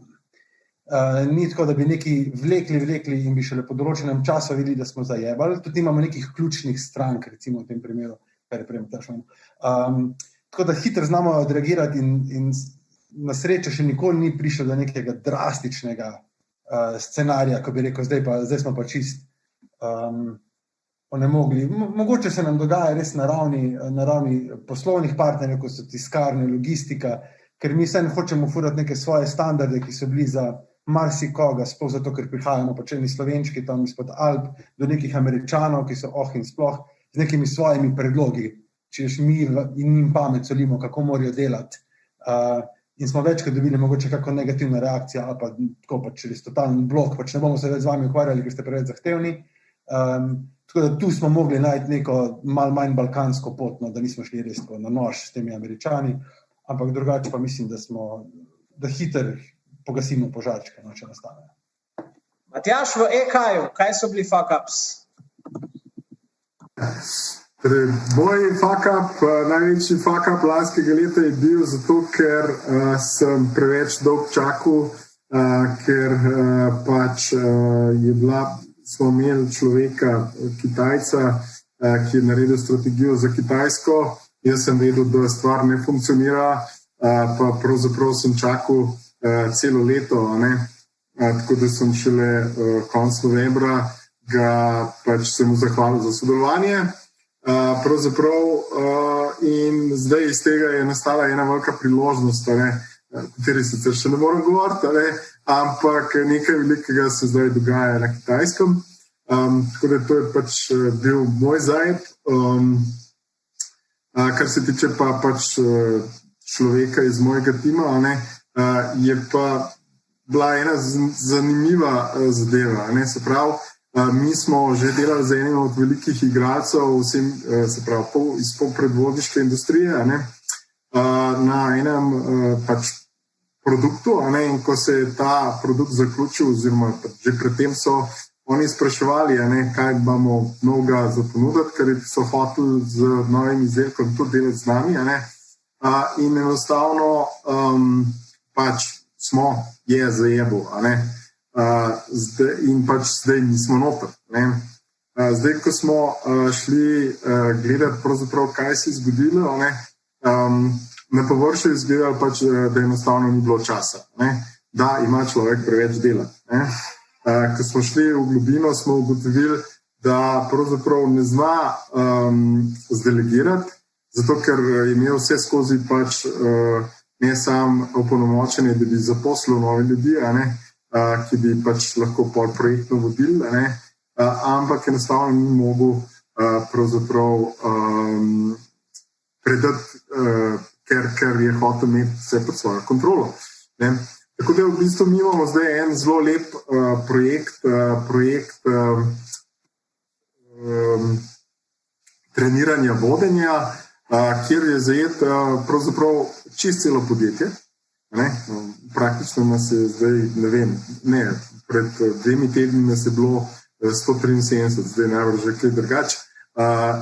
Ni tako, da bi neki vlekli in bi šele po določenem času videli, da smo zajebali. Tudi imamo nekih ključnih strank, recimo v tem primeru, kar je prej vprašal. Tako da hitro znamo odreagirati in na srečo še nikoli ni prišlo do nekega drastičnega scenarija, ko bi rekel, zdaj smo pa čist onemogli. Mogoče se nam dogaja res na ravni poslovnih partnerjev, kot so tiskarne, logistika, ker mi vseeno hočemo furati neke svoje standarde, ki so bili za marsikoga, sploh zato, ker prihajamo počeni Slovenčki tam izpod Alp, do nekih Američanov, ki so in sploh z nekimi svojimi predlogi, češ mi in njim pamet solimo, kako morajo delati. In smo večkrat dobili mogoče kako negativna reakcija, ali pa tako pač res totalen blok, pač ne bomo se več z vami ukvarjali, ker ste preveč zahtevni. Tako da tu smo mogli najti neko malo manj balkansko pot, no, da nismo šli res na nož s temi Američani, ampak drugače pa mislim, da hitro pogasimo požarčke, no, če nastane. Matjaž, v EK-ju, kaj so bili fuck-ups? Moj fuck-up, največji fuck-up lanskega leta je bil zato, ker sem preveč dolg čakal, ker pač smo imeli človeka, Kitajca, ki je naredil strategijo za Kitajsko. Jaz sem vedel, da stvar ne funkcionira, pa pravzaprav sem čakal celo leto, tako da sem šele konec novembra ga pač se mu zahvalil za sodelovanje. In zdaj iz tega je nastala ena velika priložnost, o kateri sicer še ne morem govoriti, ampak nekaj velikega se zdaj dogaja na Kitajskem. Tako da to je pač bil moj zajeb. Kar se tiče pa pač človeka iz mojega tima, je pa bila ena zanimiva zadeva. Se pravi, mi smo že delali za enim od velikih igralcev, se pravi, iz predvodniške industrije, na enem pač produktu, in ko se je ta produkt zaključil, oziroma že predtem so oni spraševali, kaj imamo novega za ponuditi, ker so hoteli z novim izdelkom tudi delati z nami. In enostavno pač je zajebal. In pač zdaj nismo noter. Zdaj, ko smo šli gledati pravzaprav, kaj se je zgodilo, na površju je izgledalo pač, da enostavno ni bilo časa, da ima človek preveč dela. Ko smo šli v globino, smo ugotovili, da pravzaprav ne zna zdelegirati, zato ker je imel vse skozi pač ne samo opolnomočenje, da bi zaposlil nove ljudi, ki bi pač lahko projektno vodili, ampak enostavno ni mogel pravzaprav predati, ker je hotel imeti vse pod svojo kontrolo. Tako da v bistvu mi imamo zdaj en zelo lep projekt treniranja vodenja, kjer je zajet pravzaprav čist celo podjetje. Praktično nas je zdaj, pred 2 tedni nas je bilo 173, zdaj najbolj že kaj drugače.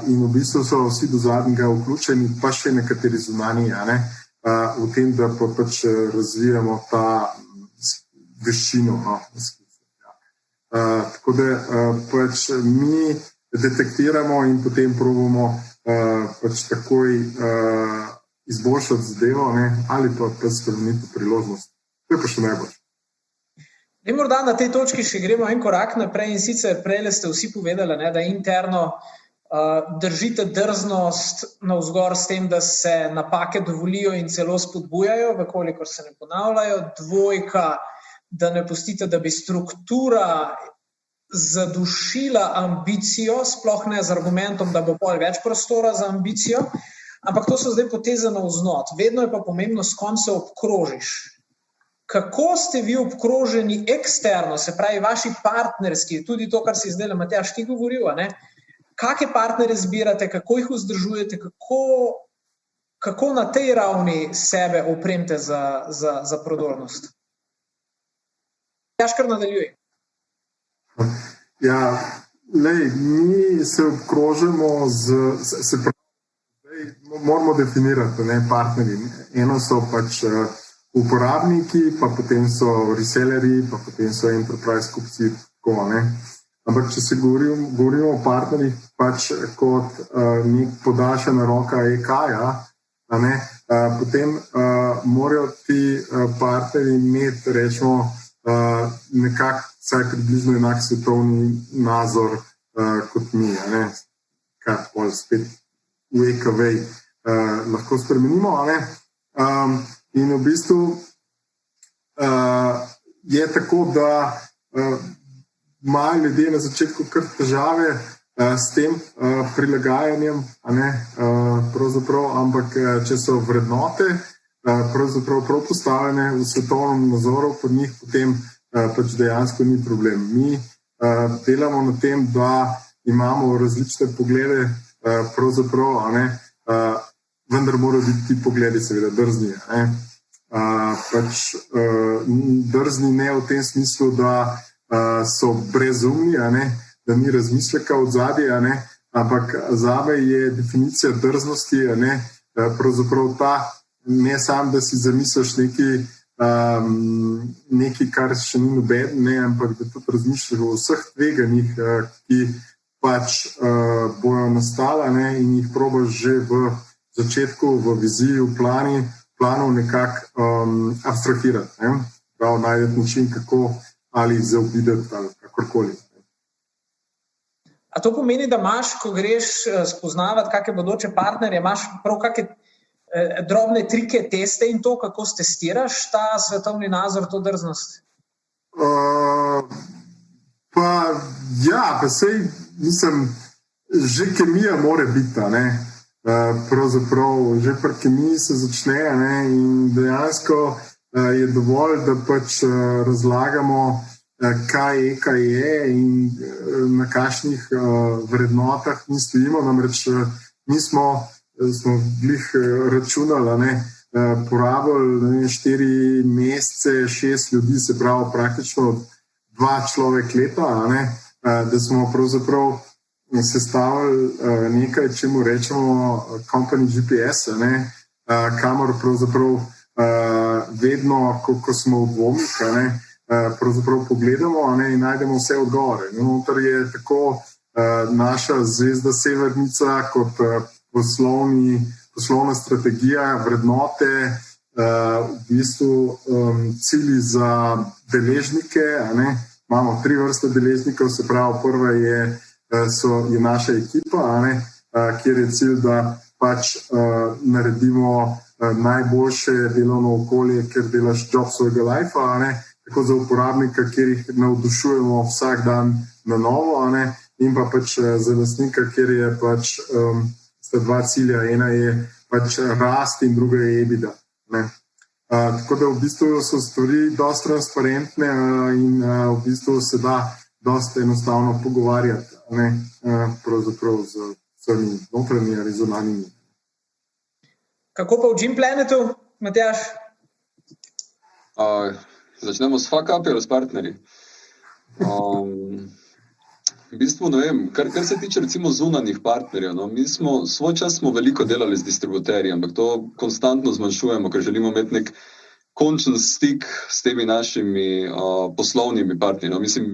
In v bistvu so vsi do zadnjega vključeni, pa še nekateri zunanji, v tem, da pa pač razvijamo ta veščino. Tako da pač mi detektiramo in potem probamo pač takoj izboljšati zadevo ali pa spremeniti priložnost. To je pa še najbolj. Morda na tej točki še gremo en korak naprej in sicer prej ste vsi povedali, da interno držite drznost navzgor s tem, da se napake dovolijo in celo spodbujajo, vkolikor se ne ponavljajo. 2, da ne pustite, da bi struktura zadušila ambicijo, sploh ne z argumentom, da bo pol več prostora za ambicijo, ampak to so zdaj poteze navznot. Vedno je pa pomembno, s kom se obkrožiš. Kako ste vi obkroženi eksterno, se pravi vaši partnerski, tudi to, kar si zdaj Matjaž ti govoril, kakšne partnerje zbirate, kako jih vzdržujete, kako na tej ravni sebe opremite za prodornost? Matjaž, kar nadaljuj. Mi se obkrožimo moramo definirati partnerji. Eno so pač uporabniki, pa potem so resellerji, pa potem so enterprise kupci, Ampak, če se govorimo o partnerjih pač kot nek podaljšana roka EK-ja, potem morajo ti partnerji imeti, rečemo, nekako vsaj približno enak svetovni nazor kot mi, kar pol spet v EKV lahko spremenimo. In v bistvu je tako, da imajo ljudje na začetku kar težave s tem prilagajanjem, ampak če so vrednote prav postavljene v svetovnem nazoru pod njih, potem pač dejansko ni problem. Mi delamo na tem, da imamo različne poglede, vendar morajo biti ti pogledi seveda drzni. Drzni ne v tem smislu, da so brezumni, da ni razmisleka od zadnje, ampak zame je definicija drznosti pravzaprav ta, ne samo, da si zamisliš nekaj, kar še ni noben, ampak da tudi razmišljaš o vseh tveganjih, ki pač bojo nastala in jih probaš že v začetku, v viziji, v planu nekako abstrahirati. Najti način, kako ali zaobideti ali kakorkoli. A to pomeni, da imaš, ko greš spoznavati kakšne bodoče partnerje, imaš prav kakšne drobne trike, teste in to, kako testiraš ta svetovni nazor, to drznost? Sej, že kemija mora biti, pravzaprav, že pri kemiji se začne in dejansko je dovolj, da pač razlagamo, kaj je in na kakšnih vrednotah mi stojimo. Namreč mi smo glih računali, porabili 4 mesece, 6 ljudi, se pravi praktično 2 človek leta, da smo pravzaprav sestavili nekaj, čemu rečemo company GPS, kamor pravzaprav vedno, ko smo v dvomih, pravzaprav pogledamo in najdemo vse odgovore. Notor je tako naša zvezda Severnica kot poslovna strategija, vrednote, v bistvu cilji za deležnike. Imamo 3 vrste deležnikov, se pravi, prva je naša ekipa, kjer je cilj, da pač naredimo najboljše delovno okolje, kjer delaš job svojega lifea, tako za uporabnika, kjer jih navdušujemo vsak dan na novo, in pa pač za lastnika, kjer je pač sta 2 cilja, ena je pač rast in druga je EBITDA. Tako da v bistvu so stvari dosti transparentne in v bistvu se da dosti enostavno pogovarjati, pravzaprav z vsemi notranjimi ali zunanjimi. Kako pa v Gym Planetu, Matjaž? Začnemo s fuck-upi ali s partnerji? V bistvu, ne vem, kar se tiče recimo zunanjih partnerjev, no, mi smo, svoj čas smo veliko delali z distributerji, ampak to konstantno zmanjšujemo, ker želimo imeti nek končen stik s temi našimi poslovnimi partnerji. No, mislim,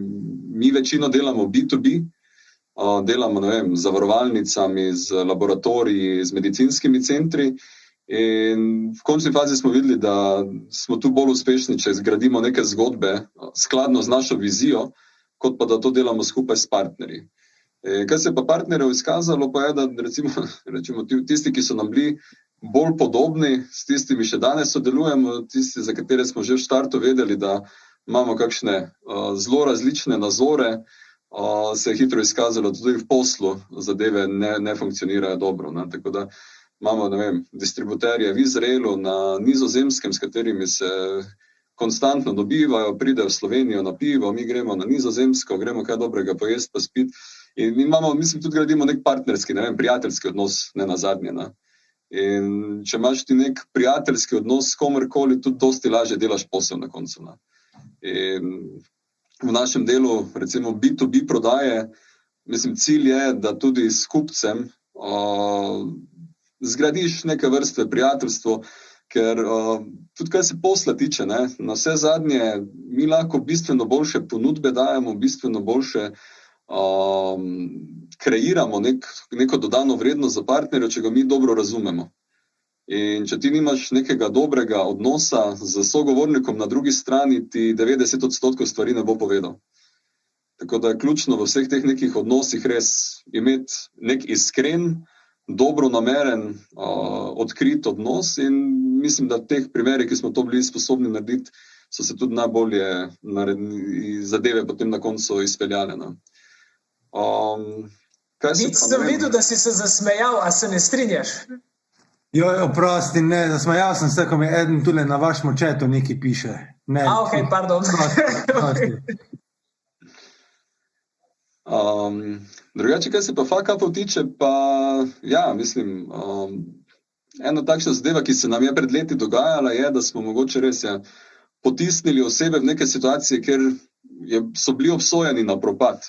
mi večino delamo B2B, delamo, ne vem, z zavarovalnicami, z laboratoriji, z medicinskimi centri in v končni fazi smo videli, da smo tu bolj uspešni, če zgradimo neke zgodbe skladno z našo vizijo, kot pa da to delamo skupaj s partnerji. Kaj se pa partnerjev izkazalo, pa je, da recimo tisti, ki so nam bili bolj podobni, s tistimi še danes sodelujemo, tisti, za katere smo že v štartu vedeli, da imamo kakšne zelo različne nazore, se je hitro izkazalo, tudi v poslu zadeve ne funkcionirajo dobro. Ne? Tako da imamo, ne vem, distributerje v Izraelu, na Nizozemskem, s katerimi se konstantno dobivajo, pridejo v Slovenijo na pivo, mi gremo na Nizozemsko, gremo kaj dobrega pojesti pa spiti. In mi imamo, mislim, tudi gradimo nek partnerski, ne vem, prijateljski odnos, ne nazadnje. Ne? In če imaš ti nek prijateljski odnos s komerkoli, tudi dosti lažje delaš posel na koncu. Ne? In v našem delu, recimo B2B prodaje, mislim, cilj je, da tudi s kupcem zgradiš neke vrste prijateljstvo, ker tudi kaj se posla tiče, ne, na vse zadnje mi lahko bistveno boljše ponudbe dajemo, bistveno boljše kreiramo neko dodano vrednost za partnerja, če ga mi dobro razumemo. In če ti nimaš nekega dobrega odnosa z sogovornikom na drugi strani, ti 90% stvari ne bo povedal. Tako da je ključno v vseh teh nekih odnosih res imeti nek iskren, dobronameren, odkrit odnos in mislim, da v teh primerih, ki smo to bili sposobni narediti, so se tudi najbolje zadeve potem na koncu izpeljale. Sem videl, da si se zasmejal, a se ne strinjaš? Prosti, ne, zasmejal sem se, ko mi eden tule na vašem četu nekaj piše. Ok, pardon. Drugače, kaj se pa fuck-upov tiče, pa ja, mislim, ena takšna zadeva, ki se nam je pred leti dogajala, je, da smo mogoče res potisnili osebe v neke situacije, kjer so bili obsojeni na propad.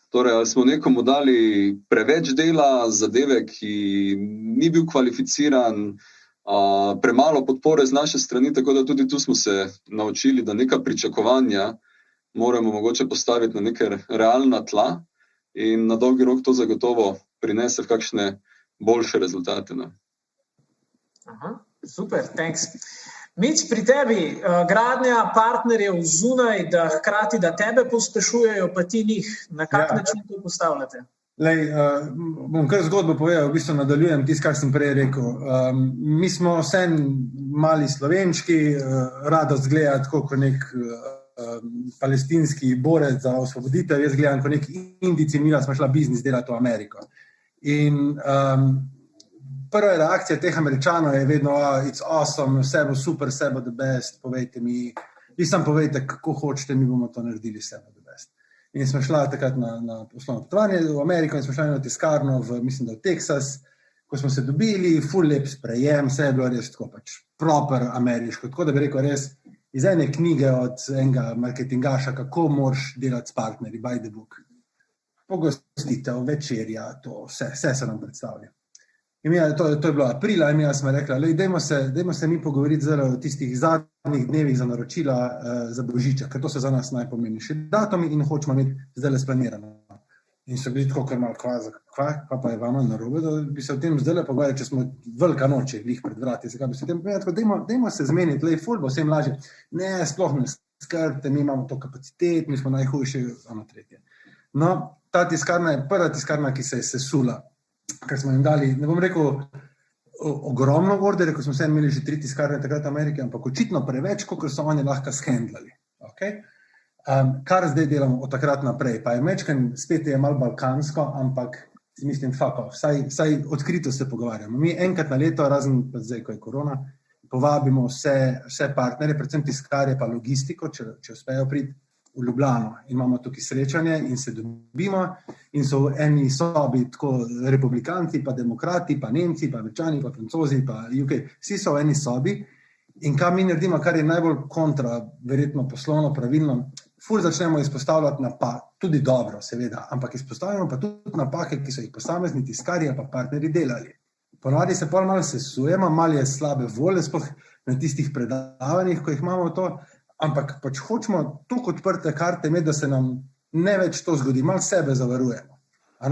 Torej, ali smo nekomu dali preveč dela, zadeve, ki ni bil kvalificiran, premalo podpore z naše strani, tako da tudi tu smo se naučili, da neka pričakovanja moramo mogoče postaviti na neke realna tla in na dolgi rok to zagotovo prinese v kakšne boljše rezultate. Ne? Aha, super, thanks. Mic, pri tebi gradnja partnerjev zunaj, da hkrati da tebe pospešujejo, pa ti njih. Na kak način to postavljate? Bom kar zgodbo povedal, v bistvu nadaljujem tisto, kar sem prej rekel. Mi smo vse mali slovenčki, rado zgleda tako kot nek palestinski borec za osvoboditev, jaz gledam kot nek Indici, mi smo šla biznis delati v Ameriko. In prva reakcija teh Američanov je vedno, it's awesome, vse bo super, vse bo the best, povejte mi, vi sam povejte, kako hočete, mi bomo to naredili, vse bo the best. In smo šla takrat na poslovno potovanje v Ameriko in smo šla na tiskarno mislim, da v Texas, ko smo se dobili, ful lep sprejem, vse je bilo res tako pač proper ameriško, tako da bi rekel res iz ene knjige od enega marketingaša, kako moraš delati s partnerji, by the book. Pogostitev, večerja, to vse se nam predstavlja. In to je bilo aprila in mi smo rekla, dajmo se mi pogovoriti o tistih zadnjih dnevih za naročila za Božiča, ker to so za nas najpomembnejši datumi in hočemo imeti zdaj splanirano. In so bili tako kar malo kva pa je vama narobe, da bi se o tem zdaj pogovarjali, če smo velika noč, glih pred vrati, zakaj bi se o tem povedali, dajmo se zmeniti, ful bo vsem lažje. Ne, sploh ne skrbite, mi imamo to kapacitet, mi smo najhujši, ono tretje. No, ta tiskarna je prva tiskarna, ki se je sesula, ker smo jim dali, ne bom rekel ogromno orderje, ko smo vse imeli že 3 tiskarne takrat v Ameriki, ampak očitno preveč, kot so oni lahko shendlali. Okay? Kar zdaj delamo od takrat naprej, pa je mečken, spet je malo balkansko, ampak mislim, fuck off, vsaj odkrito se pogovarjamo. Mi enkrat na leto, razen pa zdaj, ko je korona, povabimo vse partnerje, predvsem tiskarje pa logistiko, če uspejo priti, v Ljubljano in imamo tukaj srečanje in se dobimo in so v eni sobi tako republikanci, pa demokrati, pa Nemci, pa Američani, pa Francozi, pa UK, vsi so v eni sobi in kaj mi naredimo, kar je najbolj kontra, verjetno poslovno pravilno, ful začnemo izpostavljati napake, tudi dobro seveda, ampak izpostavljamo pa tudi napake, ki so jih posamezni tiskarji pa partnerji delali. Ponavadi se pol malo sesujemo, malo je slabe volje, sploh na tistih predavanjih, ko jih imamo to, ampak pač hočemo toliko odprte karte imeti, da se nam ne več to zgodi, malo sebe zavarujemo.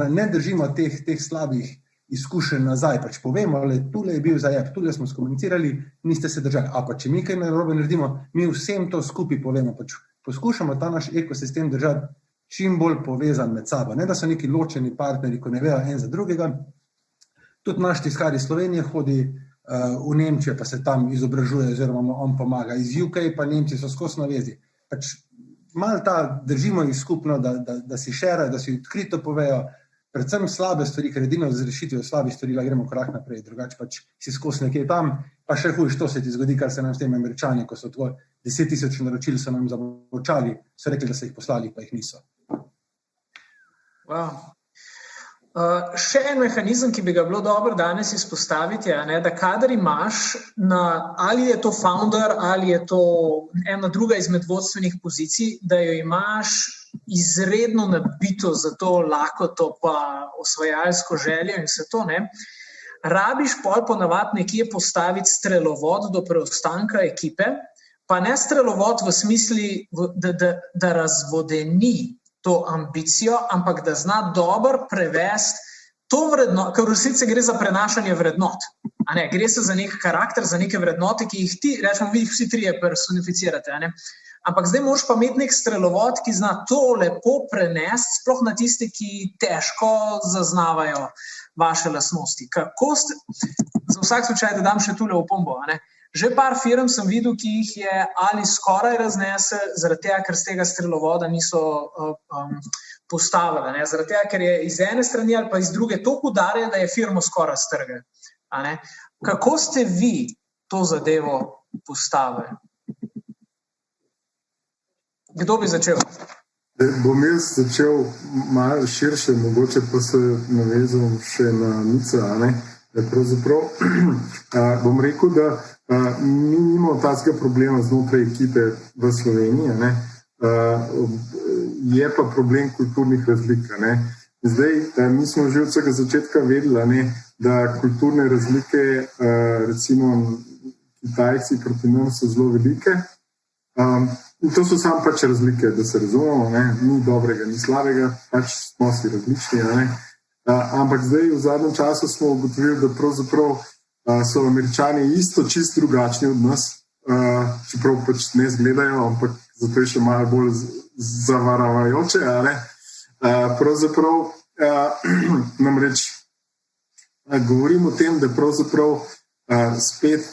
Ne držimo teh slabih izkušenj nazaj, pač povemo, tule je bil zajeb, tule smo skomunicirali, niste se držali. A pa če mi kaj narobe naredimo, mi vsem to skupaj povemo, pač poskušamo ta naš ekosistem držati čim bolj povezan med sabo. Ne, da so neki ločeni partnerji, ko ne vejo en za drugega. Tudi naš tiskar iz Slovenije hodi v Nemčijo, pa se tam izobražuje, oziroma on pomaga. Iz UK pa Nemci so skozi na vezi. Pač malo držimo jih skupno, da si šerajo, da si odkrito povejo, predvsem slabe stvari, ker edino z rešitvijo slabih stvari gremo korak naprej, drugače pač si skozi nekje tam, pa še hujš, to se ti zgodi, kar se nam s tem Američani, ko so 10,000 naročil so nam zabočali, so rekli, da so jih poslali, pa jih niso. Wow. Še en mehanizem, ki bi ga bilo dobro danes izpostaviti, je, da kadar imaš, ali je to founder, ali je to ena druga izmed vodstvenih pozicij, da jo imaš izredno nabito za to lakoto pa osvajalsko željo in vse to, rabiš pol ponavadi nekje postaviti strelovod do preostanka ekipe, pa ne strelovod v smisli, da razvodeni to ambicijo, ampak da zna dobro prevesti to vrednot, ker v resnici gre za prenašanje vrednot. Gre se za nek karakter, za neke vrednote, ki jih ti, rečemo, vi jih vsi trije personificirate. Ampak zdaj moraš pa imeti nek strelovod, ki zna to lepo prenesti, sploh na tiste, ki težko zaznavajo vaše lastnosti. Za vsak slučaj, da dam še tule opombo, že par firm sem videl, ki jih je ali skoraj raznese, zaradi tega, ker z tega strelovoda niso postavili. Zaradi tega, ker je iz ene strani ali pa iz druge toliko udarje, da je firmo skoraj strgal. Kako ste vi to zadevo postavili? Kdo bi začel? Bom jaz začel malo širše, mogoče pa se navezal še na Mica. Pravzaprav bom rekel, da mi nimamo takega problema znotraj ekipe v Sloveniji, je pa problem kulturnih razlik. Zdaj, mi smo že od vsega začetka vedeli, da kulturne razlike, recimo Kitajci proti nam so zelo velike. In to so samo pač razlike, da se razumemo, ni dobrega, ni slabega, pač smo si različni. Ampak zdaj v zadnjem času smo ugotovili, da pravzaprav so Američani isto čist drugačni od nas, čeprav pač ne zgledajo, ampak zato je še malo bolj zavaravajoče. Pravzaprav namreč govorim o tem, da pravzaprav spet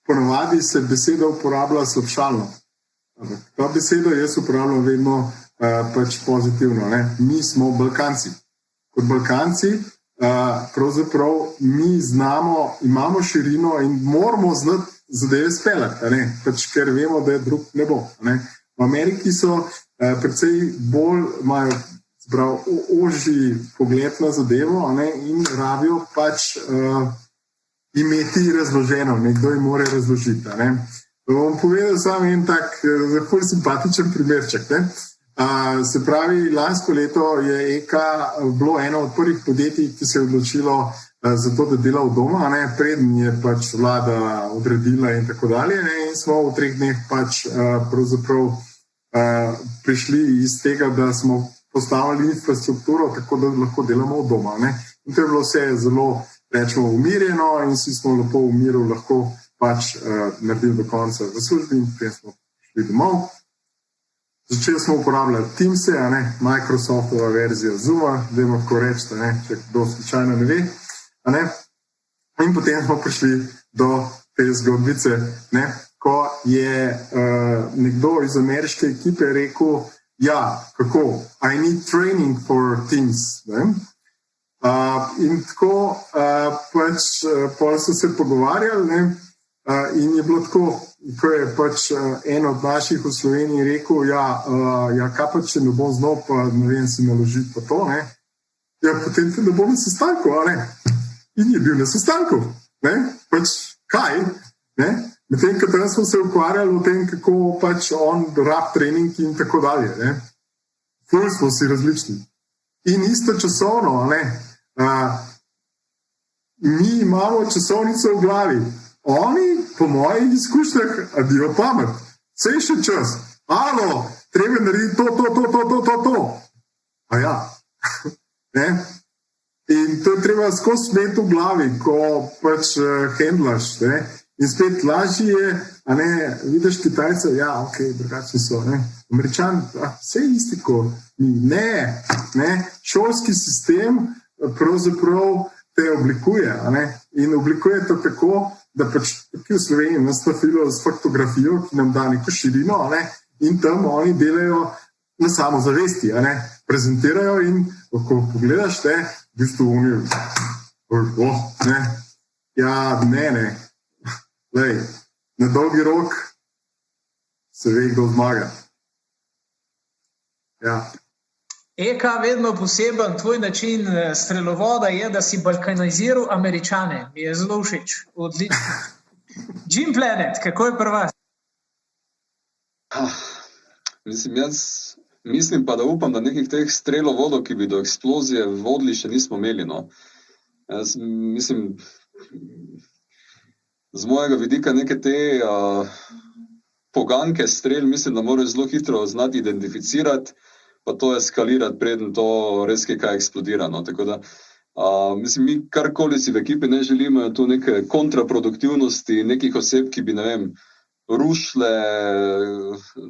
ponavadi se beseda uporablja slabšalno. Ta beseda jaz uporabljam vedno pač pozitivno. Mi smo Balkanci. Kot Balkanci pravzaprav mi znamo, imamo širino in moramo znati zadeve speljati, pač ker vemo, da je drug ne bo. V Ameriki so precej bolj, imajo ožji pogled na zadevo in rabijo pač imeti razloženo, nekdo jim mora razložiti. Bom povedal samo en tak zelo simpatičen primerček. Se pravi, lansko leto je EKA bilo eno od prvih podjetij, ki se je odločilo za to, da dela od doma, preden je pač vlada odredila in tako dalje. In smo v 3 dneh pač pravzaprav prišli iz tega, da smo postavili infrastrukturo, tako da lahko delamo od doma. In to je bilo vse zelo rečemo umirjeno in vsi smo lepo v miru lahko pač naredili do konca v službi in potem smo šli domov. Začeli smo uporabljati Teamse, Microsoftova verzija Zooma, dajmo lahko reči, če kdo slučajno ne ve. In potem smo prišli do te zgodbice, ko je nekdo iz ameriške ekipe rekel, kako, I need training for Teams. In tako pač so se pogovarjali in je bilo tako, ko je pač en od naših v Sloveniji rekel, kaj pa če ne bom znal, pa ne vem, si naložiti pa to, ne? Ja, potem te ne bom na sestanku, a ne? In je bil na sestanku, ne? Pač kaj, ne? Medtem, ko tam smo se ukvarjali o tem, kako pač on rab trening in tako dalje, ne? Ful smo si različni. In isto časovno, ne? Mi imamo časovnico v glavi. Oni, po mojih izkušnjah, adijo pamet. Vse še čas. Alo, treba narediti to. A ja. Ne? In to je treba skozi imeti v glavi, ko pač handlaš. Ne? In spet lažje je, a ne, vidiš Kitajce, ja, ok, drugačni so. Ne? Američan, vse isti kot mi. Ne. Šolski sistem pravzaprav te oblikuje, a ne? In oblikuje to tako, da pač v Sloveniji nas nafilijo s fotografijo, ki nam da neko širino, a ne? In tam oni delajo na samozavesti, a ne? Prezentirajo in ko pogledaš, ne, v bistvu ne. Ja, ne. Lej, na dolgi rok se ve, kdo zmaga. Ja. Eka, vedno poseben tvoj način strelovoda je, da si balkaniziral Američane. Mi je zelo všeč. Odlično. Jim Planet, kako je pri vas? Mislim pa, da upam, da nekih teh strelovodov, ki bi do eksplozije vodili, še nismo imeli. No. Jaz mislim, z mojega vidika neke te poganke strel, mislim, da morajo zelo hitro znati identificirati, pa to eskalirati, preden to res kaj eksplodira. No. Tako da, mislim, mi karkoli si v ekipi ne želimo, tu neke kontraproduktivnosti, nekih oseb, ki bi, ne vem, rušile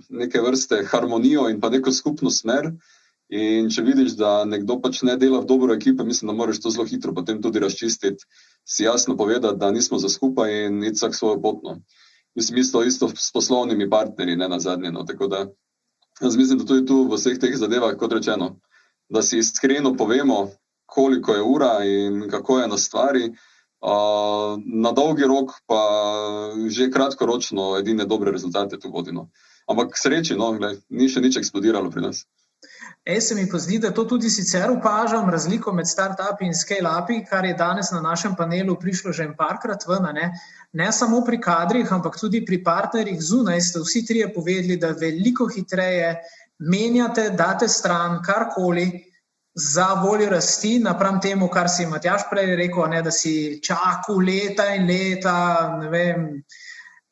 neke vrste harmonijo in pa neko skupno smer. In če vidiš, da nekdo pač ne dela v dobro ekipe, mislim, da moraš to zelo hitro potem tudi razčistiti, si jasno povedati, da nismo za skupaj in iti vsak svojo potno. Mislim, isto s poslovnimi partnerji, ne nazadnje. No. Tako da, jaz mislim, da tudi tu v vseh teh zadevah, kot rečeno, da si iskreno povemo, koliko je ura in kako je na stvari, na dolgi rok pa že kratkoročno edine dobre rezultate tu vodimo. Ampak sreči, no, ni še nič eksplodiralo pri nas. Se mi pa zdi, da to tudi sicer opažam razliko med startupi in scale-upi, kar je danes na našem panelu prišlo že parkrat ven, ne samo pri kadrih, ampak tudi pri partnerjih zunaj ste vsi trije povedali, da veliko hitreje menjate, date stran, karkoli za voljo rasti, napram temu, kar si Matjaž prej rekel, da si čakal leta in leta, ne vem,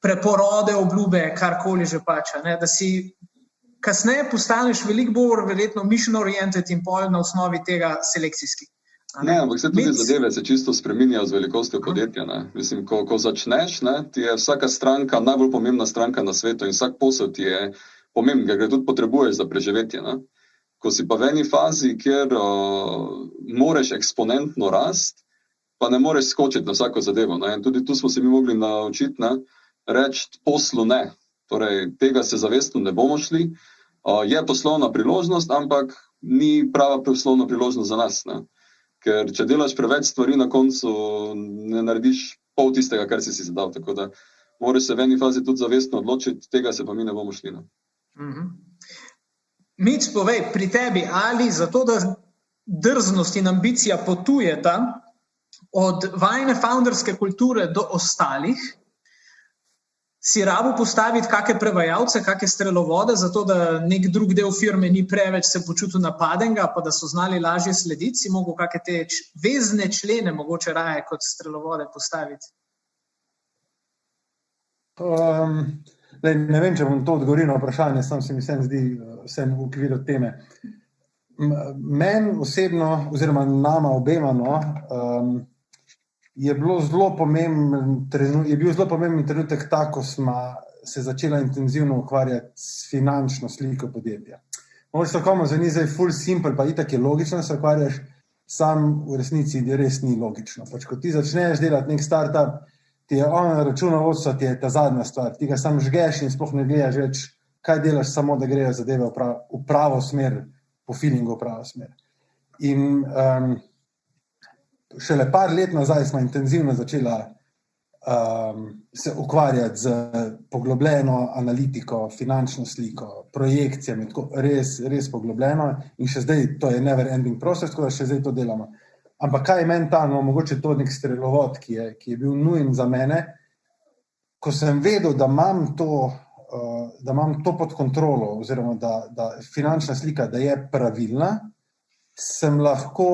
preporode, obljube, karkoli že pač, da si kasneje postaneš veliko bolj verjetno mission-oriented in pol na osnovi tega selekcijski. Ne, ampak se tudi zadeve se čisto spreminjajo z velikostjo podjetja. Ne. Mislim, ko začneš, ne, ti je vsaka stranka najbolj pomembna stranka na svetu in vsak posel ti je pomemben, ker ga tudi potrebuješ za preživetje. Ne. Ko si pa v eni fazi, kjer moreš eksponentno rast, pa ne moreš skočiti na vsako zadevo. Ne. In tudi tu smo se mi mogli naučiti, reči poslu ne. Torej, tega se zavestno ne bomo šli. Je poslovna priložnost, ampak ni prava poslovna priložnost za nas. Ne. Ker če delaš preveč stvari, na koncu ne narediš pol tistega, kar si zadal. Tako da moraš se v eni fazi tudi zavestno odločiti, tega se pa mi ne bomo šli. Ne. Mic, povej, pri tebi, ali zato, da drznost in ambicija potujeta od vajne founderske kulture do ostalih, si rabo postaviti kakšne prevajalce, kakšne strelovode, zato da nek drug del firme ni preveč se počutil napadenega, pa da so znali lažje slediti, si mogel kakšne te vezne člene mogoče raje kot strelovode postaviti? Ne vem, če bom to odgovoril na vprašanje, sam se mi zdi vsem v okviru teme. Meni osebno, oziroma nama obema, je bil zelo pomemben trenutek ta, ko smo se začela intenzivno ukvarjati s finančno sliko podjetja. Mogoče se komu zveni zdaj ful simple, pa itak je logično, da se ukvarjaš, sam v resnici res ni logično. Pač, ko ti začneš delati nek startup, ti je računovodstvo, ti je ta zadnja stvar, ti ga sam žgeš in sploh ne gledaš več, kaj delaš, samo da grejo zadeve v pravo smer, po feelingu v pravo smer. In šele par let nazaj smo intenzivno začela se ukvarjati z poglobljeno analitiko, finančno sliko, projekcijami, tako res poglobljeno in še zdaj to je never ending process, tako da še zdaj to delamo. Ampak kaj je mentalno, mogoče to nek strelovod, ki je bil nujen za mene, ko sem vedel, da imam to pod kontrolo oziroma da finančna slika, da je pravilna, sem lahko,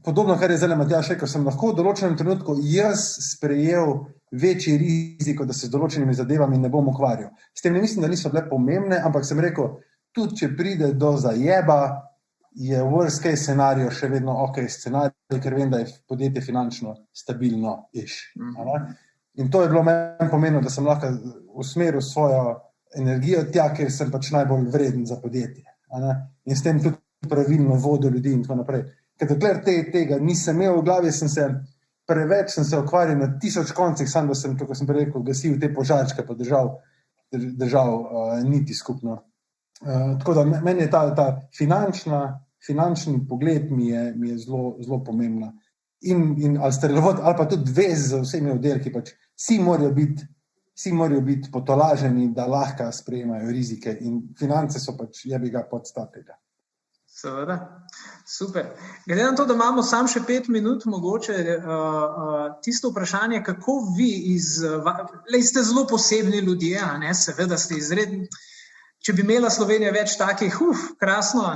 podobno, kar je zdaj Matjaž rekel, sem lahko v določenem trenutku jaz sprejel večji riziko, da se z določenimi zadevami ne bom ukvarjal. S tem ne mislim, da niso bile pomembne, ampak sem rekel, tudi če pride do zajeba, je worst case scenario še vedno ok scenarij, ker vem, da je podjetje finančno stabilno In to je bilo meni pomenilo, da sem lahko usmeril svojo energijo tja, ker sem pač najbolj vreden za podjetje. In s tem tudi pravilno vodil ljudi in tako naprej. Ker dokler tega nisem imel v glavi, sem se ukvarjal na 1000 koncih, sam da sem, tako sem rekel, gasil te požarčke, pa držal niti skupno. Tako da meni je ta finančni pogled mi je zelo pomembna. In ali strelovod, ali pa tudi vez z vsemi oddelki, pač vsi morajo biti potolaženi, da lahko sprejemajo rizike in finance so pač jebiga podstat tega. Seveda, super. Glede na to, da imamo samo še 5 minut, mogoče tisto vprašanje, kako vi ste zelo posebni ljudje, seveda ste izredni, če bi imela Slovenija več takih, krasno,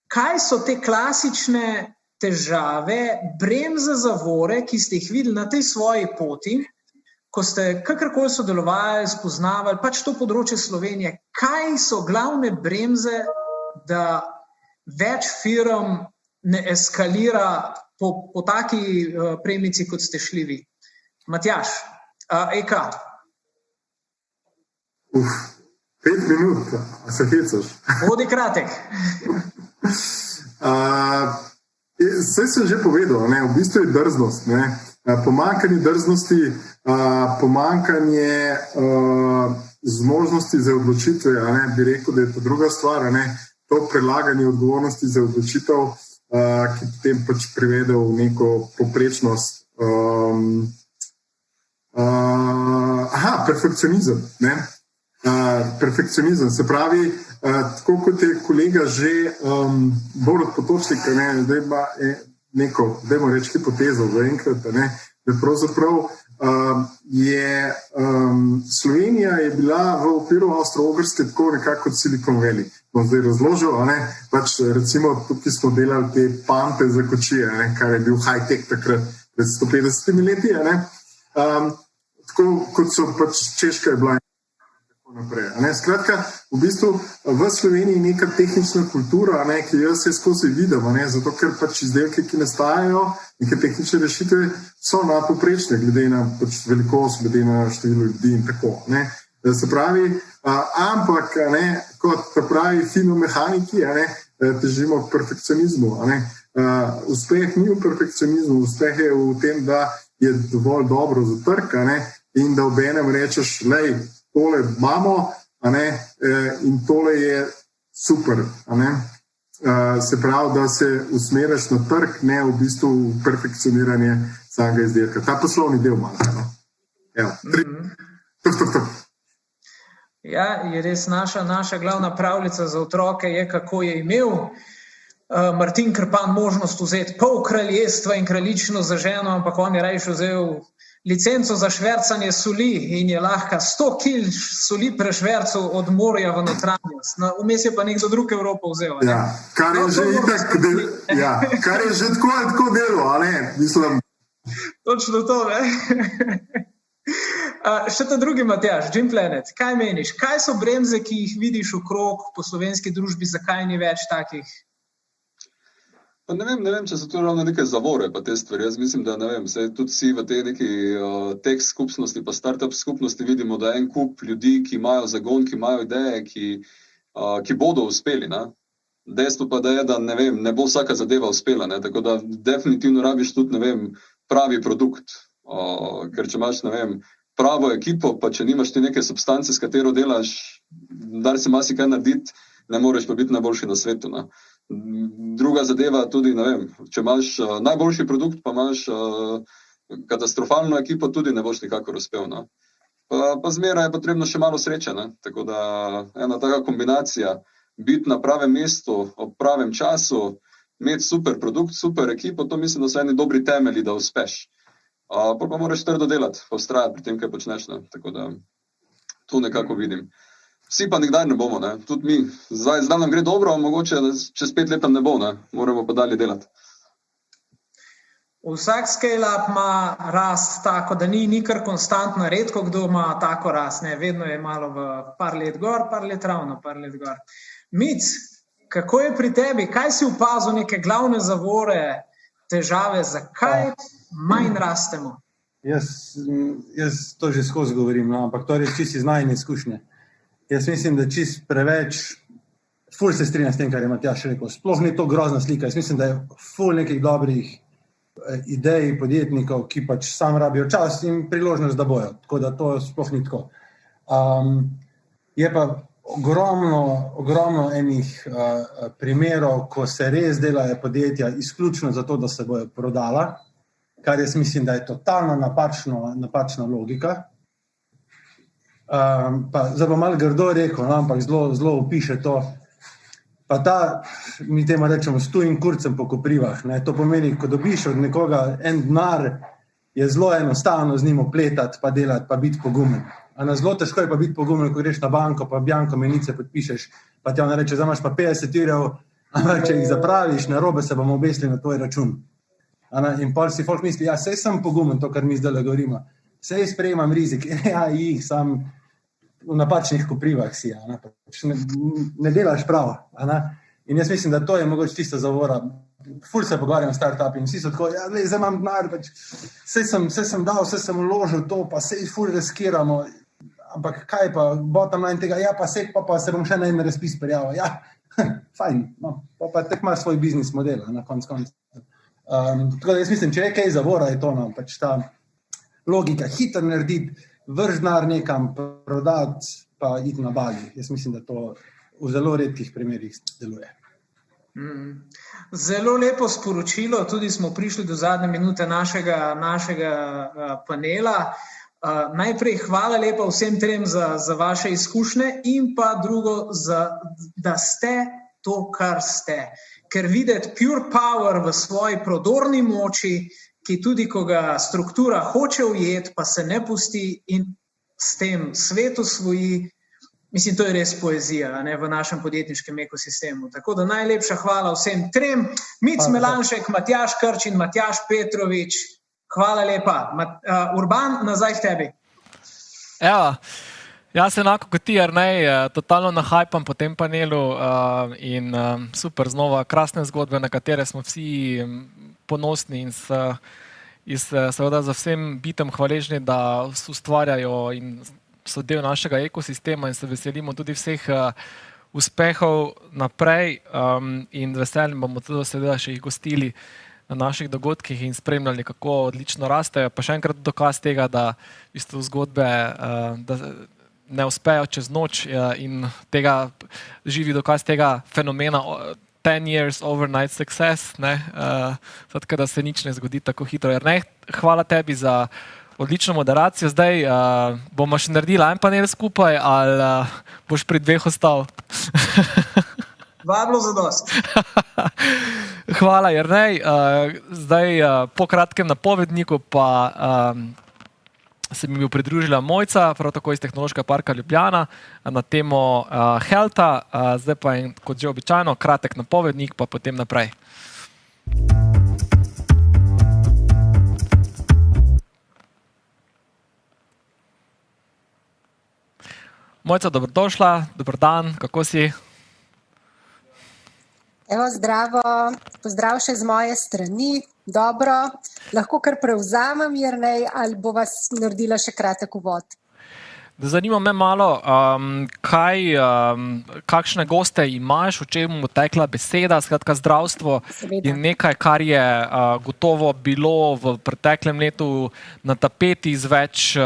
kaj so te klasične težave, bremze, zavore, ki ste jih videli na tej svoji poti, ko ste kakorkoli sodelovali, spoznavali, pač to področje Slovenije, kaj so glavne bremze, da več firm ne eskalira po taki premici, kot ste šli vi? Matjaž, Eka. 5 minut, a se hecaš? Bodi kratek. Saj sem že povedal, v bistvu je drznost. Pomanjkanje drznosti, pomanjkanje zmožnosti za odločitve, bi rekel, da je to druga stvar, to prelaganje odgovornosti za odločitev, ki potem pač privede v neko poprečnost. Perfekcionizem. Perfekcionizem, se pravi, tako kot je kolega že Borut Potočnik, zdaj ima neko, dajmo reči, hipotezo zaenkrat, da pravzaprav je Slovenija je bila v okviru Avstro-Ogrske tako nekako kot Silicon Valley. Bom zdaj razložil, pač recimo tukaj smo delali te pampe za kočije, kar je bil high-tech takrat pred 150 leti, tako kot so pač Češka je bila. Skratka, v bistvu v Sloveniji je neka tehnična kultura, ki jaz se skozi vidim, zato ker pač izdelke, ki nastajajo, neke tehnične rešitve so nadpovprečne, glede na pač velikost, glede na število ljudi in tako. Se pravi, ampak kot pravi fino mehaniki, težimo k perfekcionizmu. Uspeh ni v perfekcionizmu, uspeh je v tem, da je dovolj dobro za trg in da obenem rečeš, lej, tole imamo, in tole je super. Se pravi, da se usmeriš na trg, ne v bistvu v perfekcioniranje samega izdelka. Ta poslovni del manjka. Ja, je res naša glavna pravljica za otroke je, kako je imel Martin Krpan možnost vzeti pol kraljestva in kraljično za ženo, ampak on je rajši vzel licenco za švercanje soli in je lahko 100 kil soli prešvercal od morja v notranjost. Vmes je pa nekdo drug Evropo vzel. Kar je že tako delo, mislim. Točno to, Še ta drugi Matjaž, Gym Planet, kaj meniš? Kaj so bremze, ki jih vidiš okrog po slovenski družbi, zakaj ni več takih? Ne vem, če so to ravno neke zavore pa te stvari. Jaz mislim, da tudi vsi v tej neki tech skupnosti pa startup skupnosti vidimo, da je en kup ljudi, ki imajo zagon, ki imajo ideje, ki bodo uspeli. Dejstvo pa da je, da ne bo vsaka zadeva uspela. Tako da definitivno rabiš tudi, pravi produkt. Ker če imaš, pravo ekipo, pa če nimaš ti neke substance, s katero delaš, da si masi kaj narediti, ne moreš pa biti najboljši na svetu. Druga zadeva tudi, če imaš najboljši produkt, pa imaš katastrofalno ekipo tudi ne boš nikakor uspel. No. Pa zmeraj je potrebno še malo sreče. Ne. Tako da ena taka kombinacija, biti na pravem mestu, ob pravem času, imeti super produkt, super ekipo, to mislim, da so eni dobri temelji, da uspeš. Pa moraš trdo delati, pa vztrajati pri tem, kaj počneš. Ne. Tako da to nekako vidim. Vsi pa nikdar ne bomo. Ne. Tudi mi. Zdaj nam gre dobro, mogoče čez 5 let ne bo. Ne. Moramo pa dalje delati. Vsak scale-up ima rast tako, da ni kar konstantna, redko kdo ima tako rast, ne, vedno je malo v par let gor, par let ravno, par let gor. Mic, kako je pri tebi, kaj si opazil neke glavne zavore, težave, zakaj manj rastemo? Jaz to že skozi govorim, no, ampak to je čisto iz najine izkušnje. Jaz mislim, da čisto preveč, ful se strinjam s tem, kar je Matjaž rekel, sploh ni to grozna slika, jaz mislim, da je ful nekih dobrih idej podjetnikov, ki pač sam rabijo čas in priložnost, da bojo. Tako da to sploh ni tako. Je pa ogromno enih primerov, ko se res delajo podjetja izključno zato, da se bojo prodala, kar jaz mislim, da je totalno napačna logika. Pa zdaj bom malo grdo rekel, no, ampak zelo opiše to. Pa mi temu rečemo, s tujim kurcem po koprivah. Ne. To pomeni, ko dobiš od nekoga en denar, je zelo enostavno z njim opletati, pa delati, pa biti pogumen. Zelo težko je pa biti pogumen, ko greš na banko, pa bianko menice podpišeš, pa ti ona reče, zdaj imaš pa 50 €, ampak če jih zapraviš, narobe se bomo obesili na tvoj račun. In pol si folk misli, sej sem pogumen, to, kar mi zdaj govorimo. Sej sprejemam rizik, jih sam v napačnih koprivah si, ne delaš prav. In jaz mislim, da to je mogoče tista zavora. Ful se pogovarjam s startupi in vsi so tako, zdaj imam denar, sej sem dal, sej sem vložil to, pa sej ful riskiramo, ampak kaj pa, bottom line tega, pa sej pa se bom še na en razpis prijavil. Fajn, no, pa tek imaš svoj biznis model, na koncu. Tako da jaz mislim, če je kaj zavora, je to, no, pač ta logika, hitro narediti, vrž denar nekam, prodati, pa iti na Bali. Jaz mislim, da to v zelo redkih primerih deluje. Zelo lepo sporočilo, tudi smo prišli do zadnje minute našega panela. Najprej hvala lepa vsem trem za vaše izkušnje in pa drugo, da ste to, kar ste. Ker videti pure power v svoji prodorni moči, ki tudi, ko ga struktura hoče ujeti, pa se ne pusti in s tem svet osvoji, mislim, to je res poezija, ne, v našem podjetniškem ekosistemu. Tako da najlepša hvala vsem trem. Mic Melanšek, Matjaž Krč in Matjaž Petrovič. Hvala lepa. Urban, nazaj k tebi. Evo, jaz enako kot ti, Jernej, totalno nahajpam po tem panelu in super, znova krasne zgodbe, na katere smo vsi ponosni in seveda za vsem bitem hvaležni, da ustvarjajo in so del našega ekosistema in se veselimo tudi vseh uspehov naprej in veselim bomo tudi seveda še jih gostili na naših dogodkih in spremljali, kako odlično rastejo. Pa še enkrat dokaz tega, da v bistvu zgodbe da ne uspejo čez noč in tega živi dokaz tega fenomena 10 years overnight success, da se nič ne zgodi tako hitro. Jernej, hvala tebi za odlično moderacijo. Zdaj bomo še naredili en panel skupaj ali boš pri 2 ostal? Vabilo zadost. Hvala, Jernej. Zdaj po kratkem napovedniku pa se mi bil pridružila Mojca, prav tako iz Tehnološkega parka Ljubljana na temo healtha. Zdaj pa kot že običajno kratek napovednik, pa potem naprej. Mojca, dobrodošla, dober dan, kako si? Evo, zdravo, pozdrav še z moje strani, dobro, lahko kar prevzamem, Jernej, ali bo vas naredila še kratek uvod? Zanima me malo, kakšne goste imaš, o čem bo tekla beseda, skratka zdravstvo je nekaj, kar je gotovo bilo v preteklem letu na tapeti iz več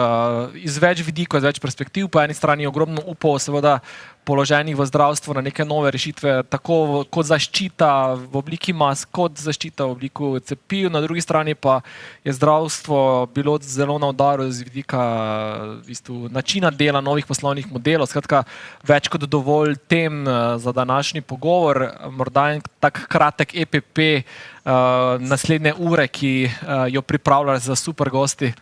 vidikov, iz več perspektiv. Po eni strani je ogromno upov seveda položenih v zdravstvu na neke nove rešitve, tako kot zaščita v obliki mask, kot zaščita v obliki cepiv. Na drugi strani pa je zdravstvo bilo zelo na udaru z vidika v bistvu, načina dela, novih poslovnih modelov. Skratka, več kot dovolj tem za današnji pogovor. Morda en tak kratek EPP naslednje ure, ki jo pripravljaš za super gosti.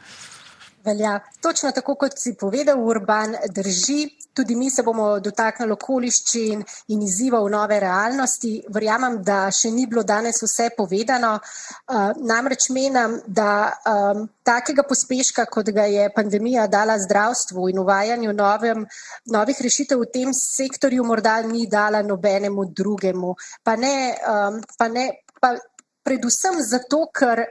Velja. Točno tako, kot si povedal, Urban, drži. Tudi mi se bomo dotaknili okoliščin in izzivov nove realnosti. Verjamem, da še ni bilo danes vse povedano. Namreč menim, da takega pospeška, kot ga je pandemija dala zdravstvu in uvajanju novih rešitev v tem sektorju, morda ni dala nobenemu drugemu. Predvsem zato, ker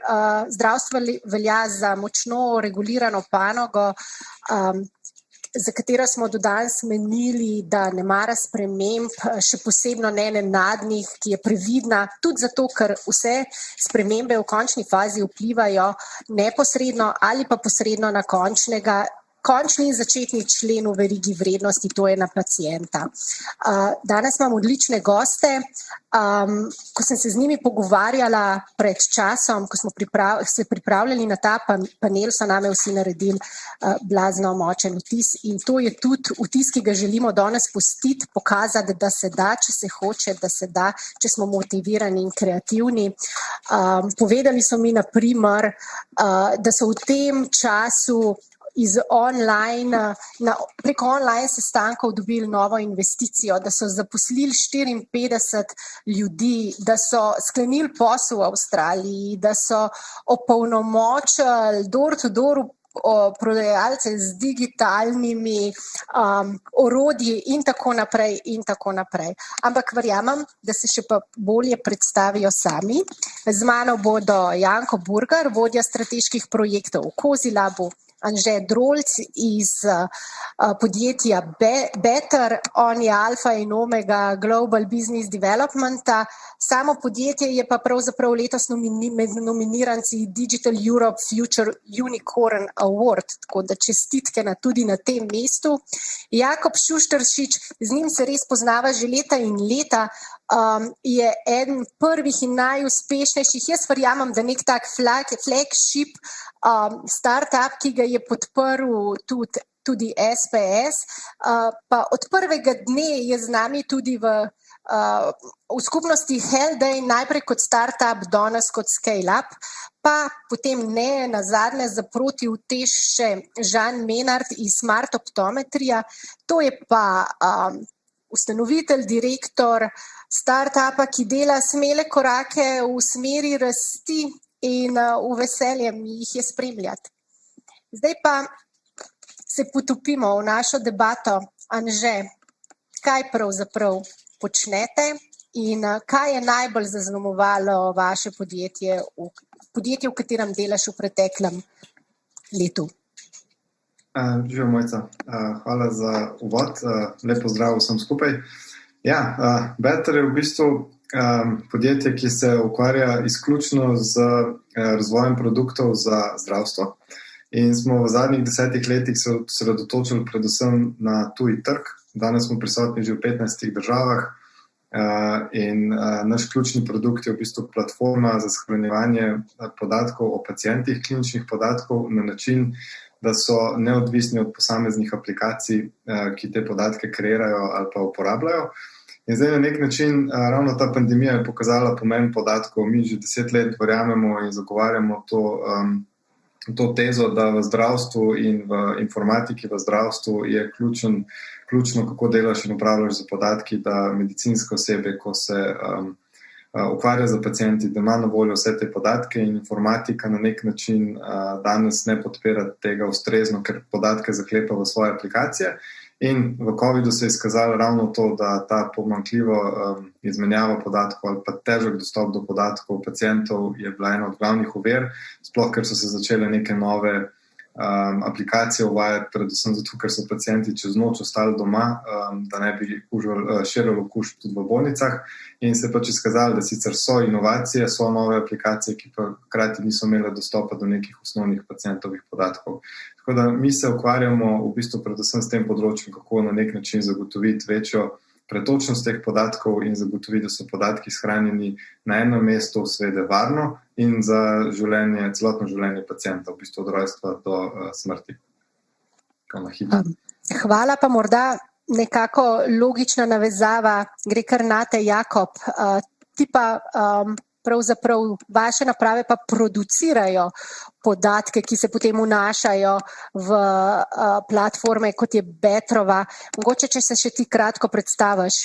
zdravstvo velja za močno regulirano panogo, za katero smo do danes menili, da ne mara sprememb, še posebno ne nenadnih, ki je previdna, tudi zato, ker vse spremembe v končni fazi vplivajo neposredno ali pa posredno na končni in začetni člen v verigi vrednosti, to je na pacienta. Danes imam odlične goste. Ko sem se z njimi pogovarjala pred časom, ko smo se pripravljali na ta panel, so name vsi naredili blazno močen vtis in to je tudi vtis, ki ga želimo danes pustiti, pokazati, da se da, če se hoče, da se da, če smo motivirani in kreativni. Povedali so mi, na primer, da so v tem času preko online sestankov dobili novo investicijo, da so zaposlili 54 ljudi, da so sklenili posel v Avstraliji, da so opolnomočili door-to-door prodajalce z digitalnimi orodji in tako naprej in tako naprej. Ampak verjamem, da se še pa bolje predstavijo sami. Z mano bodo Janko Burgar, vodja strateških projektov v Kozilabu, Anže Drolc iz podjetja Better, on je alfa in omega Global Business Developmenta. Samo podjetje je pa pravzaprav letos med nominiranci Digital Europe Future Unicorn Award, tako da čestitke tudi na tem mestu. Jakob Šušteršič, z njim se res poznava že leta in leta, je eden prvih in najuspešnejših, jaz verjamem, da nek tak flagship startup, ki ga je podprl tudi SPS, pa od prvega dne je z nami tudi v skupnosti Hellday, najprej kot startup, danes kot ScaleUp, pa potem ne nazadnje zaproti vtež še Žan Menard iz Smart Optometrija, to je pa ustanovitelj, direktor startupa, ki dela smele korake v smeri rasti in v veselje mi jih je spremljati. Zdaj pa se potopimo v našo debato. Anže, kaj pravzaprav počnete in kaj je najbolj zaznamovalo vaše podjetje, v katerem delaš v preteklem letu? Živijo, Mojca. Hvala za uvod. Lep pozdrav vsem skupaj. Ja, Better je v bistvu podjetje, ki se ukvarja izključno z razvojem produktov za zdravstvo. In smo v zadnjih 10 letih se osredotočili predvsem na tuji trg. Danes smo prisotni že v 15 državah in naš ključni produkt je v bistvu platforma za shranjevanje podatkov o pacientih, kliničnih podatkov na način, da so neodvisni od posameznih aplikacij, ki te podatke kreirajo ali pa uporabljajo. In zdaj na nek način ravno ta pandemija je pokazala pomen podatkov. Mi že 10 let verjamemo in zagovarjamo to tezo, da v zdravstvu in v informatiki v zdravstvu je ključno, kako delaš in upravljaš z podatki, da medicinske osebe, ko se ukvarja z pacienti, da ima na voljo vse te podatke in informatika na nek način danes ne podpira tega ustrezno, ker podatke zaklepa v svoje aplikacije. In v COVID-u se je izkazalo ravno to, da ta pomanjkljivo izmenjava podatkov ali pa težek dostop do podatkov pacientov je bila ena od glavnih ovir, sploh ker so se začele neke nove aplikacije uvajati, predvsem zato, ker so pacienti čez noč ostali doma, da ne bi širilo okužb tudi v bolnicah. In se pač izkazalo, da sicer so inovacije, so nove aplikacije, ki pa hkrati niso imele dostopa do nekih osnovnih pacientovih podatkov. Tako da mi se ukvarjamo v bistvu predvsem s tem področjem, kako na nek način zagotoviti večjo pretočnost teh podatkov in zagotoviti, da so podatki shranjeni na enem mestu, seveda varno in za celotno življenje pacienta, v bistvu od rojstva do smrti. Hvala, pa morda nekako logična navezava, gre kar nate, Jakob. Ti pa pravzaprav vaše naprave pa producirajo podatke, ki se potem vnašajo v platforme, kot je Betrova. Mogoče, če se še ti kratko predstaviš.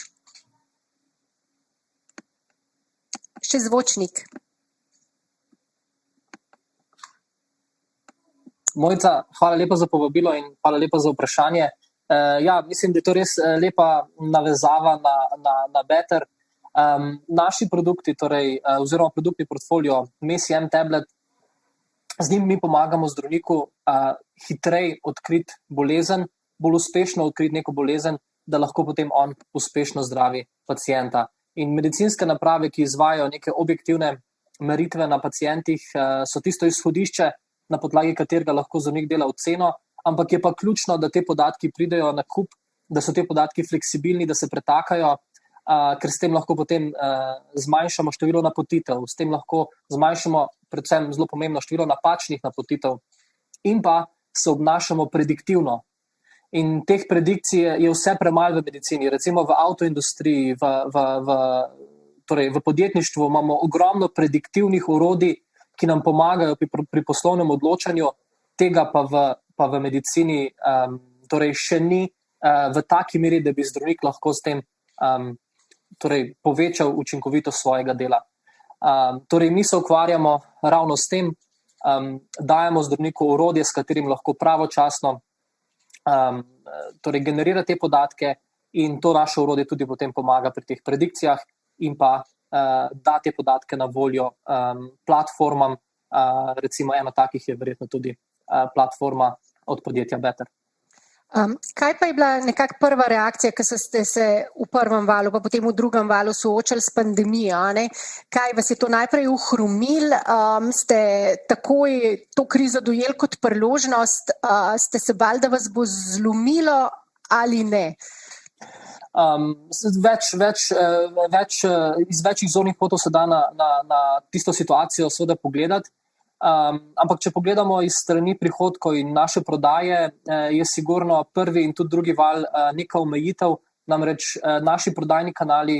Še zvočnik. Mojca, hvala lepa za povabilo in hvala lepa za vprašanje. Ja, mislim, da je to res lepa navezava na Better. Naši produkti, torej, oziroma produktni portfolio MESI-M tablet, z njim mi pomagamo zdravniku hitreje odkriti bolezen, bolj uspešno odkriti neko bolezen, da lahko potem on uspešno zdravi pacienta. In medicinske naprave, ki izvajajo neke objektivne meritve na pacientih, so tisto izhodišče, na podlagi katerega lahko zdravnik dela oceno, ampak je pa ključno, da te podatki pridejo na kup, da so te podatki fleksibilni, da se pretakajo, ker s tem lahko potem zmanjšamo število napotitev, s tem lahko zmanjšamo predvsem zelo pomembno število napačnih napotitev in pa se obnašamo prediktivno. In teh predikcij je vse premalo v medicini, recimo v avtoindustriji, torej v podjetništvu imamo ogromno prediktivnih orodij, ki nam pomagajo pri poslovnem odločanju, tega pa v medicini torej še ni v taki meri, da bi zdravnik lahko s tem torej povečal učinkovitost svojega dela. Torej mi se ukvarjamo ravno s tem, dajemo zdravniku orodje, s katerim lahko pravočasno torej generira te podatke in to naše orodje tudi potem pomaga pri teh predikcijah in pa da te podatke na voljo platformam, recimo eno takih je verjetno tudi platforma od podjetja Better. Kaj pa je bila nekako prva reakcija, ko ste se v prvem valu, pa potem v drugem valu soočali s pandemijo? Ne? Kaj vas je to najprej uhromilo? Ste takoj to krizo dojeli kot priložnost? Ste se bali, da vas bo zlomilo ali ne? Iz več zornih kotov se da na tisto situacijo seveda pogledati. Ampak če pogledamo iz strani prihodkov in naše prodaje, je sigurno prvi in tudi drugi val neka omejitev, namreč naši prodajni kanali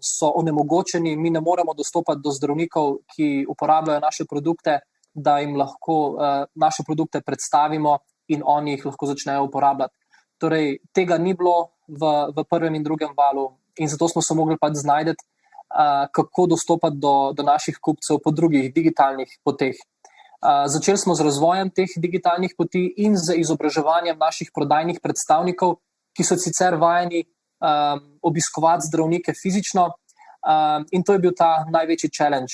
so onemogočeni, mi ne moremo dostopati do zdravnikov, ki uporabljajo naše produkte, da jim lahko naše produkte predstavimo in oni jih lahko začnejo uporabljati. Torej, tega ni bilo v prvem in drugem valu in zato smo se mogli pač znajti, kako dostopati do naših kupcev po drugih digitalnih poteh. Začeli smo z razvojem teh digitalnih poti in z izobraževanjem naših prodajnih predstavnikov, ki so sicer vajeni obiskovati zdravnike fizično, in to je bil ta največji challenge.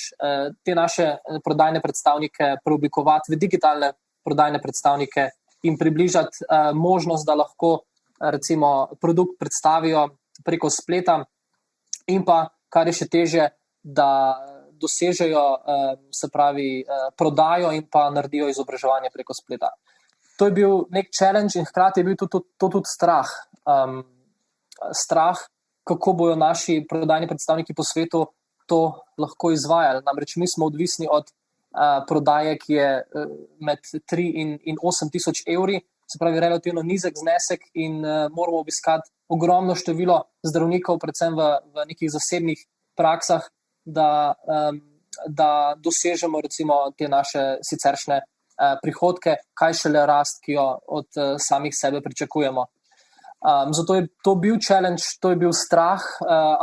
Te naše prodajne predstavnike preoblikovati v digitalne prodajne predstavnike in približati možnost, da lahko recimo produkt predstavijo preko spleta in pa kar je še težje, da dosežejo se pravi prodajo in pa naredijo izobraževanje preko spleta. To je bil nek challenge in hkrati je bil to tudi strah. Strah, kako bojo naši prodajni predstavniki po svetu to lahko izvajali. Namreč mi smo odvisni od prodaje, ki je med 3 in 8 tisoč evri, se pravi relativno nizek znesek in moramo obiskati ogromno število zdravnikov, predvsem v nekih zasebnih praksah, da dosežemo recimo te naše siceršnje prihodke, kaj šele rast, ki jo od samih sebe pričakujemo. Zato je to bil challenge, to je bil strah,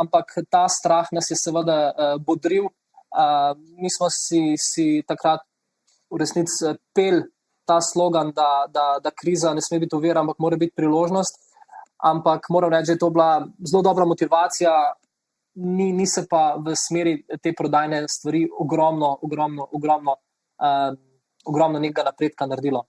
ampak ta strah nas je seveda bodril. Mi smo si takrat v resnici pel ta slogan, da kriza ne sme biti ovira, ampak mora biti priložnost. Ampak moram reči, da je to bila zelo dobra motivacija, ni se pa v smeri te prodajne stvari ogromno nekega napredka naredilo.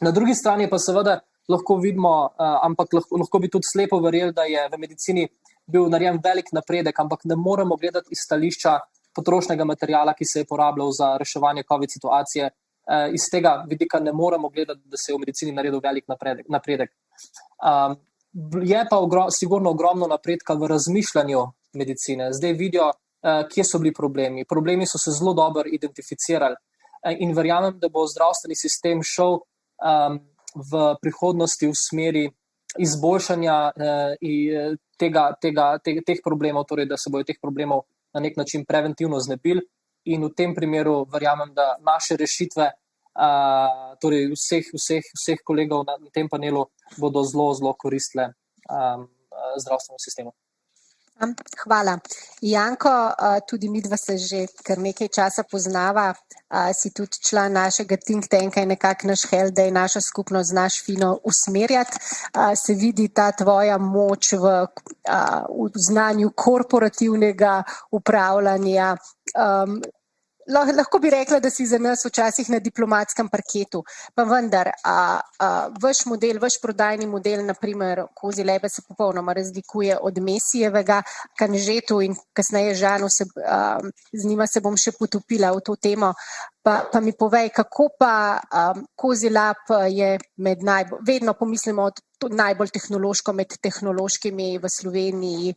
Na drugi strani pa seveda lahko vidimo, ampak lahko bi tudi slepo verjeli, da je v medicini bil narejen velik napredek, ampak ne moremo gledati iz stališča potrošnega materiala, ki se je porabljal za reševanje COVID situacije. Iz tega vidika ne moremo gledati, da se je v medicini naredil velik napredek. Je pa sigurno ogromno napredka v razmišljanju medicine. Zdaj vidijo, kje so bili problemi. Problemi so se zelo dobro identificirali in verjamem, da bo zdravstveni sistem šel v prihodnosti v smeri izboljšanja teh problemov, torej da se bojo teh problemov na nek način preventivno znebili in v tem primeru verjamem, da naše rešitve, torej vseh kolegov na tem panelu bodo zelo koristile zdravstvenemu sistemu. Hvala. Janko, tudi midva se že kar nekaj časa poznava, si tudi član našega think tanka in nekako naš da je naša skupnost znaš fino usmerjati. Se vidi ta tvoja moč v znanju korporativnega upravljanja. Lahko bi rekla, da si za nas včasih na diplomatskem parketu, pa vendar, vaš model, vaš prodajni model, naprimer Kozi Lebe se popolnoma razlikuje od Mesijevega, Kanžetu in kasneje Žanu, z njima se bom še potopila v to temo. Pa mi povej, kako pa Kozi Lab je vedno pomislimo najbolj tehnološko med tehnološkimi v Sloveniji,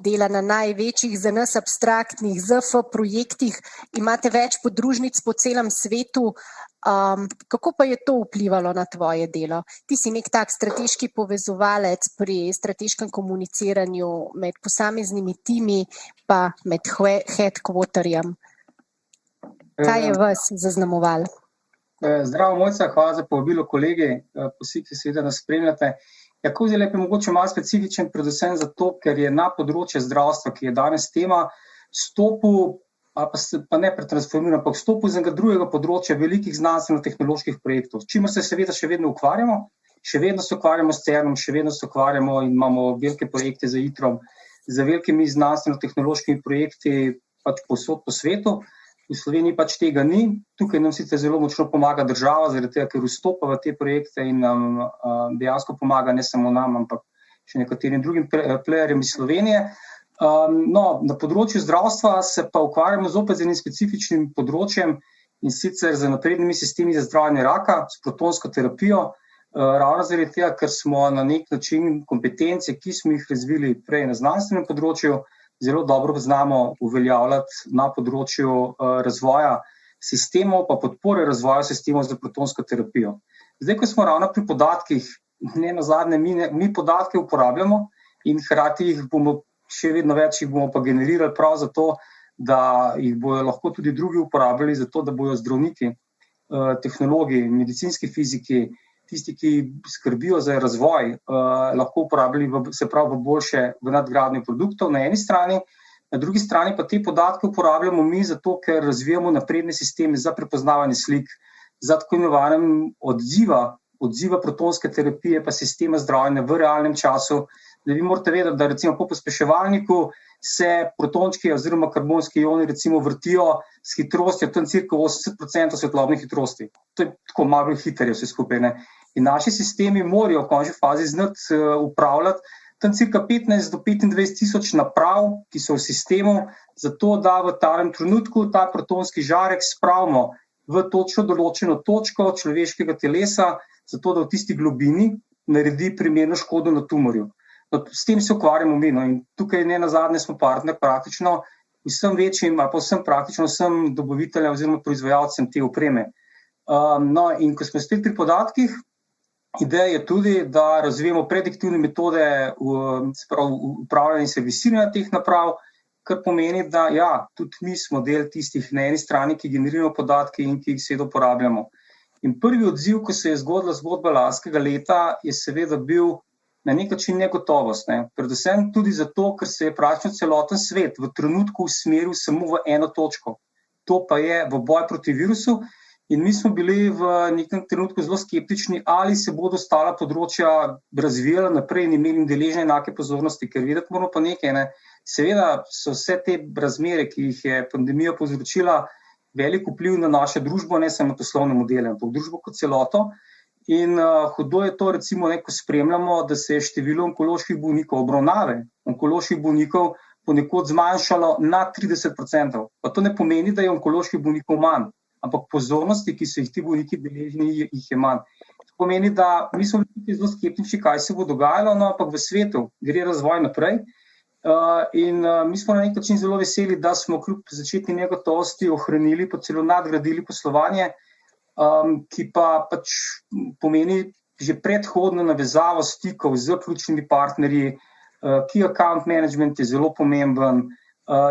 dela na največjih za nas abstraktnih ZF projektih, imate več podružnic po celem svetu. Kako pa je to vplivalo na tvoje delo? Ti si nek tak strateški povezovalec pri strateškem komuniciranju med posameznimi timi pa med headquarterjem. Kaj je vas zaznamovalo? Zdravo, Mojca, hvala za povabilo kolegi, vsi, ki seveda nas spremljate. Kozi Lab je mogoče malo specifičen, predvsem zato, ker je na področje zdravstva, ki je danes tema, stopil, pa ne pretransformiral, ampak stopil z enega drugega področja velikih znanstveno-tehnoloških projektov, s čimer se seveda še vedno ukvarjamo, še vedno se ukvarjamo s CERN-om, še vedno se ukvarjamo in imamo velike projekte za ITROM, za velikimi znanstveno-tehnološkimi projekti pač povsod po svetu. V Sloveniji pač tega ni, tukaj nam sicer zelo močno pomaga država, zaradi tega, ker vstopa v te projekte in nam dejansko pomaga ne samo nam, ampak še nekaterim drugim playerjem iz Slovenije. Na področju zdravstva se pa ukvarjamo zopet z enim specifičnim področjem in sicer z naprednimi sistemi za zdravljenje raka, s protonsko terapijo, ravno zaradi tega, ker smo na nek način kompetence, ki smo jih razvili prej na znanstvenem področju, zelo dobro znamo uveljavljati na področju razvoja sistemov, pa podpore razvoja sistemov za protonsko terapijo. Zdaj, ko smo ravno pri podatkih, ne nazadnje, mi podatke uporabljamo in hkrati jih bomo še vedno več, jih bomo pa generirali prav zato, da jih bojo lahko tudi drugi uporabljali, zato da bojo zdravniki, tehnologi, medicinski fiziki, tisti, ki skrbijo za razvoj, lahko uporabljali v nadgradnjo produktov na eni strani, na drugi strani pa te podatke uporabljamo mi zato, ker razvijamo napredne sisteme za prepoznavanje slik, za tako imenovanjem odziva protonske terapije pa sistema zdravljenja v realnem času. Da vi morate vedeti, da recimo po pospeševalniku se protončki oziroma karbonski ioni recimo vrtijo s hitrostjo tam cirka 80% svetlobne hitrosti. To je tako malo hitreje vse skupaj, ne. In naši sistemi morajo v končni fazi znati upravljati tam cirka 15 do 25 tisoč naprav, ki so v sistemu, zato da v tem trenutku ta protonski žarek spravimo v točno določeno točko človeškega telesa, zato da v tisti globini naredi primerno škodo na tumorju. S tem se ukvarjamo mi, in tukaj ne nazadnje smo partner praktično vsem večjim, ali pa vsem dobaviteljem oziroma proizvajalcem te opreme. In ko smo spet pri podatkih, ideja je tudi, da razvijemo prediktivne metode upravljanja in servisiranja teh naprav, kar pomeni, da tudi mi smo del tistih na eni strani, ki generiramo podatke in ki jih seveda uporabljamo. In prvi odziv, ko se je zgodila zgodba lanskega leta, je seveda bil na nek način negotovost. Predvsem tudi zato, ker se je praktično celoten svet v trenutku usmeril samo v eno točko. To pa je v boj proti virusu in mi smo bili v nekem trenutku zelo skeptični, ali se bodo ostala področja razvijala naprej in imeli deležne enake pozornosti, ker videti moramo pa nekaj. Seveda so vse te razmere, ki jih je pandemija povzročila, velik vpliv na našo družbo, ne samo poslovne modele, ampak družbo kot celoto. In hudo je to, recimo, ko spremljamo, da se je število onkoloških bolnikov, obravnave onkoloških bolnikov ponekod zmanjšalo na 30%. Pa to ne pomeni, da je onkoloških bolnikov manj, ampak pozornosti, ki so jih ti bolniki deležni, jih je manj. To pomeni, da mi smo bili zelo skeptični, kaj se bo dogajalo, no, ampak v svetu gre razvoj naprej. In mi smo na nek način zelo veseli, da smo kljub začetni negotovosti ohranili, pa celo nadgradili poslovanje, ki pa pač pomeni že predhodno navezavo stikov z ključnimi partnerji, key account management je zelo pomemben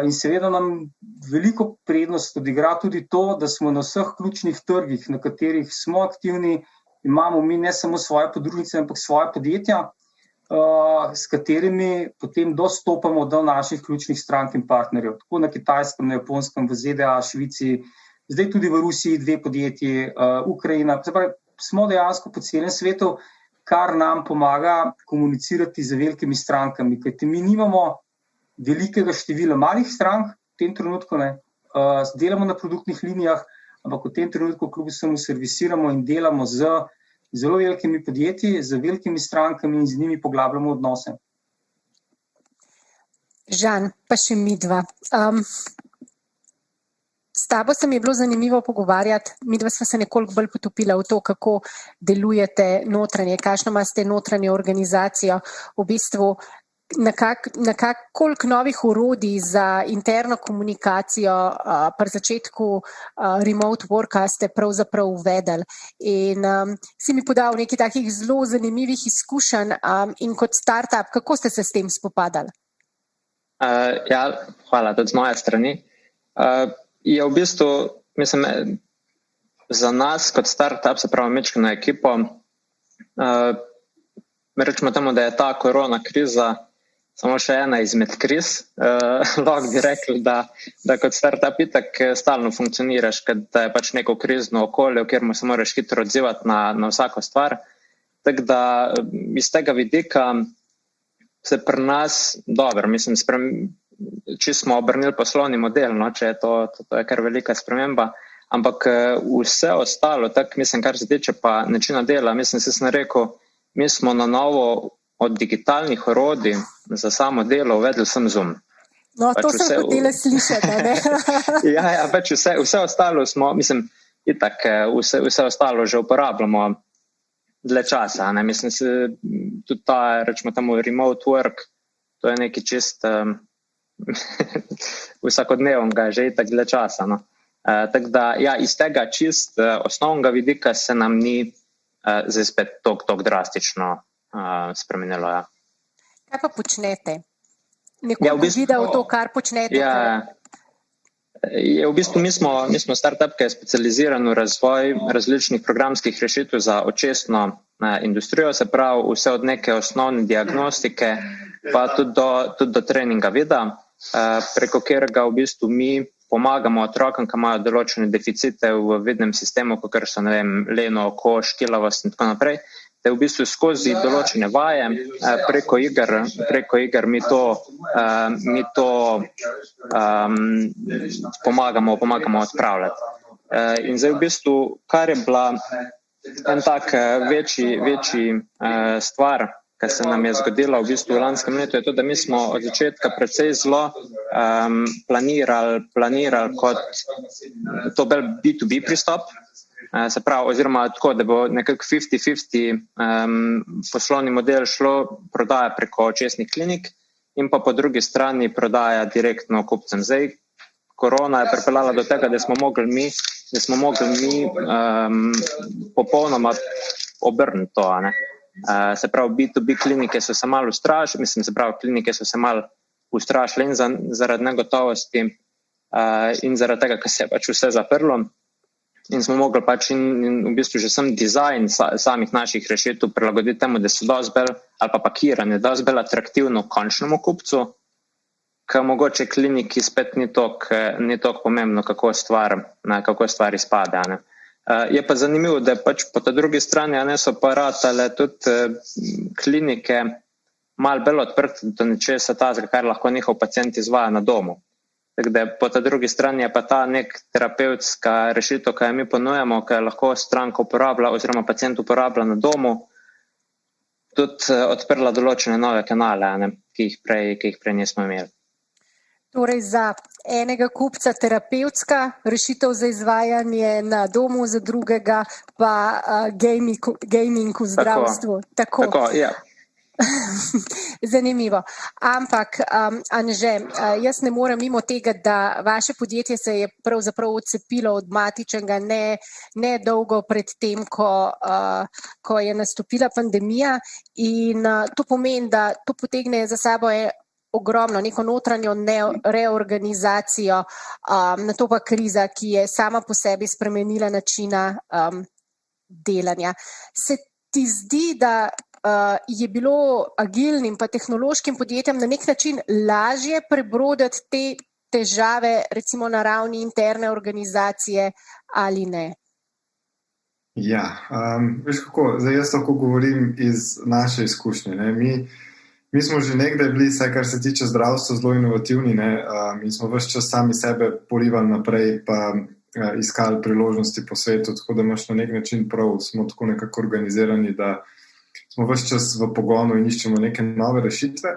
in seveda nam veliko prednost odigra tudi to, da smo na vseh ključnih trgih, na katerih smo aktivni, imamo mi ne samo svoje podružnice, ampak svoje podjetja, s katerimi potem dostopamo do naših ključnih strank in partnerjev, tako na Kitajskem, na Japonskem, v ZDA, Švici, zdaj tudi v Rusiji 2 podjetji, Ukrajina. Smo dejansko po celem svetu, kar nam pomaga komunicirati z velikimi strankami, kajti mi nimamo velikega števila malih strank, v tem trenutku ne, delamo na produktnih linijah, ampak v tem trenutku kljub vsemu servisiramo in delamo z zelo velikimi podjetji, z velikimi strankami in z njimi poglabljamo odnose. Žan, pa še midva. S tabo se mi je bilo zanimivo pogovarjati, midva sva se nekoliko bolj potopila v to, kako delujete notranje, kakšno imate notranje organizacijo, v bistvu koliko novih orodij za interno komunikacijo pri začetku remote worka ste pravzaprav uvedli. In si mi podal nekaj takih zelo zanimivih izkušenj in kot startup, kako ste se s tem spopadali? Ja, hvala tudi z moje strani. Je v bistvu, mislim, za nas kot startup, se pravi mečkano ekipo, rečemo temu, da je ta korona kriza samo še ena izmed kriz. Lahko bi rekli, da kot startup itak stalno funkcioniraš, da je pač neko krizno okolje, v kjer se moraš hitro odzivati na vsako stvar. Tako da iz tega vidika se pri nas dobro, mislim, če smo obrnili poslovni model, no, če je to je kar velika sprememba, ampak vse ostalo, tako mislim, kar se tiče pa načina dela, mislim, sem rekel, mi smo na novo od digitalnih orodij za samo delo uvedli sem Zoom. No, to pač sem hotela slišati, ne? Ja, pač vse ostalo smo, mislim, itak vse ostalo že uporabljamo dlje časa, ne, mislim, tudi ta, rečemo temu, remote work, to je neki čist vsakodnevnega, že itak dlje časa, no. Tako da, ja, iz tega čist osnovnega vidika se nam ni zdaj spet toliko drastično spremenilo, ja. Kaj pa počnete? Nekoliko videl to, kar počnete? Ja, v bistvu mi smo startup, ki je specializiran v razvoj različnih programskih rešitev za očesno industrijo, se pravi vse od neke osnovne diagnostike, pa tudi do treninga vida, preko katerega v bistvu mi pomagamo otrokom, ki imajo določene deficite v vidnem sistemu, kakor so, ne vem, leno oko, škilavost in tako naprej, da v bistvu skozi določene vaje preko iger mi to pomagamo odpravljati. In zdaj v bistvu, kar je bila en tak večji stvar, kar se nam je zgodilo v bistvu v lanskem letu, je to, da mi smo od začetka precej zelo planirali kot to bolj B2B pristop, se pravi, oziroma tako, da bo nekako 50-50 poslovni model šlo prodaja preko očesnih klinik in pa po drugi strani prodaja direktno kupcem. Zdaj, korona je pripeljala do tega, da smo mogli mi popolnoma obrniti to, ne. Se pravi, B2B klinike so se malo ustrašile, klinike so se malo ustrašile in zaradi negotovosti in zaradi tega, ker se je pač vse zaprlo. In smo mogli pač in v bistvu že sam dizajn samih naših rešitev prilagoditi temu, da so dosti bolj, ali pa pakiranje, dosti bolj atraktivno končnemu kupcu, ker mogoče kliniki spet ni toliko pomembno, kako stvar izpade, ne. Je pa zanimivo, da pač po ta drugi strani so pa ratale tudi klinike malo bolj odprte do nečesa tazga, kar lahko njihov pacient izvaja na domu. Tako da po ta drugi strani je pa ta nek terapevtska rešitev, ki jo mi ponujamo, ki jo lahko stranka uporablja oziroma pacient uporablja na domu, tudi odprla določene nove kanale, ne, ki jih prej nismo imeli. Torej za enega kupca terapevtska rešitev za izvajanje na domu, za drugega pa gaming v zdravstvu. Tako, ja. Zanimivo. Ampak, Anže, jaz ne morem mimo tega, da vaše podjetje se je pravzaprav odcepilo od matičnega ne dolgo pred tem, ko je nastopila pandemija, in to pomeni, da to potegne za sabo ogromno, neko notranjo reorganizacijo, na to pa kriza, ki je sama po sebi spremenila načina delanja. Se ti zdi, da je bilo agilnim pa tehnološkim podjetjem na nek način lažje prebroditi te težave, recimo na ravni interne organizacije ali ne? Ja, veš kako, zdaj jaz lahko govorim iz naše izkušnje. Ne? Mi smo že nekdaj bili, vsaj kar se tiče zdravstva, zelo inovativni. Mi smo ves čas sami sebe porivali naprej pa iskali priložnosti po svetu, tako da imaš na nek način prav, smo tako nekako organizirani, da smo ves čas v pogonu in iščemo neke nove rešitve.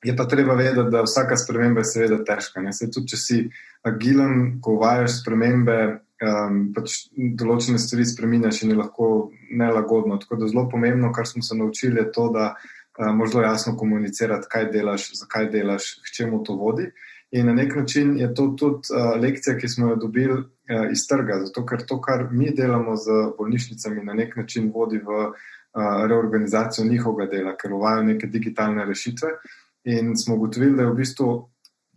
Je pa treba vedeti, da vsaka sprememba je seveda težka. Se tudi, če si agilen, ko uvajaš spremembe, pač določene stvari spreminjaš in je lahko nelagodno. Tako da zelo pomembno, kar smo se naučili, je to, da moraš zelo jasno komunicirati, kaj delaš, zakaj delaš, k čemu to vodi. In na nek način je to tudi lekcija, ki smo jo dobili iz trga, zato ker to, kar mi delamo z bolnišnicami, na nek način vodi v reorganizacijo njihovega dela, ker uvajajo neke digitalne rešitve in smo ugotovili, da je v bistvu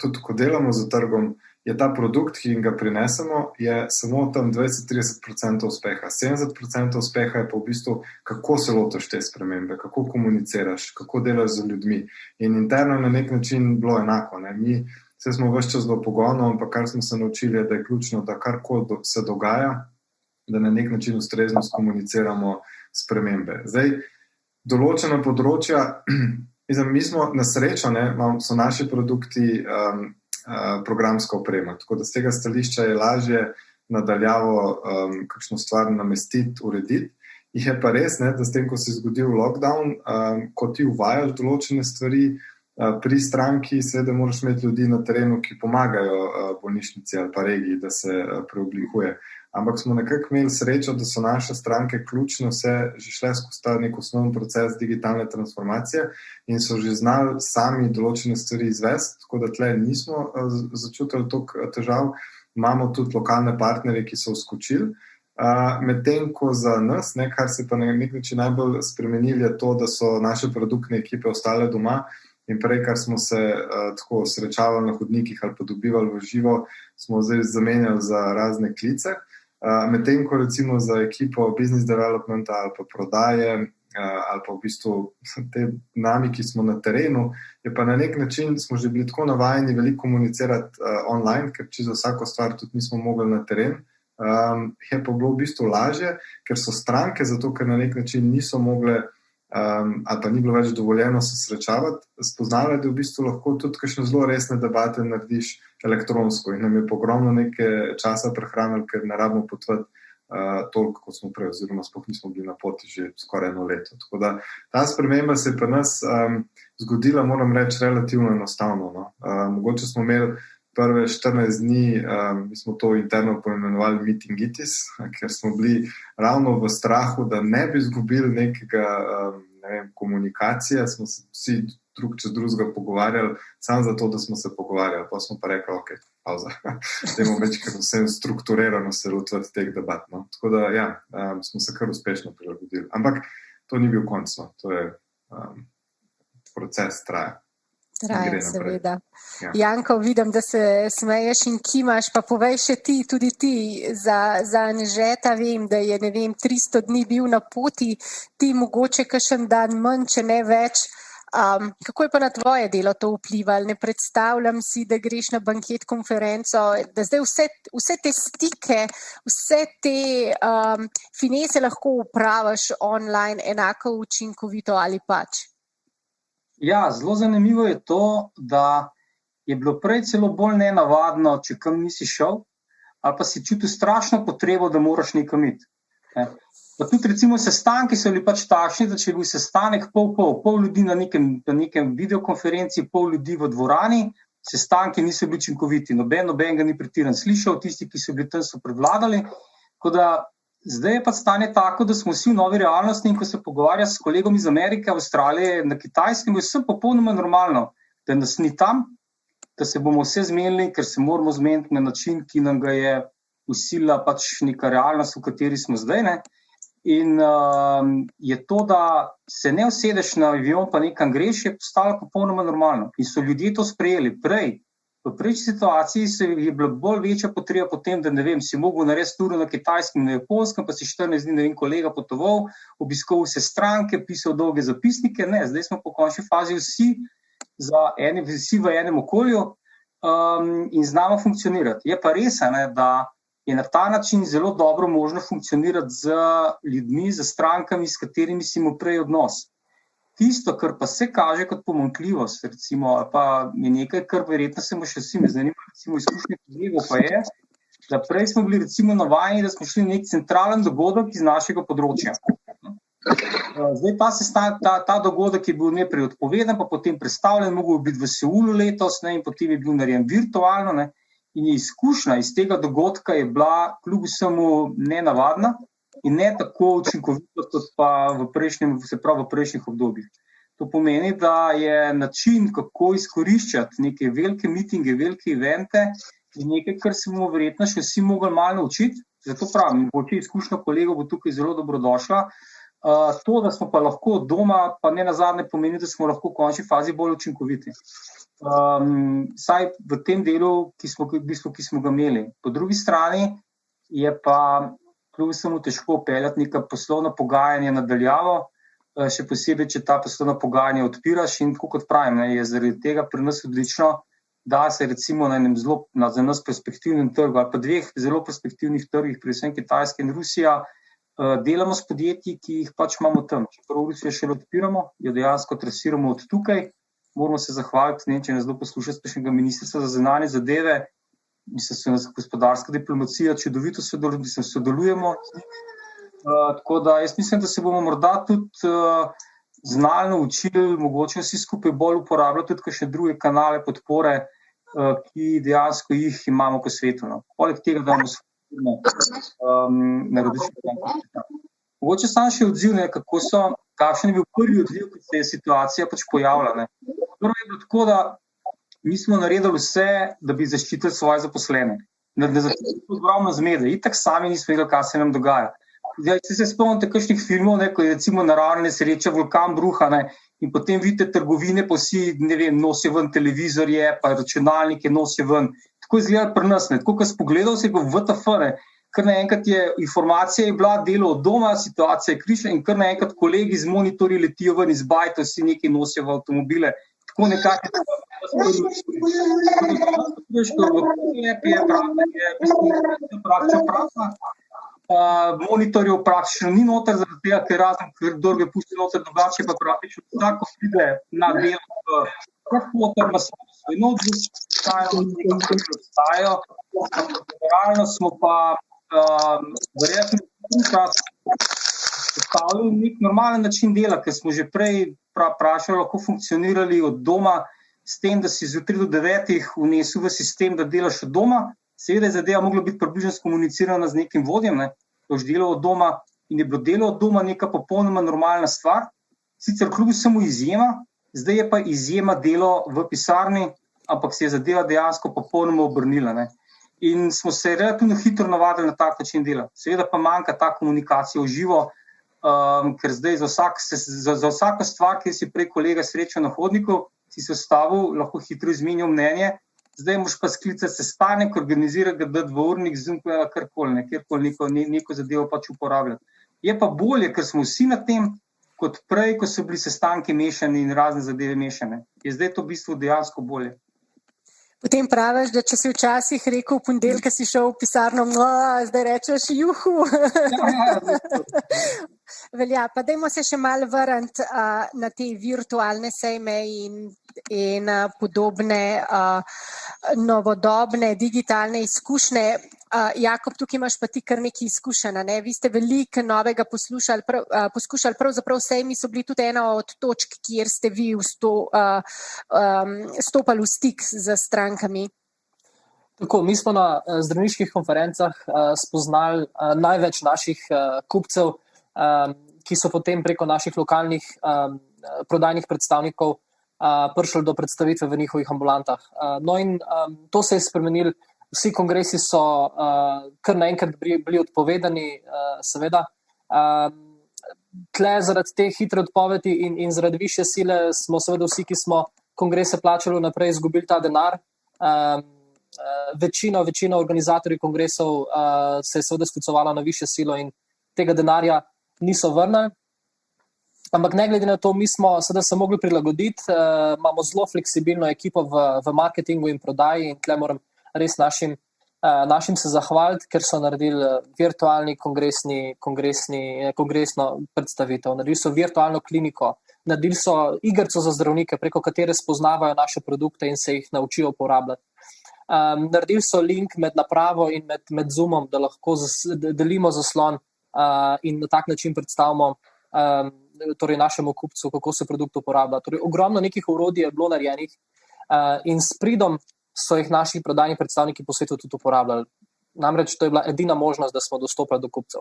tudi, ko delamo z trgom, je ta produkt, ki ga prinesemo, je samo tam 20-30% uspeha. 70% uspeha je pa v bistvu, kako se lotiš te spremembe, kako komuniciraš, kako delaš z ljudmi. In interno na nek način bilo enako. Mi smo ves čas v pogonu, ampak kar smo se naučili, je, da je ključno, da karkoli se dogaja, da na nek način ustrezno skomuniciramo spremembe. Zdaj, določena področja, mi smo na srečo, so naši produkti programska oprema, tako da z tega stališča je lažje nadaljavo kakšno stvar namestiti, urediti. Je pa res, da s tem, ko se je zgodil lockdown, ko ti uvajaš določene stvari, pri stranki seveda moraš imeti ljudi na terenu, ki pomagajo bolnišnici ali pa regiji, da se preoblikuje. Ampak smo nekako imeli srečo, da so naše stranke ključno vse že šle skozi ta nek osnovni proces digitalne transformacije in so že znali sami določene stvari izvesti, tako da tle nismo začutili toliko težav. Imamo tudi lokalne partnerje, ki so vskočili. Medtem ko za nas, kar se pa na nek način najbolj spremenili, je to, da so naše produktne ekipe ostale doma in prej, kar smo se tako srečavali na hodnikih ali pa dobivali v živo, smo zdaj zamenjali za razne klice. Medtem ko recimo za ekipo business developmenta ali pa prodaje ali pa v bistvu te nami, ki smo na terenu, je pa na nek način smo že bili tako navajeni veliko komunicirati online, ker če za vsako stvar tudi nismo mogli na teren. Je pa bilo v bistvu lažje, ker so stranke, zato ker na nek način niso mogle ali pa ni bilo več dovoljeno se srečavati, spoznali, da v bistvu lahko tudi kakšne zelo resne debate narediš elektronsko in nam je ogromno nekaj časa prehranili, ker ne rabimo potovati toliko, kot smo prej, oziroma sploh nismo bili na poti že skoraj 1 leto. Tako da ta sprememba se je pri nas zgodila, moram reči, relativno enostavno. Mogoče smo imeli prve 14 dni, mi smo to interno poimenovali meetingitis, ker smo bili ravno v strahu, da ne bi izgubili nekega komunikacije, smo se vsi drug čez drugega pogovarjali, samo zato, da smo se pogovarjali. Pa smo pa rekli, ok, pauza, dajmo več, ker vsem strukturirano se lotvati teh debat. Tako da, ja, smo se kar uspešno prilagodili. Ampak to ni bil konc, to je proces, traja. Traja, seveda. Ja. Janko, vidim, da se smeješ in kimaš, pa povej še tudi ti za Anžeta, vem, da je, 300 dni bil na poti, ti mogoče kakšen dan manj, če ne več. Kako je pa na tvoje delo to vplivalo? Ne predstavljam si, da greš na banket konferenco, da zdaj vse te stike, vse te finese lahko upraviš online enako učinkovito ali pač? Ja, zelo zanimivo je to, da je bilo prej celo bolj nenavadno, če kam nisi šel, ali pa si čutil strašno potrebo, da moraš nekam iti. Pa tudi recimo sestanki so bili pač takšni, da če je bil sestanek pol ljudi na nekem videokonferenci, pol ljudi v dvorani, sestanki niso bili učinkoviti, noben ga ni pretiran slišal, tisti, ki so bili tam, so predvladali. Tako da zdaj je pa stanje tako, da smo vsi v novi realnosti in ko se pogovarja s kolegom iz Amerike, Avstralije, na Kitajskem, je vse popolnoma normalno, da nas ni tam, da se bomo vse zmenili, ker se moramo zmeniti na način, ki nam ga je usila pač neka realnost, v kateri smo zdaj, ne. In je to, da se ne usedeš na avion pa nekam greš, je postalo popolnoma normalno. In so ljudje to sprejeli prej. V prejšnji situaciji je bila bolj večja potreba potem, da ne vem, si mogel narediti turo na Kitajskem in na Japonskem, pa si 14 dni, ne vem, kolega potoval, obiskal vse stranke, pisal dolge zapisnike. Ne, zdaj smo po končni fazi vsi v enem okolju in znamo funkcionirati. Je pa res, ne, da je na ta način zelo dobro možno funkcionirati z ljudmi, z strankami, s katerimi si imel prej odnos. Tisto, kar pa se kaže kot pomanjkljivost, recimo, ali pa je nekaj, kar verjetno se mu še vsi me zanima, recimo izkušnje kolegov pa je, da prej smo bili recimo navajeni, da smo šli na nek centralen dogodek iz našega področja. Zdaj ta dogodek je bil najprej odpovedan, pa potem predstavljen, mogel biti v Seulu letos, ne, in potem je bil narejen virtualno, ne. In izkušnja iz tega dogodka je bila kljub vsemu nenavadna in ne tako učinkovita kot pa v prejšnjih obdobjih. To pomeni, da je način, kako izkoriščati neke velike mitinge, velike evente, nekaj, kar se bomo verjetno še vsi mogli malo naučiti. Zato pravim, mogoče izkušnja kolegov bo tukaj zelo dobrodošla. To, da smo pa lahko doma, pa ne nazadnje pomeni, da smo lahko v končni fazi bolj učinkoviti. Vsaj v tem delu, ki smo ga imeli. Po drugi strani je pa kljub vsemu težko peljati neka poslovna pogajanja nadaljavo, še posebej, če ta poslovna pogajanja odpiraš in tako kot pravim, je zaradi tega pri nas odlično, da se recimo na enem zelo za nas perspektivnem trgu ali pa dveh zelo perspektivnih trgih, predvsem Kitajska in Rusija, delamo s podjetji, ki jih pač imamo tam. Čeprav Rusijo še odpiramo, jo dejansko trasiramo od tukaj. Moramo se zahvaliti, če nas kdo posluša s prejšnjega ministrstva za zunanje zadeve, mislim, da nas gospodarska diplomacija čudovito sodelujemo. Tako da jaz mislim, da se bomo morda tudi znali naučili, mogoče vsi skupaj bolj uporabljati tudi kakšne druge kanale podpore, ki dejansko jih imamo po svetu. Poleg tega, da bomo na različnih načinah. Mogoče sam še odziv, kakšen je bil prvi odziv, ko se je situacija pač pojavila. Prvo je bilo tako, da mi smo naredili vse, da bi zaščitili svoje zaposlene. Na začetku ogromno zmede, itak sami nismo vedeli, kaj se nam dogaja. Če se spomnite kakšnih filmov, ko je recimo naravna nesreča, vulkan bruha, in potem vidite trgovine, pa vsi, ne vem, nosijo ven televizorje, pa računalnike nosijo ven. Tako izgleda pri nas, tako ko si pogledal, se je bil WTF, kar naenkrat je informacija je bila, delo od doma, situacija je križna in kar naenkrat kolegi z monitorji letijo ven iz bajta, vsi nekaj nosijo v avtomobile. Tako nekako monitorjev praktično ni noter, zaradi tega, ker razen, ker kdor ga pusti noter, drugače pa praktično vsako pride na delo v noter, v svoj notebook, obstajajo. Realno smo pa verjetno postavili nek normalen način dela, ker smo že prej prašali, lahko funkcionirali od doma s tem, da si zjutraj do 9 vnesel v sistem, da delaš od doma. Seveda je zadeva mogla biti približno skomunicirana z nekim vodjem, boš delal od doma in je bilo delo od doma neka popolnoma normalna stvar. Sicer kljub vsemu izjema, zdaj je pa izjema delo v pisarni, ampak se je zadeva dejansko popolnoma obrnila. In smo se relativno hitro navadili na tak način dela. Seveda pa manjka ta komunikacija v živo, ker zdaj za vsako stvar, ki si prej kolega srečal na hodniku, si se vstavil, lahko hitro izmenjal mnenje, zdaj moš pa sklicati sestanek, organizirati ga, dati dvournik, Zoom, karkoli, neko zadevo pač uporabljati. Je pa bolje, ker smo vsi na tem, kot prej, ko so bili sestanki mešani in razne zadeve mešane. Je zdaj to v bistvu dejansko bolje. Potem praviš, da če si včasih rekel, v ponedeljka si šel v pisarno, zdaj rečeš juhu. Velja, pa dajmo se še malo vrniti na te virtualne sejme in podobne novodobne digitalne izkušnje. Jakob, tukaj imaš pa ti kar nekaj izkušenj, ne? Vi ste veliko novega poskušali, pravzaprav sejmi so bili tudi ena od točk, kjer ste vi stopali v stik z strankami. Tako, mi smo na zdravniških konferencah spoznali največ naših kupcev, ki so potem preko naših lokalnih prodajnih predstavnikov prišli do predstavitve v njihovih ambulantah. No in to se je spremenilo. Vsi kongresi so kar naenkrat bili odpovedani, seveda. Tle zaradi te hitre odpovedi in zaradi višje sile smo seveda vsi, ki smo kongrese plačali naprej, izgubili ta denar. Večina organizatorjev kongresov se je seveda sklicovala na višjo silo in tega denarja niso vrnili. Ampak ne glede na to, mi smo seveda se mogli prilagoditi, imamo zelo fleksibilno ekipo v marketingu in prodaji in tle moram res našim se zahvaliti, ker so naredili virtualni kongresno predstavitev, naredili so virtualno kliniko, naredili so igrico za zdravnike, preko katere spoznavajo naše produkte in se jih naučijo uporabljati. Naredili so link med napravo in med Zoomom, da lahko delimo zaslon in na tak način predstavimo torej našemu kupcu, kako se produkt uporablja. Torej, ogromno nekih orodij je bilo narejenih in s pridom so jih naši prodajni predstavniki po svetu tudi uporabljali. Namreč to je bila edina možnost, da smo dostopali do kupcev.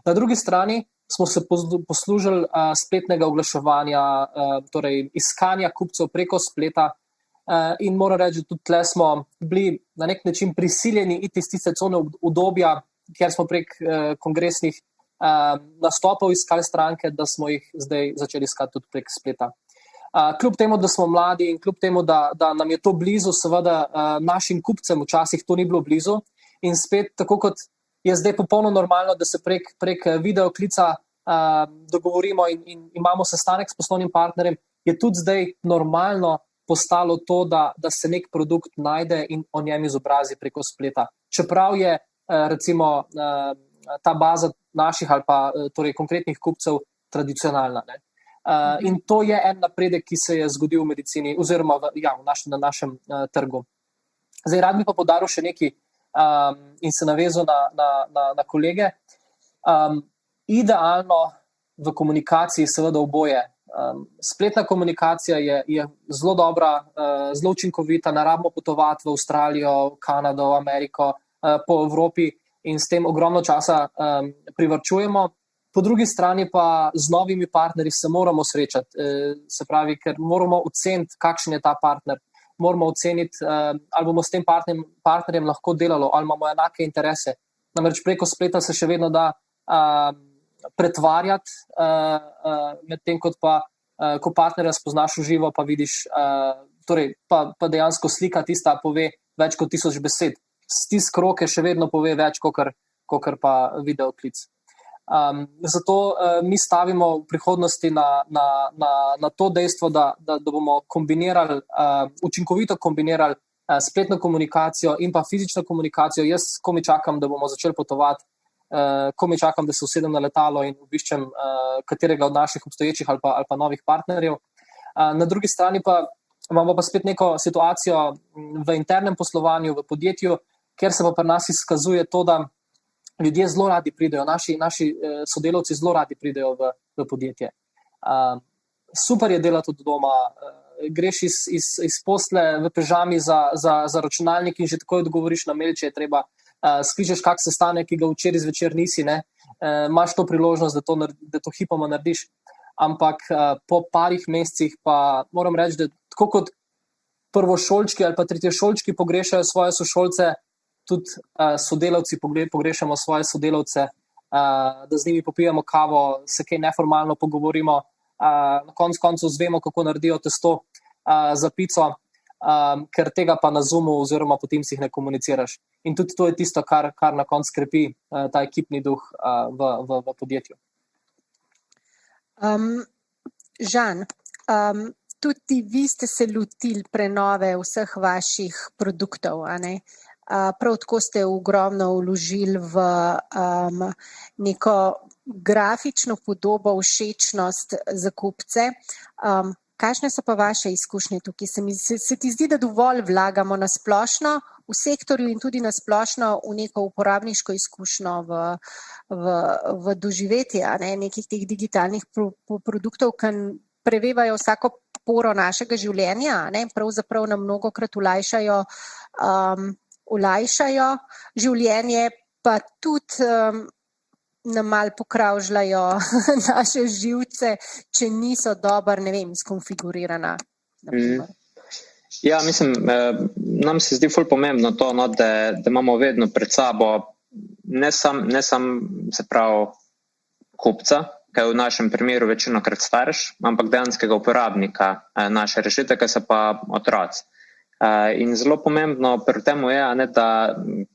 Na drugi strani smo se poslužili spletnega oglaševanja, torej iskanja kupcev preko spleta in moram reči, da tudi tle smo bili na nek način prisiljeni iti iz tiste cone udobja, kjer smo prek kongresnih nastopov iskali stranke, da smo jih zdaj začeli iskati tudi prek spleta. Kljub temu, da smo mladi in kljub temu, da nam je to blizu, seveda našim kupcem včasih to ni bilo blizu in spet, tako kot je zdaj popolno normalno, da se prek videoklica dogovorimo in imamo sestanek s poslovnim partnerjem, je tudi zdaj normalno postalo to, da se nek produkt najde in o njem izobrazi preko spleta. Čeprav je recimo ta baza naših ali pa torej konkretnih kupcev tradicionalna. Ne? In to je en napredek, ki se je zgodil v medicini oziroma na našem trgu. Zdaj, rad bi pa podaril še nekaj in se navezal na kolege. Idealno v komunikaciji seveda oboje. Spletna komunikacija je zelo dobra, zelo učinkovita, ne rabimo potovati v Avstralijo, Kanado, Ameriko, po Evropi in s tem ogromno časa privarčujemo. Po drugi strani pa z novimi partnerji se moramo srečati, se pravi, ker moramo oceniti, kakšen je ta partner, moramo oceniti, ali bomo s tem partnerjem lahko delalo, ali imamo enake interese. Namreč preko spleta se še vedno da pretvarjati, medtem kot pa, ko partnerja spoznaš v živo, pa vidiš, torej pa dejansko slika tista pove več kot 1000 besed. Stisk roke še vedno pove več, kakor pa videoklic. Zato mi stavimo v prihodnosti na to dejstvo, da bomo kombinirali, učinkovito kombinirali spletno komunikacijo in pa fizično komunikacijo. Jaz komaj čakam, da bomo začeli potovati, komaj čakam, da se usedem na letalo in obiščem katerega od naših obstoječih ali pa novih partnerjev. Na drugi strani pa imamo pa spet neko situacijo v internem poslovanju, v podjetju, kjer se pa pri nas izkazuje to, da ljudje zelo radi pridejo, naši sodelavci zelo radi pridejo v podjetje. Super je delati od doma, greš iz posle v pižami za računalnik in že takoj odgovoriš na mail, če je treba, skličeš kak sestanek, ki ga včeraj zvečer nisi, ne, imaš to priložnost, da to hipoma narediš. Ampak po parih mesecih pa moram reči, da tako kot prvošolčki ali pa tretješolčki pogrešajo svoje sošolce, tudi sodelavci pogrešamo svoje sodelavce, da z njimi popijemo kavo, se kaj neformalno pogovorimo, na koncu zvemo, kako naredijo testo za pico, ker tega pa na Zoomu oziroma po Teamsih ne komuniciraš. In tudi to je tisto, kar na koncu krepi ta ekipni duh v podjetju. Žan, tudi vi ste se lotili prenove vseh vaših produktov, a ne? Prav tako ste ogromno vložili v neko grafično podobo, všečnost za kupce. Kakšne so pa vaše izkušnje tukaj? Se ti zdi, da dovolj vlagamo na splošno v sektorju in tudi na splošno v neko uporabniško izkušnjo v doživetje nekih teh digitalnih produktov, ki prevevajo vsako poro našega življenja, pravzaprav nam mnogokrat olajšajo življenje, pa tudi nam malo pokravžljajo naše živce, če niso dobro, skonfigurirana. Ja, mislim, nam se zdi ful pomembno to, da imamo vedno pred sabo ne sam se pravi kupca, ki je v našem primeru večinokrat starš, ampak dejanskega uporabnika naše rešitve, ki so pa otroci. In zelo pomembno pri tem je,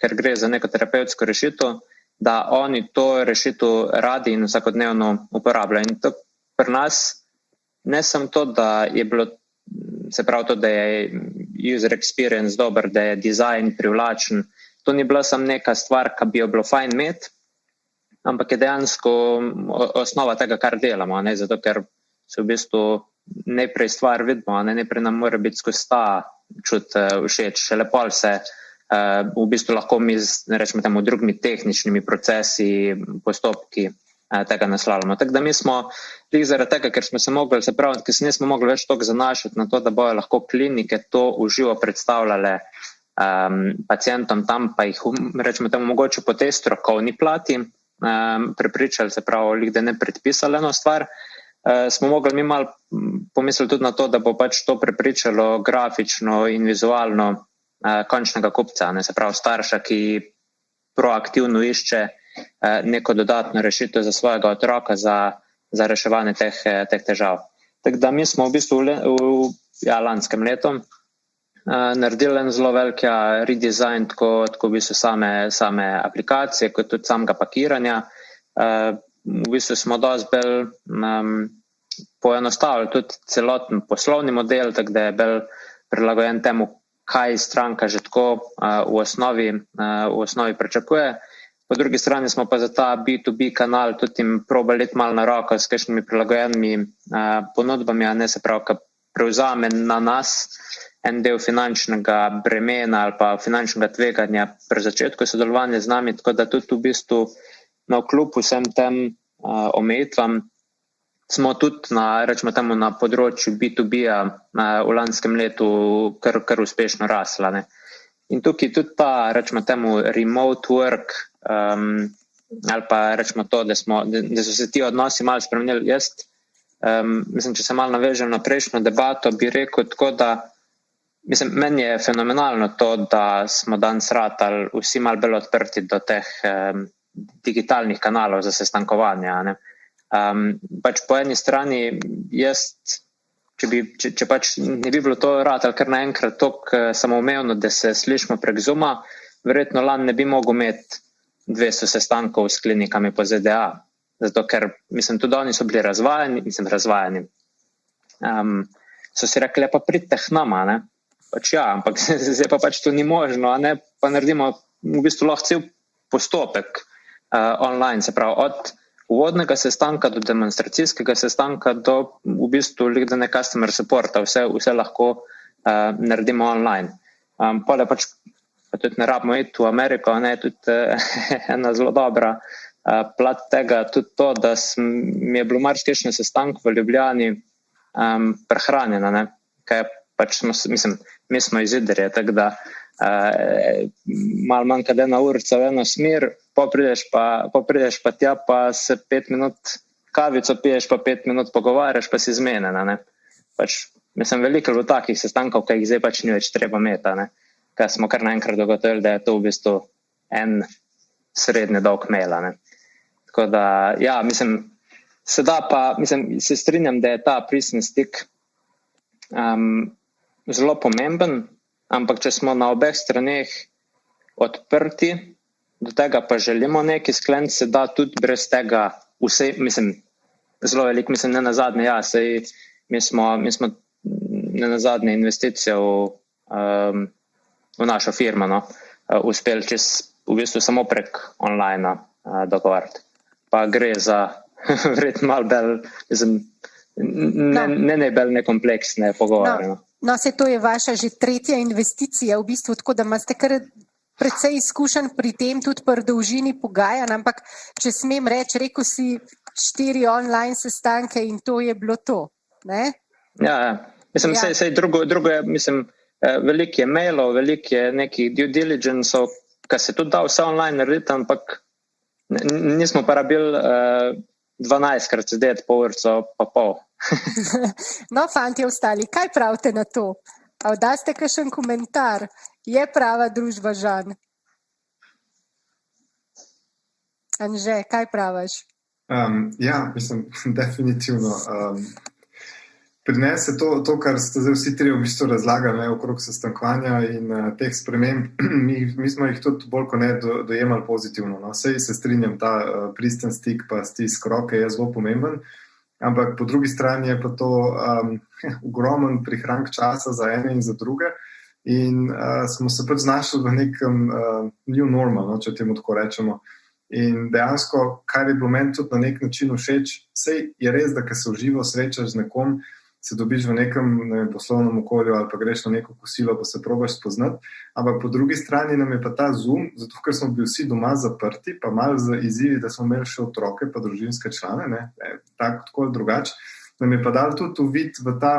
ker gre za neko terapevtsko rešitev, da oni to rešitev radi in vsakodnevno uporabljajo. In to pri nas ne samo to, da je bilo, se pravi to, da je user experience dober, da je dizajn privlačen, to ni bila samo neka stvar, ki bi jo bilo fajn imeti, ampak je dejansko osnova tega, kar delamo, zato ker se v bistvu najprej stvar vidimo, najprej nam mora biti skozi ta čut všeč, šele pol se v bistvu lahko mi rečemo temu drugimi tehničnimi procesi, postopki tega naslavljamo. Tako da mi smo zaradi tega, ker smo se mogli, se pravi, ker se nismo mogli več toliko zanašati na to, da bojo lahko klinike to v živo predstavljale pacientom tam, pa jih rečemo temu mogoče po tej strokovni plati prepričali, se pravi, da ne predpisali eno stvar, smo mogli mi malo pomisliti tudi na to, da bo pač to prepričalo grafično in vizualno končnega kupca, se pravi starša, ki proaktivno išče neko dodatno rešitev za svojega otroka za reševanje teh težav. Tako da mi smo v bistvu v lanskem letu naredili en zelo velik redesign, tako v bistvu same aplikacije, kot tudi samega pakiranja. V bistvu smo dosti bolj poenostavili tudi celoten poslovni model, tako da je bolj prilagojen temu, kaj stranka že tako v osnovi pričakuje. Po drugi strani smo pa za ta B2B kanal tudi jim probali iti malo na roko s kakšnimi prilagojenimi ponudbami, se pravi, ki prevzame na nas en del finančnega bremena ali pa finančnega tveganja pri začetku sodelovanja z nami, tako da tudi v bistvu navkljub vsem tem omejitvam smo tudi rečemo temu na področju B2B-ja v lanskem letu kar uspešno rasla. In tukaj tudi ta, rečemo temu, remote work ali pa rečemo to, da so se ti odnosi malo spremenili. Jaz, mislim, če se malo navežem na prejšnjo debato, bi rekel tako, da mislim, meni je fenomenalno to, da smo danes ratali vsi malo bolj odprti do teh digitalnih kanalov za sestankovanja. Pač po eni strani jaz, če pač ne bi bilo to ratal kar naenkrat toliko samoumevno, da se slišimo prek Zooma, verjetno lani ne bi mogel imeti 200 sestankov s klinikami po ZDA, zato ker, mislim, tudi oni so bili razvajani. So si rekli, pa pridite k nama, pač ja, ampak zdaj pa pač to ni možno, pa naredimo v bistvu lahko cel postopek online, se pravi, od uvodnega sestanka do demonstracijskega sestanka do v bistvu LinkedIn customer supporta, vse lahko naredimo online. Pole pač pa tudi ne rabimo iti v Ameriko, tudi ena zelo dobra plat tega, tudi to, da mi je bilo marsikajšen sestanek v Ljubljani prehranjena, kaj pač mi smo iz Idrije, tako da malo manj kad ena urica v eno smer, pa prideš pa tja, pa se 5 minut kavico piješ, pa 5 minut pogovarjaš, pa si zmenjena. Pač, mislim, veliko je takih sestankov, ki jih zdaj pač ni več treba imeti, ker smo kar naenkrat dogotovili, da je to v bistvu en srednje dolg mail. Tako da, ja, mislim, se strinjam, da je ta pristni stik zelo pomemben, ampak če smo na obeh straneh odprti, do tega pa želimo nekaj skleniti, se da tudi brez tega vse, mislim, zelo veliko, mislim, ne nazadnje, ja, sej mi smo ne nazadnje investicijo v našo firmo, uspeli v bistvu samo prek online dogovarjati. pa gre za verjetno malo bolj, ne najbolj nekompleksne pogovore. No, se to je vaša že 3. investicija v bistvu, tako da imate kar precej izkušenj pri tem, tudi pri dolžini pogajanj, ampak če smem reči, rekel si 4 online sestanke in to je bilo to, ne? Ja, mislim, sej drugo je, mislim, veliko je mailov, veliko je nekih due diligenceov, kar se tudi da vse online narediti, ampak nismo pa rabili 12krat sedeti pol urco pa pol. No, fantje ostali, kaj pravite na to? A daste kakšen komentar? Je prava družba, Žan? Anže, kaj praviš? Ja, mislim, definitivno. Prinese to, kar ste zdaj vsi tri v bistvu razlagali okrog sestankovanja in teh sprememb, mi smo jih tudi bolj kot ne dojemali pozitivno. No. Sej se strinjam, ta pristen stik pa stisk roke je zelo pomemben, ampak po drugi strani je pa to ogromen prihranek časa za ene in za druge in smo se pač znašli v nekem new normal, no, če temu tako rečemo. In dejansko, kar je bilo meni tudi na nek način všeč, sej je res, da ko se v živo srečaš z nekom, se dobiš v nekem poslovnem okolju ali pa greš na neko kosilo, pa se probaš spoznati, ampak po drugi strani nam je pa ta Zoom, zato ker smo bili vsi doma zaprti, pa malo z izzivi, da smo imeli še otroke pa družinske člane, tako ali drugače, nam je pa dal tudi uvid v ta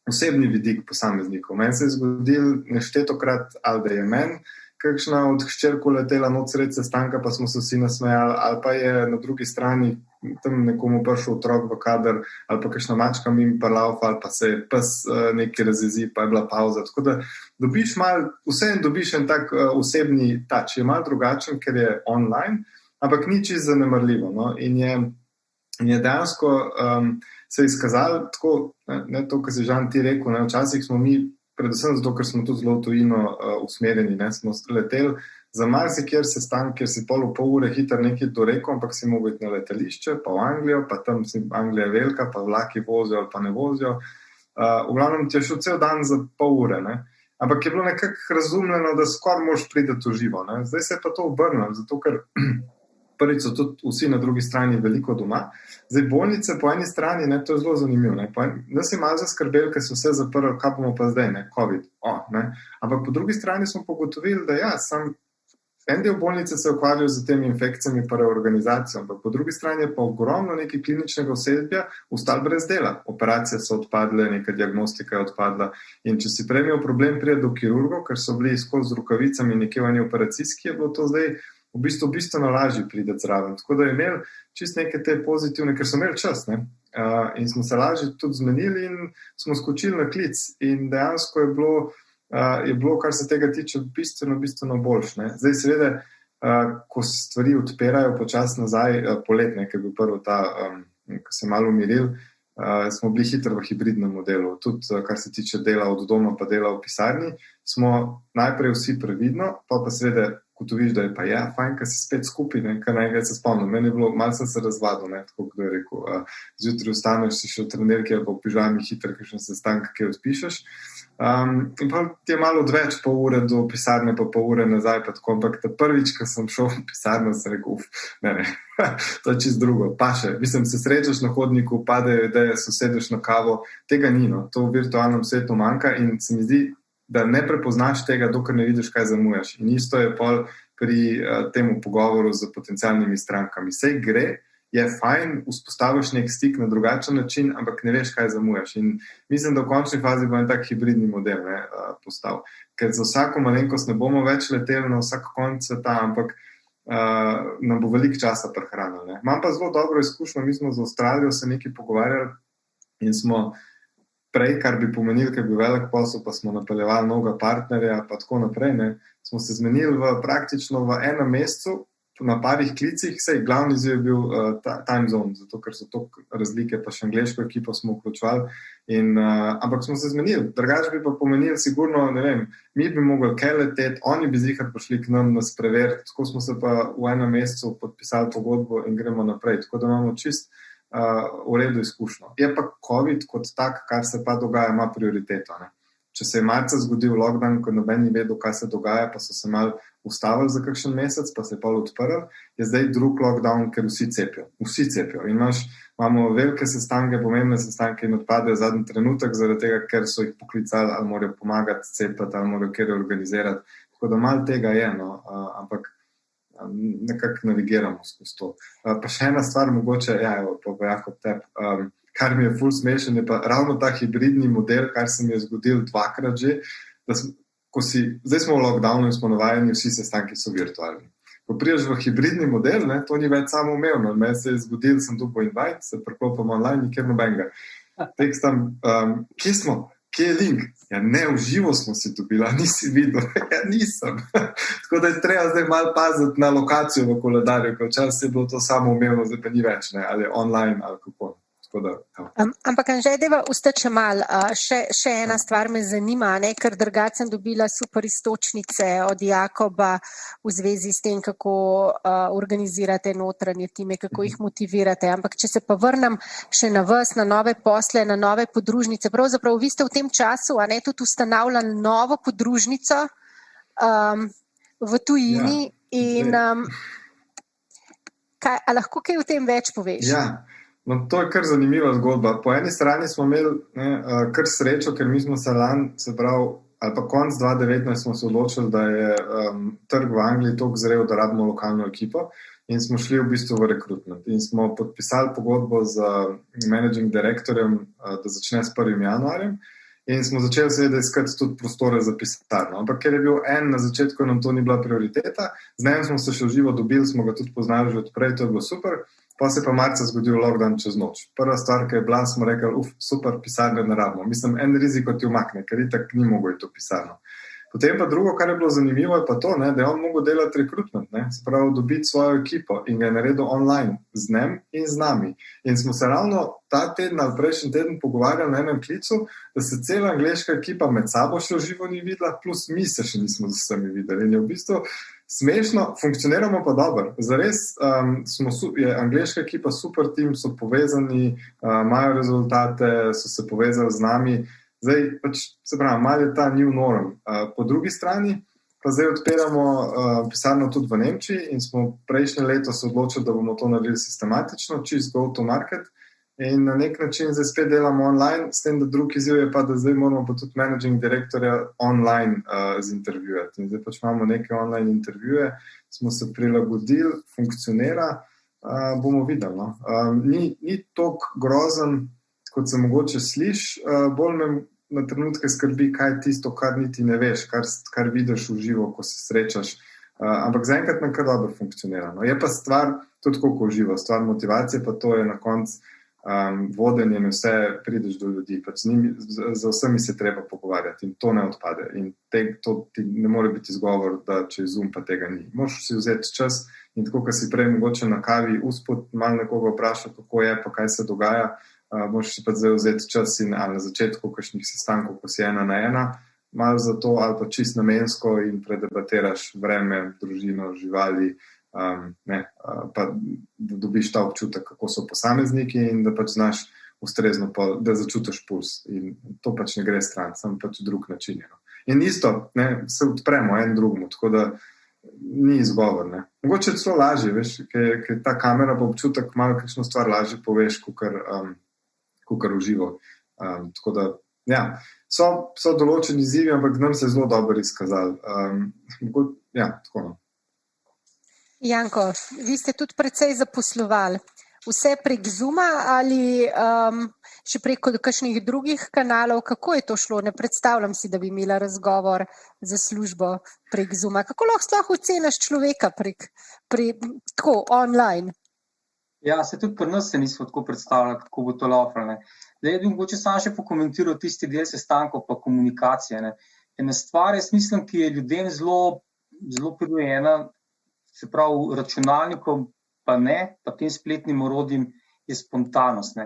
osebni vidik posameznikov. Meni se je zgodil neštetokrat, ali da je meni kakšna od hčerk letela noč sred sestanka, pa smo se vsi nasmejali, ali pa je na drugi strani tam nekomu prišel otrok v kader, ali pa kakšna mačka mimo parlaufa, ali pa se je pes nekaj razjezi, pa je bila pauza. Tako da dobiš vseeno dobiš en tak osebni touch. Je malo drugačen, ker je online, ampak ni čisto zanemarljivo. No? In je dejansko se izkazalo tako, ne to, kar si Žan ti rekel, ne? Včasih smo mi, predvsem zato, ker smo tudi zelo tujino usmerjeni, ne? Smo leteli za marsikjer sestanek, kjer si pol ure hitro nekaj dorekel, ampak si mogel iti na letališče, pa v Anglijo, pa tam Anglija je velika, pa vlaki vozijo ali pa ne vozijo. V glavnem ti je šel cel dan za pol ure, ne? Ampak je bilo nekako razumljeno, da skoraj moraš priti v živo. Ne? Zdaj se je pa to obrnilo, zato ker prvič so tudi vsi na drugi strani veliko doma. Zdaj bolnice po eni strani, to je zelo zanimivo. Nas je malo zaskrbeli, ker so vse zaprli, kaj bomo pa zdaj, COVID. Ampak po drugi strani smo pogotovili, da en del bolnice se ukvarjajo z temi infekcijami pa reorganizacijo, ampak po drugi strani je pa ogromno nekaj kliničnega osebja ostalo brez dela. Operacije so odpadle, neka diagnostika je odpadla in če si prej imel problem priti do kirurgov, ker so bili skozi z rokavicami nekje v eni operacijski, je bilo to zdaj v bistvu bistveno lažje priti zraven. Tako da je imel čist neke te pozitivne, ker so imeli čas, ne? In smo se lažje tudi zmenili in smo skočili na klic in dejansko je bilo, kar se tega tiče, bistveno boljše. Ne? Zdaj seveda, ko se stvari odpirajo počasi nazaj, poletne, ker je bil prvo ko se je malo umiril, smo bili hitro v hibridnem modelu. Tudi, kar se tiče dela od doma pa dela v pisarni, smo najprej vsi previdno, pa seveda ugotoviš, da je pa fajn, ker si spet skupaj, kar najkrat se spomnim. Meni je bilo, malo sem se razvadil, tako kdo je rekel, zjutraj vstaneš, si še v trenerki ali pa v pižami hitro, kakšen sestanek, ki odpišeš. In pa ti je malo odveč pol ure do pisarne, pa pol ure nazaj, pa tako, ampak prvič, ko sem šel v pisarno, sem rekel, ne, to je čisto drugo, pa še, mislim, se srečaš na hodniku, padejo ideje, sosedeš na kavo, tega ni, to v virtualnem svetu manjka in se mi zdi, da ne prepoznaš tega, dokler ne vidiš, kaj zamujaš. In isto je pol pri temu pogovoru z potencialnimi strankami. Sej gre, je fajn, vzpostaviš nek stik na drugačen način, ampak ne veš, kaj zamujaš. In mislim, da v končni fazi bo en tak hibridni model postal. Ker za vsako malenkost ne bomo več leteli na vsak konc sveta, ampak nam bo veliko časa prihranilo. Imam pa zelo dobro izkušnjo, mi smo z Avstralijo se nekaj pogovarjali in smo prej, kar bi pomenil, ker bi velik posel, pa smo napeljevali novega partnerja, pa tako naprej, smo se zmenili praktično v enem mesecu, na parih klicih, glavni izziv je bil time zone, zato ker so to razlike, pa še angleško ekipo smo vključevali, ampak smo se zmenili, drugače bi pa pomenili sigurno, ne vem, mi bi mogli kaj leteti, oni bi zihar prišli k nam nas preveriti, tako smo se pa v enem mesecu podpisali pogodbo in gremo naprej, tako da imamo čist v redu izkušnjo. Je pa COVID kot tak, kar se pa dogaja, ima prioriteto. če se je marca zgodil lockdown, ko noben ni vedel, kaj se dogaja, pa so se malo ustavili za kakšen mesec, pa se je pol odprl, je zdaj drug lockdown, ker vsi cepijo. Vsi cepijo. In imamo velike sestanke, pomembne sestanke in odpadejo zadnji trenutek, zaradi tega, ker so jih poklicali, ali morajo pomagati cepiti, ali morajo kjer organizirati. Tako da malo tega je, no, ampak nekako navigiramo skozi to. Pa še ena stvar, mogoče, pa Jakob tep, kar mi je ful smešen, je pa ravno ta hibridni model, kar se mi je zgodil 2-krat že, zdaj smo v lockdownu in smo navajeni, vsi sestanki so virtualni. Ko priješ v hibridni model, ne, to ni več samoumevno. Meni se je zgodil, sem tu po invite, se preklopam online, nikjer nobenega. Tekst tam, kje smo? Kje je link? Ja, ne, v živo smo si dobili, nisi videl. Ja, nisem. Tako da je treba zdaj malo paziti na lokacijo v koledarju, ker včasih je bilo to samoumevno, zdaj pa ni več, ne, ali online, ali kako. Ampak Anže, deva ustače malo, še ena stvar me zanima, ne, ker drugače sem dobila super iztočnice od Jakoba v zvezi s tem, kako organizirate notranje time, kako jih motivirate, ampak če se pa vrnem še na vas, na nove posle, na nove podružnice, pravzaprav vi ste v tem času, a ne, tudi ustanavljali novo podružnico v tujini in a lahko kaj o tem več poveš? Ja. No, to je kar zanimiva zgodba. Po eni strani smo imeli kar srečo, ker mi smo se lani, se pravi, ali pa konc 2019 smo se odločili, da je trg v Angliji toliko zrel, da rabimo lokalno ekipo in smo šli v bistvu v rekrutment. In smo podpisali pogodbo z managing direktorjem, da začne s 1. januarjem in smo začeli seveda iskati tudi prostore za pisarno. Ampak ker je bil na začetku, nam to ni bila prioriteta, z njim smo se še v živo dobili, smo ga tudi poznali že odprej, to je bilo super. Pa se pa marca zgodil lockdown čez noč. Prva stvar, ki je bila, smo rekli, super, pisarne ne rabimo. Mislim, en riziko ti umakne, ker itak ni mogel to pisarno. Potem pa drugo, kar je bilo zanimivo, je pa to, ne, da je on mogel delati rekrutment, se pravi, dobiti svojo ekipo in ga je naredil online z njim in z nami. In smo se ravno ta teden ali prejšnji teden pogovarjali na enem klicu, da se cela angleška ekipa med sabo še v živo ni videla, plus mi se še nismo z vsemi videli. In je v bistvu smešno, funkcioniramo pa dobro. Zares je angleška ekipa super tim, so povezani, imajo rezultate, so se povezali z nami. Zdaj, se pravi, malo je ta new norm. Po drugi strani pa zdaj odpiramo pisarno tudi v Nemčiji in smo prejšnje leto se odločili, da bomo to naredili sistematično, čist go to market in na nek način zdaj spet delamo online, s tem, da drugi izziv je pa, da zdaj moramo pa tudi managing direktorja online zintervjujati. In zdaj imamo neke online intervjuje, smo se prilagodili, funkcionira, bomo videli. No? Ni toliko grozen, kot se mogoče sliši, bolj me na trenutke skrbi, kaj je tisto, kar niti ne veš, kar vidiš v živo, ko se srečaš. Ampak zaenkrat nam kar dobro funkcionira. No. Je pa stvar, tudi koliko v živo, stvar motivacije, pa to je na koncu vodenje in vse, prideš do ljudi. Za vsemi se treba pogovarjati in to ne odpade. In to ti ne more biti izgovor, da če je Zoom, pa tega ni. Moraš si vzeti čas in tako, kot si prej mogoče na kavi uspod malo nekoga vprašati, kako je, pa kaj se dogaja, moraš si pa zdaj vzeti čas in ali na začetku kakšnih sestankov, ko si 1-na-1, malo za to ali pa čist namensko in predebatiraš vreme, družino, živali, pa da dobiš ta občutek, kako so posamezniki in da pač znaš ustrezno, da začutiš puls in to pač ne gre stran, samo pač drug način. In isto, se odpremo en drugemu, tako da ni izgovor. Mogoče je celo lažje, veš, ker ta kamera pa občutek malo kakšno stvar lažje poveš, kakor v živo. Tako da, ja, so določeni izzivi, ampak nam se je zelo dobro izkazali. Ja, tako no. Janko, vi ste tudi precej zaposlovali. Vse prek Zooma ali še preko kakšnih drugih kanalov? Kako je to šlo? Ne predstavljam si, da bi imela razgovor za službo prek Zooma. Kako lahko sploh oceniš človeka tako online? Ja, se tudi pri nas se nismo tako predstavljali, kako bo to lofalo. Zdaj bi mogoče sam še pokomentiral tisti del sestankov pa komunikacije. Ena stvar, jaz mislim, ki je ljudem zelo prirojena, se pravi računalnikom pa ne, pa tem spletnim orodjem, je spontanost.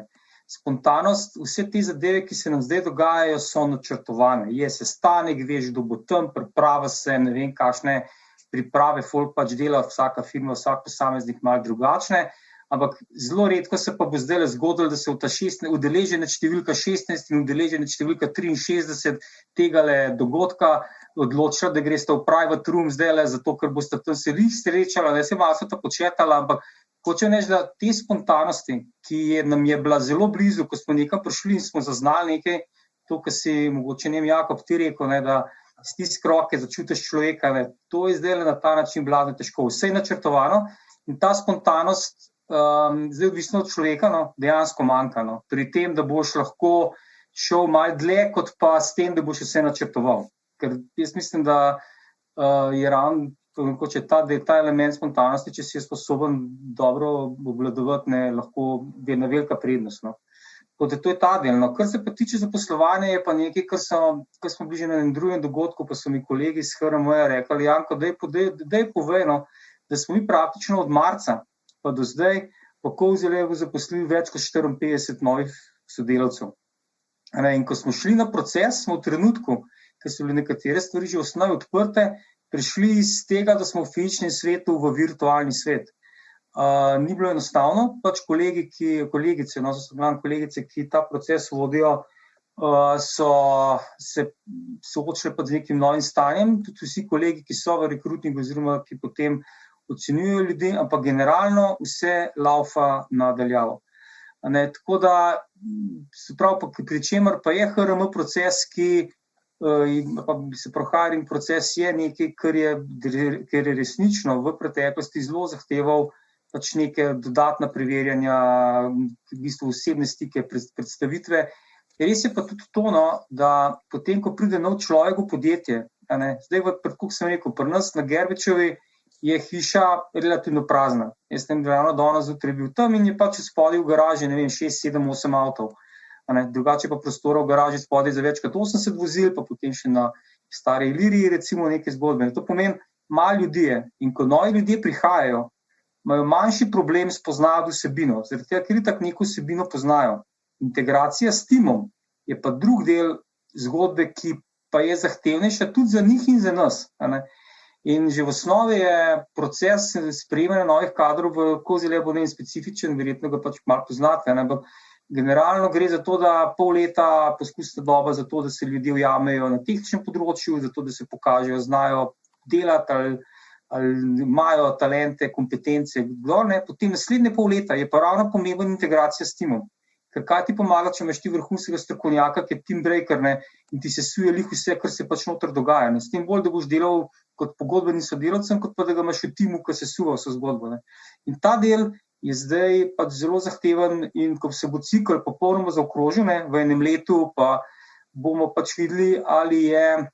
Spontanost, vse te zadeve, ki se nam zdaj dogajajo, so načrtovane. Je sestanek, veš, kdo bo tam, priprava se, ne vem, kakšne priprave folk pač dela, vsaka firma, vsak posameznik malo drugačne, ampak zelo redko se pa bo zdaj zgodilo, da se udeleženec številka 16 in udeleženec številka 63 tegale dogodka odločila, da greste v private room zdajle, zato ker boste tam se lih srečala, da se malo so ta početala, ampak hočem reči, da te spontanosti, ki nam je bila zelo blizu, ko smo nekam prišli in smo zaznali nekaj, to, kar si mogoče Jakob ti rekel, da stisk roke, začutiš človeka, to je zdaj na ta način blazno težko. Vse je načrtovano in ta spontanost, zdaj odvisno od človeka, dejansko manjka. Pri tem, da boš lahko šel malo dlje, kot pa s tem, da boš vse načrtoval. Ker jaz mislim, da je ravno ta element spontanosti, če si je sposoben dobro obvladovati, lahko je ena velika prednost. To je ta del. Kar se pa tiče zaposlovanja, je pa nekaj, kar smo bili že na enem drugem dogodku, pa so mi kolegi iz HRM-ja rekli, Janko, daj povej, da smo mi praktično od marca pa do zdaj po KOVZELEV zaposlili več kot 54 novih sodelavcev. In ko smo šli na proces, smo v trenutku, ker so bile nekatere stvari že v osnovi odprte, prišli iz tega, da smo v fizičnem svetu v virtualni svet. Ni bilo enostavno, pač kolegice, so glavne kolegice, ki ta proces vodijo, so se soočile pa z nekim novim stanjem, tudi vsi kolegi, ki so v rekrutingu oziroma ki potem ocenjujejo ljudi, ampak generalno vse laufa nadaljavo. Tako da, se pravi, pri čemer pa je HRM proces, hiring proces je nekaj, kar je resnično v preteklosti zelo zahteval pač neke dodatna preverjanja, v bistvu osebne stike, predstavitve. Res je pa tudi to, da potem, ko pride nov človek v podjetje, zdaj, kot sem rekel, pri nas na Gerbičevi je hiša relativno prazna. Jaz sem ravno danes zjutraj bil tam in je pač spodaj v garaži, 6, 7, 8 avtov. Drugače pa prostora v garaži spodaj za več kot 80 vozil, pa potem še na Stari Iliriji recimo neke zgodbe. To pomeni, malo ljudi je. In ko novi ljudje prihajajo, imajo manjši problem spoznati vsebino, zaradi tega, ker itak neko vsebino poznajo. Integracija s timom je pa drug del zgodbe, ki pa je zahtevnejša tudi za njih in za nas. In že v osnovi je proces sprejemanja novih kadrov v KOVZELEV specifičen, verjetno ga pač malo poznate, ampak generalno gre za to, da pol leta poskusna doba za to, da se ljudje ujamejo na tehničnem področju, za to, da se pokažejo, znajo delati ali imajo talente, kompetence. Potem naslednje pol leta je pa ravno pomembna integracija s timom. Ker kaj ti pomaga, če imaš ti vrhunskega strokovnjaka, ki je team breaker, in ti se suje lih vse, kar se pač noter dogaja. S tem bolj, da boš delal kot pogodbeni sodelavcem, kot pa da ga imaš v timu, ki se suva vso zgodbo. In ta del je zdaj pač zelo zahteven in ko se bo cikl popolnoma zaokrožil, v enem letu pa bomo pač videli, ali je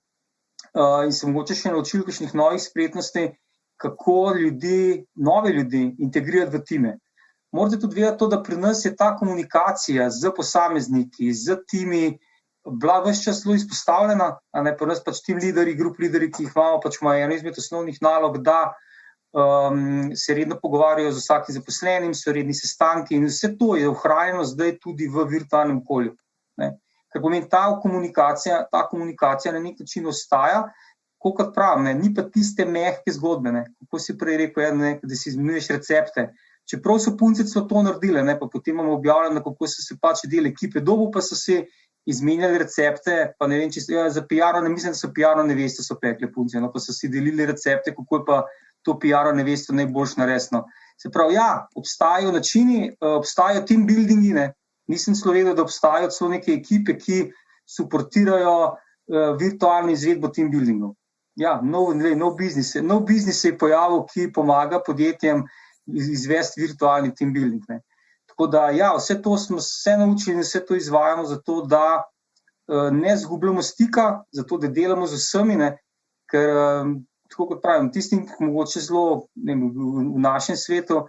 in se mogoče še naučili kakšnih novih spretnosti, kako nove ljudi integrirati v time. Morate tudi vedeti to, da pri nas je ta komunikacija z posamezniki, z timi bila ves čas zelo izpostavljena, pri nas pač team lideri, grup lideri, ki jih imamo, pač imajo eno izmed osnovnih nalog, da se redno pogovarjajo z vsakim zaposlenim, so redni sestanki in vse to je ohranjeno zdaj tudi v virtualnem okolju. Ker pomeni, ta komunikacija na nek način ostaja, kot pravim, ni pa tiste mehke zgodbe, kako si prej rekel, da si izmenjuješ recepte. Čeprav so punce celo to naredile, pa potem imamo objavljeno, kako so se pač del ekipe dobu, pa so si izmenjali recepte, pa ne vem, če za PR-o, ne mislim, da so PR-o nevesto so pekle punce, pa so si delili recepte, kako je pa to PR-o nevesto najboljš naresno. Se pravi, obstajajo načini, obstajajo team buildingi, nisem celo vedel, da obstajajo celo neke ekipe, ki suportirajo virtualno izvedbo team buildingov. Nov biznis se je pojavil, ki pomaga podjetjem izvesti virtualni team building. Tako da, vse to smo se naučili in vse to izvajamo zato, da ne zgubljamo stika, zato, da delamo z vsemi, ker, tako kot pravim, tistim, ki mogoče zelo v našem svetu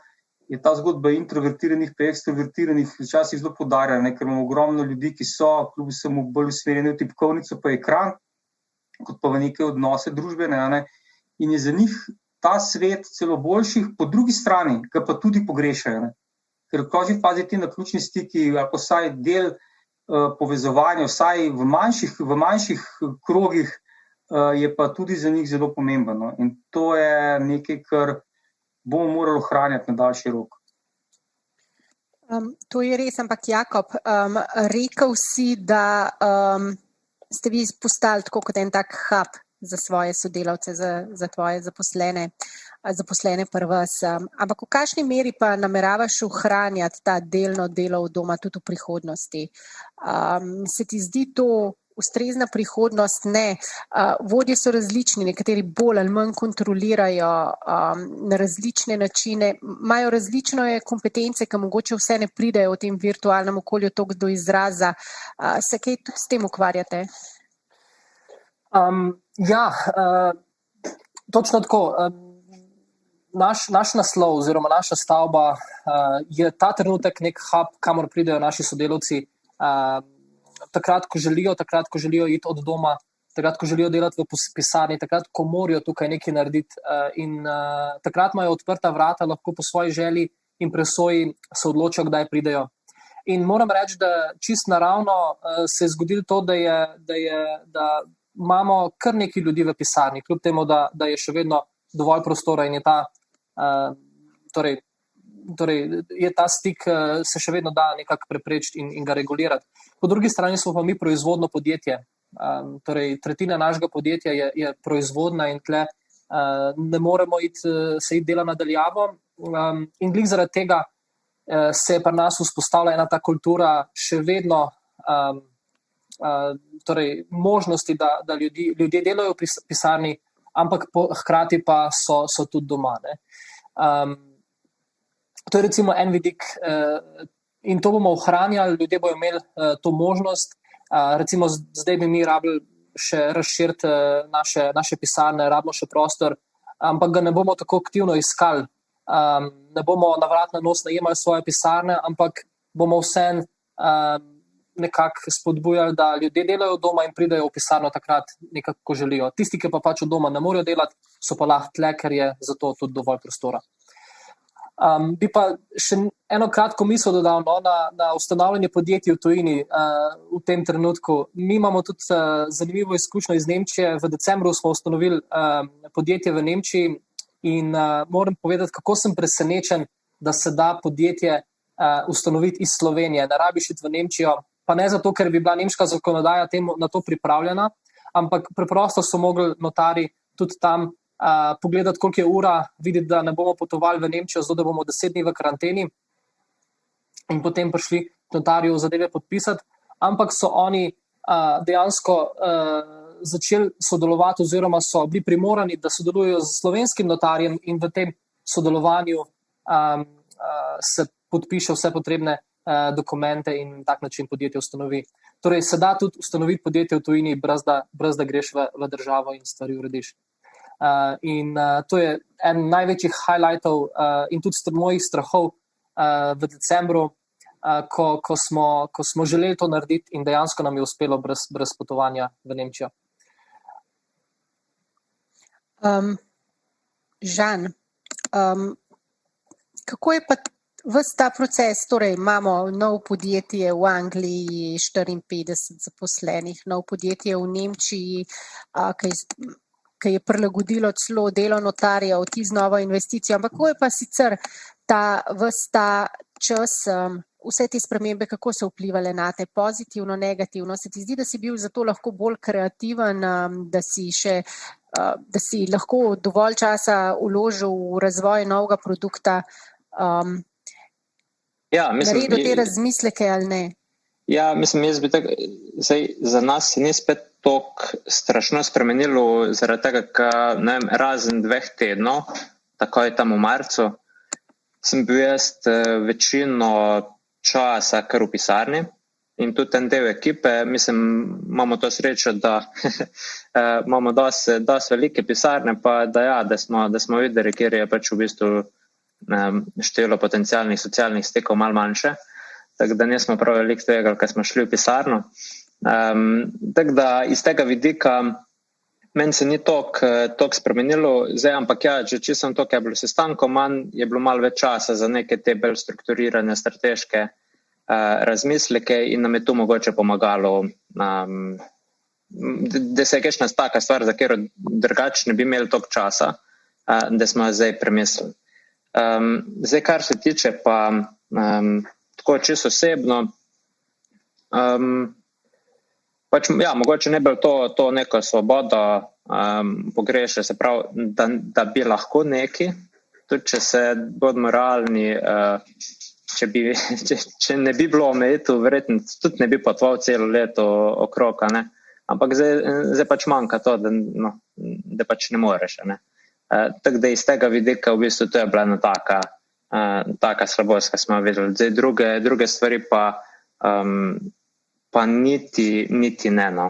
je ta zgodba introvertiranih pa ekstrovertiranih včasih zelo poudarjena, ker imamo ogromno ljudi, ki so kljub vsemu bolj usmerjeni v tipkovnico pa ekran, kot pa v neke odnose družbene, in je za njih ta svet celo boljših, po drugi strani ga pa tudi pogrešajo. Ker v končni fazi ti naključni stiki, ali pa vsaj del povezovanja, vsaj v manjših krogih, je pa tudi za njih zelo pomembno. In to je nekaj, kar bomo morali ohranjati na daljši rok. To je res, ampak Jakob, rekel si, da ste vi postali tako kot en tak hub za svoje sodelavce, za tvoje zaposlene pri vas. Ampak v kakšni meri pa nameravaš ohranjati ta delno delo od doma tudi v prihodnosti? Se ti zdi to ustrezna prihodnost? Ne. Vodje so različni, nekateri bolj ali manj kontrolirajo na različne načine, imajo različne kompetence, ki mogoče vse ne pridejo v tem virtualnem okolju toliko do izraza. Se kaj tudi s tem ukvarjate? Točno tako. Naš naslov oziroma naša stavba je ta trenutek nek hub, kamor pridejo naši sodelavci takrat, ko želijo iti od doma, takrat, ko želijo delati v pisarni, takrat, ko morajo tukaj nekaj narediti in takrat imajo odprta vrata, lahko po svoji želji in presoji se odločijo, kdaj pridejo. In moram reči, da čist naravno se je zgodilo to, da imamo kar nekaj ljudi v pisarni, kljub temu, da je še vedno dovolj prostora in je je ta stik se še vedno da nekako preprečiti in ga regulirati. Po drugi strani smo pa mi proizvodno podjetje. Tretjina našega podjetja je proizvodna in tle ne moremo se iti dela nadaljavo. In glih zaradi tega se je pri nas vzpostavila ena ta kultura še vedno možnosti, da ljudje delajo v pisarni, ampak hkrati pa so tudi doma. To je recimo en vidik in to bomo ohranjali, ljudje bodo imeli to možnost. Recimo zdaj bi mi rabili še razširiti naše pisarne, rabimo še prostor, ampak ga ne bomo tako aktivno iskali. Ne bomo na vrat na nos najemali svoje pisarne, ampak bomo vseeno nekako spodbujali, da ljudje delajo doma in pridejo v pisarno takrat nekako, ko želijo. Tisti, ki pa pač od doma ne morejo delati, so pa lahko tle, ker je za to tudi dovolj prostora. Bi pa še eno kratko misel dodal na ustanavljanje podjetij v tujini v tem trenutku. Mi imamo tudi zanimivo izkušnjo iz Nemčije. V decembru smo ustanovili podjetje v Nemčiji in moram povedati, kako sem presenečen, da se da podjetje ustanoviti iz Slovenije. Ne rabiš iti v Nemčijo, pa ne zato, ker bi bila nemška zakonodaja na to pripravljena, ampak preprosto so mogli notarji tudi tam pogledati, koliko je ura, videti, da ne bomo potovali v Nemčijo, zato da bomo 10 dni v karanteni in potem prišli k notarju zadeve podpisati, ampak so oni dejansko začeli sodelovati oziroma so bili primorani, da sodelujejo z slovenskim notarjem in v tem sodelovanju se podpiše vse potrebne dokumente in tak način podjetje ustanovi. Torej, se da tudi ustanoviti podjetje v tujini, brez da greš v državo in stvari urediš. In to je en največjih highlightov in tudi mojih strahov v decembru, ko smo želeli to narediti in dejansko nam je uspelo brez potovanja v Nemčijo. Žan, kako je pa ves ta proces? Torej, imamo nov podjetje v Angliji, 54 zaposlenih, nov podjetje v Nemčiji, ki je prilagodilo celo delo notarjev, ti z novo investicijo. Ampak kako je pa sicer ves ta čas, vse te spremembe, kako so vplivale na te, pozitivno, negativno? Se ti zdi, da si bil zato lahko bolj kreativen, da si lahko dovolj časa vložil v razvoj novega produkta, naredil te razmisleke ali ne? Ja, mislim, jaz bi za nas se ni spet toliko strašno spremenilo, zaradi tega, ker razen 2 tednov, takoj tam v marcu, sem bil jaz večino časa kar v pisarni in tudi en del ekipe. Mislim, imamo to srečo, da imamo dosti velike pisarne, pa da smo videli, kjer je pač v bistvu število potencialnih socialnih stikov malo manjše, tako da nismo prav veliko tvegali, ko smo šli v pisarno. Tako da iz tega vidika meni se ni toliko spremenilo, zdaj, ampak ja, že čisto toliko je bilo sestankov, manj je bilo malo več časa za neke te bolj strukturirane strateške razmisleke in nam je to mogoče pomagalo, da se je kakšna taka stvar, za katero drugače ne bi imeli toliko časa, da smo zdaj premislili. Zdaj, kar se tiče pa tako čisto osebno, pač, ja, mogoče ne bi to neko svobodo pogrešal, se pravi, da bi lahko neki, tudi če se bodimo realni, če ne bi bilo omejitev, verjetno tudi ne bi potoval celo leto okrog, ne? Ampak zdaj pač manjka to, da pač ne moreš. Ne? Tako da iz tega vidika v bistvu to je bila ena taka slabost, ki smo jo videli. Zdaj druge stvari pa niti ne. No.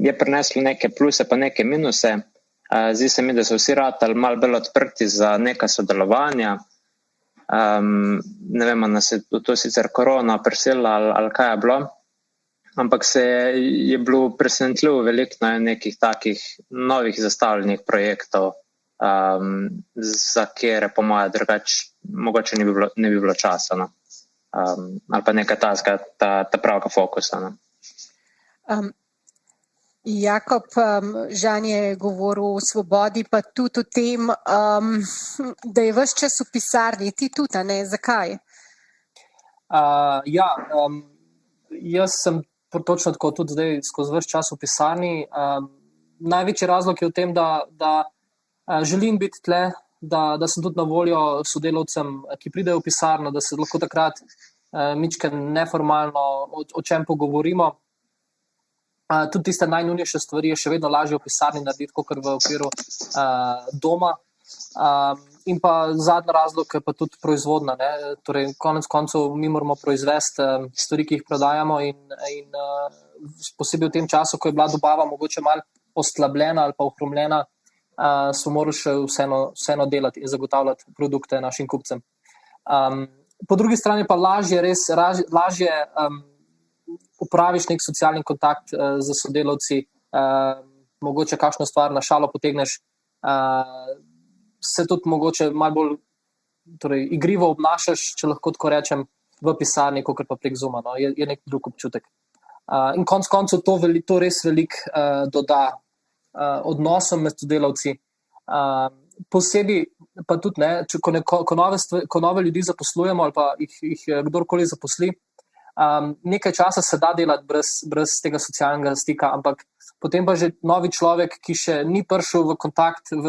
Je prineslo neke pluse pa neke minuse. Zdi se mi, da so vsi ratali malo bolj odprti za neka sodelovanja. Ne vem, nas je to sicer korona prisilila ali kaj je bilo, ampak je bilo presenetljivo veliko nekih takih novih zastavljenih projektov, za kjer po moje drugače mogoče ne bi bilo časa, no. Ali pa nekaj ta pravega fokusa. No. Jakob, Žan je govoril o svobodi, pa tudi o tem, da je ves čas v pisarni. Ti tudi, ne? Zakaj? Jaz sem točno tako tudi zdaj skozi ves čas v pisarni. Največji razlog je v tem, da želim biti tle, da sem tudi na voljo sodelavcem, ki pridejo v pisarno, da se lahko takrat mičke neformalno o čem pogovorimo. Tudi tiste najnujnejše stvari je še vedno lažje v pisarni narediti, kot v okviru doma. In pa zadnji razlog je pa tudi proizvodna. Ne? Torej, konec koncev mi moramo proizvesti stvari, ki jih prodajamo in posebej v tem času, ko je bila dobava mogoče malo oslabljena ali pa ohromljena, smo morali še vseeno delati in zagotavljati produkte našim kupcem. Po drugi strani pa lažje upraviš nek socialni kontakt z sodelavci, mogoče kakšno stvar na šalo potegneš, se tudi mogoče malo bolj igrivo obnašaš, če lahko tako rečem, v pisarni, kakor pa prek Zooma. No? Je nek drug občutek. In konec koncev to res veliko doda odnosom med sodelavci. Posebej pa tudi, ko nove ljudi zaposlujemo ali pa jih kdorkoli zaposli, nekaj časa se da delati brez tega socialnega stika, ampak potem pa že novi človek, ki še ni prišel v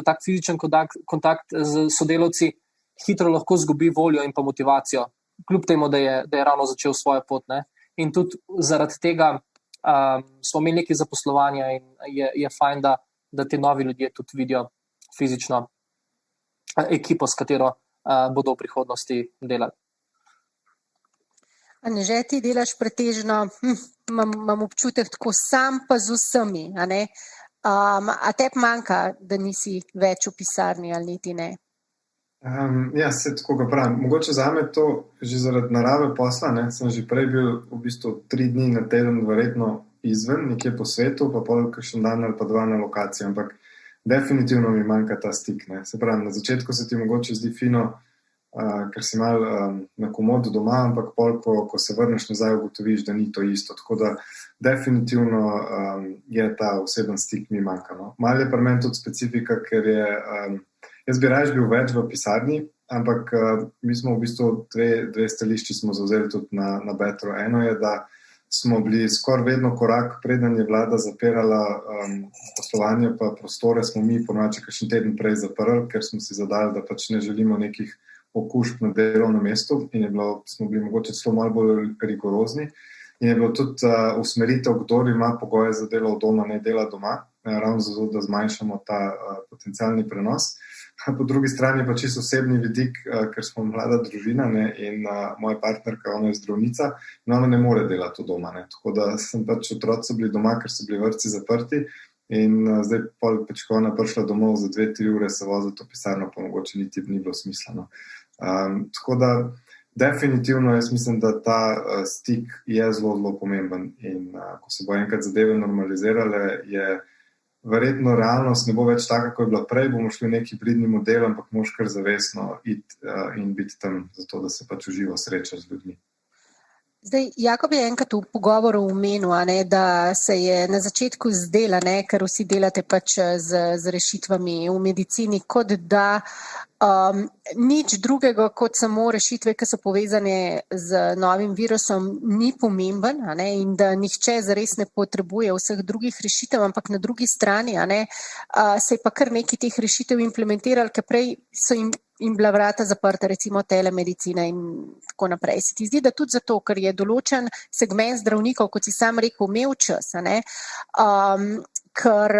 tak fizičen kontakt z sodelavci, hitro lahko zgubi voljo in pa motivacijo, kljub temu, da je ravno začel svojo pot. Ne? In tudi zaradi tega smo imeli nekaj zaposlovanja in je fajn, da ti novi ljudje tudi vidijo fizično ekipo, s katero bodo v prihodnosti delali. Anže, ti delaš pretežno, imam občutek tako sam pa z vsemi, a ne? A tebi manjka, da nisi več v pisarni ali niti ne? Ja, se tako ga pravim. Mogoče zame to že zaradi narave posla, ne? Sem že prej bil v bistvu 3 dni na teden verjetno izven, nekje po svetu, pa pol kakšen dan ali pa 2 na lokaciji, ampak definitivno mi manjka ta stik. Ne? Se pravi, na začetku se ti mogoče zdi fino, ker si malo na komodu doma, ampak pol, ko se vrneš nazaj, ugotoviš, da ni to isto. Tako da definitivno je ta oseben stik mi manjka. No? Malo je pri meni tudi specifika, ker jaz bi raje bil več v pisarni, ampak mi smo v bistvu dve stališči smo zauzeli tudi na Betru. Eno je, da smo bili skoraj vedno korak, preden je vlada zapirala poslovanje pa prostore, smo mi ponovadi kakšen teden prej zaprli, ker smo si zadali, da pač ne želimo nekih okužb na delovnem mestu in smo bili mogoče celo malo bolj rigorozni. In je bilo tudi usmeritev, kdor ima pogoje za delo od doma, ne dela doma, ravno zato, da zmanjšamo ta potencialni prenos. Po drugi strani pa čisto osebni vidik, ker smo mlada družina, ne, in moja partnerka, ona je zdravnica in ona ne more delati od doma. Ne. Tako da sem pač otroci bili doma, ker so bili vrtci zaprti in zdaj pač, ko ona prišla domov za 2-3 ure se voziti v pisarno, pa mogoče niti ni bilo smiselno. Tako da definitivno jaz mislim, da ta stik je zelo, zelo pomemben in ko se bo enkrat zadeve normalizirale, je verjetno realnost ne bo več taka, kot je bila prej, bomo šli neki hibridni model, ampak moš kar zavestno iti in biti tam zato, da se pač uživo sreča z ljudmi. Zdaj, Jakob je enkrat v pogovoru omenil, da se je na začetku zdela, ker vsi delate pač z rešitvami v medicini, kot da nič drugega kot samo rešitve, ki so povezane z novim virusom, ni pomemben in da nihče zares ne potrebuje vseh drugih rešitev, ampak na drugi strani se je pa kar nekaj teh rešitev implementirali, ker prej so jim bila vrata zaprta, recimo telemedicina in tako naprej. Se ti zdi, da tudi zato, ker je določen segment zdravnikov, kot si sam rekel, imel čas, ker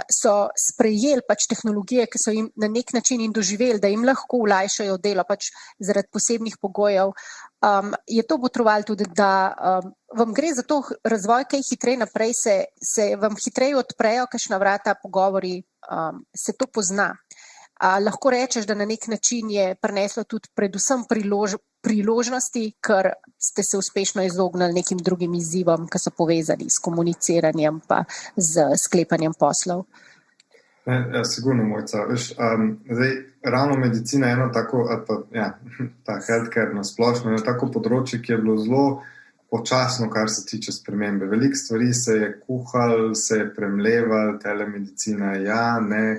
so sprejeli pač tehnologije, ki so jim na nek način in doživeli, da jim lahko olajšajo delo pač zaradi posebnih pogojev. Je to botrovalo tudi, da vam gre za to razvoj kaj hitreje naprej, se vam hitreje odprejo kakšna vrata, pogovori, se to pozna. Lahko rečeš, da na nek način je prineslo tudi predvsem priložnosti, ker ste se uspešno izognili nekim drugim izzivom, ki so povezani s komuniciranjem pa z sklepanjem poslov. Ja, sigurno, Mojca. Zdaj, ravno medicina je eno tako, ta healthcare na splošno, je tako področje, ki je bilo zelo počasno, kar se tiče spremembe. Veliko stvari se je kuhal, se je premleval, telemedicina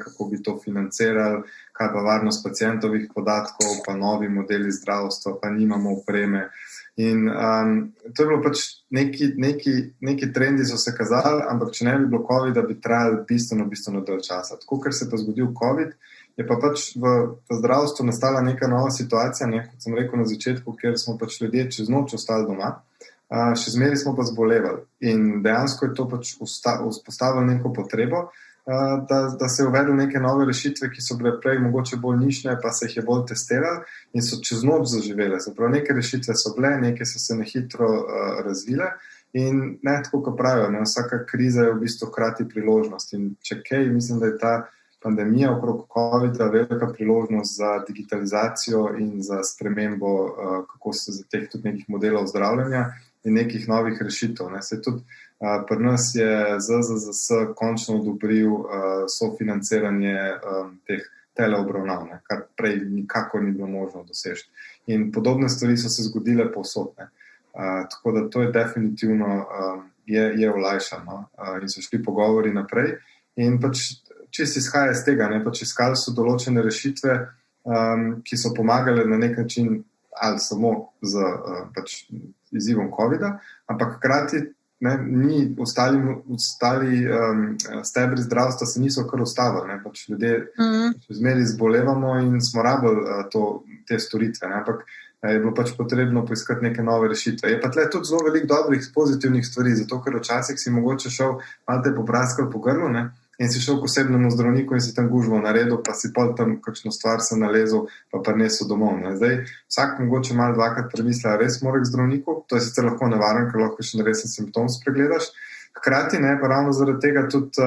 kako bi to financirali, kaj pa varnost pacientovih podatkov, pa novi modeli zdravstva, pa nimamo opreme. In to je bilo pač neki trendi so se kazali, ampak če ne bi bilo COVID, bi trajali bistveno dalj časa. Tako, ker se pa zgodil COVID, je pa pač v zdravstvu nastala neka nova situacija, kot sem rekel na začetku, kjer smo pač ljudje čez noč ostali doma, še zmeraj smo pa zbolevali. In dejansko je to pač vzpostavilo neko potrebo, da se je uvedlo neke nove rešitve, ki so bile prej mogoče bolj nišne, pa se jih je bolj testirali in so čez noč zaživele. Se pravi, neke rešitve so bile, neke so se nehitro razvile in ne tako, kot pravijo, vsaka kriza je v bistvu hkrati priložnost. In če kaj, mislim, da je ta pandemija okrog COVID-a velika priložnost za digitalizacijo in za spremembo, kako se za teh tudi nekih modelov zdravljenja in nekih novih rešitev. Se tudi pri nas je ZZZS končno odobril sofinanciranje teh teleobravnav, kar prej nikakor ni bilo možno doseči. In podobne stvari so se zgodile povsod. Tako da to je definitivno je olajšano in so šli pogovori naprej. In pač čisto izhaja iz tega, pač iskali so določene rešitve, ki so pomagale na nek način ali samo z pač izzivom COVID-a, ampak hkrati ni ostali stebri zdravstva se niso kar ustavili. Pač ljudje zmeraj zbolevamo in smo rabili te storitve, ampak je bilo pač potrebno poiskati neke nove rešitve. Je pa tle tudi zelo veliko dobrih, pozitivnih stvari, zato ker včasih si mogoče šel malo te popraskal po grlu, in si šel k osebnemu zdravniku in si tam gužvo naredil, pa si pol tam kakšno stvar se nalezil, pa prinesel domov. Zdaj, vsak mogoče malo dvakrat premisli, res mora k zdravniku, to je sicer lahko nevaren, ker lahko še resen simptom spregledaš. Hkrati pa ravno zaradi tega tudi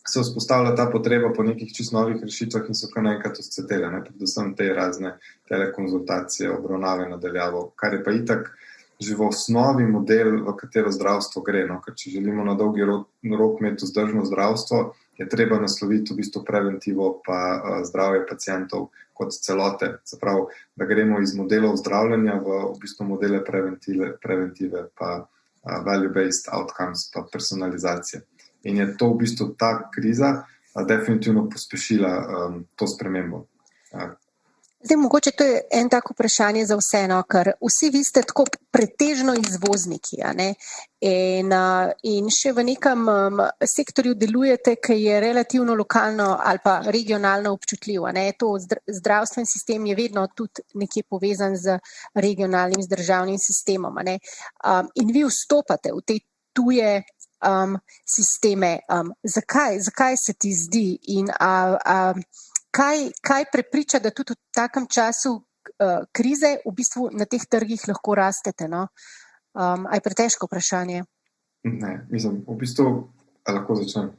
se vzpostavlja ta potreba po nekih čisto novih rešitvah in so kar naenkrat vzcvetele, predvsem te razne telekonzultacije, obravnave nadaljavo, kar je pa itak že v osnovi model, v katero zdravstvo gre. Ker če želimo na dolgi rok imeti vzdržno zdravstvo, je treba nasloviti v bistvu preventivo pa zdravje pacientov kot celote. Se pravi, da gremo iz modelov zdravljenja v bistvu modele preventive pa value-based outcomes pa personalizacije. In je to v bistvu ta kriza definitivno pospešila to spremembo. Zdaj, mogoče to je en tak vprašanje za vse, ker vsi vi ste tako pretežno izvozniki, in še v nekem sektorju delujete, ki je relativno lokalno ali pa regionalno občutljiv. To zdravstveni sistem je vedno tudi nekje povezan z regionalnim državnim sistemom. In vi vstopate v te tuje sisteme. Zakaj se ti zdi in kaj prepriča, da tudi v takem času krize v bistvu na teh trgih lahko rastete? A je pretežko vprašanje? Ne, mislim, v bistvu lahko začnem.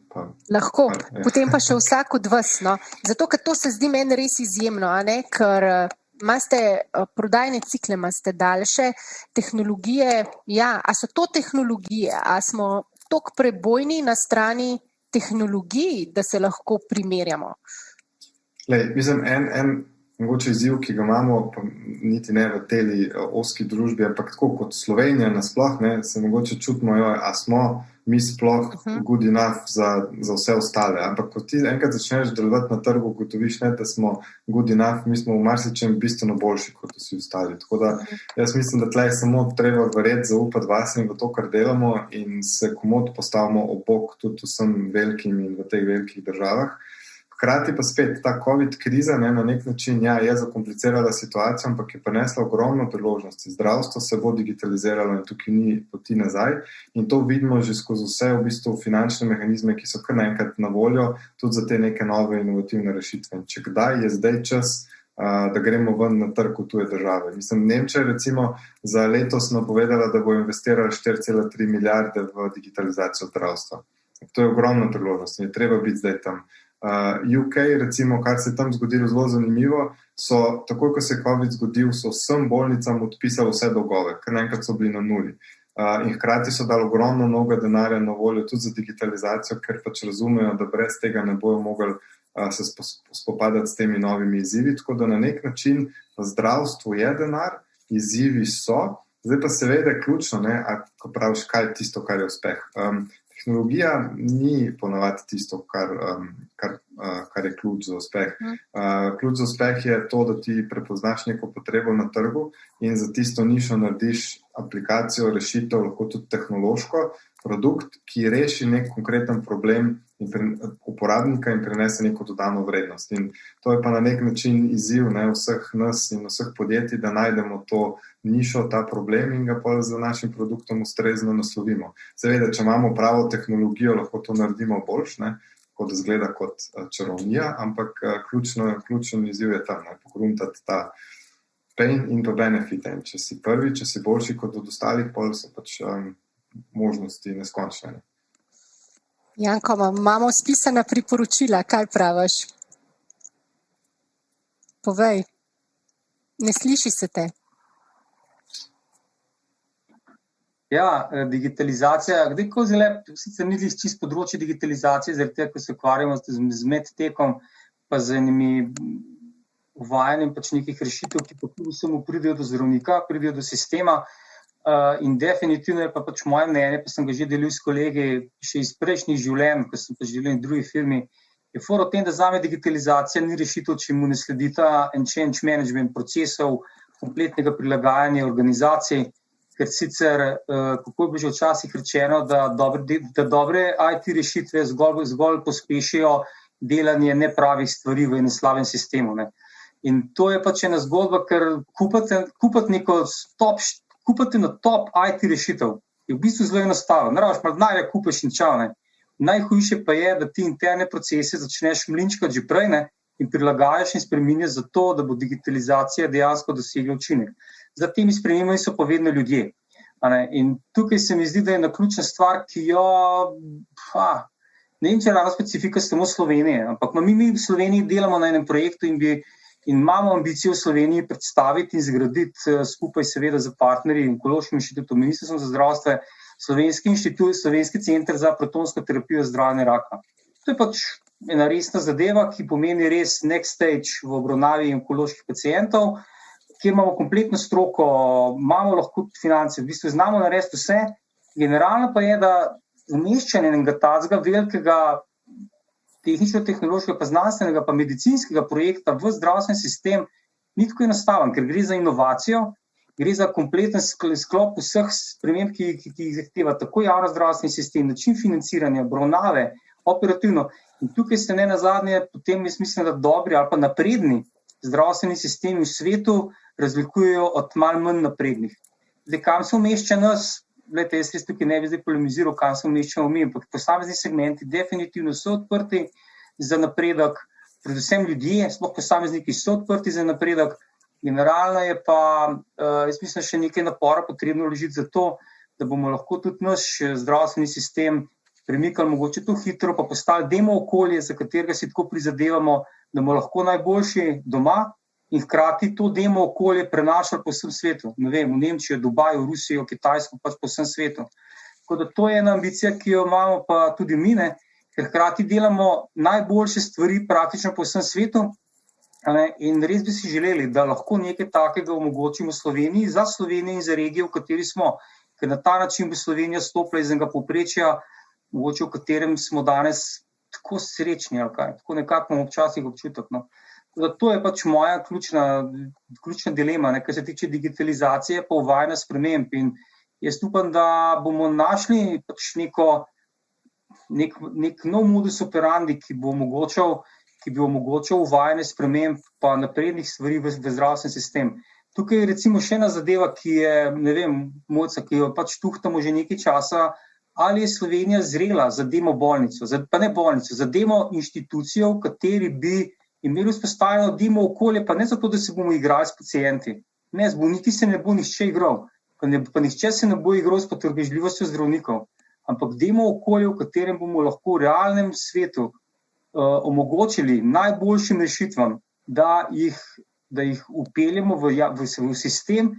Lahko, potem pa še vsak od vas. Zato, ker to se zdi meni res izjemno, ker imate prodajne cikle, imate daljše tehnologije. Ja, a so to tehnologije? A smo toliko prebojni na strani tehnologij, da se lahko primerjamo? Mislim, mogoče izziv, ki ga imamo, pa niti ne v tej ozki družbi, ampak tako kot Slovenija nasploh, ne, se mogoče čutimo, a smo mi sploh good enough za vse ostale. Ampak ko ti enkrat začneš delovati na trgu, ugotoviš, ne, da smo good enough, mi smo v marsičem bistveno boljši kot vsi ostali. Tako da jaz mislim, da tle je samo treba verjeti, zaupati vase in v to, kar delamo, in se komod postavimo ob bok tudi vsem velikim in v teh velikih državah. Hkrati pa spet ta COVID kriza, ne, na nek način je zakomplicirala situacijo, ampak je prinesla ogromno priložnosti. Zdravstvo se bo digitaliziralo in tukaj ni poti nazaj, in to vidimo že skozi vse v bistvu finančne mehanizme, ki so kar naenkrat na voljo tudi za te neke nove inovativne rešitve. In če kdaj je zdaj čas, da gremo ven na trg v tuje države. Mislim, Nemčija recimo za letos napovedala, da bo investirala 4,3 milijarde v digitalizacijo zdravstva. To je ogromna priložnost in je treba biti zdaj tam. UK, recimo, kar se je tam zgodilo zelo zanimivo, so takoj, ko se je COVID zgodil, so vsem bolnicam odpisali vse dolgove, ker naenkrat so bili na nuli. In hkrati so dali ogromno novega denarja na voljo tudi za digitalizacijo, ker pač razumejo, da brez tega ne bojo mogli se spopadati s temi novimi izzivi. Tako da na nek način v zdravstvu je denar, izzivi so, zdaj pa seveda je ključno, ne, ko praviš, kaj je tisto, kar je uspeh. Tehnologija ni ponavadi tisto, kar je ključ za uspeh. Ključ za uspeh je to, da ti prepoznaš neko potrebo na trgu in za tisto nišo narediš aplikacijo, rešitev, lahko tudi tehnološko, produkt, ki reši nek konkreten problem uporabnika in prinese neko dodano vrednost. In to je pa na nek način izziv, ne, vseh nas in vseh podjetij, da najdemo to nišo, ta problem in ga pa z našim produktom ustrezno naslovimo. Seveda, če imamo pravo tehnologijo, lahko to naredimo boljš, ne, kot zgleda kot čarovnija, ampak ključen izziv je tam, ne, pogruntati ta pain in pa benefit. Če si prvi, če si boljši kot od ostalih, pol so pač možnosti neskončne. Janko, imamo spisana priporočila, kaj praviš? Povej, ne sliši se te. Ja, digitalizacija, kdajko zelo, sicer ni čisto področje digitalizacije, zaradi tega, ko se ukvarjamo z medtekom, pa z enimi uvajanjem pač nekih rešitev, ki pa tudi samo pridejo do zdravnika, pridejo do sistema. In definitivno je pa pač moje mnenje, pa sem ga že delil s kolegi še iz prejšnjih življenj, ko sem pač delil v drugi firmi, je fora o tem, da zame digitalizacija ni rešitev, če mu ne sledita en change management procesov, kompletnega prilagajanja organizacij, ker sicer, kako je bilo že včasih rečeno, da dobre IT rešitve zgolj pospešijo delanje nepravih stvari v enem slabem sistemu. Ne. In to je pač ena zgodba, ker kupati neko kupati na top IT rešitev je v bistvu zelo enostavno. Ne rabiš, malo denarja kupiš in čao. Ne. Najhujše pa je, da ti interne procese začneš mlinčkati že prej, ne, in prilagajaš in spreminjaš zato, da bo digitalizacija dejansko dosegla učinek. Za temi spremembami so pa vedno ljudje. In tukaj se mi zdi, da je ena ključna stvar, ki jo ne vem, če je ravno specifika samo Slovenije, ampak mi v Sloveniji delamo na enem projektu in imamo ambicijo v Sloveniji predstaviti in zgraditi skupaj seveda z partnerji, Onkološkim inštitutom, Ministrstvom za zdravstvo, Slovenski inštitut, Slovenski center za protonsko terapijo zdravljenja raka. To je pač ena resna zadeva, ki pomeni res next stage v obravnavi onkoloških pacientov, kjer imamo kompletno stroko, imamo lahko finance, v bistvu znamo narediti vse. Generalno pa je, da umeščanje enega tacga velikega tehnično-tehnološkega, pa znanstvenega, pa medicinskega projekta v zdravstveni sistem ni tako enostaven, ker gre za inovacijo, gre za kompleten sklop vseh sprememb, ki jih zahteva tako javno zdravstveni sistem, način financiranja, obravnave, operativno. In tukaj se ne nazadnje, potem jaz mislim, da dobri ali pa napredni zdravstveni sistemi v svetu razlikujejo od malo manj naprednih. Zdaj, kam se umešča nas? Glede, jaz tukaj ne bi zdaj polemiziral, kam se umeščamo mi, ampak posamezni segmenti definitivno so odprti za napredek, predvsem ljudje, sploh posamezniki so odprti za napredek. Generalno je pa, jaz mislim, še nekaj napora potrebno vložiti za to, da bomo lahko tudi naš zdravstveni sistem premikali mogoče to hitro, pa postali demo okolje, za katerega si tako prizadevamo, da bomo lahko najboljši doma, in hkrati to demo okolje prenašali po vsem svetu. Ne vem, v Nemčijo, Dubaju, Rusijo, Kitajsko, pač po vsem svetu. Tako da to je ena ambicija, ki jo imamo pa tudi mi, ne, ker hkrati delamo najboljše stvari praktično po vsem svetu, In res bi si želeli, da lahko nekaj takega omogočimo Sloveniji, za Slovenijo in za regijo, v kateri smo. Ker na ta način bi Slovenija stopila iz enega povprečja, mogoče v katerem smo danes tako srečni, ali kaj, tako nekako imamo včasih občutek. No. To je pač moja ključna dilema, ne, kar se tiče digitalizacije pa uvajanja sprememb. In jaz upam, da bomo našli pač nek nov modus operandi, ki bi omogočal uvajanje sprememb pa naprednih stvari v zdravstveni sistem. Tukaj je recimo še ena zadeva, ki je, ne vem, Mojca, ki jo pač tuhtamo že nekaj časa, ali je Slovenija zrela za demo bolnico, pa ne bolnico, za demo inštitucijo, v kateri bi imeli vzpostavljeno demo okolje, pa ne zato, da se bomo igrali s pacienti. Ne, z bolniki se ne bo nihče igral, pa nihče se ne bo igral s potrpežljivostjo zdravnikov, ampak demo okolje, v katerem bomo lahko v realnem svetu omogočili najboljšim rešitvam, da jih upeljemo v sistem,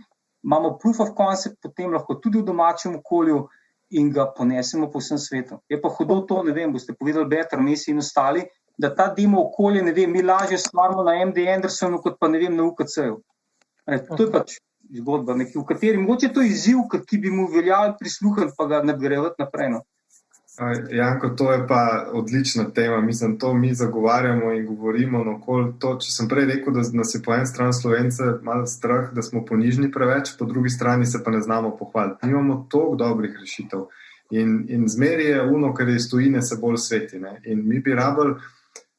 imamo proof of concept, potem lahko tudi v domačem okolju in ga ponesemo po vsem svetu. Je pa hudo to, ne vem, boste povedali Better, Messi in ostali, da ta demo okolje, ne vem, mi lažje stvarimo na MD Andersonu, kot pa ne vem, na UKC-ju. To je pač zgodba, v kateri mogoče to izziv, ki bi mu veljali prisluhniti, pa ga nadgrajevati naprej. No. Janko, to je pa odlična tema. Mislim, to mi zagovarjamo in govorimo okoli to. Če sem prej rekel, da nas je po eni strani Slovence malo strah, da smo ponižni preveč, po drugi strani se pa ne znamo pohvaliti. Imamo toliko dobrih rešitev in zmeri je uno, kar je iz tujine, se bolj sveti. Ne? In mi bi rabili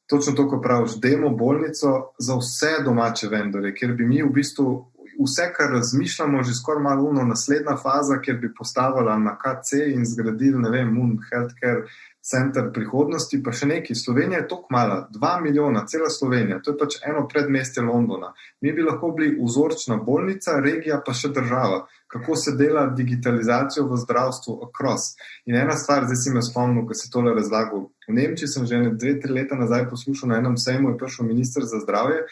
točno to, ko praviš, demo bolnico za vse domače vendorje, kjer bi mi v bistvu vse, kar razmišljamo, že skoraj malo naslednja faza, kjer bi postavila na KC in zgradili, ne vem, healthcare center prihodnosti, pa še nekaj. Slovenija je toliko mala, 2 milijona, cela Slovenija, to je pač eno predmestje Londona. Mi bi lahko bili vzorčna bolnica, regija pa še država. Kako se dela digitalizacijo v zdravstvu across. In ena stvar, zdaj si me spomnil, ko si tole razlagal. V Nemčiji sem že 2-3 leta nazaj poslušal, na enem sejmu je prišel minister za zdravje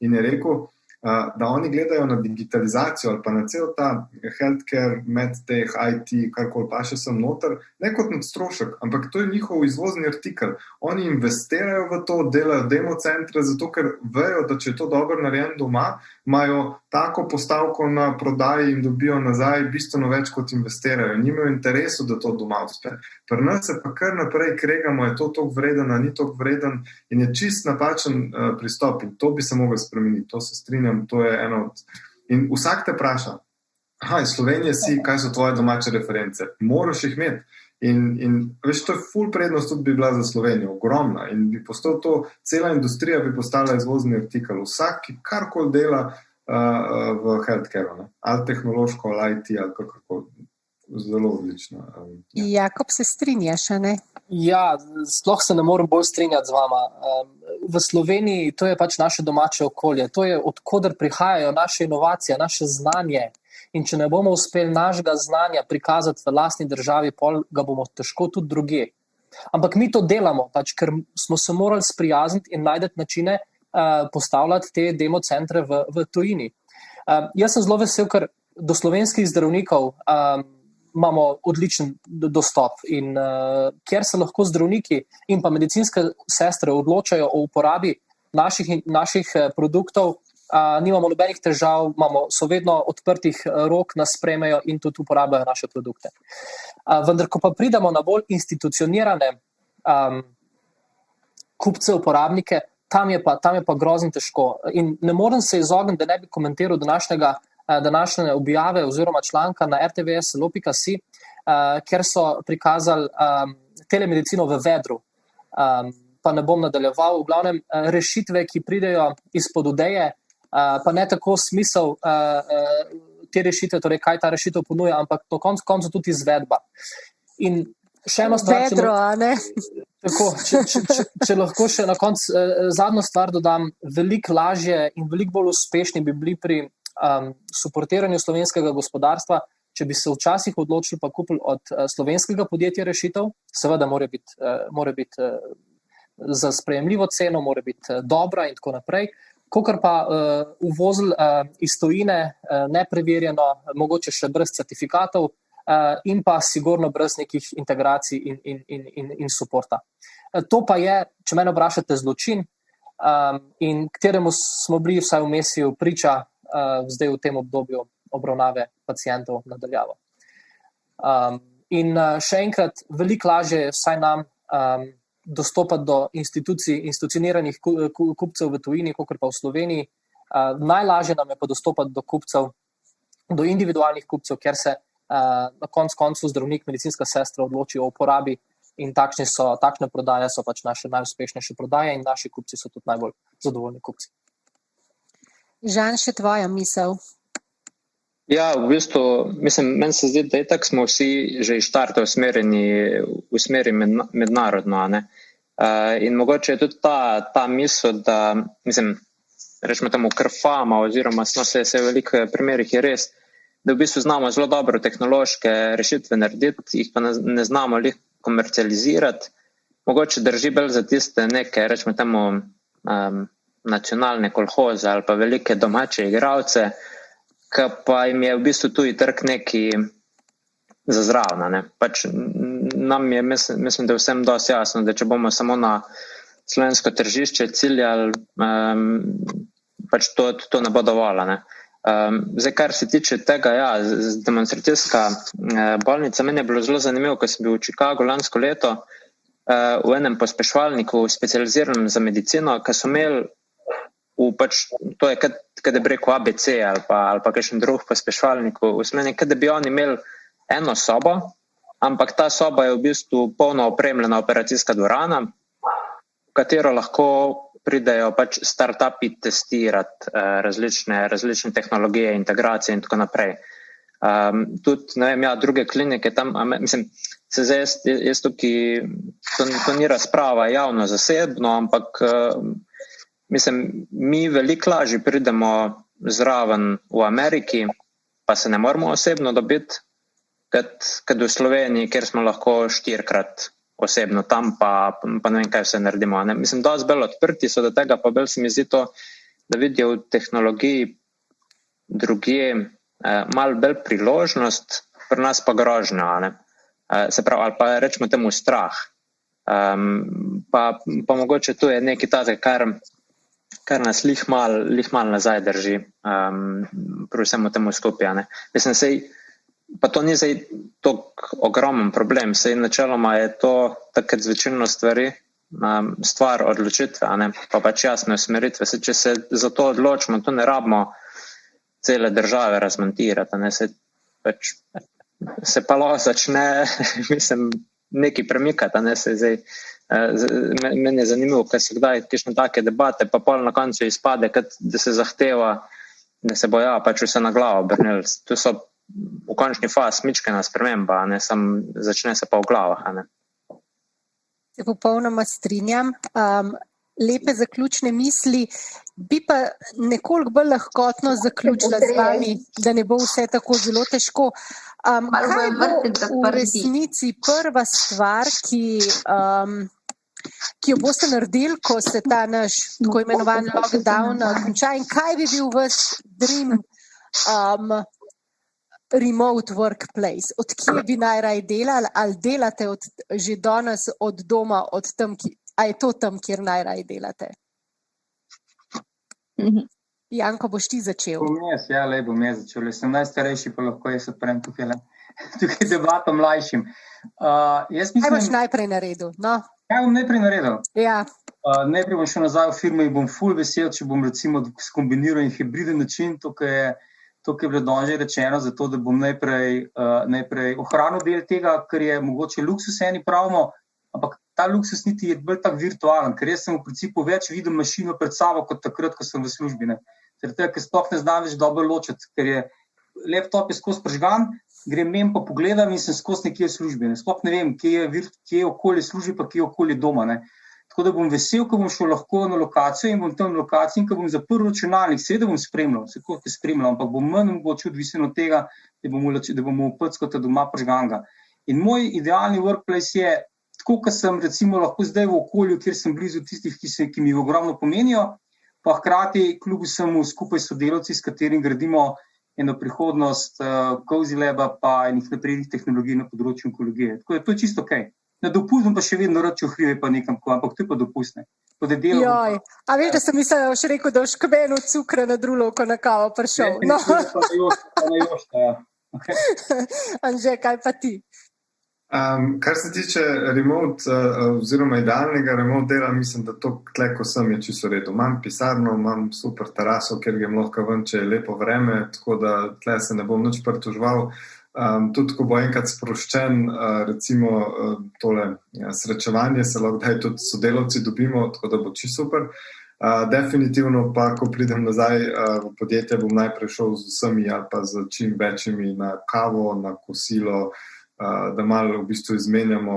in je rekel, da oni gledajo na digitalizacijo ali pa na cel ta healthcare, medtech, IT, karkoli pa še sem noter, ne kot strošek, ampak to je njihov izvozni artikel. Oni investirajo v to, delajo demo centre, zato ker vejo, da če je to dobro narejen doma, imajo tako postavko na prodaji in dobijo nazaj bistveno več, kot investirajo. Nimajo interesu, da to doma uspe. Pri nas se pa kar naprej kregamo, je to toliko vreden, a ni toliko vreden in je čist napačen pristop in to bi se mogli spremeniti, to se strinjam, to je eno od... In vsak te vpraša, iz Slovenije si, kaj so tvoje domače reference? Moraš jih imeti. In veš, to je ful prednost tudi bi bila za Slovenijo, ogromna in bi postal to, cela industrija bi postala izvozni artikel. Vsak, ki karkoli dela v healthcare, ali tehnološko, ali IT, ali kakorkoli. Zelo odlično. Jakob, se strinjaš, ne? Ja, sploh se ne morem bolj strinjati z vama. V Sloveniji to je pač naše domače okolje, to je odkoder prihajajo naše inovacije, naše znanje. In če ne bomo uspeli našega znanja prikazati v lastni državi, pol ga bomo težko tudi drugje. Ampak mi to delamo, pač, ker smo se morali sprijazniti in najti načine postavljati te demo centre v tujini. Jaz sem zelo vesel, ker do slovenskih zdravnikov imamo odličen dostop in kjer se lahko zdravniki in pa medicinske sestre odločajo o uporabi naših produktov, nimamo nobenih težav, so vedno odprtih rok, nas sprejmejo in tudi uporabljajo naše produkte. Vendar, ko pa pridemo na bolj institucionirane kupce, uporabnike, tam je pa grozno težko. In ne morem se izogniti, da ne bi komentiral današnje objave oziroma članka na rtvs.si, kjer so prikazali telemedicino v vedru. Pa ne bom nadaljeval, v glavnem rešitve, ki pridejo izpod odeje, pa ne tako smisel te rešitve, torej kaj ta rešitev ponuja, ampak to koncu tudi izvedba. In še eno stvar, vedro, ne? Tako, če lahko še na koncu zadnjo stvar dodam, veliko lažje in veliko bolj uspešni bi bili pri suportiranju slovenskega gospodarstva, če bi se včasih odločili pa kupili od slovenskega podjetja rešitev, seveda mora biti za sprejemljivo ceno, mora biti dobra in tako naprej, kakor pa uvozili iz tujine nepreverjeno, mogoče še brez certifikatov in pa sigurno brez nekih integracij in suporta. To pa je, če mene vprašate, zločin. in kateremu smo bili vsaj v mesiju priča zdaj v tem obdobju obravnave pacientov nadaljavo. In še enkrat, veliko lažje je vsaj nam dostopati do institucioniranih kupcev v tujini, kakor pa v Sloveniji. Najlažje nam je pa dostopati do kupcev, do individualnih kupcev, kjer se na koncu zdravnik, medicinska sestra odloči o uporabi in takšne prodaje so pač naše najuspešnejše prodaje in naši kupci so tudi najbolj zadovoljni kupci. Žan, še tvoja misel? Ja, v bistvu, meni se zdi, da itak smo vsi že iz štarta usmeri mednarodno, ne? In mogoče je tudi ta misel, da, rečemo temu krfama, oziroma se v veliko primerih je res, da v bistvu znamo zelo dobro tehnološke rešitve narediti, jih pa ne znamo lih komercializirati. Mogoče drži bolj za tiste neke, rečemo temu, nacionalne kolhoze ali pa velike domače igralce, ki pa jim je v bistvu tuji trg neki zazravna, ne. Pač nam je, mislim, da je vsem dosti jasno, da če bomo samo na slovensko tržišče ciljali, pač to ne bo dovolj, ne. Zdaj, kar se tiče tega, ja, demonstracijska bolnica, meni je bilo zelo zanimivo, ko sem bil v Chicagu lansko leto, v enem pospeševalniku specializiranem za medicino, ki so imeli to je, kad je preko ABC ali pa kakšen drug pospeševalniku v Sloveniji, kad bi oni imeli eno sobo, ampak ta soba je v bistvu polno opremljena operacijska dvorana, v katero lahko pridejo pač startupi testirati različne tehnologije, integracije in tako naprej. Tudi, ne vem, ja, druge klinike tam, se zdaj jaz tukaj, to ni razprava javno-zasebno, ampak mi veliko lažje pridemo zraven v Ameriki, pa se ne moramo osebno dobiti, kot v Sloveniji, kjer smo lahko 4-krat osebno tam, pa ne vem, kaj vse naredimo. Dosti bolj odprti so do tega, pa bolj se mi zdi to, da vidijo v tehnologiji drugje malo bolj priložnost, pri nas pa grožnjo, ne. Se pravi, ali pa rečemo temu strah. Pa mogoče tu je nekaj tazga, kar nas lih mal nazaj drži, pri vsemu temu skupaj, ne. Pa to ni zdaj tako ogromen problem, saj načeloma je to takrat z večino stvari stvar odločitve, ne, pa pač jasne usmeritve. Če se za to odločimo, to ne rabimo cele države razmontirati, ne, se pa lahko začne, nekaj premikati, ne, se zdaj, meni je zanimivo, kaj se kdaj kakšne take debate, pa pol na koncu izpade, da se zahteva, da se bo pač vse na glavo obrnili. To so v končni fazi mičkena sprememba, ne, začne se pa v glavah, ne. Se popolnoma strinjam. Lepe zaključne misli, bi pa nekoliko bolj lahkotno zaključila z vami, da ne bo vse tako zelo težko. Kaj bo v resnici prva stvar, ki jo boste naredili, ko se ta naš tako imenovan lockdown konča, in kaj bi bil vaš dream remote workplace? Od kje bi najraje delali, ali delate že danes od doma, od tam, a je to tam, kjer najraje delate? Janko, boš ti začel? Bom jaz začel. Sem najstarejši, pa lahko jaz odprem tukaj debato mlajšim. Kaj boš najprej naredil? No? Kaj bom najprej naredil? Ja. Najprej bom šel nazaj v firmo in bom ful vesel, če bom recimo skombiniral in hibriden način, to, kar je bilo danes že rečeno, zato da bom najprej ohranil del tega, kar je mogoče luksus, eni pravimo, ampak ta luksus niti je bolj tak virtualen, ker jaz sem v principu več vidim mašino pred sabo, kot takrat, ko sem v službi. Ker sploh ne znam več dobro ločiti, ker je laptop je skozi prižgan, grem mem pa pogledam in sem skozi nekje v službi. Sploh ne vem, kje je okolje službi, pa kje je okolje doma. Tako da bom vesel, ko bom šel lahko na lokacijo in bom tam na lokaciji in ko bom zaprl računalnik, seveda bom spremljal, ampak bom manj mogoče odvisen od tega, da bomo upckati doma prižganga. In moj idealni workplace je, tako kot sem recimo lahko zdaj v okolju, kjer sem blizu tistih, ki mi ogromno pomenijo, pa hkrati kljub vsemu skupaj s sodelavci, s katerim gradimo eno prihodnost Cozy Laba pa enih naprednih tehnologij na področju onkologije. Tako da to je čisto okej. Na dopust pa še vedno rad čuhrive pa nekam, ampak to je pa dopustne. Joj, a veš, da sem mislila, da boš rekel, da boš k meni cukra na drulovko na kavo prišel. No. Anže, kaj pa ti? Kar se tiče remote oziroma idealnega remote dela, mislim, da to tle, ko sem, je čisto redo. Imam pisarno, imam super teraso, kjer grem lahko ven, če je lepo vreme, tako da tle se ne bom nič pritoževal. Tudi, ko bo enkrat sproščen, recimo tole srečevanje, se lahko daj tudi sodelavci dobimo, tako da bo čisto super. Definitivno pa, ko pridem nazaj v podjetje, bom najprej šel z vsemi ali pa z čim večjimi na kavo, na kosilo, da malo v bistvu izmenjamo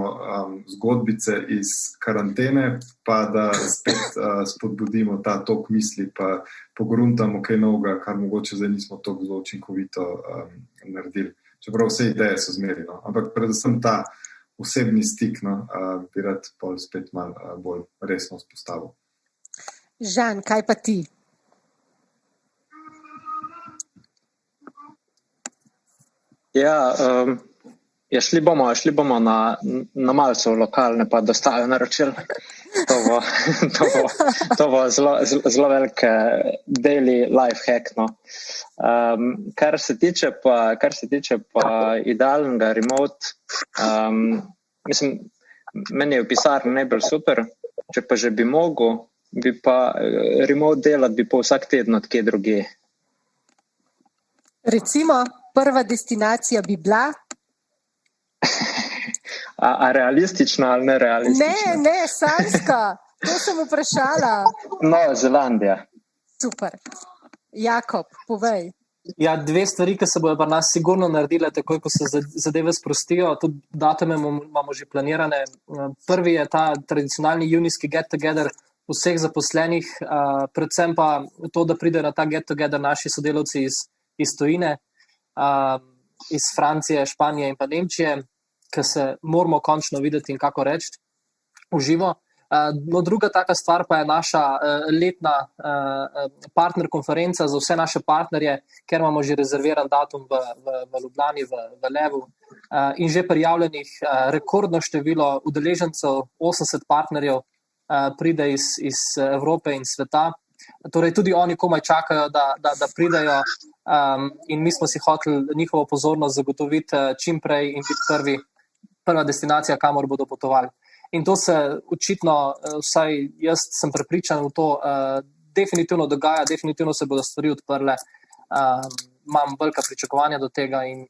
zgodbice iz karantene, pa da spet spodbudimo ta tok misli, pa pogruntamo kaj novega, kar mogoče zdaj nismo tako zelo učinkovito naredili. Čeprav vse ideje so zmeri, no. Ampak predvsem ta osebni stik, no, bi rad pol spet malo bolj resno vzpostavil. Žan, kaj pa ti? Ja, šli bomo na malce v lokalne pa dostave naročil. To bo zelo velik daily life hack, no. Kar se tiče pa idealnega remote, mislim, meni je v pisarni najbolj super, če pa že bi mogel, bi pa remote delati bi pa vsak teden od kje drugje. Recimo, prva destinacija bi bila? A realistična ali nerealistična? Ne, sanjska. To sem vprašala. Nova Zelandija. Super. Jakob, povej. Ja, dve stvari, ki se bojo pa nas sigurno naredile, takoj, ko se zadeve sprostijo, tudi datume imamo že planirane. Prvi je ta tradicionalni junijski get-together vseh zaposlenih, predvsem pa to, da pridejo na ta get-together naši sodelavci iz tujine, iz Francije, Španije in pa Nemčije, ki se moramo končno videti in kako reči v živo. No, druga taka stvar pa je naša letna partner konferenca za vse naše partnerje, ker imamo že rezerviran datum v Ljubljani, v Levu in že prijavljenih rekordno število udeležencev, 80 partnerjev pride iz Evrope in sveta. Torej tudi oni komaj čakajo, da pridejo in mi smo si hoteli njihovo pozornost zagotoviti čim prej in biti prva destinacija, kamor bodo potovali. In to se očitno, vsaj jaz sem prepričan v to, definitivno dogaja, definitivno se bodo stvari odprle. Imam velika pričakovanja do tega in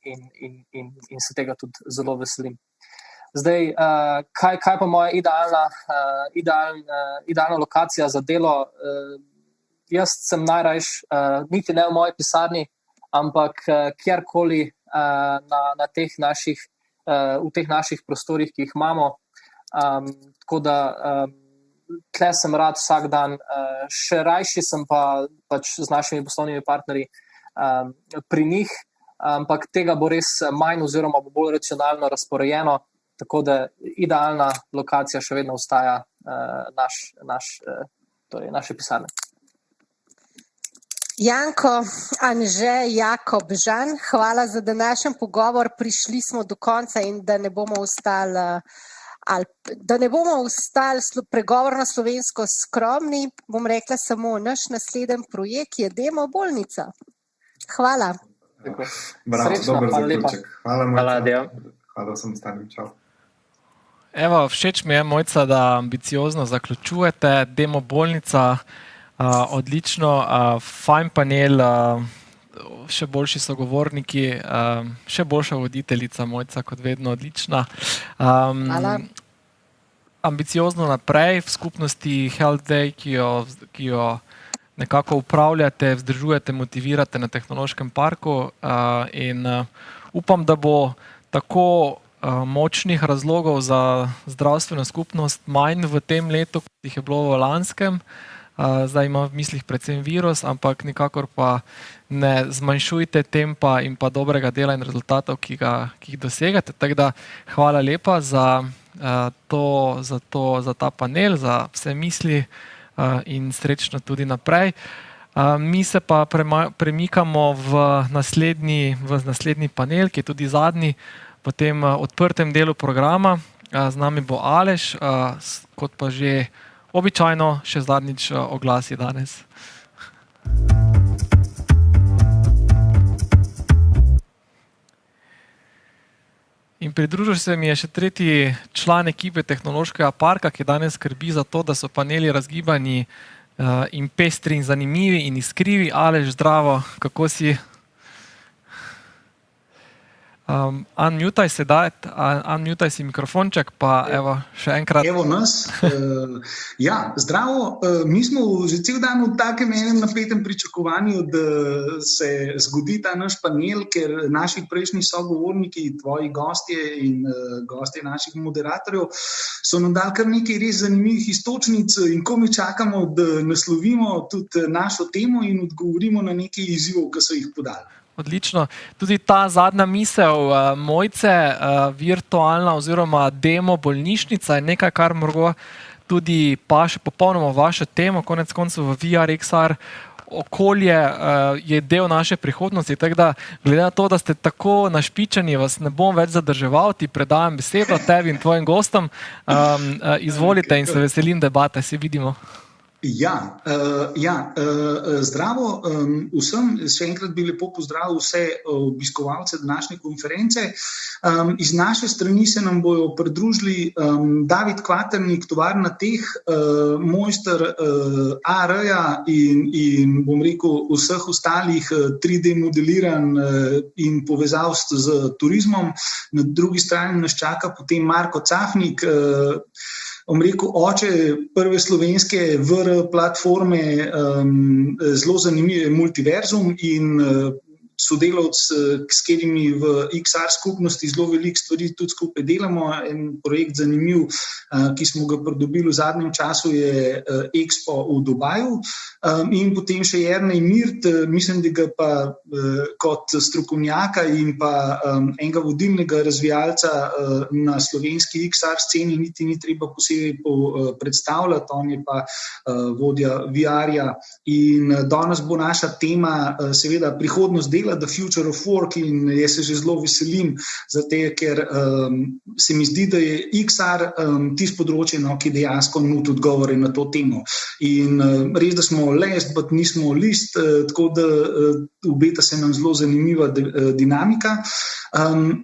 se tega tudi zelo veselim. Zdaj, kaj pa moja idealna lokacija za delo? Jaz sem najrajš, niti ne v moji pisarni, ampak kjerkoli v teh naših prostorih, ki jih imamo. Tako da tle sem rad vsak dan, še rajši sem pa pač z našimi poslovnimi partnerji pri njih, ampak tega bo res manj oziroma bo bolj racionalno razporejeno, tako da idealna lokacija še vedno ostaja naše pisarne. Janko, Anže, Jakob, Žan, hvala za današnji pogovor. Prišli smo do konca in da ne bomo ostali pregovorno slovensko skromni, bom rekla samo naš naslednji projekt je Demo bolnica. Hvala. Bravo, dober zaključek. Hvala vsem ostalim, čau. Evo, všeč mi je, Mojca, da ambiciozno zaključujete. Demo bolnica, odlično, fajn panel, še boljši sogovorniki, še boljša voditeljica, Mojca, kot vedno odlična. Hvala. Ambiciozno naprej v skupnosti Health Day, ki jo nekako upravljate, vzdržujete, motivirate na tehnološkem parku in upam, da bo tako močnih razlogov za zdravstveno skupnost manj v tem letu, kot jih je bilo v lanskem. Zdaj imam v mislih predvsem virus, ampak nikakor pa ne zmanjšujte tempa in pa dobrega dela in rezultatov, ki jih dosegate. Tako da hvala lepa za ta panel, za vse misli in srečno tudi naprej. Mi se pa premikamo v naslednji panel, ki je tudi zadnji v tem odprtem delu programa. Z nami bo Aleš, kot pa že običajno, še zadnjič oglasi danes. In pridružil se mi je še tretji član ekipe tehnološkega parka, ki danes skrbi za to, da so paneli razgibani in pestri in zanimivi in iskrivi. Aleš, zdravo, kako si? Unmutaj si mikrofonček, pa evo, še enkrat. Evo nas. Ja, zdravo. Mi smo že cel dan v takem enem napetem pričakovanju, da se zgodi ta naš panel, ker naši prejšnji sogovorniki, tvoji gostje in gostje naših moderatorjev so nam dali kar nekaj res zanimivih iztočnic in ko mi čakamo, da naslovimo tudi našo temo in odgovorimo na nekaj izzivov, ki so jih podali. Odlično. Tudi ta zadnja misel Mojce, virtualna oziroma demo bolnišnica je nekaj, kar morda tudi paše popolnoma vašo temo, konec koncev v VR, XR okolje je del naše prihodnosti, tako da glede na to, da ste tako našpičeni, vas ne bom več zadrževal, ti predajam besedo tebi in tvojim gostom. Izvolite in se veselim debate, se vidimo. Zdravo vsem, še enkrat bi lepo pozdravil vse obiskovalce današnje konference. Iz naše strani se nam bojo pridružili David Kvaternik, tovarna Teh, mojster AR-ja in bom rekel vseh ostalih 3D modeliran in povezav z turizmom. Na drugi strani nas čaka potem Marko Cafnik, bom rekel, oče prve slovenske VR platforme, zelo zanimiv Multiverzum in sodelavc, s katerimi v XR skupnosti zelo veliko stvari tudi skupaj delamo. En projekt zanimiv, ki smo ga pridobili v zadnjem času, je Expo v Dubaju. In potem še Jernej Mirt, mislim, da ga pa kot strokovnjaka in pa enega vodilnega razvijalca na slovenski XR sceni niti ni treba posebej predstavljati, on je pa vodja VR-ja. In danes bo naša tema seveda prihodnost dela, The Future of Work, in jaz se že zelo veselim, zato ker se mi zdi, da je XR tisto področje, ki dejansko nudi odgovore na to temo. In res, da smo last, but nismo list, tako da obeta se nam zelo zanimiva dinamika.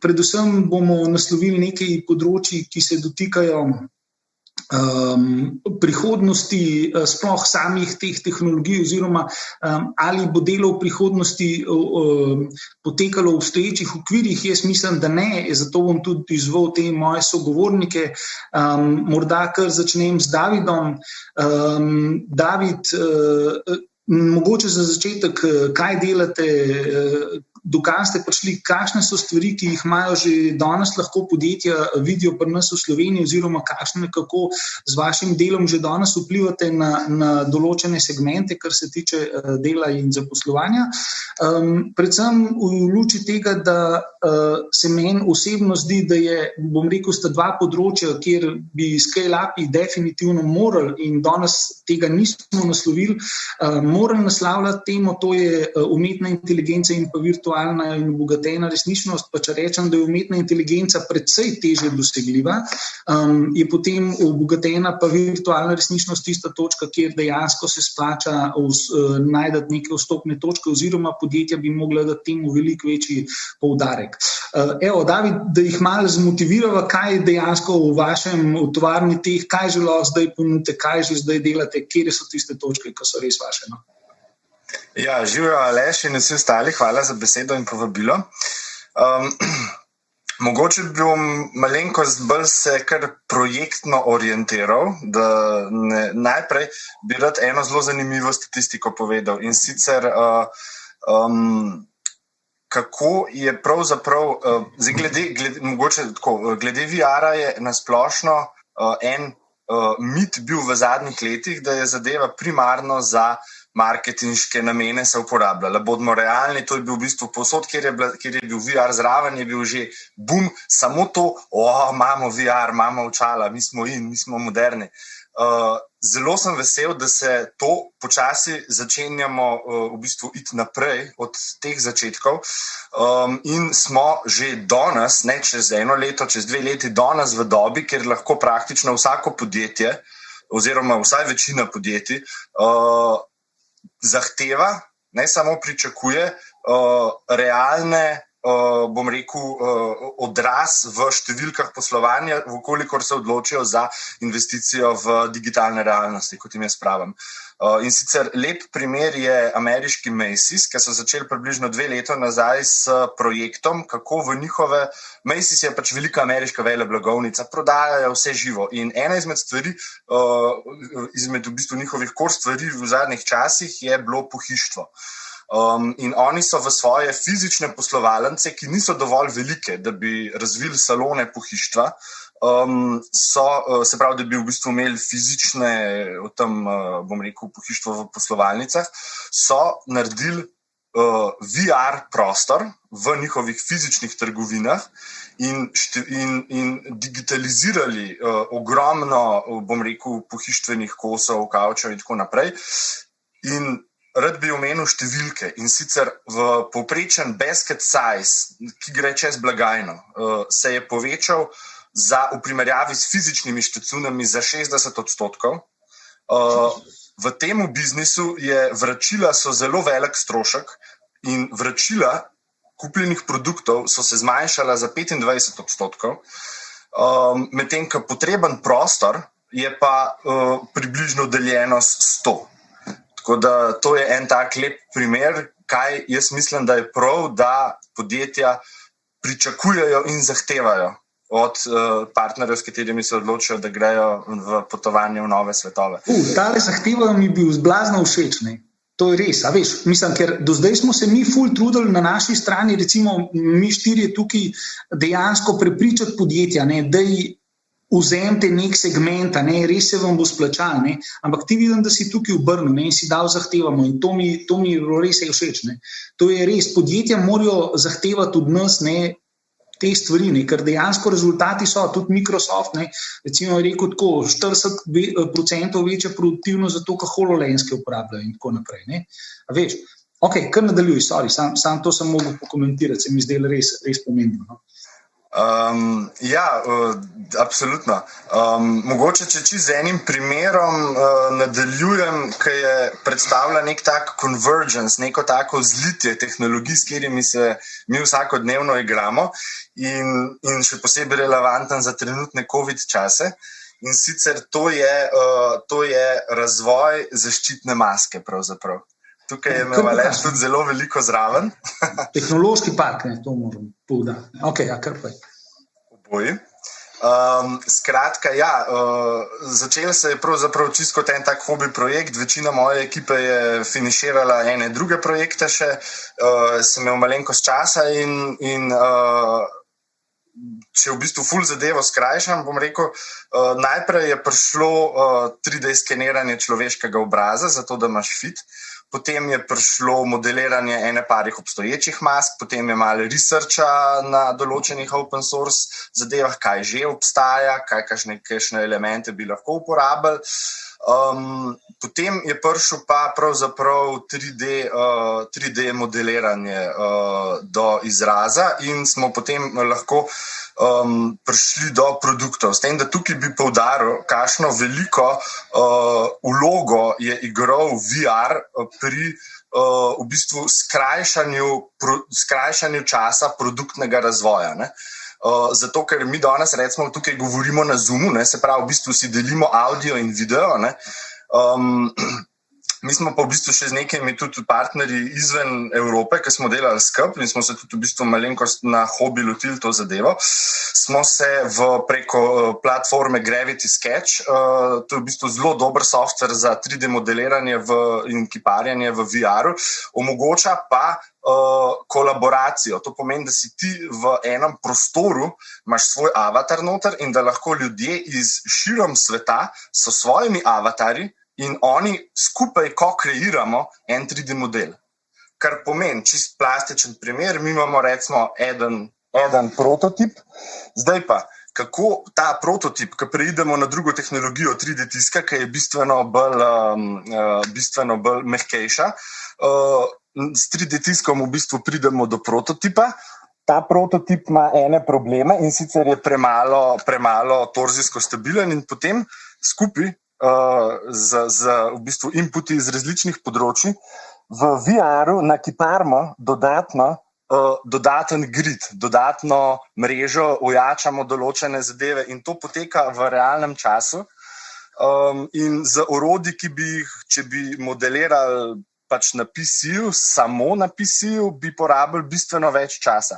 Predvsem bomo naslovili nekaj področij, ki se dotikajo prihodnosti sploh samih teh tehnologij oziroma ali bo delo v prihodnosti potekalo v obstoječih okvirih. Jaz mislim, da ne, zato bom tudi izval te moje sogovornike. Morda kar začnem z Davidom. David, mogoče za začetek, kaj delate, dokaj ste prišli, kakšne so stvari, ki jih imajo že danes lahko podjetja, vidijo pri nas v Sloveniji, oziroma kakšne, kako z vašim delom že danes vplivate na določene segmente, kar se tiče dela in zaposlovanja. Predvsem v luči tega, da se meni osebno zdi, da je, bom rekel, sta dva področja, kjer bi ScaleUpi definitivno morali, in danes tega nismo naslovili, morali naslavljati temo, to je umetna inteligenca in pa virtualna in obogatena resničnost. Pa če rečem, da je umetna inteligenca precej težje dosegljiva, je potem obogatena pa virtualna resničnost tista točka, kjer dejansko se splača najdati neke vstopne točke, oziroma podjetja bi mogla dati temu veliko večji poudarek. Evo, David, da jih malo zmotivirava, kaj dejansko v vašem tovarni Teh, kaj že lahko zdaj ponudite, kaj že zdaj delate, kje so tiste točke, ki so res vaše, no? Ja, živijo Aleš in vsi ostali, hvala za besedo in povabilo. Mogoče bi malenkost bolj se kar projektno orientiral, da najprej bi rad eno zelo zanimivo statistiko povedal, in sicer kako je pravzaprav, glede VR-a je nasplošno en mit bil v zadnjih letih, da je zadeva primarno za marketinške namene se uporabljala. Bodimo realni, to je bil v bistvu povsod, kjer je bil VR zraven, je bil že boom, samo to, imamo VR, imamo očala, mi smo moderni. zelo sem vesel, da se to počasi začenjamo v bistvu iti naprej od teh začetkov in smo že danes, ne čez 1 leto, čez 2 leti, danes v dobi, kjer lahko praktično vsako podjetje oziroma vsaj večina podjetij zahteva, ne samo pričakuje, realne, bom rekel, odraz v številkah poslovanja, vkolikor se odločijo za investicijo v digitalne realnosti, kot jim jaz pravim. In sicer lep primer je ameriški Macy's, ki so začeli približno 2 leta nazaj s projektom, kako v njihove, Macy's je pač velika ameriška veleblagovnica, prodajajo vse živo in ena izmed stvari, izmed v bistvu njihovih core stvari v zadnjih časih je bilo pohištvo. In oni so v svoje fizične poslovalnice, ki niso dovolj velike, da bi razvili salone pohištva, se pravi, da bi v bistvu imeli fizične, bom rekel, pohištvo v poslovalnicah, so naredili VR prostor v njihovih fizičnih trgovinah in digitalizirali ogromno, bom rekel, pohištvenih kosov, kavčev in tako naprej. In rad bi omenil številke in sicer v povprečen basket size, ki gre čez blagajno, se je povečal v primerjavi s fizičnimi štecunami za 60%. V tem biznisu vračila so zelo velik strošek in vračila kupljenih produktov so se zmanjšala za 25%, medtem ko potreben prostor je pa približno deljeno s 100. Tako da to je en tak lep primer, kaj jaz mislim, da je prav, da podjetja pričakujejo in zahtevajo od partnerjev, s katerimi se odločijo, da grejo v potovanje v nove svetove. Tale zahteva mi bil zblazno všeč, ne? To je res, a veš, mislim, ker do zdaj smo se mi ful trudili na naši strani, recimo mi 4 tukaj dejansko prepričati podjetja, ne, da vzemite nek segment, ne, res se vam bo splačal, ne, ampak ti vidim, da si tukaj obrnil, ne, in si dal zahtevamo in to mi res je všeč, ne. To je res, podjetja morajo zahtevati od nas, ne, te stvari, ne, ker dejansko rezultati so, tudi Microsoft, ne, recimo je rekel tako, 40% večja produktivnost za to, kar HoloLenske uporabljajo in tako naprej, ne. A veš, ok, kar nadaljuj, sorry, sam to sem mogel pokomentirati, se mi zdelo res pomembno, no. Absolutno. Mogoče, če čisto z enim primerom nadaljujem, ki je predstavlja nek tak convergence, neko tako zlitje tehnologij, s katerimi se mi vsakodnevno igramo in še posebej relevanten za trenutne COVID čase. In sicer to je razvoj zaščitne maske pravzaprav. Tukaj je imel Aleš tudi zelo veliko zraven. Tehnološki park, ne, to moram poudariti. Ok, kar pa je. Oboji. Skratka, začel se je pravzaprav čisto kot en tak hobi projekt. Večina moje ekipe je finiširala ene druge projekte še. Sem imel malenkost časa in če v bistvu ful zadevo skrajšam, bom rekel, najprej je prišlo 3D skeniranje človeškega obraza, zato da imaš fit. Potem je prišlo modeliranje ene parih obstoječih mask, potem je malo researcha na določenih open source zadevah, kaj že obstaja, kakšne elemente bi lahko uporabili. Potem je prišel pa pravzaprav 3D modeliranje do izraza in smo potem lahko prišli do produktov. S tem, da tukaj bi poudaril, kakšno veliko vlogo je igral VR pri v bistvu skrajšanju časa produktnega razvoja, ne. Zato, ker mi danes recimo tukaj govorimo na Zoomu, ne, se pravi, v bistvu si delimo audio in video, ne. Mi smo pa v bistvu še z nekimi tudi partnerji izven Evrope, ki smo delali skupaj in smo se tudi v bistvu malenkost na hobi lotili to zadevo. Smo se preko platforme Gravity Sketch, to je v bistvu zelo dober software za 3D modeliranje in kiparjanje v VR-u, omogoča pa kolaboracijo. To pomeni, da si ti v enem prostoru, imaš svoj avatar noter in da lahko ljudje iz širom sveta so svojimi avatarji in oni skupaj ko-kreiramo en 3D model. Kar pomeni, čist plastičen primer, mi imamo recimo eden prototip, zdaj pa, kako ta prototip, ko preidemo na drugo tehnologijo 3D tiska, ki je bistveno bolj mehkejša, s 3D tiskom v bistvu pridemo do prototipa. Ta prototip ima ene probleme in sicer je premalo torzijsko stabilen in potem skupaj z v bistvu inputi iz različnih področji v VR-u nakiparimo dodaten grid, dodatno mrežo, ojačamo določene zadeve in to poteka v realnem času. In z orodji, ki bi jih, če bi modelirali pač na PC-ju, samo na PC-ju, bi porabili bistveno več časa.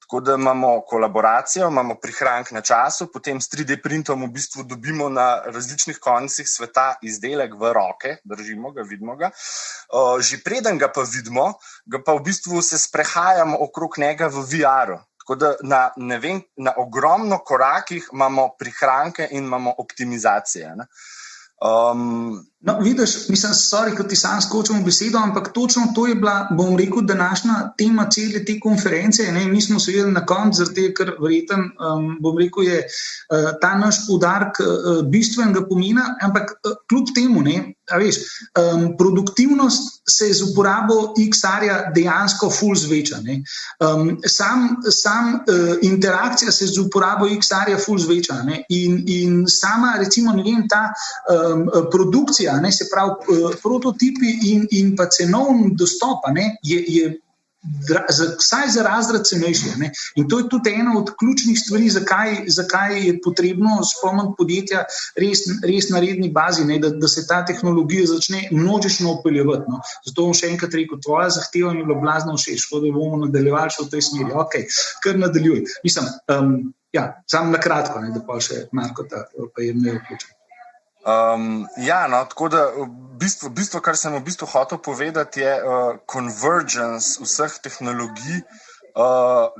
Tako da imamo kolaboracijo, imamo prihranek na času, potem s 3D printom v bistvu dobimo na različnih koncih sveta izdelek v roke, držimo ga, vidimo ga. Že preden ga pa vidimo, ga pa v bistvu se sprehajamo okrog njega v VR-u. Tako da na ogromno korakih imamo prihranke in imamo optimizacije. No, vidiš, mislim, sorry, ko ti sam skočim v besedo, ampak točno to je bila, bom rekel, današnja tema cele te konference. Mi smo se jedli na koncu, zaradi tega, ker verjetno, bom rekel, je ta naš poudarek bistvenega pomena, ampak kljub temu, a veš, produktivnost se z uporabo XR-ja dejansko ful zveča. Sam interakcija se z uporabo XR-ja ful zveča. In sama, recimo, ne vem, ta produkcija, se pravi, prototipi in pa cenovni dostop je vsaj za razred cenejši. In to je tudi ena od ključnih stvari, zakaj je potrebno spomniti podjetja res na redni bazi, da se ta tehnologija začne množično upeljevati. Zato bom še enkrat rekel, tvoja zahteva mi je bila blazno všeč, da bomo nadaljevali še v tej smeri. Ok, kar nadaljuj. Mislim, samo na kratko, da pa še Marko pa je ne vključen. Tako da bistvo, kar sem v bistvu hotel povedati, je convergence vseh tehnologij,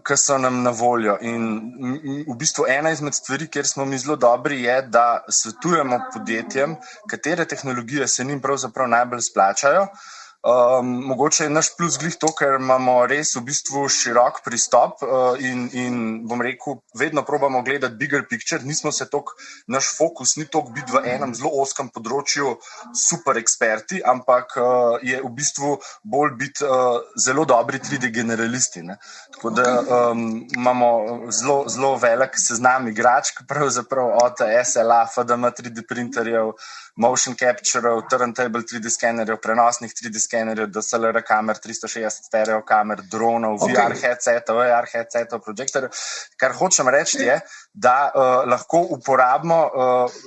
ki so nam na voljo. In v bistvu ena izmed stvari, kjer smo mi zelo dobri, je, da svetujemo podjetjem, katere tehnologije se njim pravzaprav najbolj splačajo. Mogoče je naš plus glih to, ker imamo res v bistvu širok pristop in bom rekel, vedno probamo gledati bigger picture, naš fokus ni toliko biti v enem zelo oskem področju super eksperti, ampak je v bistvu bolj biti zelo dobri 3D generalisti. Tako da imamo zelo velik seznam igračk, pravzaprav od SLA, FDM 3D printerjev, motion captureov, turntable 3D skenerjev, prenosnih 3D skenerjev, DSLR kamer, 360 stereo kamer, dronov, VR headsetov, AR headsetov, projektorjev. Kar hočem reči je, da lahko uporabimo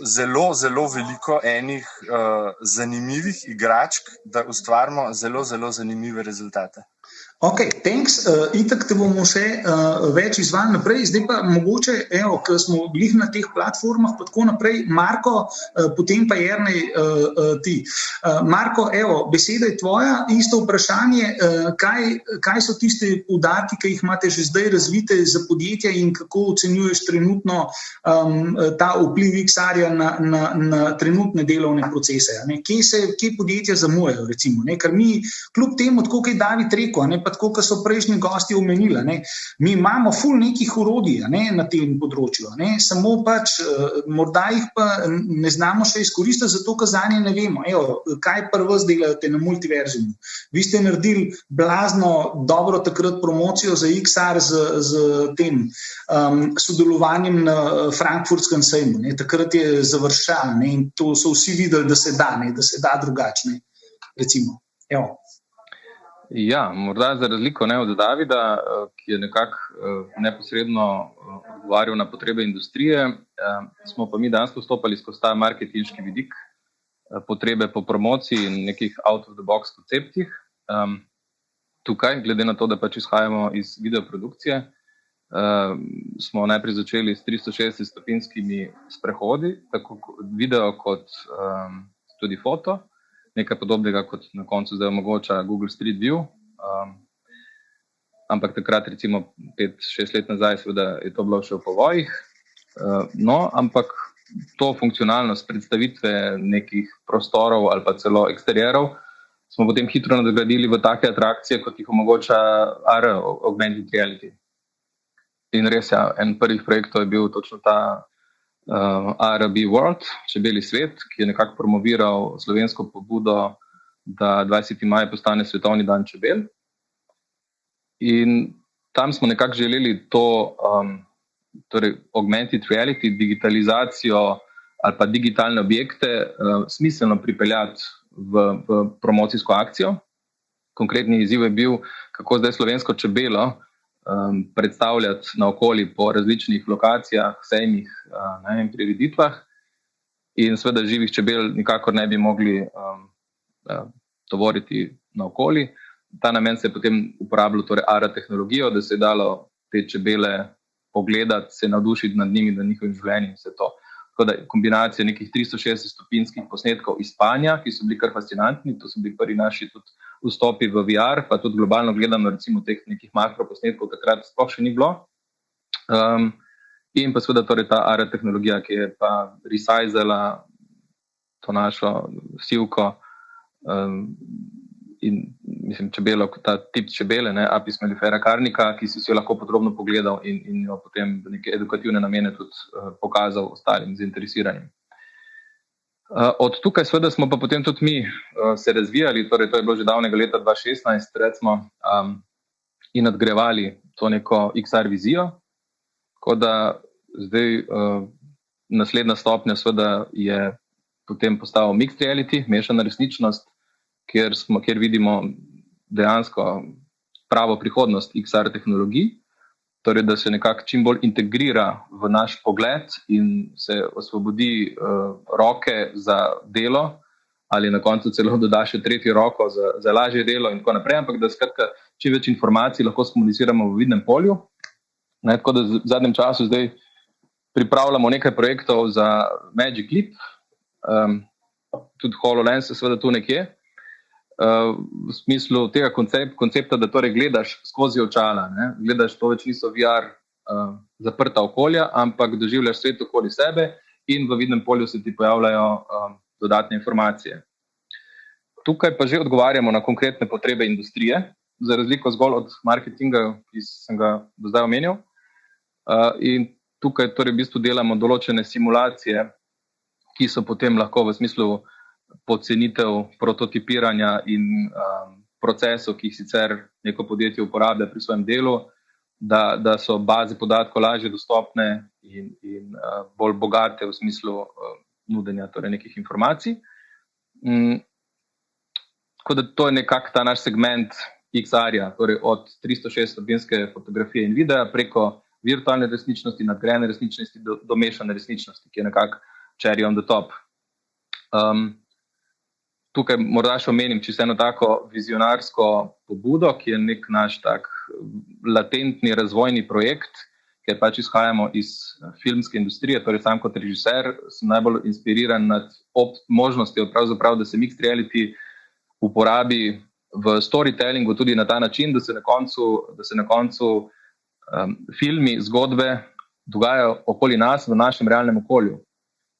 zelo, zelo veliko enih zanimivih igračk, da ustvarimo zelo, zelo zanimive rezultate. Ok, thanks. Itak te bomo še več izvali naprej. Zdaj pa mogoče, ker smo bili na teh platformah, pa tako naprej. Marko, potem pa Jernej ti. Marko, beseda je tvoja. Isto vprašanje, kaj so tiste poudarki, ki jih imate že zdaj razvite za podjetja in kako ocenjuješ trenutno ta vpliv XR-ja na trenutne delovne procese? Kje podjetja zamujajo, recimo? Ker mi, kljub temu, tako kaj David rekel, pa tako, kot so prejšnji gosti omenili, mi imamo ful nekih orodij na tem področju, samo pač morda jih pa ne znamo še izkoristiti, zato ker zanje ne vemo. Kaj prvo delate na multiverzumu? Vi ste naredili blazno dobro takrat promocijo za XR z tem sodelovanjem na frankfurtskem sejmu. Takrat je završal in to so vsi videli, da se da drugače. Recimo, Ja, morda za razliko od Davida, ki je nekako neposredno odgovarjal na potrebe industrije, smo pa mi danes vstopali skozi ta marketinški vidik, potrebe po promociji in nekih out-of-the-box konceptih. Tukaj, glede na to, da pač izhajamo iz videoprodukcije, smo najprej začeli s 360-stopinskimi sprehodi, tako video kot tudi foto. Nekaj podobnega, kot na koncu zdaj omogoča Google Street View, ampak takrat, recimo 5-6 let nazaj, seveda je to bilo še v povojih. Ampak to funkcionalnost predstavitve nekih prostorov ali pa celo eksterierov smo potem hitro nadgradili v take atrakcije, kot jih omogoča AR, Augmented Reality. In res, ja, en prvih projektov je bil točno ta RB World, čebeli svet, ki je nekako promoviral slovensko pobudo, da 20. maj postane svetovni dan čebel. In tam smo nekako želeli to torej augmented reality, digitalizacijo ali pa digitalne objekte smiselno pripeljati v promocijsko akcijo. Konkretni izziv je bil, kako zdaj slovensko čebelo predstavljati na okolju po različnih lokacijah, sejmih in prireditvah. In seveda živih čebel nikakor ne bi mogli tovoriti na okolju. Ta namen se je potem uporabljal torej AR tehnologijo, da se je dalo te čebele pogledati, se navdušiti nad njimi, nad njihovim življenjem in vse to. Tako da kombinacija nekih 360 stopinjskih posnetkov iz spanja, ki so bili kar fascinantni, to so bili prvi naši tudi vstopi v VR, pa tudi globalno gledano recimo teh nekih makroposnetkov takrat sploh še ni bilo. In pa seveda torej ta AR tehnologija, ki je pa resizala to našo sivko in mislim čebelo, ta tip čebele, Apis mellifera carnica, ki si jo lahko podrobno pogledal in jo potem v neke edukativne namene tudi pokazal ostalim zainteresiranim. Od tukaj seveda smo pa potem tudi mi se razvijali, torej to je bilo že davnega leta 2016 recimo, in nadgrajevali to neko XR vizijo, tako da zdaj naslednja stopnja seveda je potem postal mixed reality, mešana resničnost, kjer vidimo dejansko pravo prihodnost XR tehnologij, torej da se nekako čim bolj integrira v naš pogled in se osvobodi roke za delo ali na koncu celo doda še tretjo roko za lažje delo in tako naprej, ampak da skratka čim več informacij lahko skomuniciramo v vidnem polju. Tako da v zadnjem času zdaj pripravljamo nekaj projektov za Magic Leap, tudi HoloLens je seveda tu nekje, v smislu tega koncepta, da torej gledaš skozi očala, gledaš, to več niso VR zaprta okolja, ampak doživljaš svet okoli sebe in v vidnem polju se ti pojavljajo dodatne informacije. Tukaj pa že odgovarjamo na konkretne potrebe industrije, za razliko zgolj od marketinga, ki sem ga do zdaj omenil. In tukaj torej v bistvu delamo določene simulacije, ki so potem lahko v smislu podcenitev prototipiranja in procesov, ki jih sicer neko podjetje uporablja pri svojem delu, da so baze podatkov lažje dostopne in bolj bogate v smislu nudenja torej nekih informacij. Tako da to je nekako ta naš segment XR-ja, torej od 360 stopinske fotografije in videa preko virtualne resničnosti, nadgrajene resničnosti do mešane resničnosti, ki je nekako cherry on the top. Tukaj morda še omenim čisto eno tako vizionarsko pobudo, ki je nek naš tak latentni razvojni projekt, ker pač izhajamo iz filmske industrije, torej sam kot režiser sem najbolj inspiriran nad možnostjo pravzaprav, da se mixed reality uporabi v storytellingu tudi na ta način, da se na koncu filmi, zgodbe dogajajo okoli nas v našem realnem okolju.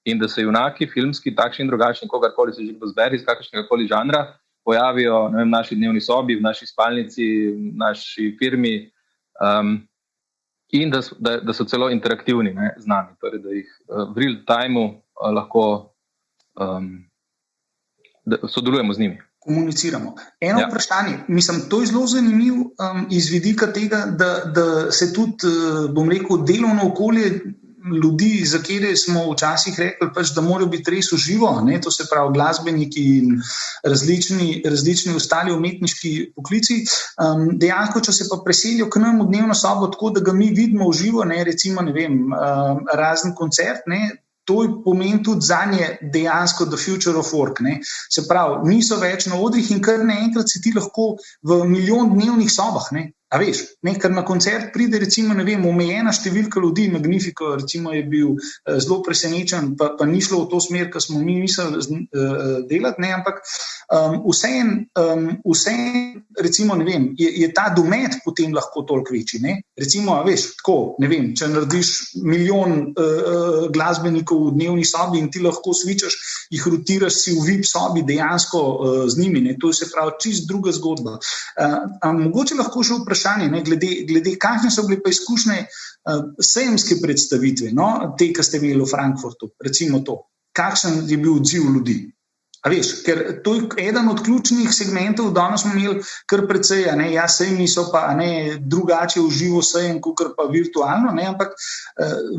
In da se junaki filmski, takšni in drugačni, kogarkoli se že kdo zberi iz kakršnega koli žanra, pojavijo v naši dnevni sobi, v naši spalnici, v naši firmi in da so celo interaktivni z nami, torej da jih v real timeu lahko sodelujemo z njimi. Komuniciramo. Eno vprašanje, mislim, to je zelo zanimiv iz vidika tega, da se tudi, bom rekel, delovno okolje ljudi, za kere smo včasih rekli, pač, da morajo biti res v živo, to se pravi glasbeniki in različni ostali umetniški poklici. Dejansko, če se pa preselijo k nam v dnevno sobo tako, da ga mi vidimo v živo, recimo, razen koncert, to pomeni tudi zanje dejansko the future of work. Se pravi, niso več na odrih in kar naenkrat si ti lahko v milijon dnevnih sobah. A veš, ker na koncert pride recimo, omejena številka ljudi, Magnifico recimo je bil zelo presenečen, pa ni šlo v to smer, ki smo mi mislili delati, ampak vseeno, recimo, je ta domet potem lahko toliko večji. Recimo, veš, tako, če narediš milijon glasbenikov v dnevni sobi in ti lahko switchaš, jih rotiraš si v VIP sobi dejansko z njimi, to je se pravi čist druga zgodba. Mogoče lahko še vprašanje vprašanje, ne, glede kakšne so bile pa izkušnje sejemske predstavitve, no, te, ki ste imeli v Frankfurtu, recimo to. Kakšen je bil odziv ljudi? A veš, ker to je eden od ključnih segmentov, danes smo imeli kar precej, ne, ja, sejmi so pa ne, drugače v živo sejem, kakor pa virtualno, ne, ampak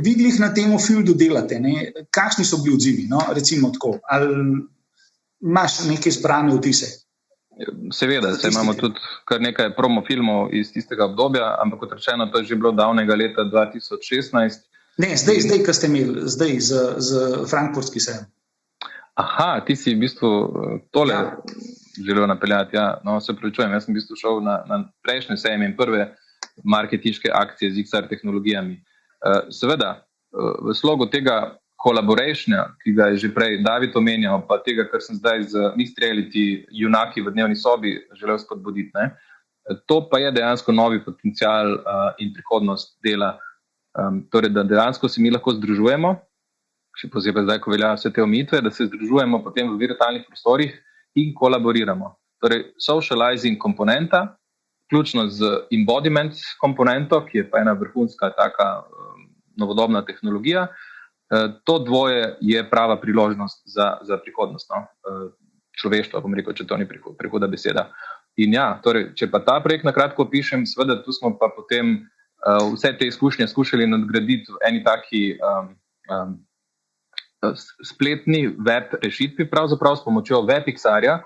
vi glih na temu fieldu delate, ne, kakšni so bili odzivi, no, recimo tako, ali imaš neke zbrane vtise? Seveda, imamo tudi kar nekaj promofilmov iz tistega obdobja, ampak kot rečeno, to je že bilo davnega leta 2016. Ne, zdaj, ko ste imeli, zdaj z frankfurtski sejem. Aha, ti si v bistvu tole želel napeljati, ja. No, se pravičujem, jaz sem v bistvu šel na prejšnje sejem in prve marketinške akcije z XR tehnologijami. Seveda, v slogu tega collaborationa, ki ga je že prej David omenjal, pa tega, kar sem zdaj z Mixed Reality junaki v dnevni sobi želel spodbuditi, ne. To pa je dejansko novi potencial in prihodnost dela. Torej, da dejansko se mi lahko združujemo, še posebej zdaj, ko veljajo vse te omejitve, da se združujemo potem v virtualnih prostorih in kolaboriramo. Torej, socializing komponenta, vključno z embodiment komponento, ki je pa ena vrhunska taka novodobna tehnologija, to dvoje je prava priložnost za prihodnost, no? Človeštva, bom rekel, če to ni prehuda beseda. In ja, torej, če pa ta projekt na kratko opišem, seveda tu smo pa potem vse te izkušnje skušali nadgraditi v eni taki spletni web rešitvi, pravzaprav s pomočjo WebXR-ja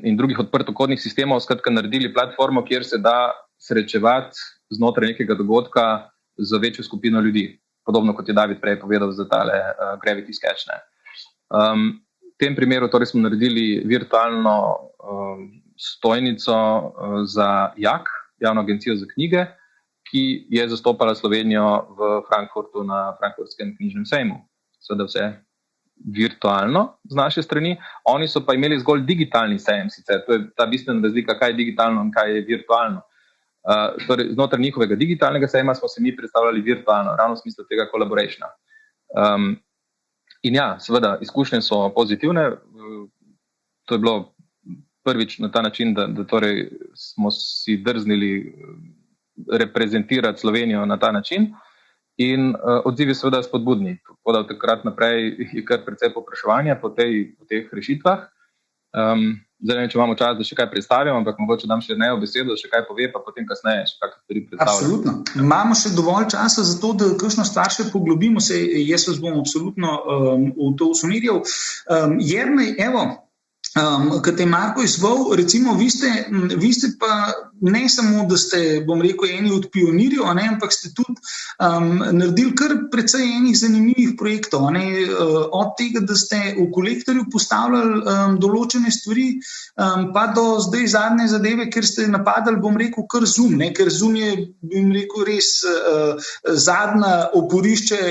in drugih odprtokodnih sistemov, skratka naredili platformo, kjer se da srečevati znotraj nekega dogodka z večjo skupino ljudi, podobno kot je David prej povedal za tale Gravity Sketch. V tem primeru torej smo naredili virtualno stojnico za JAK, Javno agencijo za knjige, ki je zastopala Slovenijo v Frankfurtu na Frankfurtskem knjižnem sejmu. Seveda vse virtualno z naše strani. Oni so pa imeli zgolj digitalni sejem sicer. To je ta bistvena razlika, kaj je digitalno in kaj je virtualno. Torej, znotraj njihovega digitalnega sejma smo se mi predstavljali virtualno, ravno v smislu tega collaborationa. In ja, seveda, izkušnje so pozitivne. To je bilo prvič na ta način, da torej smo si drznili reprezentirati Slovenijo na ta način in odzivi seveda spodbudni. Tako da od takrat naprej je kar precej povpraševanja po teh rešitvah. Zdaj ne vem, če imamo čas, da še kaj predstavim, ampak mogoče dam še Nejo besedo, da še kaj pove, pa potem kasneje še kakšne stvari predstavljamo. Absolutno. Imamo še dovolj časa za to, da kakšno stvar še poglobimo, jaz vas bom absolutno v to usmerjal. Jernej, evo, ko te je Marko izval, recimo vi ste pa ne samo, da ste, bom rekel, eni od pionirjev, ampak ste tudi naredili kar precej enih zanimivih projektov, od tega, da ste v kolektorju postavljali določene stvari, pa do zdaj zadnje zadeve, ker ste napadali, bom rekel, kar Zoom, ker Zoom je, bom rekel, res zadnja oporišče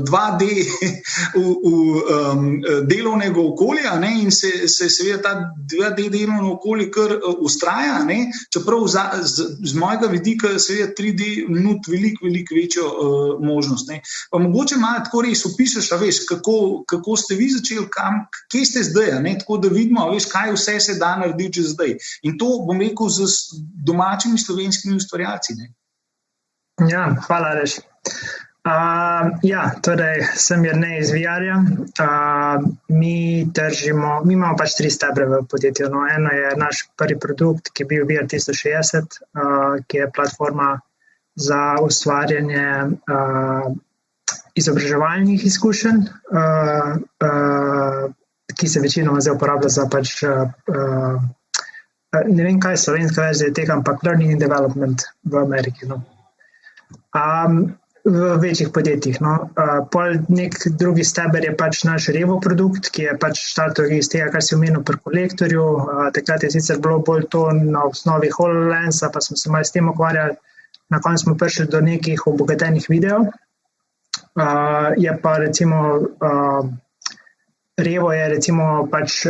2D v delovnega okolja, in se seveda ta 2D delovno okolje kar ustraja, čeprav z mojega vidika seveda 3D nudi veliko večjo možnost. Pa mogoče malo tako res opišeš, a veš, kako ste vi začeli, kje ste zdaj, tako da vidimo, a veš, kaj vse se da narediti že zdaj. In to, bom rekel, z domačimi slovenskimi ustvarjalci. Ja, hvala, Reš. Torej, sem Jernej iz VR-ja. Mi imamo pač 3 stebre v podjetju. Eno je naš prvi produkt, ki je bil VR 360, ki je platforma za ustvarjanje izobraževalnih izkušenj, ki se večinoma zdaj uporablja za pač, ne vem, kaj je slovenska verzija tega, ampak Learning and Development v Ameriki. V večjih podjetjih. Pol nek drugi steber je pač naš Revo produkt, ki je pač štartal iz tega, kar si omenil pri kolektorju. Takrat je sicer bilo bolj to na osnovi HoloLensa, pa smo se malo s tem ukvarjali. Na koncu smo prišli do nekih obogatenih videov. Je pa recimo Revo je recimo pač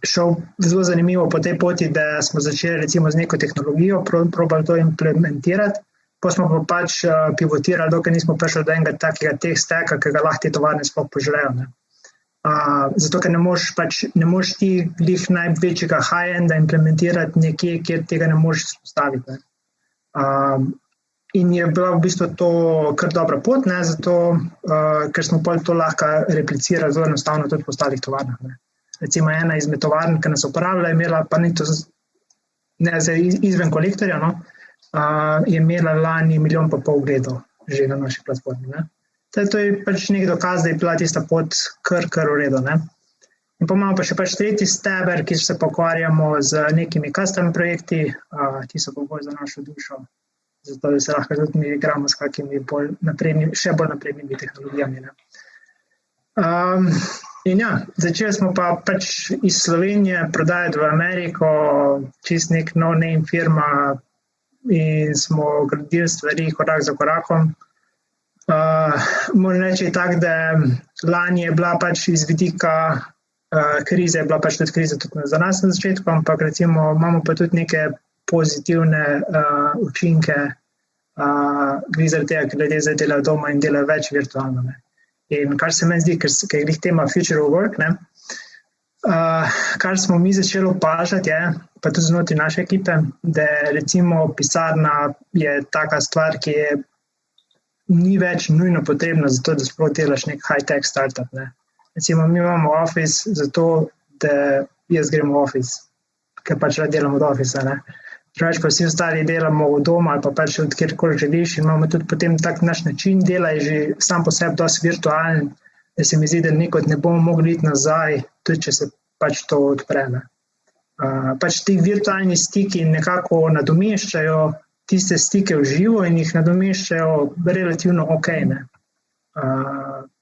šel zelo zanimivo po tej poti, da smo začeli recimo z neko tehnologijo, probali to implementirati. Pa smo pa pač pivotirali, dokaj nismo prišli do enega takega tech stacka, ki ga lahko te tovarne sploh poželejo. Zato, ker ne moreš ti glih največjega high-enda implementirati nekje, kjer tega ne moreš spostaviti. In je bila v bistvu to kar dobra pot, ne, zato, ker smo pol to lahko replicirali zelo enostavno tudi po ostalih tovarnah. Ne. Recimo ena izmed tovarn, ki nas uporablja, je imela, pa ni to izven kolektorja, no, je imela lani 1,5 milijona ogledov že na naši platformi. Ne. To je pač nek dokaz, da je bila tista pot kar v redu. Ne. In pa imamo pa še pač tretji steber, ki se pokvarjamo z nekimi custom projekti, ti so pa bolj za našo dušo, zato da se lahko tudi mi igramo s kakimi še bolj naprednimi tehnologijami. Ne. In ja, začeli smo pa pač iz Slovenije prodajati v Ameriko, čist nek no-name firma in smo gradili stvari korak za korakom. Moram reči tako, da lani je bila pač iz vidika krize, je bila pač tudi kriza tudi za nas na začetku, ampak recimo imamo pa tudi neke pozitivne učinke, zaradi tega, ker ljudje zdaj delajo doma in delajo več virtualno. Ne. In kar se meni zdi, ker je glih tema future of work, ne, kar smo mi začeli opažati, je, pa tudi znotraj naše ekipe, da recimo pisarna je taka stvar, ki ni več nujno potrebna za to, da sploh delaš nek high-tech startup. Ne. Recimo mi imamo office zato, da jaz grem v office, ker pač rad delam od office. Drugače pa vsi ostali delamo od doma ali pa pač od kjerkoli želiš in imamo tudi potem tak naš način dela je že sam po sebi dosti virtualen, da se mi zdi, da nekod ne bomo mogli iti nazaj, tudi če se pač to odpre. Pač ti virtualni stiki nekako nadomeščajo tiste stike v živo in jih nadomeščajo relativno ok. Ne.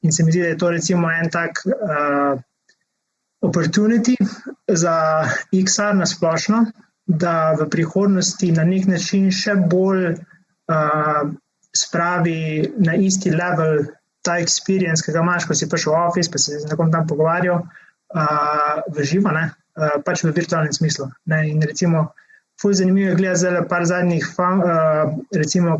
In se mi zdi, da je to recimo en tak opportunity za XR na splošno, da v prihodnosti na nek način še bolj spravi na isti level ta experience, ki ga imaš, ko si prišel v office, pa si z nekom tam pogovarjal v živo, ne, pač v virtualnem smislu. Ne. In recimo, ful zanimivo je gledati zdaj par zadnjih, recimo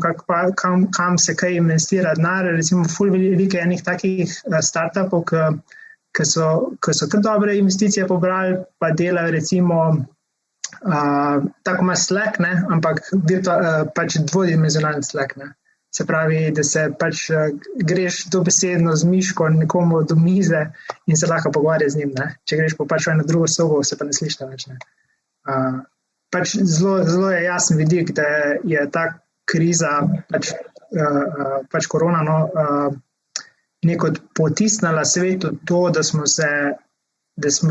kam se kaj investira denar, recimo ful veliko enih takih startupov, ki so kar dobre investicije pobrali, pa delajo recimo tako ima Slack, ne, ampak pač dvodimenzionalni Slack. Ne. Se pravi, da se pač greš dobesedno z miško nekomu do mize in se lahko pogovarja z njim. Ne. Če greš pa pač v eno drugo sobo, se pa ne slišta več. Ne. Pač zelo je jasen vidik, da je ta kriza, pač korona, nekod potisnila svetu to, da smo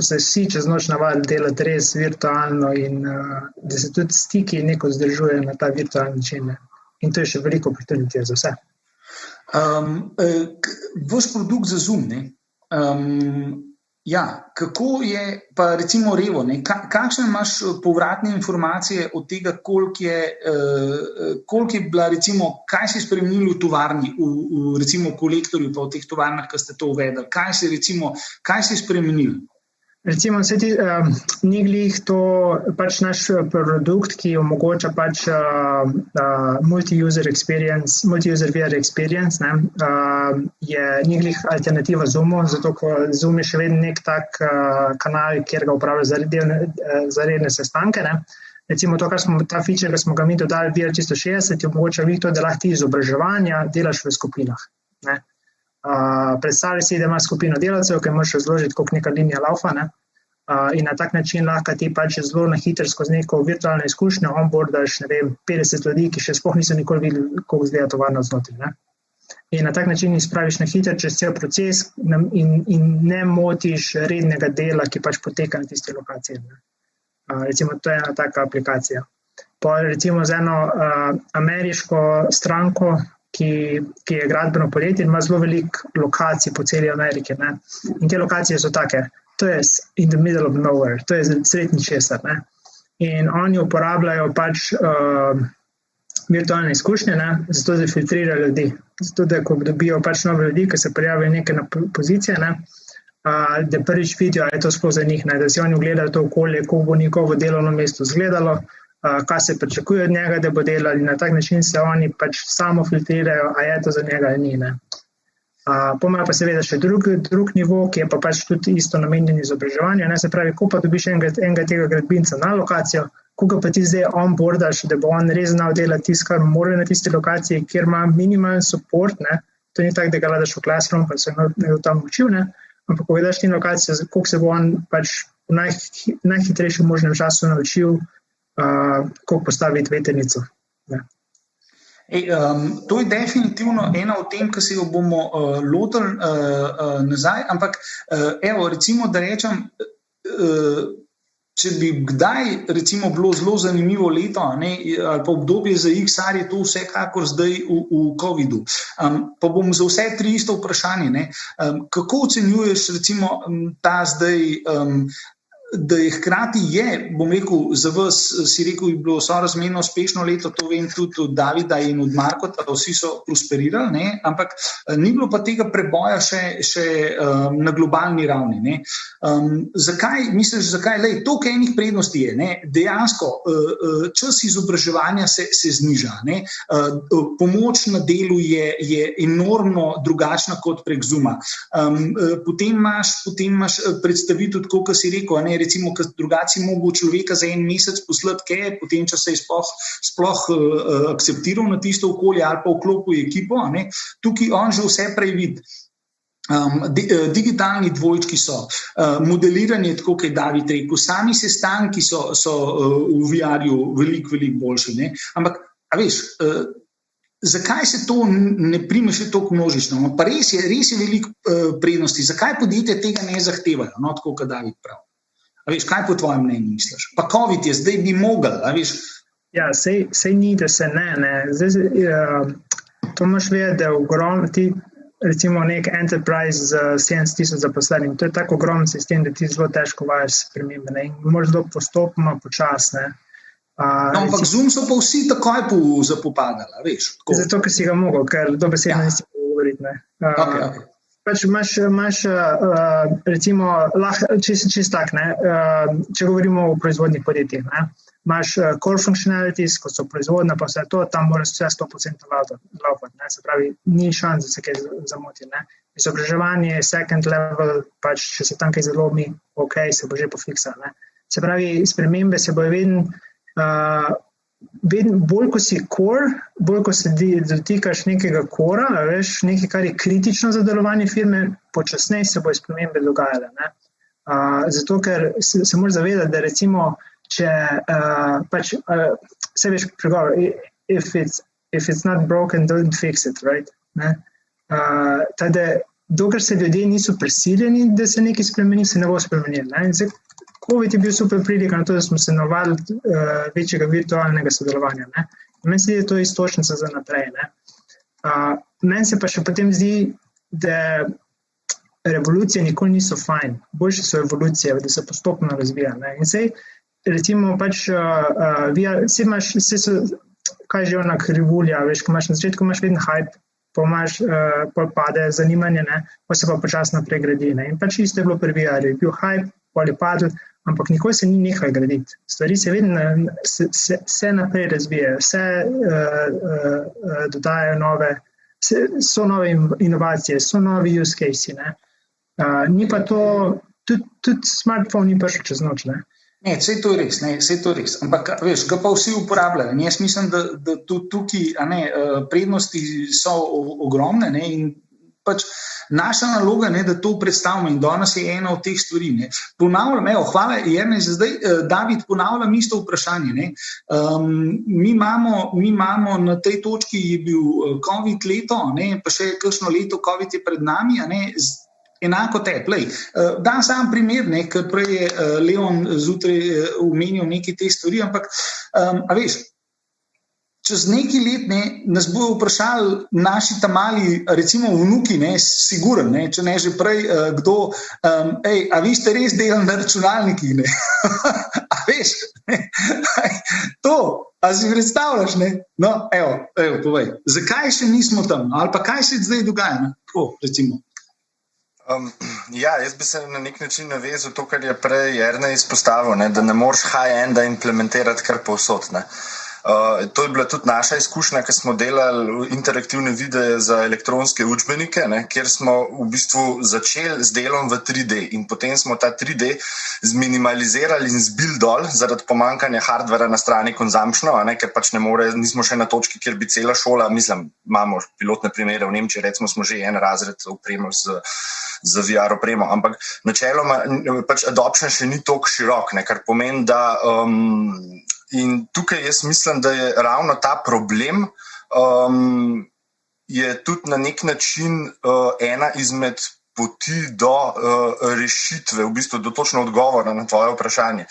se vsi čez noč navadili delati res virtualno in da se tudi stiki neko zdržujejo na ta virtualni način. In to je še veliko opportunity za vse. Vaš produkt za Zoom, ne? Ja, kako je pa recimo Revo, ne? Kakšne imaš povratne informacije od tega, koliko je bila recimo, kaj si spremenili v tovarni, v recimo kolektorju pa v teh tovarnah, ki ste to uvedli? Kaj si spremenili? Recimo, ni glih to pač naš produkt, ki omogoča pač multi-user VR experience, ne, ni glih alternativa Zoomu, zato ker Zoom je še vedno nek tak kanal, kjer ga uporabljajo za redne sestanke. Ne. Recimo to, ta feature, ki smo ga mi dodali VR 360, je omogoča to, da lahko ti izobraževanja delaš v skupinah. Ne. Predstavljaj si, da imaš skupino delavcev, ki moraš razložiti, koliko neka linija laufa, ne? In na tak način lahko ti pač zelo na hitro skozi neko virtualno izkušnjo onboardaš, 50 ljudi, ki še sploh niso nikoli videli, kako izgleda tovarna znotraj. Ne? In na tak način spraviš na hitro čez cel proces in ne motiš rednega dela, ki pač poteka na tisti lokaciji. Ne? Recimo, to je ena taka aplikacija. Pa recimo z eno ameriško stranko, ki je gradbeno podjetje in ima zelo veliko lokacij po celi Ameriki. Ne? In te lokacije so take, to je in the middle of nowhere, to je sredi ničesar. Ne? In oni uporabljajo pač virtualne izkušnje, ne? Zato da filtrirajo ljudi. Zato da ko dobijo pač nove ljudi, ki se prijavijo neke pozicije, ne? Da prvič vidijo, je to sploh za njih, ne? Da si oni ogledajo to okolje, kako bo njihovo delovno mesto izgledalo, kaj se pričakuje od njega, da bo delal in na tak način se oni pač samo filtrirajo, a je to za njega ali ni. Ne? Pomaga pa seveda še drug nivo, ki je pa pač tudi isto namenjen izobraževanju. Se pravi, ko pa dobiš enega tega gradbinca na lokacijo, ko ga pa ti zdaj onboardaš, da bo on res znal delati tisto, kar mora na tisti lokaciji, kjer ima minimalen support, ne. To ni tako, da ga daš v classroom, pa se nekdo tam učil, ne. Ampak ko daš ti lokacijo, koliko se bo on pač v najhitrejšem možnem času naučil, koliko postaviti vetrnico. Ne. To je definitivno ena od tem, ki se jo bomo lotili nazaj, ampak evo, recimo, da rečem, če bi kdaj recimo bilo zelo zanimivo leto, ali pa obdobje za XR, je to vsekakor zdaj v COVID-u. Pa bom za vse tri isto vprašanje, ne. Kako ocenjuješ recimo ta zdaj, da je hkrati bom rekel, za vas, si rekel, je bilo sorazmerno uspešno leto, to vem tudi od Davida in od Markota, vsi so prosperirali, ne, ampak ni bilo pa tega preboja še na globalni ravni, ne. Zakaj, misliš, lej, toliko enih prednosti je, ne, dejansko čas izobraževanja se zniža, ne, pomoč na delu je enormno drugačna kot prek Zooma. Potem imaš predstavitev, tako kot si rekel, ne, recimo, drugače mogo človeka za en mesec poslati, potem, če se je sploh akceptiral na tisto okolje ali pa vklopil ekipo, ne, tukaj on že vse prej vidi. Digitalni dvojčki so, modeliranje, tako kot je David rekel, sami sestanki so v VR-ju veliko boljši, ne, ampak, a veš, zakaj se to ne prime še toliko množično? Pa res je veliko prednosti, zakaj podjetja tega ne zahtevajo, no, tako kot David prav. A veš, kaj po tvojem mnenju misliš? Pa COVID je, zdaj bi mogel, a veš. Ja, sej ni, da se ne. Zdaj, to moraš vedeti, da ogromno, ti recimo nek enterprise z 70,000 zaposlenim, to je tako ogromen sistem, da ti zelo težko vajaš spremembe, ne, in moraš zelo postopoma, počasne. Ampak Zoom so pa vsi takoj zapopadali, veš. Zato, ker si ga mogel, ker dobesedno nisi govoriti, ne. Okay. Pač imaš recimo, čist tak, ne, če govorimo o proizvodnih podjetjih, ne, imaš core functionalities, kot so proizvodna, pa vse to, tam moraš vse 100% laufati, ne, se pravi, ni šans, da se kaj zamoti, ne. Izobraževanje, second level, pač, če se tam kaj zalomi, ok, se bo že pofiksal, ne. Se pravi, spremembe se bojo vedno bolj, ko si core, bolj, ko se dotikaš nekega cora, veš, nekaj, kar je kritično za delovanje firme, počasneje se bojo spremembe dogajale, ne. Zato, ker se moraš zavedati, da recimo, če pač, se veš pregovor, if it's not broken, don't fix it, right? Ne? Tada, dokler se ljudje niso prisiljeni, da se nekaj spremeni, se ne bo spremenil, ne. Zdaj, COVID je bil super prilika na to, da smo se navadili večjega virtualnega sodelovanja, ne. Meni se zdi, da je to istočnica za naprej, ne. Meni se pa še potem zdi, da revolucije nikoli niso fajn. Boljše so evolucije, da se postopno razvija, ne. In sej, recimo pač, kaj je že ona krivulja, veš, ko imaš na začetku, imaš vedno hype, pol pade zanimanje, ne, pa se pa počasno pregradi, ne. In pač isto je bilo pri VR-ju, je bil hype, pol je padel, ampak nikoli se ni nehal graditi. Stvari se vedno se naprej razvijajo, vse dodajajo nove, so nove inovacije, so novi use case, ne. Ni pa to, tudi smartphone ni prišel čez noč, ne. Ne, vse to je res, ampak veš, ga pa vsi uporabljajo. In jaz mislim, da tudi tukaj prednosti so ogromne, ne, in pač naša naloga, ne, da to predstavimo, in danes je ena od teh stvari, ne. Ponavljam, hvala Jernej za zdaj, David, ponavljam isto vprašanje, ne. Mi imamo na tej točki je bil COVID leto, ne, pa še kakšno leto COVID je pred nami, ne, enako teplej. Dan sam primer, ne, ker prej je Leon zjutraj omenil nekaj teh stvari, ampak a veš, čez nekaj let, ne, nas bojo vprašali naši tamali, recimo vnuki, ne, siguren, ne, če ne že prej, kdo, a vi ste res delali na računalnikih, ne, a veš, ne, to, a si predstavljaš, ne, no, evo, povej, zakaj še nismo tam, ali pa kaj se zdaj dogaja, ne, tako, recimo. Ja, jaz bi se na nek način navezal to, kar je prej Jernej izpostavil, ne, da ne moreš high-enda implementirati kar povsod, ne. To je bila tudi naša izkušnja, ker smo delali interaktivne videe za elektronske učbenike, kjer smo v bistvu začeli z delom v 3D in potem smo ta 3D zminimalizirali in zbili dol zaradi pomankanja hardvera na strani konzumptionov, ker pač nismo še na točki, kjer bi cela šola, imamo pilotne primere v Nemčiji, recimo smo že en razred opremili z VR opremo, ampak načeloma pač adoption še ni toliko širok, kar pomeni, da in tukaj jaz mislim, da je ravno ta problem je tudi na nek način ena izmed poti do rešitve, v bistvu do točno odgovora na tvoje vprašanje.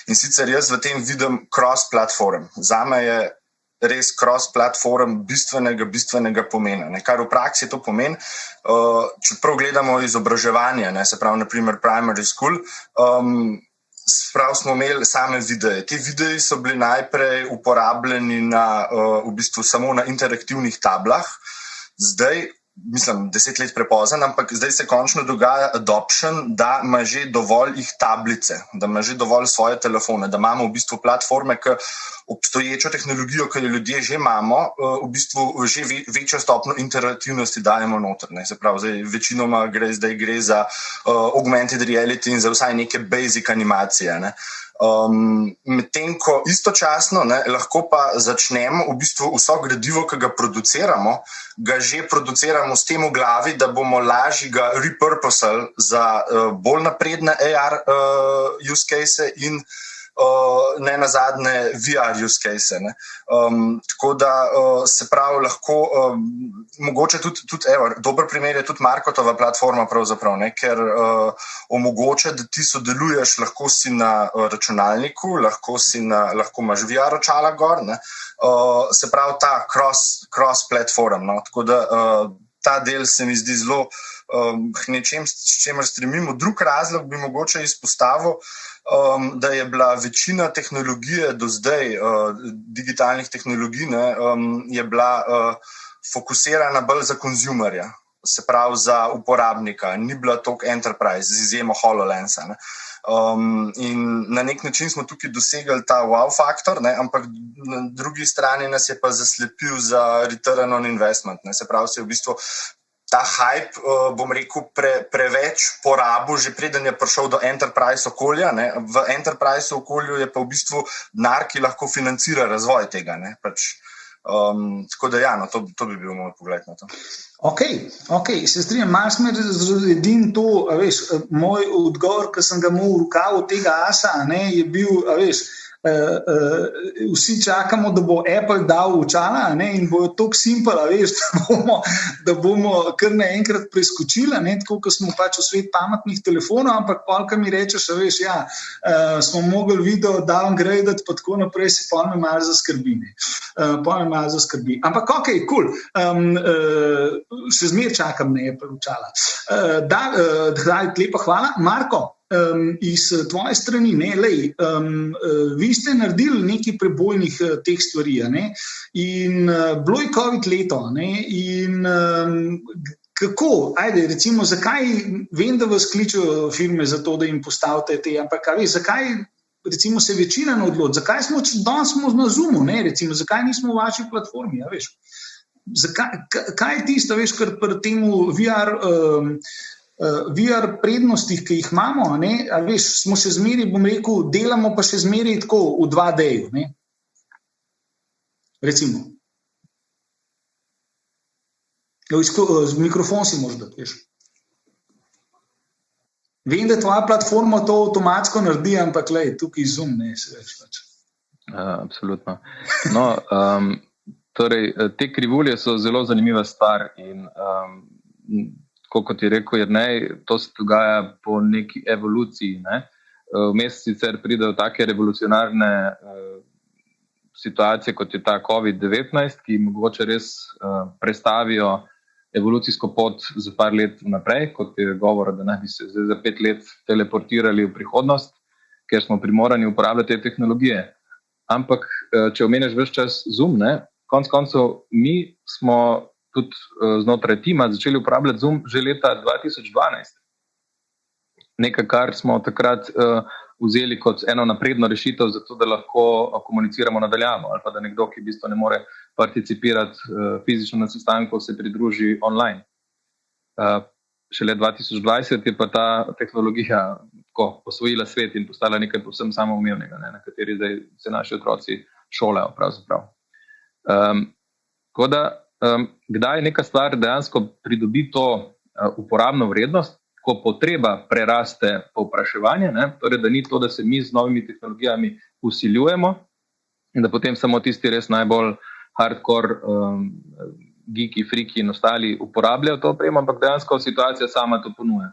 In sicer jaz v tem vidim cross-platform. Zame je res cross-platform bistvenega pomena. Kar v praksi to pomeni, čeprav gledamo izobraževanje, se pravi, naprimer primary school, sprav smo imeli same videe. Ti videi so bili najprej uporabljeni v bistvu samo na interaktivnih tablah. Zdaj, 10 let prepozen, ampak zdaj se končno dogaja adoption, da ima že dovolj jih tablice, da ima že dovolj svoje telefone, da imamo v bistvu platforme, ki obstoječo tehnologijo, ki jo ljudje že imamo, v bistvu že večjo stopnjo interaktivnosti dajemo noter. Se pravi, zdaj večinoma gre za augmented reality in za vsaj neke basic animacije. Medtem ko istočasno lahko pa začnemo v bistvu vso gradivo, ki ga produciramo, ga že produciramo s tem v glavi, da bomo lažje ga repurposali za bolj napredne AR use case in ne nazadnje VR use case. Tako da se pravi lahko, mogoče tudi dober primer je tudi Markotova platforma pravzaprav, ker omogoča, da ti sodeluješ, lahko si na računalniku, lahko imaš VR očala gor, se pravi ta cross-platform. Tako da ta del se mi zdi zelo nečem, s čemer stremimo. Drug razlog bi mogoče izpostavil, da je bila večina tehnologije do zdaj, digitalnih tehnologij, je bila fokusirana bolj za konzumerja, se pravi za uporabnika, ni bila toliko enterprise, z izjemo HoloLensa. In na nek način smo tukaj dosegli ta wow faktor, ampak na drugi strani nas je pa zaslepil za return on investment. Se pravi, se je v bistvu ta hype, bom rekel, preveč porabil, že preden je prišel do enterprise okolja. V enterprise okolju je pa v bistvu denar, ki lahko financira razvoj tega. Tako da ja, to bi bil moj pogled na to. Ok, se strinjam, malo smo razredili to, moj odgovor, ki sem ga imel v rokavu tega asa, je bil, vsi čakamo, da bo Apple dal očala in bojo tako simpel, da bomo kar naenkrat preskočili, tako kot smo pač v svet pametnih telefonov, ampak polka mi rečeš, smo mogli video downgradati, pa tako naprej, se pol me malo zaskrbi. Ampak ok, cool. Še zmer čakam na Apple očala. Lepa hvala. Marko, iz tvoje strani, vi ste naredili nekaj prebojnih teh stvari, in bilo je COVID leto, in kako, recimo, zakaj, vem, da vas kličejo firme za to, da jim postavite te, ampak zakaj recimo se večina ne odloči, zakaj danes smo na Zoomu, recimo, zakaj nismo v vaši platformi, kaj je tisto, kar pri temu VR prednostih, ki jih imamo, smo še zmeri, bom rekel, delamo pa še zmeri tako v 2D-ju, recimo. Z mikrofon si moraš dati, Vem, da tvoja platforma to avtomatsko naredi, ampak tukaj Zoom, se več pač. Absolutno. No, torej, te krivulje so zelo zanimiva stvar in kot je rekel Jernej, to se dogaja po neki evoluciji. Vmes sicer pridejo take revolucionarne situacije, kot je ta COVID-19, ki mogoče res prestavijo evolucijsko pot za par let naprej, kot je govora, da naj bi se zdaj za 5 let teleportirali v prihodnost, ker smo primorani uporabljati te tehnologije. Ampak, če omenjaš ves čas Zoom, konec koncev, mi smo tudi znotraj tima začeli uporabljati Zoom že leta 2012. nekaj, kar smo takrat vzeli kot eno napredno rešitev, zato da lahko komuniciramo nadaljavo, ali pa da nekdo, ki v bistvu ne more participirati fizično na sestanku, se pridruži online. Šele 2020 je pa ta tehnologija posvojila svet in postala nekaj povsem samoumevnega, na kateri zdaj se naši otroci šolajo pravzaprav. Tako da, kdaj neka stvar dejansko pridobi to uporabno vrednost, ko potreba preraste povpraševanje, torej da ni to, da se mi z novimi tehnologijami usiljujemo in da potem samo tisti res najbolj hardcore geeki, friki in ostali uporabljajo to opremo, ampak dejansko situacija sama to ponuja.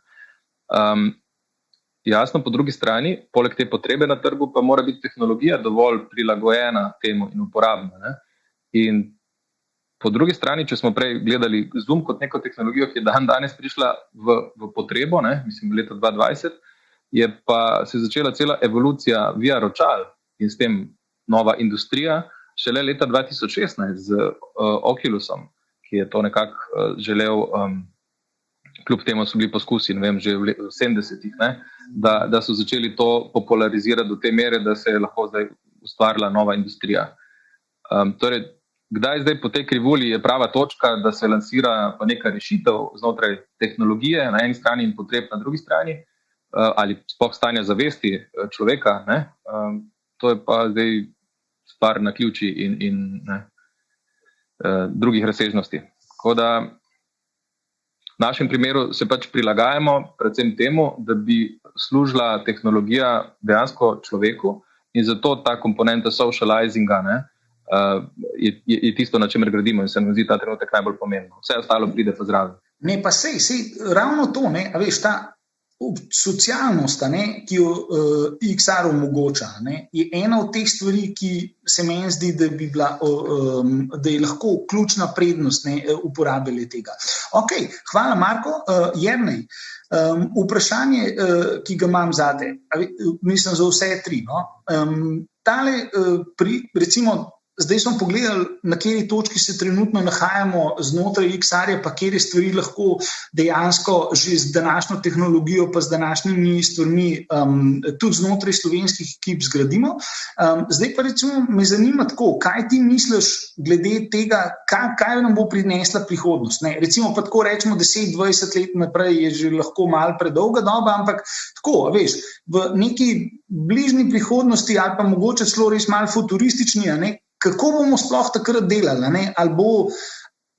Jasno, po drugi strani, poleg te potrebe na trgu, pa mora biti tehnologija dovolj prilagojena temu in uporabna. In po drugi strani, če smo prej gledali Zoom kot neko tehnologijo, ki je danes prišla v potrebo, mislim leta 2020, je pa se začela cela evolucija VR očal in s tem nova industrija šele leta 2016 z Oculusom, ki je to nekako želel, kljub temu so bili poskusi, ne vem, že v 70-ih, da so začeli to popularizirati do te mere, da se je lahko zdaj ustvarila nova industrija. Torej, kdaj zdaj po tej krivulji je prava točka, da se lansira pa neka rešitev znotraj tehnologije na eni strani in potreb na drugi strani, ali sploh stanja zavesti človeka, to je pa zdaj stvar na ključi in drugih razsežnosti. Tako da v našem primeru se pač prilagajamo predvsem temu, da bi služila tehnologija dejansko človeku in zato ta komponenta socializinga je tisto, na čemer gradimo in se nam zdi ta trenutek najbolj pomembno. Vse ostalo pride pa zraven. Ne, pa sej, ravno to, a veš, ta socialnost, ki jo XR omogoča, je ena od teh stvari, ki se meni zdi, da je lahko ključna prednost uporabe tega. Ok, hvala Marko. Jernej, vprašanje, ki ga imam zate, mislim za vse tri. Tale, recimo, zdaj smo pogledali, na kateri točki se trenutno nahajamo znotraj XR-ja, pa kateri stvari lahko dejansko že z današnjo tehnologijo pa z današnjimi stvarmi tudi znotraj slovenskih ekip zgradimo. Zdaj pa recimo me zanima tako, kaj ti misliš glede tega, kaj nam bo prinesla prihodnost? Recimo pa tako rečemo 10-20 let naprej je že lahko malo predolga doba, ampak tako, veš, v neki bližnji prihodnosti ali pa mogoče celo res malo futuristični, kako bomo sploh takrat delali, ali bo,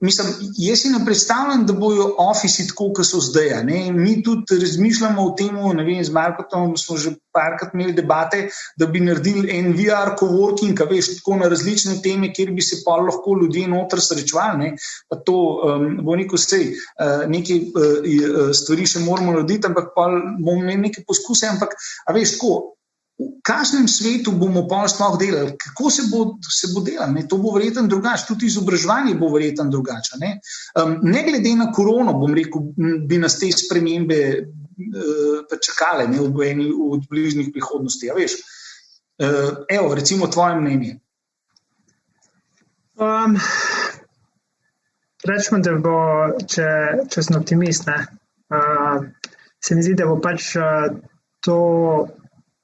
mislim, jaz si ne predstavljam, da bojo ofisi tako, kot so zdaj, mi tudi razmišljamo o tem, ne vem, z Markotom smo že parkrat imeli debate, da bi naredili en VR coworking, veš, tako na različne teme, kjer bi se pa lahko ljudje noter srečevali, pa to bo neko sej, neke stvari še moramo narediti, ampak pa bomo imeli neke poskuse, ampak, veš, tako, v kakšnem svetu bomo pa sploh delali, kako se bo delali, to bo verjetno drugače, tudi izobraževanje bo verjetno drugače. Ne glede na korono, bom rekel, bi nas te spremembe čakale v eni od bližnjih prihodnosti, veš. Evo, recimo tvoje mnenje. Rečemo, da bo, če sem optimist, se mi zdi, da bo pač to.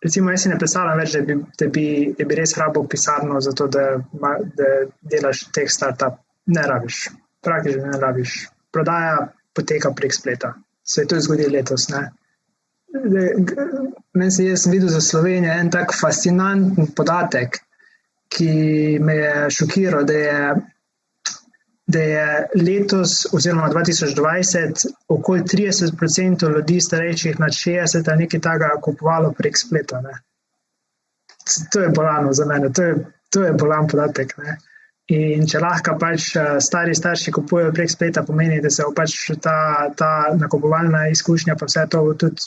Recimo, jaz si ne predstavljam več, da bi res rabil pisarno za to, da delaš teh startup. Ne rabiš, praktično ne rabiš. Prodaja poteka prek spleta. Se je to zgodilo letos. Jaz sem videl za Slovenijo en tak fascinanten podatek, ki me je šokiral, da je letos oziroma 2020 okoli 30% ljudi starejših nad 60 ali nekaj takega kupovalo prek spleta. To je bolano za mene, to je bolan podatek. In če lahko pač stari starši kupujejo prek spleta, pomeni, da se bo pač ta nakupovalna izkušnja pa vse to tudi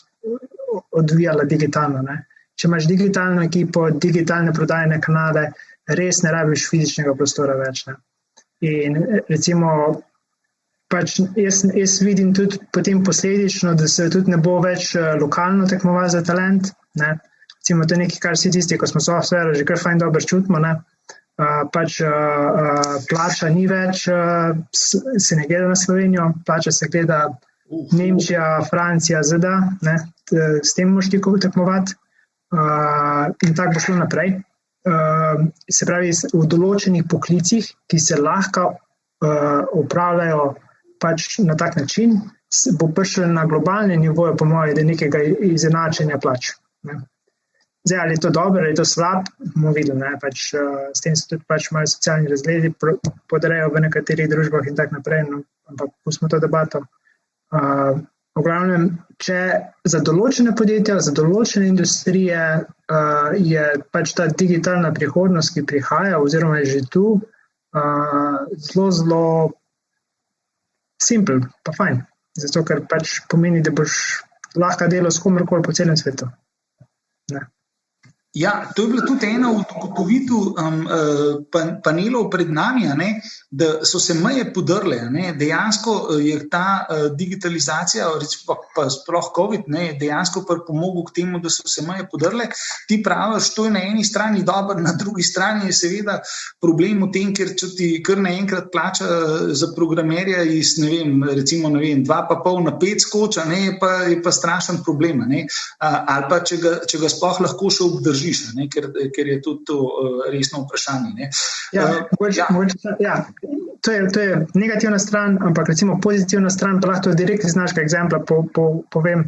odvijala digitalno. Če imaš digitalno ekipo, digitalne prodajne kanale, res ne rabiš fizičnega prostora več. In recimo, pač jaz vidim tudi potem posledično, da se tudi ne bo več lokalno tekmovalo za talent. Recimo, to je nekaj, kar vsi tisti, ko smo software, že kar fajn dobro čutimo. Pač plača ni več, se ne gleda na Slovenijo, plača se gleda Nemčija, Francija, ZDA, ne, s tem moš ti tekmovati in tako bo šlo naprej. Se pravi, v določenih poklicih, ki se lahko upravljajo pač na tak način, bo prišlo na globalne nivoje, po mojem, do nekega izenačenja plač. Ne. Zdaj, ali je to dobro, ali je to slab, bomo videli. Ne, pač, s tem se tudi pač malo socialni razgledi podrejo v nekaterih družbah in tako naprej, no, ampak pustimo to debato. V glavnem, če za določene podjetja, za določene industrije je pač ta digitalna prihodnost, ki prihaja oziroma je že tu, zelo simpel, pa fajn. Zato, ker pač pomeni, da boš lahko delal s komerkoli po celem svetu. Ne. Ja, to je bila tudi ena od ugotovitev panelov pred nami, da so se meje podrle. Dejansko je ta digitalizacija, recimo pa sploh COVID, dejansko pripomogel k temu, da so se meje podrle. Ti praviš, to je na eni strani dobro, na drugi strani je seveda problem v tem, ker če ti kar naenkrat plača za programerja iz, recimo 2,5 na 5 skoča, je pa strašen problem. Ali pa če ga sploh lahko še obdržiš. Ker je tudi to resno vprašanje. To je negativna stran, ampak recimo pozitivna stran, pa lahko direkt iz našega exempla povem.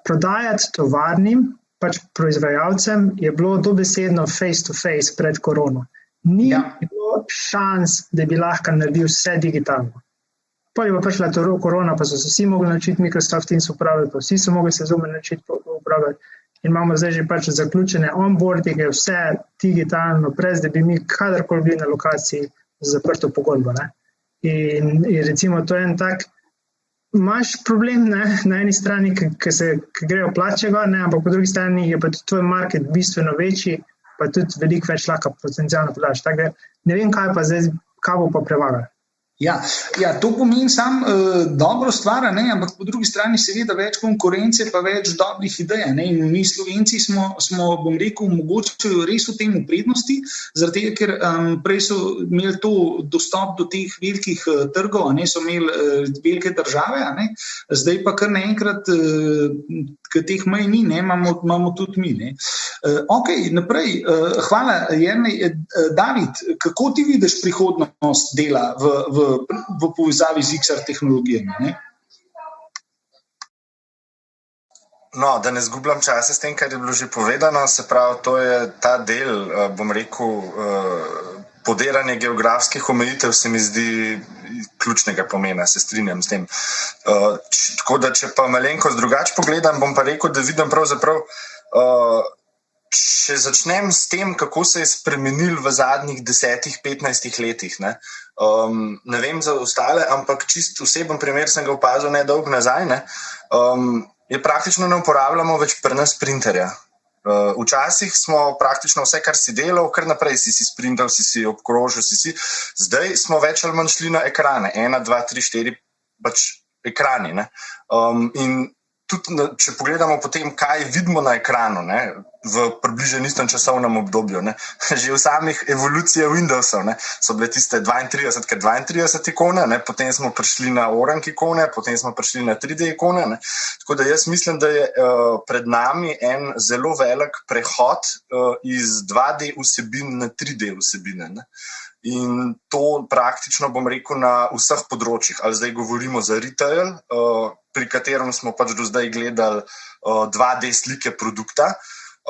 Prodajati tovarnim, pač proizvajalcem, je bilo dobesedno face to face pred korono. Ni bilo šans, da bi lahko naredil vse digitalno. Potem je pa prišla korona, pa so se vsi mogli naučiti Microsoft Teams upravljati, pa vsi so mogli se Zoom naučiti upravljati. In imamo zdaj že pač zaključene onboardinge, vse digitalno, brez da bi mi kadarkoli bili na lokaciji z zaprto pogodbo. In recimo to je en tak, imaš problem na eni strani, ki grejo plače gor, ampak po drugi strani je pa tudi tvoj market bistveno večji, pa tudi veliko več lahko potencialno prodaš. Tako da ne vem, kaj bo pa prevagalo. Ja, to pomeni sam dobro stvar, ampak po drugi strani seveda več konkurence pa več dobrih idej. In mi Slovenci smo, bom rekel, mogoče res v tem prednosti, zaradi tega, ker prej so imeli to dostop do teh velikih trgov, so imeli velike države, zdaj pa kar naenkrat, ker teh mej ni, imamo tudi mi. Ok, naprej, hvala Jernej. David, kako ti vidiš prihodnost dela v povezavi z XR tehnologijami? No, da ne zgubljam časa s tem, kar je bilo že povedano, se pravi, to je ta del, bom rekel, podiranje geografskih omejitev se mi zdi ključnega pomena, se strinjam s tem. Tako da, če pa malenkost drugače pogledam, bom pa rekel, da vidim pravzaprav, če začnem s tem, kako se je spremenil v zadnjih 10-15 letih. Ne vem za ostale, ampak čist oseben primer sem ga opazil nedolgo nazaj, je praktično ne uporabljamo več pri nas printerja. Včasih smo praktično vse, kar si delal, kar naprej si sprintal, si obkrožil, zdaj smo več ali manj šli na ekrane, 1, 2, 3, 4 pač ekrani. In tudi, če pogledamo potem, kaj vidimo na ekranu, v približno istem časovnem obdobju. Že v samih evolucijah Windowsov so bile tiste 32x32 ikone, potem smo prišli na orang ikone, potem smo prišli na 3D ikone. Tako da jaz mislim, da je pred nami en zelo velik prehod iz 2D vsebin na 3D vsebine. In to praktično, bom rekel, na vseh področjih. Ali zdaj govorimo za retail, pri katerem smo pač do zdaj gledali 2D slike produkta.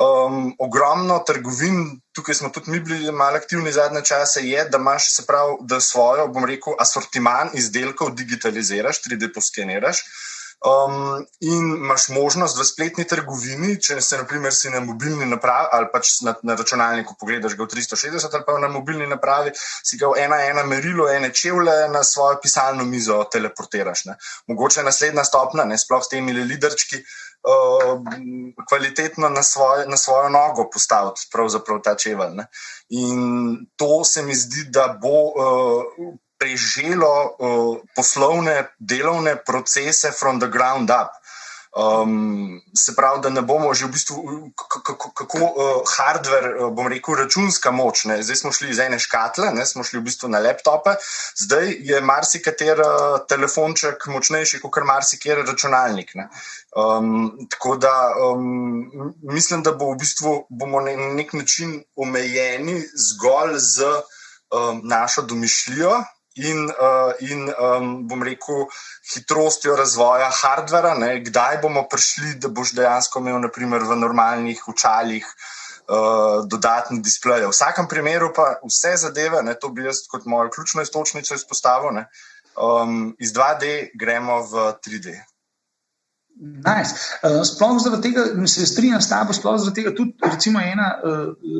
Ogromno trgovin, tukaj smo tudi mi bili malo aktivni zadnje čase, je, da imaš, se pravi, da svojo, bom rekel, asortiman izdelkov digitaliziraš, 3D poskeniraš. In imaš možnost v spletni trgovini, če se na primer si na mobilni napravi ali pač na računalniku pogledaš ga v 360 ali pa na mobilni napravi, si ga v ena merilo, ene čevlje na svojo pisalno mizo teleportiraš. Mogoče naslednja stopnja, sploh s temi liderčki, kvalitetno na svojo nogo postaviti pravzaprav ta čevelj. In to se mi zdi, da bo preželo poslovne, delovne procese from the ground up. Se pravi, da ne bomo že v bistvu, kako hardware, bom rekel, računska moč, ne? Zdaj smo šli iz ene škatle, ne? Smo šli v bistvu na laptope, zdaj je marsikater telefonček močnejši kot marsikjer računalnik, ne? Tako da mislim, da bo v bistvu bomo na nek način omejeni zgolj z našo domišljijo in bom rekel, hitrostjo razvoja hardvera, ne, kdaj bomo prišli, da boš dejansko imel naprimer v normalnih očalih dodatni displej. V vsakem primeru pa vse zadeve, ne, to bi jaz kot mojo ključno iztočnico izpostavil, ne, iz 2D gremo v 3D. Nice. Sploh zaradi tega, se strinjam s tabo, sploh zaradi tega tudi recimo ena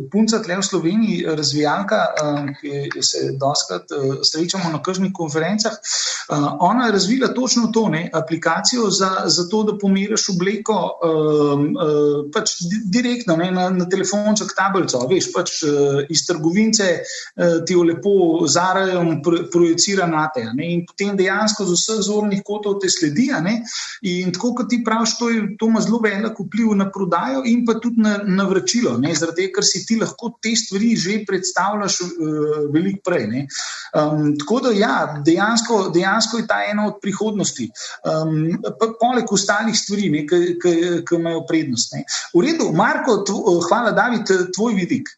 punca tle v Sloveniji, razvijalka, ki se dostikrat srečamo na kakšnih konferencah, ona je razvila točno to, ne, aplikacijo za to, da pomeriš obleko pač direktno, ne, na telefonček tablico, veš, pač iz trgovince ti jo lepo zarajo, projicira nate, ne, in potem dejansko z vseh zornih kotov te sledi, ne, in tako kot ti praviš, to ima zelo velik vpliv na prodajo in pa tudi na vračilo, ne, zaradi tega, ker si ti lahko te stvari že predstavljaš veliko prej, ne. Tako da ja, dejansko je ta ena od prihodnosti. Poleg ostalih stvari, ne, ki imajo prednost, ne. V redu, Marko, hvala, David, tvoj vidik.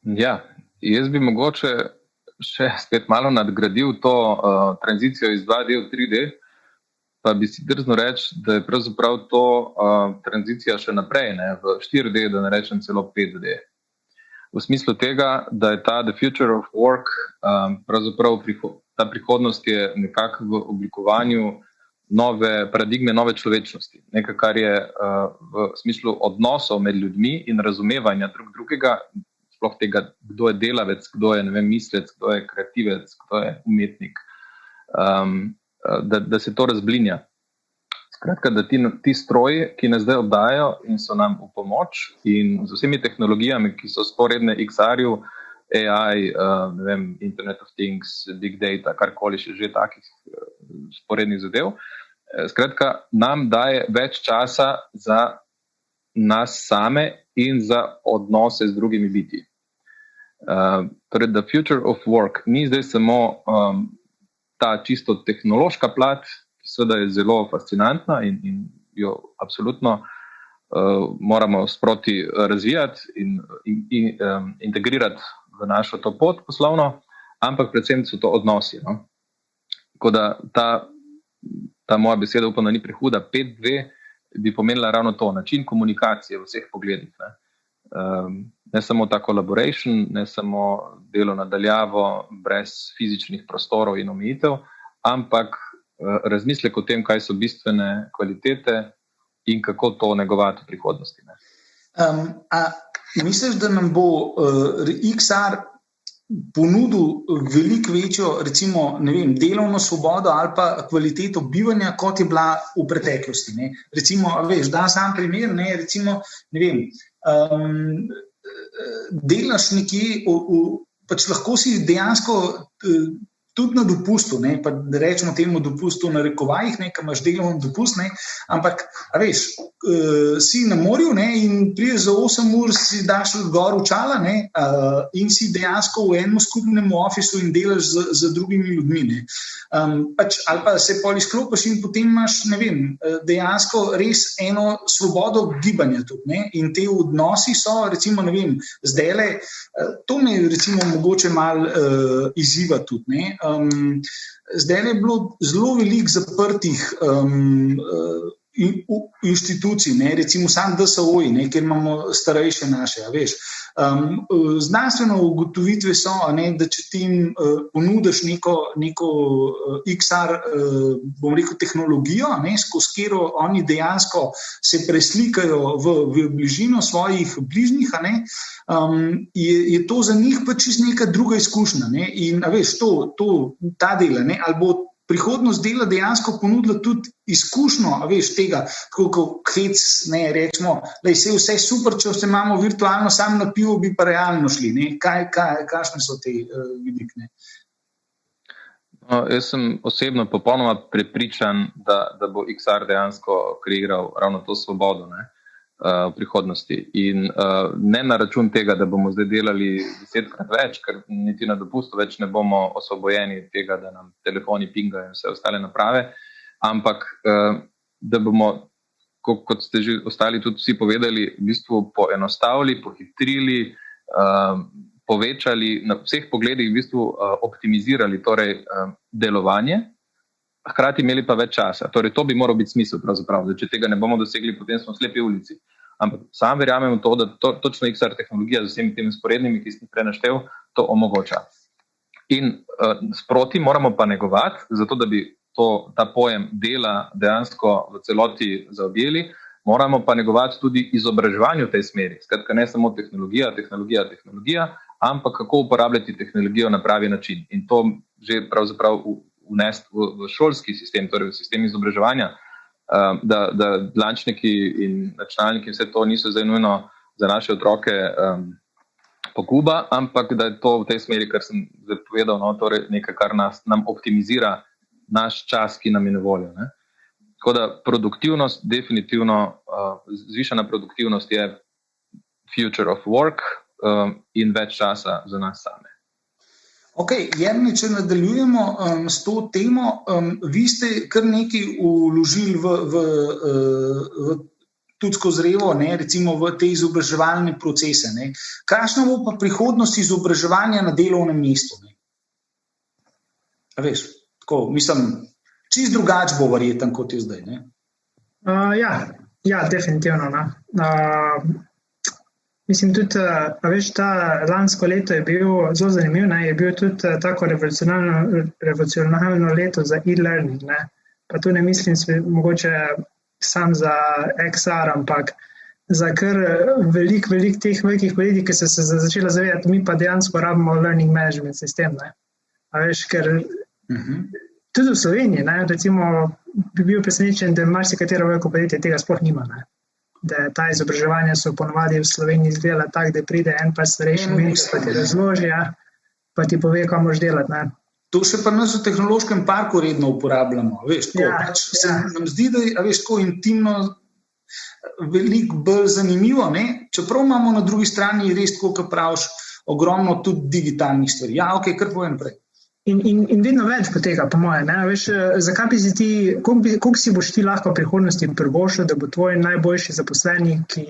Ja, jaz bi mogoče še spet malo nadgradil to tranzicijo iz 2D v 3D, pa bi si drzno reči, da je pravzaprav to tranzicija še naprej, ne, v 4D, da ne rečem celo 5D. V smislu tega, da je ta the future of work, pravzaprav ta prihodnost je nekako v oblikovanju nove paradigme, nove človečnosti. Nekaj, kar je v smislu odnosov med ljudmi in razumevanja drugega, sploh tega, kdo je delavec, kdo je, ne vem, mislec, kdo je kreativec, kdo je umetnik, da se to razblinja. Skratka, da ti stroji, ki nas zdaj obdajajo in so nam v pomoč in z vsemi tehnologijami, ki so sporedne XR-ju, AI, ne vem, Internet of Things, Big Data, karkoli še že takih sporednih zadev, skratka, nam daje več časa za nas same in za odnose z drugimi bitji. Torej, the future of work ni zdaj samo ta čisto tehnološka plat, ki seveda je zelo fascinantna in jo absolutno moramo sproti razvijati in integrirati v našo to pot poslovno, ampak predvsem so to odnosi. No? Tako da ta moja beseda, upam, da ni prehuda, 5.2 bi pomenila ravno to, način komunikacije v vseh pogledih. Ne samo ta collaboration, ne samo delo nadaljavo, brez fizičnih prostorov in omejitev, ampak razmislek o tem, kaj so bistvene kvalitete in kako to negovati v prihodnosti. Misliš, da nam bo XR ponudil veliko večjo, recimo, ne vem, delovno svobodo ali pa kvaliteto bivanja, kot je bila v preteklosti, ne? Recimo, veš, da sam primer, ne, recimo, ne vem, delaš nekje, pač lahko si dejansko tudi na dopustu, ne, pa da rečemo temu dopustu na rekovajih, ne, ko imaš delovni dopust, ne, ampak, veš, si na morju, ne, in prideš za 8 ur, si daš gor očala, ne, in si dejansko v enem skupnem ofisu in delaš z drugimi ljudmi, ne. Pač, ali pa se pol izklopiš in potem imaš, ne vem, dejansko res eno svobodo gibanja tudi, ne, in te odnosi so, recimo, ne vem, zdajle, to me recimo mogoče malo izziva tudi, ne. Zdaj je bilo zelo veliko zaprtih inštitucij, ne, recimo sam DSO-ji, ne, kjer imamo starejše naše, veš. Znanstveno ugotovitve so, ne, da če ti ponudiš neko XR, bom rekel, tehnologijo, ne, skozi katero oni dejansko se preslikajo v bližino svojih bližnjih, ne, je to za njih pač čisto neka druga izkušnja, ne, in veš, ta dela, ne, ali bo prihodnost dela dejansko ponudila tudi izkušnjo, veš, tega, tako kot hec, ne, rečemo, da je vse super, če se imamo virtualno samo na pivo, bi pa realno šli, ne, kakšne so te vidike, ne? Jaz sem osebno popolnoma prepričan, da bo XR dejansko kreiral ravno to svobodo, ne, v prihodnosti. In ne na račun tega, da bomo zdaj delali 10-krat več, ker niti na dopustu več ne bomo osvobojeni tega, da nam telefoni pingajo in vse ostale naprave, ampak da bomo, kot ste že ostali tudi vsi povedali, v bistvu poenostavili, pohitrili, povečali, na vseh pogledih v bistvu optimizirali torej delovanje, hkrati imeli pa več časa. Torej, to bi moral biti smisel pravzaprav. Če tega ne bomo dosegli, potem smo v slepi ulici. Ampak sam verjamem v to, da točno XR tehnologija z vsemi temi sporednimi, ki sem prenaštel, to omogoča. In sproti moramo pa negovati, zato da bi ta pojem dela dejansko v celoti zaobjeli, moramo pa negovati tudi izobraževanje v tej smeri. Skratka, ne samo tehnologija, ampak kako uporabljati tehnologijo na pravi način. In to že pravzaprav vnesti v šolski sistem, torej v sistem izobraževanja, da dlančniki in računalniki in vse to niso zdaj nujno za naše otroke poguba, ampak da je to v tej smeri, kar sem zdaj povedal, no, torej nekaj, kar nam optimizira naš čas, ki nam je na voljo. Ne. Tako da produktivnost, definitivno, zvišana produktivnost je future of work, in več časa za nas same. Ok, Jernej, če nadaljujemo s to temo, vi ste kar nekaj vložili tudi skozi Revo, ne, recimo v te izobraževalne procese. Ne. Kakšna bo pa prihodnost izobraževanja na delovnem mestu? Ne? A veš, tako, mislim, čisto drugače bo verjetno, kot je zdaj. Ne? Ja, definitivno. Mislim tudi, veš, lansko leto je bil zelo zanimiv, ne, je bil tudi tako revolucionarno leto za e-learning, ne. Pa tu ne mislim mogoče sam za XR, ampak za kar veliko teh velikih podjetij, ki so se začela zavedati, mi pa dejansko rabimo learning management sistem, ne. A veš, ker tudi v Sloveniji, ne, recimo, bi bil presenečen, da marsikatero veliko podjetje tega sploh nima, ne. Da ta izobraževanja so ponovadi v Sloveniji izgledala tako, da pride en pa starejši menš, pa ti razloži, pa ti pove, kaj moraš delati. Ne. To še pa nas v tehnološkem parku redno uporabljamo. Veš, tako, se nam zdi, da je tako intimno veliko bolj zanimivo, ne? Čeprav imamo na drugi strani res, kot praviš, ogromno tudi digitalnih stvari. Ja, ok, kar povem prej. In vedno več poteka, po moje. Ne? Veš, zakaj bi si ti, koliko si boš ti lahko v prihodnosti privoščil, da bo tvoj najboljši zaposleni, ki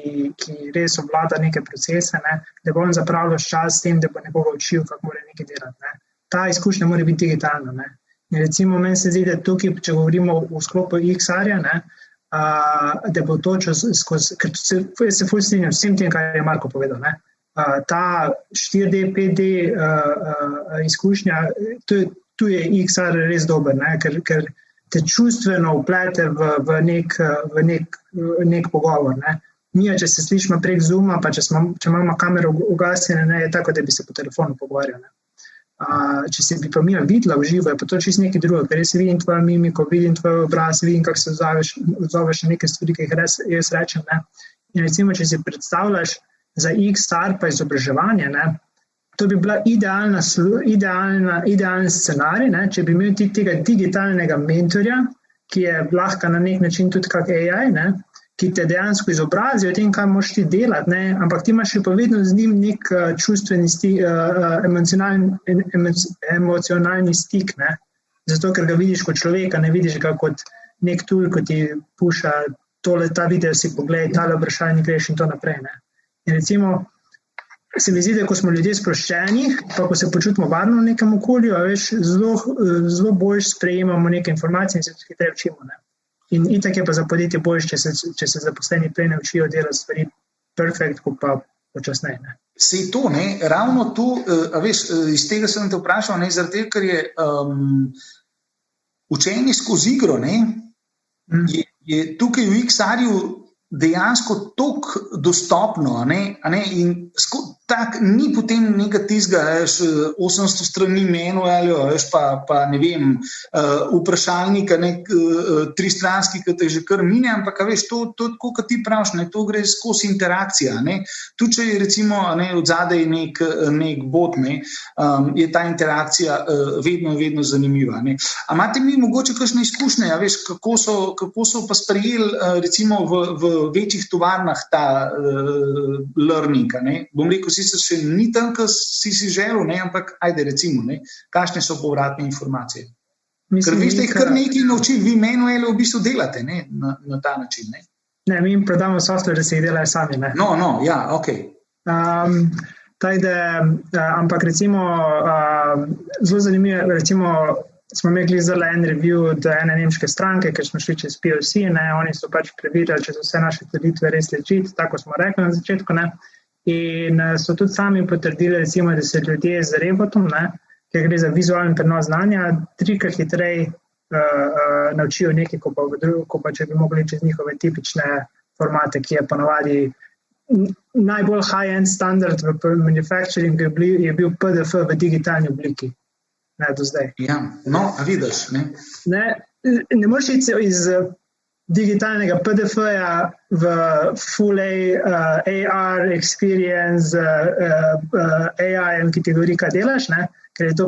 res obvlada neke procese, ne? Da bo on zapravljal čas s tem, da bo nekoga učil, kako mora nekaj delati. Ne? Ta izkušnja mora biti digitalna. Ne? In recimo, meni se zdi, da tukaj, če govorimo v sklopu XR-ja, da bo to skozi, ker se ful strinjam s tem, kar je Marko povedal, ne? Ta 4D, 5D izkušnja, tu je XR res dober, ne? Ker te čustveno vplete v nek pogovor. Ne? Mi, če se slišimo prek Zooma, pa če imamo kamero ugasnjene, ne, je tako, da bi se po telefonu pogovarjali. Če se bi pa mi videla v živo, je pa to čisto nekaj drugega, ker jaz vidim tvojo mimiko, vidim tvoj obraz, vidim, kako se odzoveš na neke stvari, ki jih jaz rečem. Ne? In recimo, če si predstavljaš za XR pa izobraževanje, ne, to bi bila idealen scenarij, ne, če bi imel ti tega digitalnega mentorja, ki je lahko na nek način tudi kak AI, ne, ki te dejansko izobrazi o tem, kaj moraš ti delati, ne, ampak ti imaš še pa vedno z njim nek čustveni stik, emocionalni stik, ne, zato ker ga vidiš kot človeka, ne vidiš ga kot nek tool, ko ti puša ta video si pogled, tale vprašanje greš in to naprej, ne. In recimo, se mi zdi, da ko smo ljudje sproščeni, pa ko se počutimo varno v nekem okolju, veš, zelo bolj sprejemamo neke informacije in se hitreje učimo. Ne? In itak je pa za podjetje bolj, če se zaposleni prej ne učijo delati stvari perfekt, kot pa počasneje. Ne? Se to, ne, ravno to, veš, iz tega sem te vprašal, ne, zaradi tega, ker je učenje skozi igro, ne, je tukaj v XR-ju dejansko toliko dostopno, in tak, ni potem nekaj tizga, 800 strani manualja, pa ne vem, vprašalnika, tristranski, ki te že kar mine, ampak veš, to tako, kot ti praviš, to gre skozi interakcija. Tudi, če je recimo od zadaj nek bot, je ta interakcija vedno zanimiva. A imate mi mogoče kakšne izkušnje, veš, kako so pa sprejeli recimo v večjih tovarnah ta learning, bom rekel, sicer še ni tam, kar si želel, ampak ajde recimo, kakšne so povratne informacije. Ker vi ste jih kar nekaj naučili, vi manuele v bistvu delate na ta način. Ne, mi jim prodamo software, da se jih delajo sami. Ja, ok. Ampak recimo, zelo zanimivo, recimo smo imeli zelo en review od ene nemške stranke, ker smo šli čez POC, oni so pač preverjali, če so vse naše trditve res legit, tako smo rekli na začetku, in so tudi sami potrdili, recimo, da se ljudje z Rebotom, ker gre za vizualni prenos znanja, 3-krat hitreje naučijo nekaj, ko pa če bi mogli čez njihove tipične formate, ki je ponovadi najbolj high-end standard v manufacturingu je bil PDF v digitalni obliki. Do zdaj. Ja, a vidiš, Ne moreš iti iz digitalnega PDF-ja v full AR experience, AI-em, ki ti govori, kaj delaš, ker je to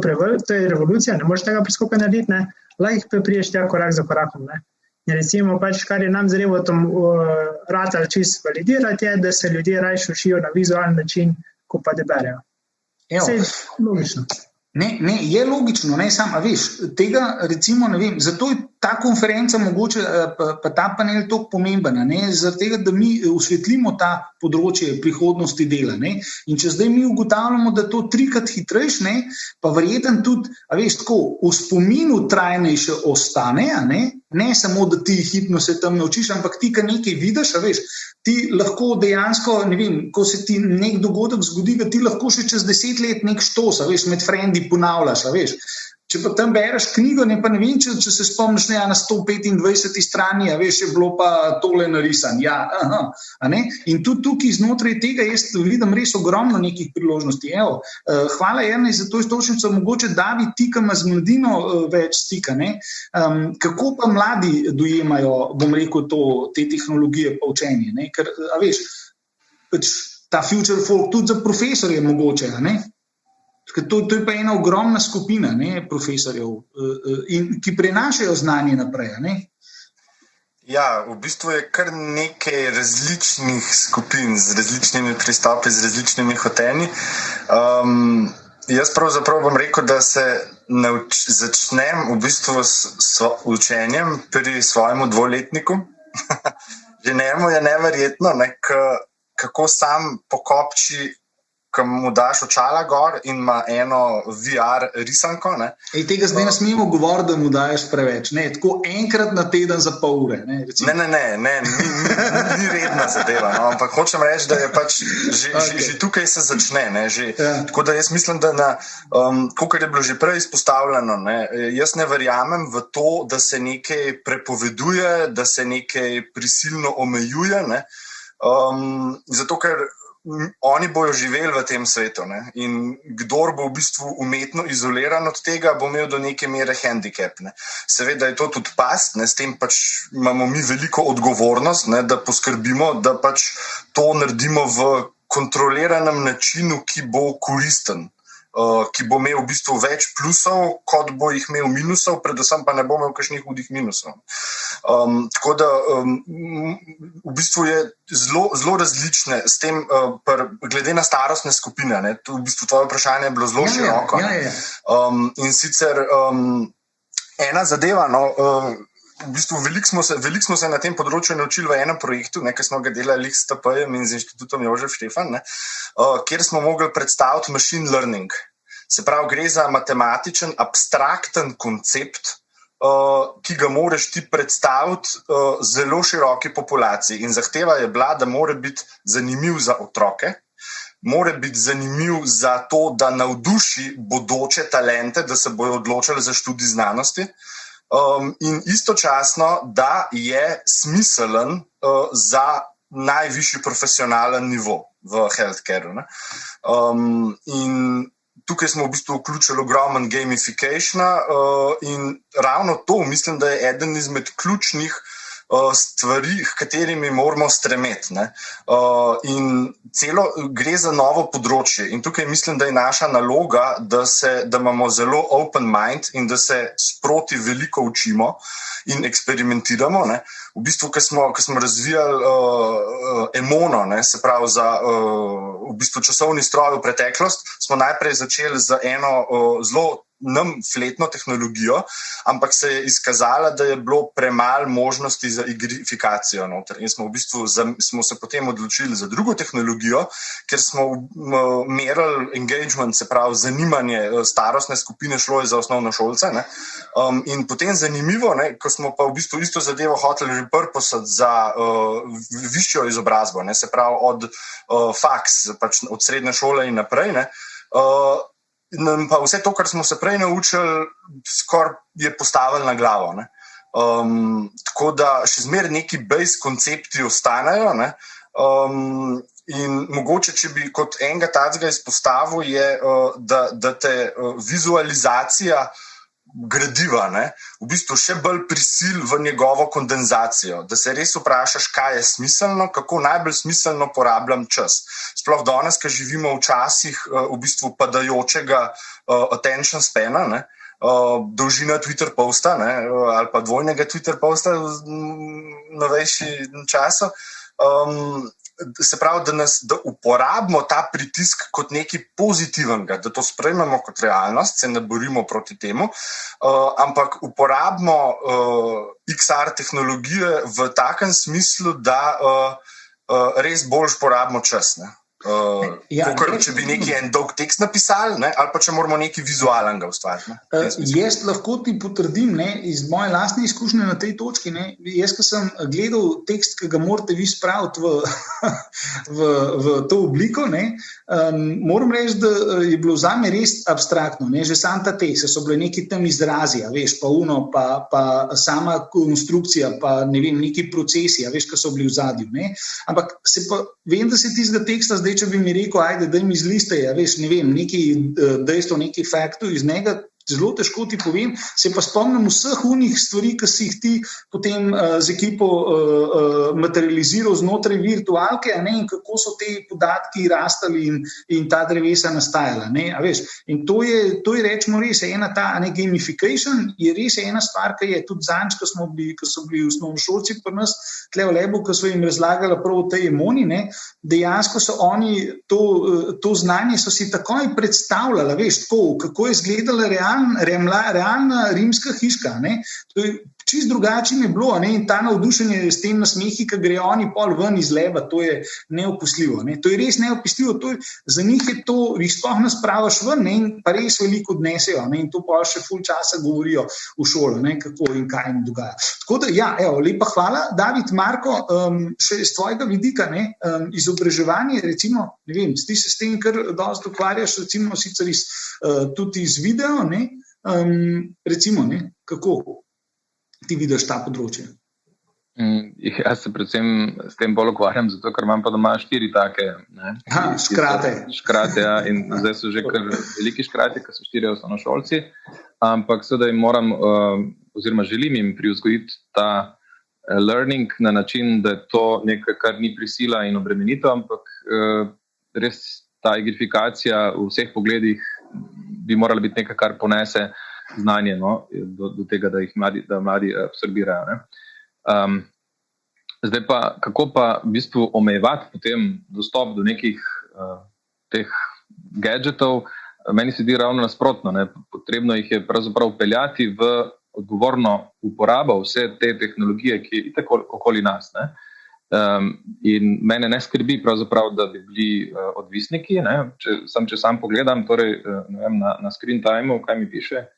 je revolucija, ne moreš tega preskoka narediti, lahko priješ tega korak za korakom. In recimo, kar je nam z Revotom ratal čisto validirati, je, da se ljudje rajši učijo na vizualni način, ko pa da berejo. Vse je logično. Ne, je logično, a veš, tega recimo ne vem, zato je ta konferenca mogoče, pa ta panel toliko pomemben, zaradi tega, da mi osvetlimo ta področje prihodnosti dela, in če zdaj mi ugotavljamo, da to 3-krat hitrejš, pa verjetno tudi, a veš, tako, v spominu trajnejše ostane, ne samo, da ti hitno se tam naučiš, ampak ti, kar nekaj vidiš, a veš, ti lahko dejansko, ne vem, ko se ti nek dogodek zgodi, da ti lahko še čez 10 let nek štos, a veš, med frendi ponavljaš, a veš. Če pa tam bereš knjigo, pa ne vem, če se spomniš na 125. strani, a veš, je bilo pa tole narisan. Ja, in tudi tukaj znotraj tega jaz vidim res ogromno nekih priložnosti. Hvala Jernej za to istočnico, mogoče David ti, ki ima z mladino več stika. Kako pa mladi dojemajo, bom rekel, te tehnologije pa učenje? Ker, a veš, ta future folk tudi za profesorje mogoče, To je pa ena ogromna skupina profesorjev, ki prenašajo znanje naprej. Ja, v bistvu je kar nekaj različnih skupin z različnimi pristopi, z različnimi hotenji. Jaz pravzaprav bom rekel, da se začnem v bistvu s učenjem pri svojemu dvoletniku. Že njemu je neverjetno, kako sam pokopči, ko mu daš očala gor in ima eno VR risanko. Tega zdaj ne smemo govoriti, da mu daješ preveč. Tako enkrat na teden za pol ure. Ne, ni redna zadeva. Ampak hočem reči, da je pač že tukaj se začne. Tako da jaz mislim, da kakor je bilo že prej izpostavljeno, jaz ne verjamem v to, da se nekaj prepoveduje, da se nekaj prisilno omejuje. Zato, ker oni bojo živeli v tem svetu, in kdor bo v bistvu umetno izoliran od tega, bo imel do neke mere handicap. Seveda je to tudi past, s tem pač imamo mi veliko odgovornost, da poskrbimo, da pač to naredimo v kontroliranem načinu, ki bo koristen, ki bo imel v bistvu več plusov, kot bo jih imel minusov, predvsem pa ne bo imel kakšnih hudih minusov. Tako da v bistvu je zelo različne s tem, glede na starostne skupine. V bistvu tvoje vprašanje je bilo zelo široko. In sicer ena zadeva, v bistvu veliko smo se na tem področju naučili v enem projektu, ki smo ga delali s TP-jem in z inštitutom Jožef Štefan, kjer smo mogli predstaviti machine learning. Se pravi, gre za matematičen, abstrakten koncept, ki ga moraš ti predstaviti zelo široki populaciji. In zahteva je bila, da mora biti zanimiv za otroke, mora biti zanimiv za to, da navduši bodoče talente, da se bojo odločili za študij znanosti. In istočasno, da je smiselen za najvišji profesionalen nivo. v healthcareu. In tukaj smo v bistvu vključili ogromen gamificationa in ravno to mislim, da je eden izmed ključnih stvari, h katerimi moramo stremeti. In gre za novo področje. In tukaj mislim, da je naša naloga, da imamo zelo open mind in da se sproti veliko učimo in eksperimentiramo. V bistvu, ko smo razvijali Emono, se pravi za v bistvu časovni stroj v preteklost, smo najprej začeli z eno zelo nam fletno tehnologijo, ampak se je izkazala, da je bilo premalo možnosti za igrifikacijo noter. In smo se potem odločili za drugo tehnologijo, ker smo merili engagement, se pravi zanimanje starostne skupine, šlo je za osnovnošolce. In potem zanimivo, ko smo pa v bistvu isto zadevo hoteli repurposati za višjo izobrazbo, se pravi od faks, pač od srednje šole in naprej, pa vse to, kar smo se prej naučili, skoraj je postavili na glavo. Tako da še zmeraj neki base koncepti ostanejo. In mogoče, če bi kot enega takega izpostavil, je, da te vizualizacija gradiva v bistvu še bolj prisili v njegovo kondenzacijo, da se res vprašaš, kaj je smiselno, kako najbolj smiselno porabljam čas. Sploh danes, ko živimo v časih v bistvu padajočega attention spana, dolžina Twitter posta ali pa dvojnega Twitter posta v novejši času. Se pravi, da uporabimo ta pritisk kot nekaj pozitivnega, da to sprejmemo kot realnost, se ne borimo proti temu, ampak uporabimo XR tehnologije v takem smislu, da res bolj porabimo čas. Če bi neki en dolg tekst napisali, ali pa če moramo nekaj vizualnega ustvariti. Jaz lahko ti potrdim iz moje lastne izkušnje na tej točki. Jaz, ko sem gledal tekst, ki ga morate vi spraviti v to obliko, moram reči, da je bilo zame res abstraktno. Že sam ta tekst, so bile neki tam izrazi, pa sama konstrukcija, pa ne vem, neki procesi, ki so bili v zadju. Ampak vem, da se tistega teksta zdaj, če bi mi rekel, ajde, daj mi izlistaj, ne vem, neki dejstvo, neki faktov iz njega, zelo težko ti povem, se pa spomnim vseh unih stvari, ki si jih ti potem z ekipo materializiral znotraj virtualke, in kako so te podatki rastali in ta drevesa nastajala. In to je rečemo res, ena ta gamification je res ena stvar, ki je tudi zanj, ko so bili osnovnošolci pri nas, tle v Lebu, ko so jim razlagali prav o tej Emoni, dejansko so oni to znanje so si takoj predstavljali, kako je izgledala realna rimska hiška. To je čist drugače je bilo, in ta navdušenje s tem nasmehi, ki grejo oni pol ven iz Leba, to je neopisljivo. To je res neopisljivo, za njih je to, jih sploh ne spravaš ven, in pa res veliko odnesejo, in to pa še ful časa govorijo v šolo, kako in kaj jim dogaja. Tako da, lepa hvala. David, Marko, še z tvojega vidika, izobraževanje, recimo, ne vem, ti se s tem kar dosti ukvarjaš, recimo sicer tudi iz video, recimo, kako ti vidiš ta področje? Jaz se predvsem s tem bolj ukvarjam, zato ker imam pa doma 4 take. Škrate. Škrate, ja, in zdaj so že kar veliki škrati, ki so 4 osnovnošolci, ampak seveda jim moram, oziroma želim jim privzgojiti ta learning na način, da je to nekaj, kar ni prisila in obremenitev, ampak res ta igrifikacija v vseh pogledih bi morala biti nekaj, kar ponese znanje do tega, da mladi absorbirajo. Zdaj pa, kako pa v bistvu omejevati potem dostop do nekih teh gadgetov, meni se zdi ravno nasprotno. Potrebno jih je pravzaprav peljati v odgovorno uporabo vse te tehnologije, ki je tako okoli nas. In mene ne skrbi pravzaprav, da bi bili odvisniki. Če sam pogledam, torej, ne vem, na screen time, kaj mi piše,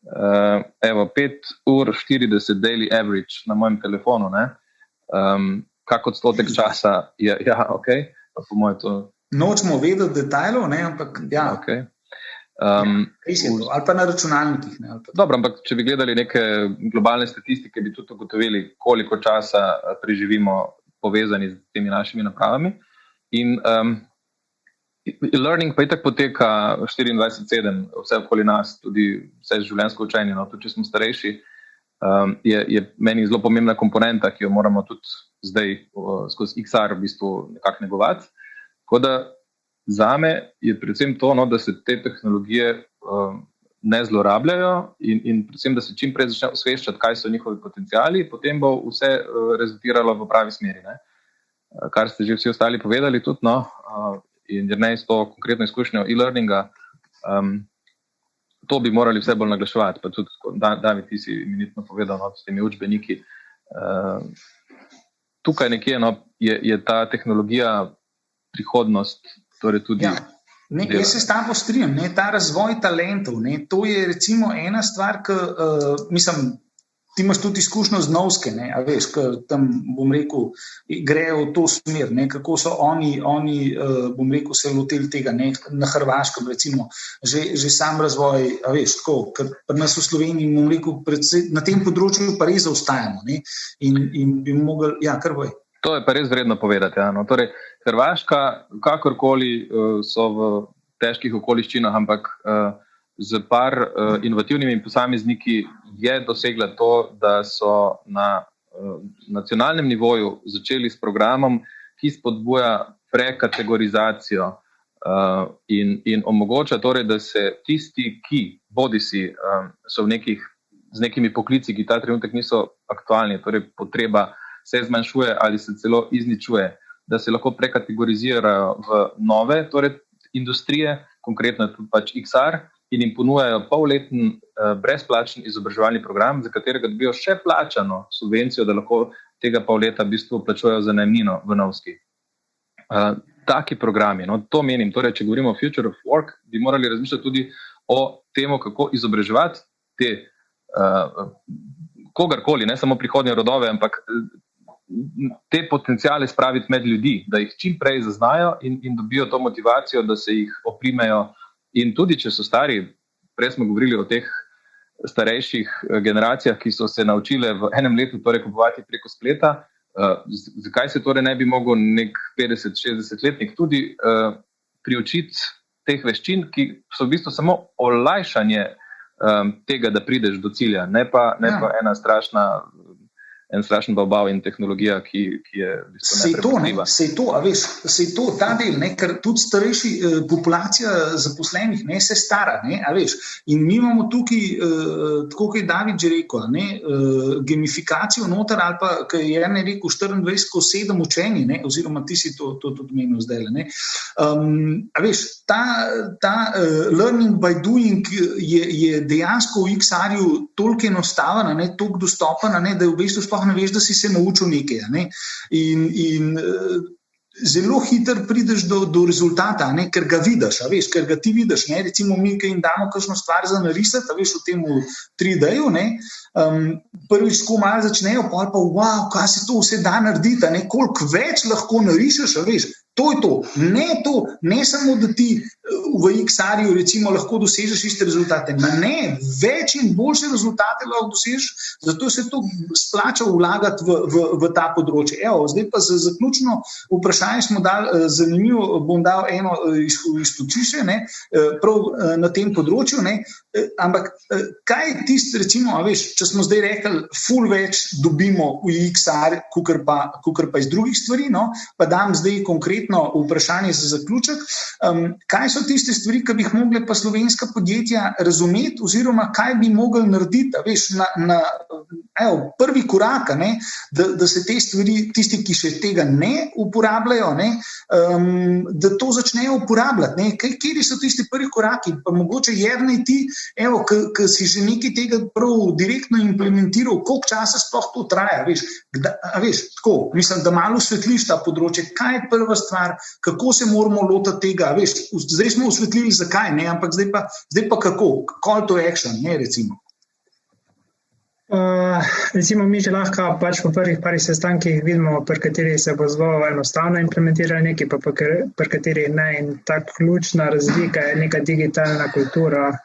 5 ur 40 daily average na mojem telefonu. Kak odstotek časa je, ok, pa po moje to... Nočemo vedeti detajlov, ampak ja. Okay. Ali pa na računalnikih. Dobro, ampak če bi gledali neke globalne statistike, bi tudi ugotovili, koliko časa preživimo povezani z temi našimi napravami. In learning pa itak poteka 24/7, vse okoli nas, tudi vse življenjsko učenje, no, tudi če smo starejši, je meni zelo pomembna komponenta, ki jo moramo tudi zdaj skozi XR v bistvu nekako negovati. Tako da zame je predvsem to, no, da se te tehnologije ne zlorabljajo in predvsem, da se čim prej začne osveščati, kaj so njihovi potenciali, potem bo vse rezultiralo v pravi smeri, ne. Kar ste že vsi ostali povedali tudi, no, in Jernej s to konkretno izkušnjo e-learninga, to bi morali vse bolj naglaševati, pa tudi, David, ti si minutno povedal, no, s temi učbeniki. Tukaj nekje, no, je ta tehnologija prihodnost, torej tudi... Jaz se s tabo strinjam, ta razvoj talentov, to je recimo ena stvar, mislim, ti imaš tudi izkušnjo z Novske, a veš, tam, bom rekel, grejo v to smer, kako so oni, bom rekel, se lotili tega, na Hrvaškem recimo, že sam razvoj, a veš, tako, ker pri nas v Sloveniji, bom rekel, na tem področju pa res zaostajamo, in bi mogli, kar boj. To je pa res vredno povedati, no. Torej, Hrvaška, kakorkoli so v težkih okoliščinah, ampak z par inovativnimi posamezniki je dosegla to, da so na nacionalnem nivoju začeli s programom, ki spodbuja prekategorizacijo in omogoča torej, da se tisti, ki bodisi so z nekimi poklici, ki ta trenutek niso aktualni, torej potreba se zmanjšuje ali se celo izničuje, da se lahko prekategorizirajo v nove torej industrije, konkretno tudi pač XR, in jim ponujajo polleten brezplačen izobraževalni program, za katerega dobijo še plačano subvencijo, da lahko tega pol leta v bistvu plačujejo za najemnino v Novski. Taki programi, no, to menim, torej, če govorimo o Future of Work, bi morali razmišljati tudi o temu, kako izobraževati te kogarkoli, ne samo prihodnje rodove, ampak te potenciale spraviti med ljudi, da jih čim prej zaznajo in dobijo to motivacijo, da se jih oprimejo. In tudi, če so stari, prej smo govorili o teh starejših generacijah, ki so se naučile v enem letu torej kupovati preko spleta, zakaj se torej ne bi mogel nek 50-60-letnik tudi priučiti teh veščin, ki so v bistvu samo olajšanje tega, da prideš do cilja, ne pa en strašen bav in tehnologija, ki je v bistvu neprepustljiva. Sej to, ta del, ker tudi starejši populacija zaposlenih, se stara, a veš, in mi imamo tukaj, tako kot je David že rekel, gamifikacijo noter, ali pa, kot je Jernej rekel, 24/7 učenje, oziroma ti si to tudi menil zdaj, a veš, ta learning by doing je dejansko v XR-ju toliko enostaven, toliko dostopen, da je v bistvu sploh ne veš, da si se naučil nekaj. In zelo hitro prideš do rezultata, ker ga vidiš, veš, ker ga ti vidiš. Recimo mi, ki jim damo kakšno stvar za narisati, veš, v tem 3D-ju, prvič tako malo začnejo, pa wow, kaj se to vse da narediti, koliko več lahko narišeš, veš. To je to, ne samo, da ti v XR-ju recimo lahko dosežeš iste rezultate, ne, več in boljše rezultate lahko dosežeš, zato se to splača vlagati v ta področje. Evo, zdaj pa za zaključno vprašanje smo dali zanimivo, bom dal eno iztočišče, prav na tem področju, ampak kaj je tisto, recimo, veš, če smo zdaj rekli, ful več dobimo v XR, kakor pa iz drugih stvari, pa dam zdaj konkretno vprašanje za zaključek. Kaj so tiste stvari, ki bi jih mogli pa slovenska podjetja razumeti, oziroma kaj bi mogli narediti, veš, prvi korak, da se te stvari, tisti, ki še tega ne uporabljajo, da to začnejo uporabljati. Kjeri so tisti prvi koraki? Pa mogoče Jernej ti, evo, ki si že nekaj tega prav direktno implementiral, koliko časa sploh to traja, veš, tako, mislim, da malo osvetliš ta področje, kaj je prva stvar, kako se moramo lotiti tega, veš, zdaj smo osvetlili zakaj, ampak zdaj pa kako, call to action, recimo. Recimo mi že lahko pač po prvih parih sestankih vidimo, pri katerih se bo zelo enostavno implementiralo nekaj, pa pri katerih ne, in ta ključna razlika je neka digitalna kultura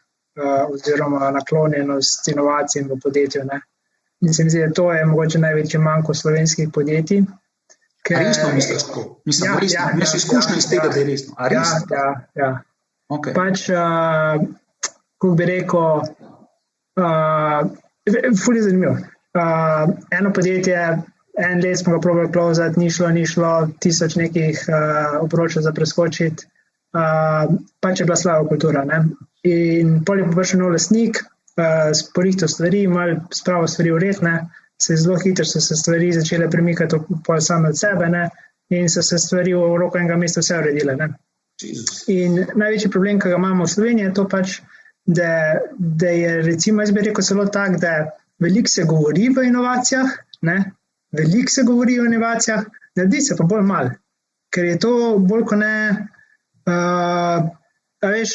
oziroma naklonjenost inovacij v podjetju. Mislim, da to je mogoče največji manko slovenskih podjetij. Resno misliš tako? Mislim, resno. Imaš izkušnje iz tega, da je resno. A resno? Ja. Okay. Pač, kako bi rekel, ful je zanimivo. Eno podjetje, en let smo ga probali closati, ni šlo, 1000 nekih obročev za preskočiti. Pač je bila slaba kultura. Ne? In pol je prišel nov lastnik, porihtal stvari, malo spravil stvari v red, ne? Zelo hitro so se stvari začele premikati pol same od sebe, ne? In so se stvari v roku enega meseca vse uredile. Ne? In največji problem, ki ga imamo v Sloveniji, je to pač, da je recimo, jaz bi rekel celo tak, da veliko se govori v inovacijah, ne? Veliko se govori o inovacijah, naredi se pa bolj malo, ker je to bolj kot ne, a veš,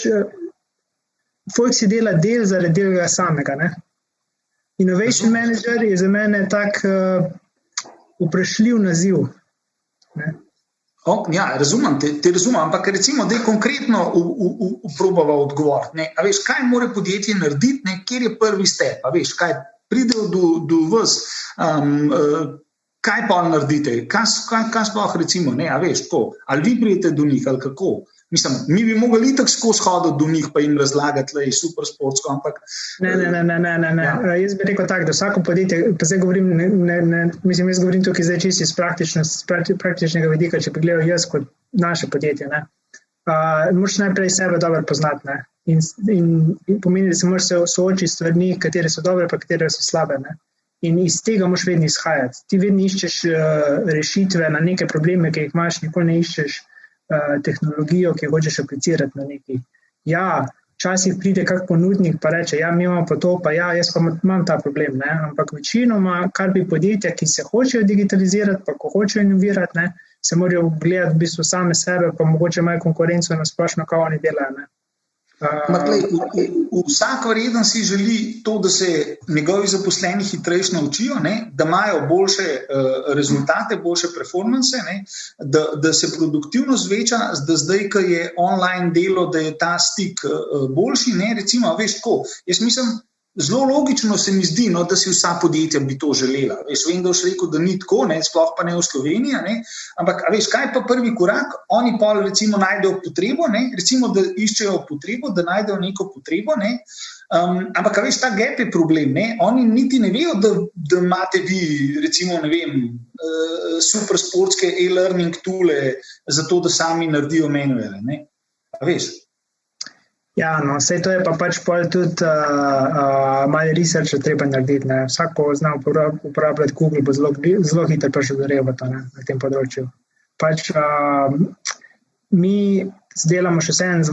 folk si dela del zaradi delega samega, ne? Innovation manager je za mene tak vprašljiv naziv. Ne? Ja, razumem, te razumem, ampak recimo, da je konkretno probava odgovoriti. A veš, kaj mora podjetje narediti, ne? Kjer je prvi step, a veš, kaj pridejo do vas, kaj pa naredite, kaj sploh recimo, ne, a veš, tako, ali vi prijete do njih, ali kako. Mislim, mi bi mogli itak skozi hoditi do njih pa jim razlagati, da je super sportsko, ampak... Ne. Ja. Jaz bi rekel tako, da vsako podjetje, pa zdaj govorim, jaz govorim tukaj zdaj čisto iz praktičnega vidika, če pogledam jaz kot naše podjetje, ne. Moraš najprej sebe dobro poznati, ne. In pomeni, da se moraš soočiti s stvarmi, katere so dobre, pa katere so slabe, ne. In iz tega moraš vedno izhajati. Ti vedno iščeš rešitve na neke probleme, ki jih imaš, nikoli ne iščeš tehnologijo, ki jo hočeš aplicirati na neki. Ja, včasih pride kak ponudnik pa reče, ja, mi imamo pa to, pa ja, jaz pa imam ta problem, ne, ampak večinoma, kar bi podjetja, ki se hočejo digitalizirati, pa ko hočejo inovirati, ne, se morajo gledati v bistvu same sebe, pa mogoče imajo konkurenco na splošno, kaj oni delajo, ne. Vsak verjetno si želi to, da se njegovi zaposleni hitrejše naučijo, ne? Da imajo boljše rezultate, boljše performance, ne? Da se produktivnost zveča, da zdaj, ko je online delo, da je ta stik boljši, ne? Recimo, veš tako, jaz mislim, zelo logično se mi zdi, no, da si vsa podjetja bi to želela. Veš, vem, da boš rekel, da ni tako, ne, sploh pa ne v Sloveniji, ne, ampak a veš, kaj je pa prvi korak? Oni pa recimo najdejo potrebo, ne, recimo, da iščejo potrebo, da najdejo neko potrebo, ne, ampak a veš, ta gap je problem, ne, oni niti ne vejo, da imate vi, recimo, ne vem, super sportske e-learning toole za to, da sami naredijo manuale, ne, a veš. Ja, no, vse to je pa pač pol tudi malo researcha treba narediti, ne. Vsako zna uporabljati Google, bo zelo hitro prišel do rebata, ne, na tem področju. Pač mi delamo še vseeno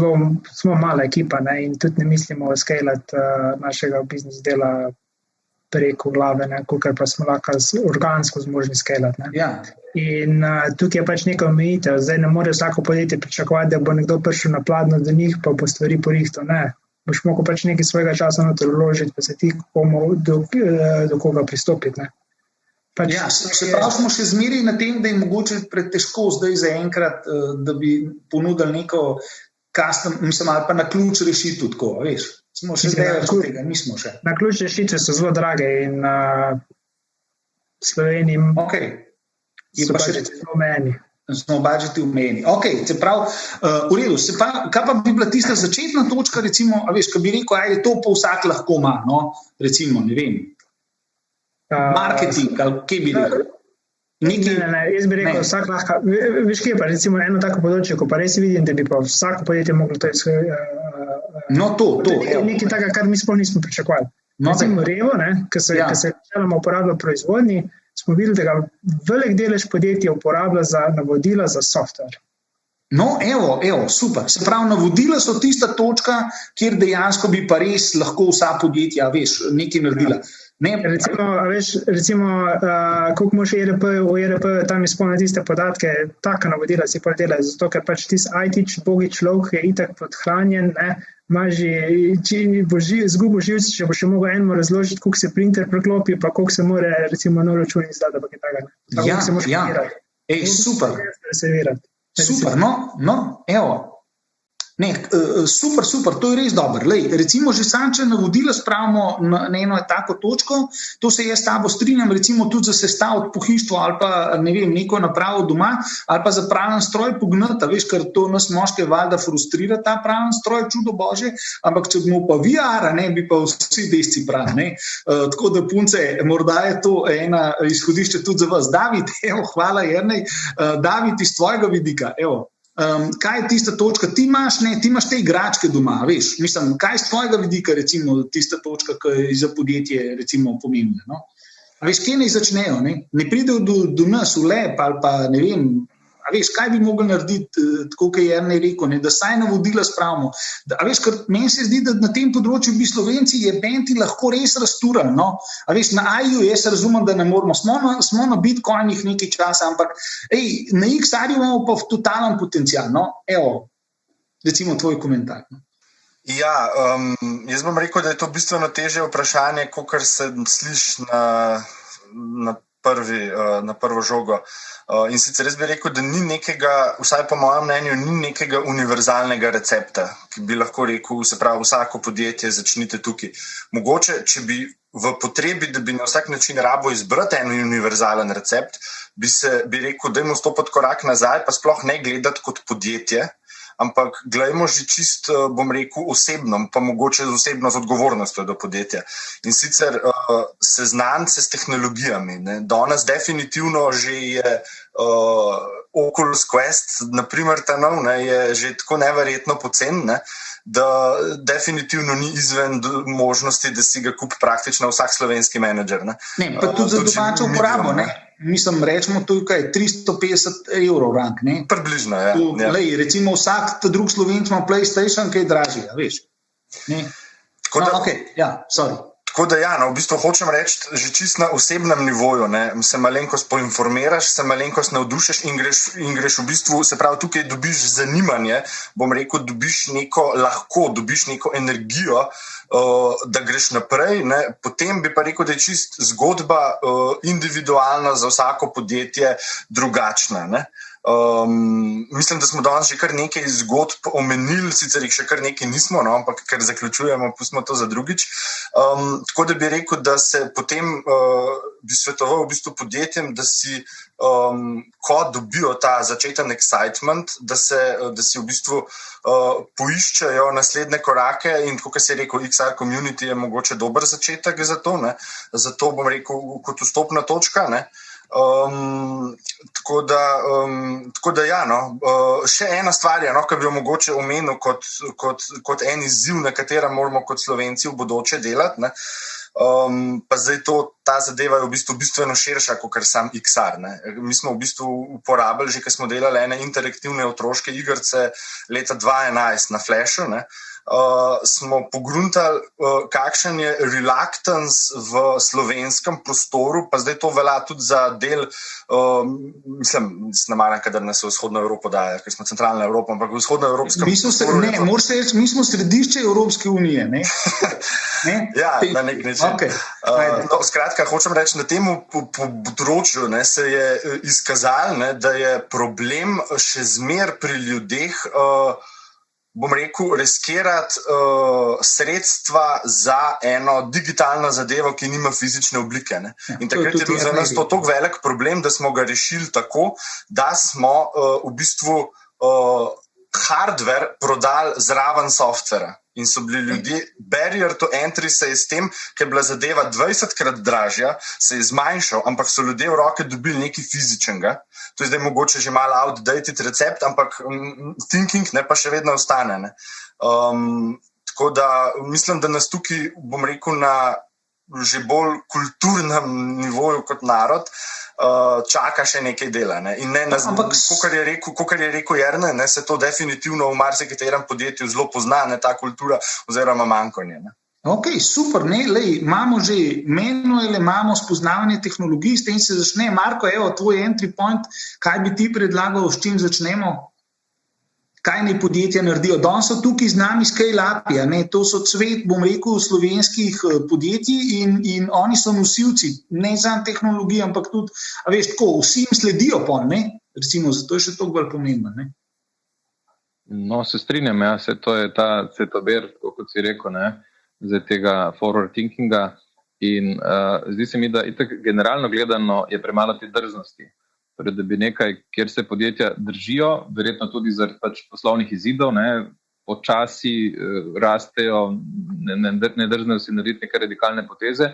smo mala ekipa, ne, in tudi ne mislimo scalati našega biznis dela preko glave, ne, kolikor pa smo lahko organsko zmožni scalati, ne. Ja. In tukaj je pač nekaj omejitev. Zdaj ne more vsako podjetje pričakovati, da bo nekdo prišel na pladno do njih, pa bo stvari porihtal. Ne. Boš mogel pač nekaj svojega časa noter vložiti, pa se ti do koga pristopiti. Ne. Pač, ja, se pravi, smo še zmeri na tem, da je mogoče pretežko zdaj zaenkrat, da bi ponudili neko custom, mislim, ali pa na ključ rešitev tako, veš. Smo še zdaj od tega, nismo še. Na ključ rešitve so zelo drage in Sloveniji so budžeti omejeni. Smo budžeti omejeni. Ok, se pravi, v redu, kaj pa bi bila tista začetna točka, recimo, a veš, ko bi rekel, ajde, to pa vsak lahko ima, no, recimo, ne vem, marketing, ali kaj bi rekel? Ne, jaz bi rekel, vsak lahko, veš kje pa, recimo, eno tako področje, ko pa res vidim, da bi pa vsako podjetje moglo to nekaj takega, kar mi sploh nismo pričakovali. Recimo Revo, ki se načeloma uporablja v proizvodnji, smo videli, da ga velik delež podjetja uporablja za navodila za software. No, evo, super. Se pravi, navodila so tista točka, kjer dejansko bi pa res lahko vsa podjetja, veš, nekaj naredila. Recimo, koliko moš v ERP tam izpolniti tiste podatke, taka navodila si pol delajo, zato ker pač tisti IT bogi človek je itak podhranjen, izgubo živci, če bo še mogel enemu razložiti, koliko se printer preklopi, pa koliko se more recimo nov račun izdati, pa kaj takega. Ja, super. Super, no, evo. Ne, super, to je res dobro. Lej, recimo, že sam, če navodila spravimo na eno tako točko, to se jaz s tabo strinjam, recimo tudi za sestaviti pohištvo ali pa, ne vem, neko napravo doma, ali pa za praven stroj pognati, veš, ker to nas moške valjda frustrira, ta praven stroj, čudo božje, ampak če bomo pa VR, ne, bi pa vsi desci pravi, ne. Tako da, punce, morda je to ena izhodišče tudi za vas. David, evo, hvala, Jernej. David, iz tvojega vidika, evo. Kaj je tista točka, ti imaš te igračke doma, veš, mislim, kaj z tvojega vidika, recimo, tista točka, ki je za podjetje, recimo, pomembna, no? A veš, kje naj začnejo, ne? Ne pridejo do nas v lep ali pa, ne vem, a veš, kaj bi mogli narediti, tako kot je Jernej rekel, ne, da saj navodila spravimo. A veš, ker meni se zdi, da na tem področju bi Slovenci jebenti lahko res rasturali, no. A veš, na AI-ju jaz razumem, da ne moramo, smo na bitcoinih nekaj časa, ampak na XR-ju imamo pa totalen potencial, no. Evo, recimo tvoj komentar. Ja, jaz bom rekel, da je to bistveno težje vprašanje, kakor se sliši na prvo žogo. In sicer jaz bi rekel, da ni nekega, vsaj po mojem mnenju, ni nekega univerzalnega recepta, ki bi lahko rekel, se pravi, vsako podjetje začnite tukaj. Mogoče, če bi v potrebi, da bi na vsak način rabo izbrati en univerzalen recept, bi rekel, dajmo stopiti korak nazaj, pa sploh ne gledati kot podjetje, ampak gledajmo že čist, bom rekel, osebno, pa mogoče osebno z odgovornostjo do podjetja. In sicer seznaniti se s tehnologijami. Ne. Danes definitivno že je Oculus Quest, naprimer ta nov, ne, je že tako neverjetno pocen, ne, da definitivno ni izven možnosti, da si ga kupi praktično vsak slovenski menedžer. Ne, pa tudi za domačo uporabo, ne. Mislim, rečemo tukaj 350 evrov rank, ne? Približno, ja. Lej, recimo vsak drug Slovenc ima PlayStation, kaj je dražji, veš? Ne? Tako da ja, no, v bistvu hočem reči, že čist na osebnem nivoju, ne, se malenkost poinformiraš, se malenkost navdušiš in greš v bistvu, se pravi, tukaj dobiš zanimanje, bom rekel, dobiš neko energijo, da greš naprej, ne. Potem bi pa rekel, da je čist zgodba individualna za vsako podjetje drugačna, ne. Mislim, da smo danes že kar nekaj zgodb omenili, sicer jih še kar nekaj nismo, no, ampak ker zaključujemo, pustimo to za drugič. Tako da bi rekel, da se potem bi svetoval v bistvu podjetjem, da si, ko dobijo ta začeten excitement, da si v bistvu poiščajo naslednje korake in tako, kot si rekel, XR community je mogoče dober začetek za to, ne. Zato bom rekel, kot vstopna točka, ne. Tako da ja, no. Še ena stvar je, no, ki bi jo mogoče omenil kot en izziv, na katerem moramo kot Slovenci v bodoče delati, ne. Pa zdaj ta zadeva je v bistvu bistveno širša, kot sam XR, ne. Mi smo v bistvu uporabili, že ko smo delali ene interaktivne otroške igrice leta 2011 na Flashu, ne. Smo pogruntali, kakšen je reluctance v slovenskem prostoru, pa zdaj to velja tudi za del, mislim, ne maram, kadar nas v vzhodno Evropo daje, ker smo centralna Evropa, ampak v vzhodno evropskem prostoru... Mi smo središče Evropske unije, ne? Ja, na nek način. Okay. No, skratka, hočem reči, na tem področju, ne, se je izkazalo, ne, da je problem še zmer pri ljudeh, bom rekel, riskirati sredstva za eno digitalno zadevo, ki nima fizične oblike. Ne. In takrat je bil za nas to toliko velik problem, da smo ga rešili tako, da smo v bistvu hardware prodali zraven softvera. In so bili ljudje, barrier to entry se je s tem, ker je bila zadeva 20-krat dražja, se je zmanjšal, ampak so ljudje v roke dobili nekaj fizičnega. To je zdaj mogoče že malo outdated recept, ampak thinking ne pa še vedno ostane. Ne. Tako da mislim, da nas tukaj, bom rekel, na že bolj kulturnem nivoju kot narod, čaka še nekaj dela. Ne. In ne, kakor je rekel Jernej, ne, se to definitivno v marsikaterem podjetju zelo pozna, ne, ta kultura oziroma manjkanje. Ok, super, ne, lej, imamo že manuale, imamo spoznavanje tehnologij, s tem se začne. Marko, evo, tvoj entry point, kaj bi ti predlagal, s čim začnemo? Kaj naj podjetja naredijo? Danes so tukaj z nami ScaleUpi, ne, to so cvet, bom rekel, slovenskih podjetij in oni so nosilci, ne samo tehnologije, ampak tudi, a veš, tako, vsi jim sledijo pol, ne, recimo, zato je še toliko bolj pomembno, ne. No, se strinjam, ja, to je ta cetober, kot si rekel, ne, zdaj tega forward thinkinga in zdi se mi, da itak generalno gledano je premalo te drznosti. Torej, da bi nekaj, kjer se podjetja držijo, verjetno tudi zaradi pač poslovnih izidov, ne, počasi rastejo, ne drznejo si narediti neke radikalne poteze,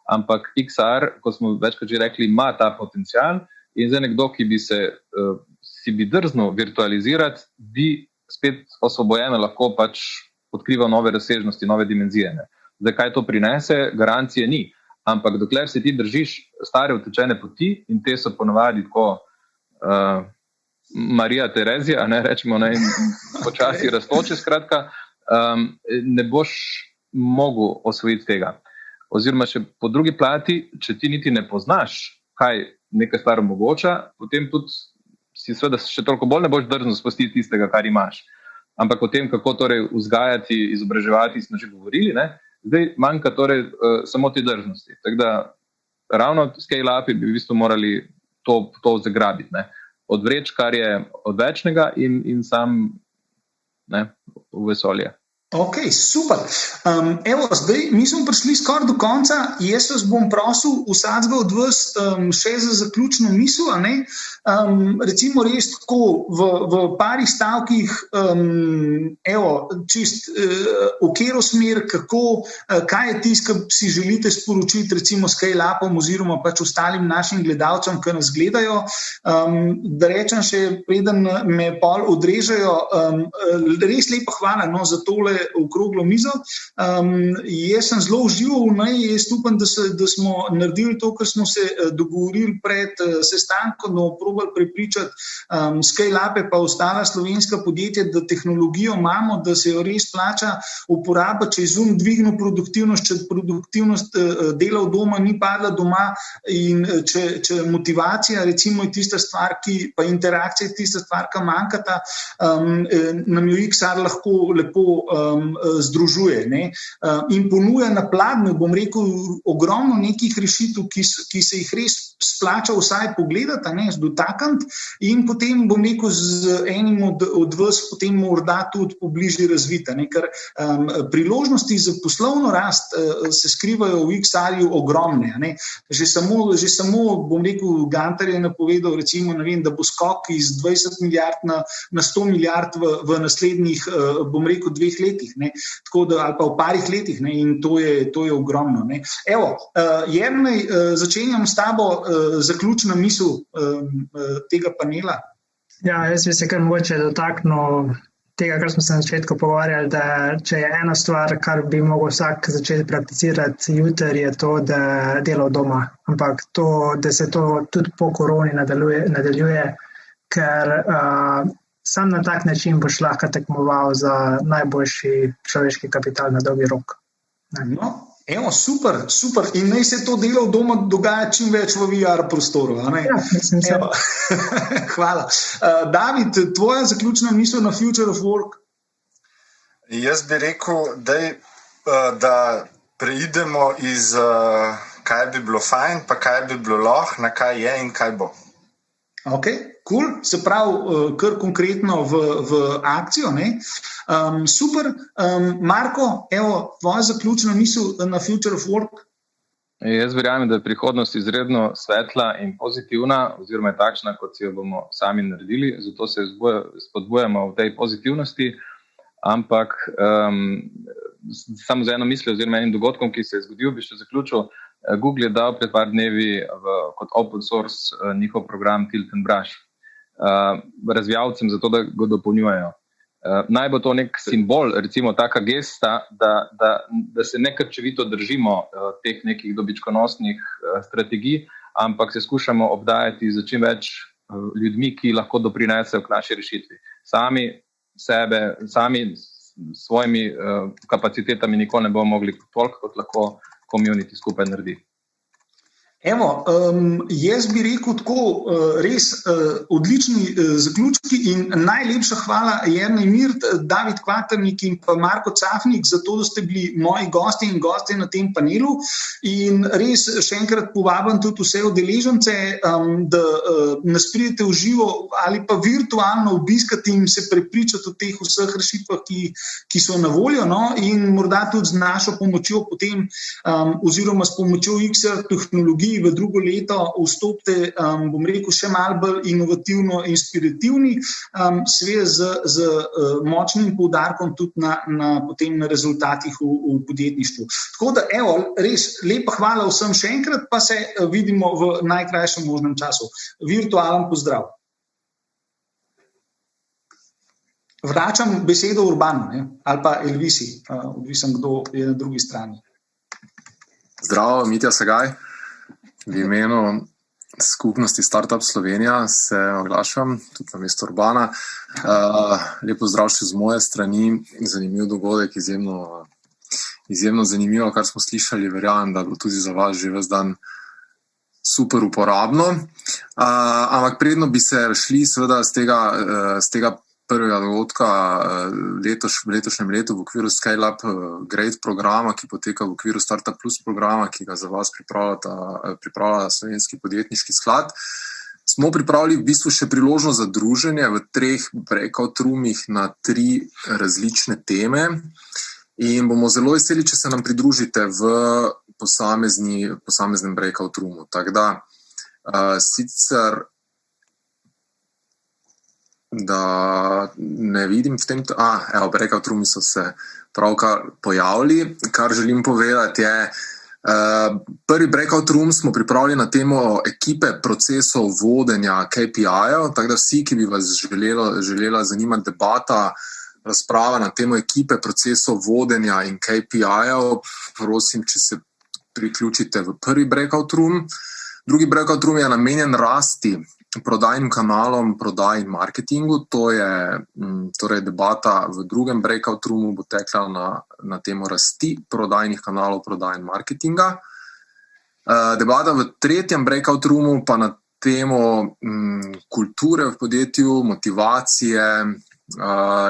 ampak XR, kot smo večkrat že rekli, ima ta potencial in zdaj nekdo, ki bi si bi drznil virtualizirati, bi spet osvobojeno lahko pač odkriva nove razsežnosti, nove dimenzije. Ne. Zdaj, kaj to prinese, garancije ni. Ampak dokler se ti držiš stare utečene poti in te so ponovadi tako Marija Terezija, ne, rečemo, ne, in počasi rastoče, skratka, ne boš mogel osvojiti tega. Oziroma še po drugi plati, če ti niti ne poznaš, kaj neka stvar omogoča, potem tudi si seveda še toliko bolj ne boš drznil spustiti tistega, kar imaš. Ampak o tem, kako torej vzgajati, izobraževati, smo že govorili, ne? Zdaj manjka torej samo te drznosti. Tako da ravno ScaleUpi bi v bistvu morali to zagrabiti, ne? Odvreč, kar je odvečnega in sam ne, v vesolje. Ok, super. Evo, zdaj mi smo prišli skoraj do konca. Jaz vas bom prosil vsakega od vas še za zaključno misel, a ne? Recimo res tako v parih stavkih, evo, čist v katero smer, kaj je tisto, kar si želite sporočiti recimo ScaleUpom oziroma pač ostalim našim gledalcem, ki nas gledajo. Da rečem še, preden me pol odrežejo, res lepa hvala za tole okroglo mizo. Jaz sem zelo užival, jaz upam, da smo naredili to, kar smo se dogovorili pred sestankom, da bomo probali prepričati ScaleUpe pa ostala slovenska podjetja, da tehnologijo imamo, da se jo res plača uporabiti, če je dvignil produktivnost, če produktivnost dela v doma ni padla doma in če motivacija recimo je tista stvar, pa interakcija je tista stvar, ki manjkata, nam jo XR lahko lepo združuje, ne? In ponuja na pladnju, bom rekel, ogromno nekih rešitev, ki se jih res splača vsaj pogledati, ne, dotakniti in potem, bom rekel, z enim od vas potem morda tudi pobližje razvita, ne, ker priložnosti za poslovno rast se skrivajo v XR-ju ogromne, ne. Že samo, bom rekel, Gantar je napovedal, recimo, ne vem, da bo skok iz 20 milijard na 100 milijard v naslednjih, bom rekel, 2 letih, ne. Tako da, ali pa v parih letih, ne, in to je ogromno, ne. Evo, Jernej, začenjam s tabo zaključna misel tega panela. Ja, jaz bi se kar mogoče dotaknil tega, kar smo se na začetku pogovarjali, da če je ena stvar, kar bi mogel vsak začeti prakticirati jutri, je to, da dela od doma. Ampak to, da se to tudi po koroni nadaljuje, ker sam na tak način boš lahko tekmoval za najboljši človeški kapital na dolgi rok. No, evo, super. In naj se to delo v doma dogaja čim več v VR prostoru, a ne? Ja, mislim se. Hvala. David, tvoja zaključna misel na Future of Work? Jaz bi rekel, da preidemo iz kaj bi bilo fajn, pa kaj bi bilo lahko, na kaj je in kaj bo. Ok, cool. Se pravi, kar konkretno v akcijo, ne? Super. Marko, evo, tvoja zaključna misel na Future of Work? Jaz verjamem, da je prihodnost izredno svetla in pozitivna, oziroma je takšna, kot si jo bomo sami naredili, zato se spodbujamo v tej pozitivnosti, ampak samo z eno mislijo oziroma enim dogodkom, ki se je zgodil, bi še zaključil. Google je dal pred par dnevi kot open source njihov program Tilt and Brush razvijalcem za to, da ga dopolnjujejo. Naj bo to nek simbol, recimo taka gesta, da se ne krčevito držimo teh nekih dobičkonosnih strategij, ampak se skušamo obdajati za čim več ljudmi, ki lahko doprinesejo k naši rešitvi. Sami s svojimi kapacitetami nikoli ne bomo mogli toliko, kot lahko community skupaj naredi. Evo, jaz bi rekel tako, res odlični zaključki in najlepša hvala Jernej Mirt, David Kvaternik in pa Marko Cafnik za to, da ste bili moji gosti in gosti na tem panelu in res še enkrat povabim tudi vse udeležence, da nas pridete v živo ali pa virtualno obiskati in se prepričati o teh vseh rešitvah, ki so na voljo, no, in morda tudi z našo pomočjo potem oziroma s pomočjo XR tehnologij v drugo leto vstopite, bom rekel, še malo bolj inovativno, inspirativni, seveda z močnim poudarkom tudi potem na rezultatih v podjetništvu. Tako da, evo, res lepa hvala vsem še enkrat, pa se vidimo v najkrajšem možnem času. Virtualen pozdrav. Vračam besedo Urbanu, ne? Ali pa Elvisi, odvisen, kdo je na drugi strani. Zdravo, Mitja Segaj. V imenu skupnosti Startup Slovenija se oglašam, tudi na mesto Urbana. Lepo zdrav še z moje strani, zanimiv dogodek, izjemno zanimivo, kar smo slišali, verjamem, da bo tudi za vas že ves dan super uporabno. Ampak predno bi se šli seveda z tega prvega dogodka v letošnjem letu v okviru ScaleUPgrade programa, ki poteka v okviru Startup Plus programa, ki ga za vas pripravlja Slovenski podjetniški sklad. Smo pripravili v bistvu še priložnost za druženje v 3 breakout roomih na 3 različne teme in bomo zelo veseli, če se nam pridružite v posameznem breakout roomu. Tako da sicer da ne vidim v tem, breakout roomi so se pravkar pojavili. Kar želim povedati je, prvi breakout room smo pripravili na temo ekipe procesov vodenja KPI-jev, tako da vsi, ki bi vas želela zanimati debata, razprava na temo ekipe procesov vodenja in KPI-jev, prosim, če se priključite v prvi breakout room. Drugi breakout room je namenjen rasti prodajnim kanalom, prodaj in marketingu. To je torej debata v drugem breakout roomu, bo tekla na temo rasti prodajnih kanalov, prodaj in marketinga. Debata v tretjem breakout roomu pa na temo kulture v podjetju, motivacije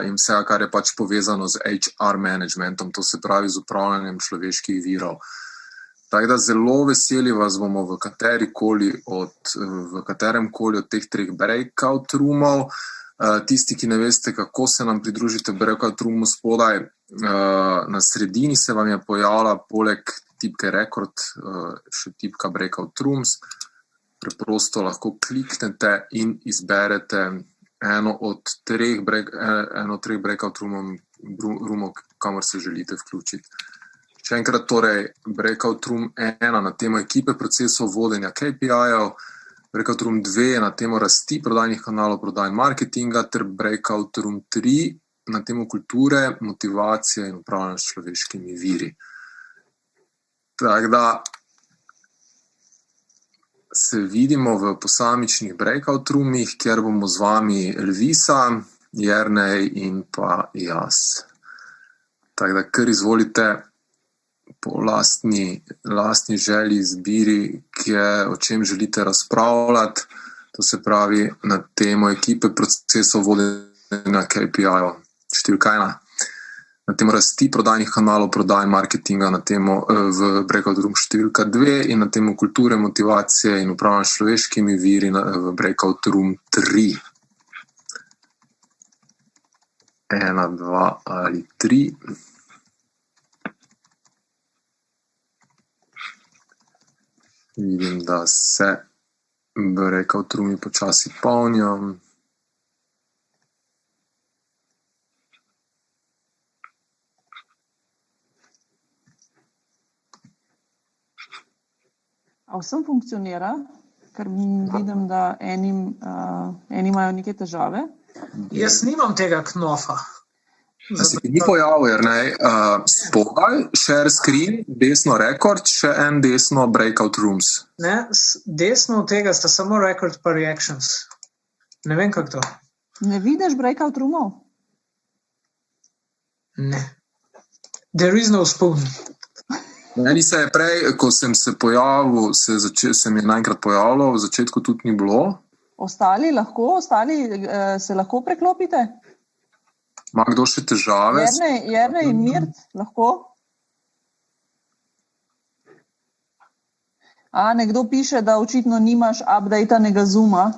in vsega, kar je pač povezano z HR managementom, to se pravi z upravljanjem človeških virov. Tako da zelo veseli vas bomo v katerem koli od teh 3 breakout roomov. Tisti, ki ne veste, kako se nam pridružite v breakout roomu spodaj, na sredini se vam je pojavila poleg tipke record še tipka breakout rooms. Preprosto lahko kliknete in izberete eno od 3 breakout roomov, kamor se želite vključiti. Še enkrat torej breakout room 1 na temo ekipe procesov vodenja KPI-jev, breakout room 2 na temo rasti prodajnih kanalov, prodaj in marketinga ter breakout room 3 na temo kulture, motivacije in upravljanja s človeškimi viri. Tako da se vidimo v posamičnih breakout roomih, kjer bomo z vami Elvisa, Jernej in pa jaz. Tako da kar izvolite po lastni želji, izbiri, o čem želite razpravljati, to se pravi na temo ekipe procesov vodenja KPI-jev, številka 1, na temo rasti prodajnih kanalov, prodaj in marketinga na temo v breakout room številka 2 in na temo kulture, motivacije in upravljanja s človeškimi viri v breakout room 3. 1, 2 ali 3. Vidim, da se breakout roomi počasi polnijo. A vsem funkcionira? Ker vidim, da eni imajo neke težave. Jaz nimam tega knofa. Se ti ni pojavil, Jernej, spodaj, share screen, desno record, še en desno breakout rooms. Ne, desno od tega sta samo record pa reactions. Ne vem, kako to. Ne vidiš breakout roomov? Ne. There is no spoon. Meni se je prej, ko sem se pojavil, se mi je naenkrat pojavilo, v začetku tudi ni bilo. Ostali se lahko preklopite? Ima kdo še težave? Jernej in Mirt, lahko? Nekdo piše, da očitno nimaš updatanega Zooma,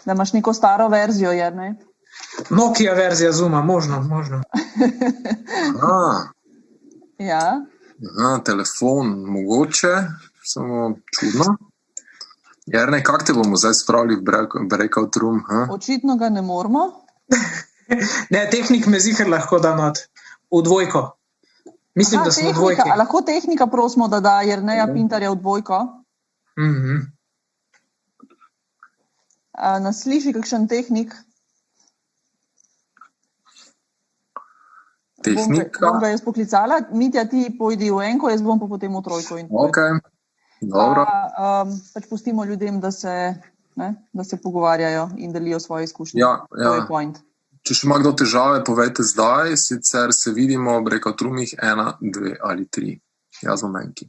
da imaš neko staro verzijo, Jernej. Nokia verzija Zooma, možno. Ja. Telefon, mogoče, samo čudno. Jernej, kako te bomo zdaj spravili v breakout room? Očitno ga ne moramo. Ne, tehnik me ziher lahko da not, v dvojko. Mislim, da smo v dvojki. A lahko tehnika prosimo, da da Jerneja Pintarja v dvojko? Nas sliši kakšen tehnik? Tehnika? Bom ga jaz poklicala. Mitja, ti pojdi v enko, jaz bom pa potem v trojko. Ok, dobro. Pač pustimo ljudem, da se pogovarjajo in delijo svoje izkušnje. Ja. To je point. Če še ima kdo težave, povejte zdaj, sicer se vidimo v breakout roomih 1, 2 ali 3. Jaz bom enki.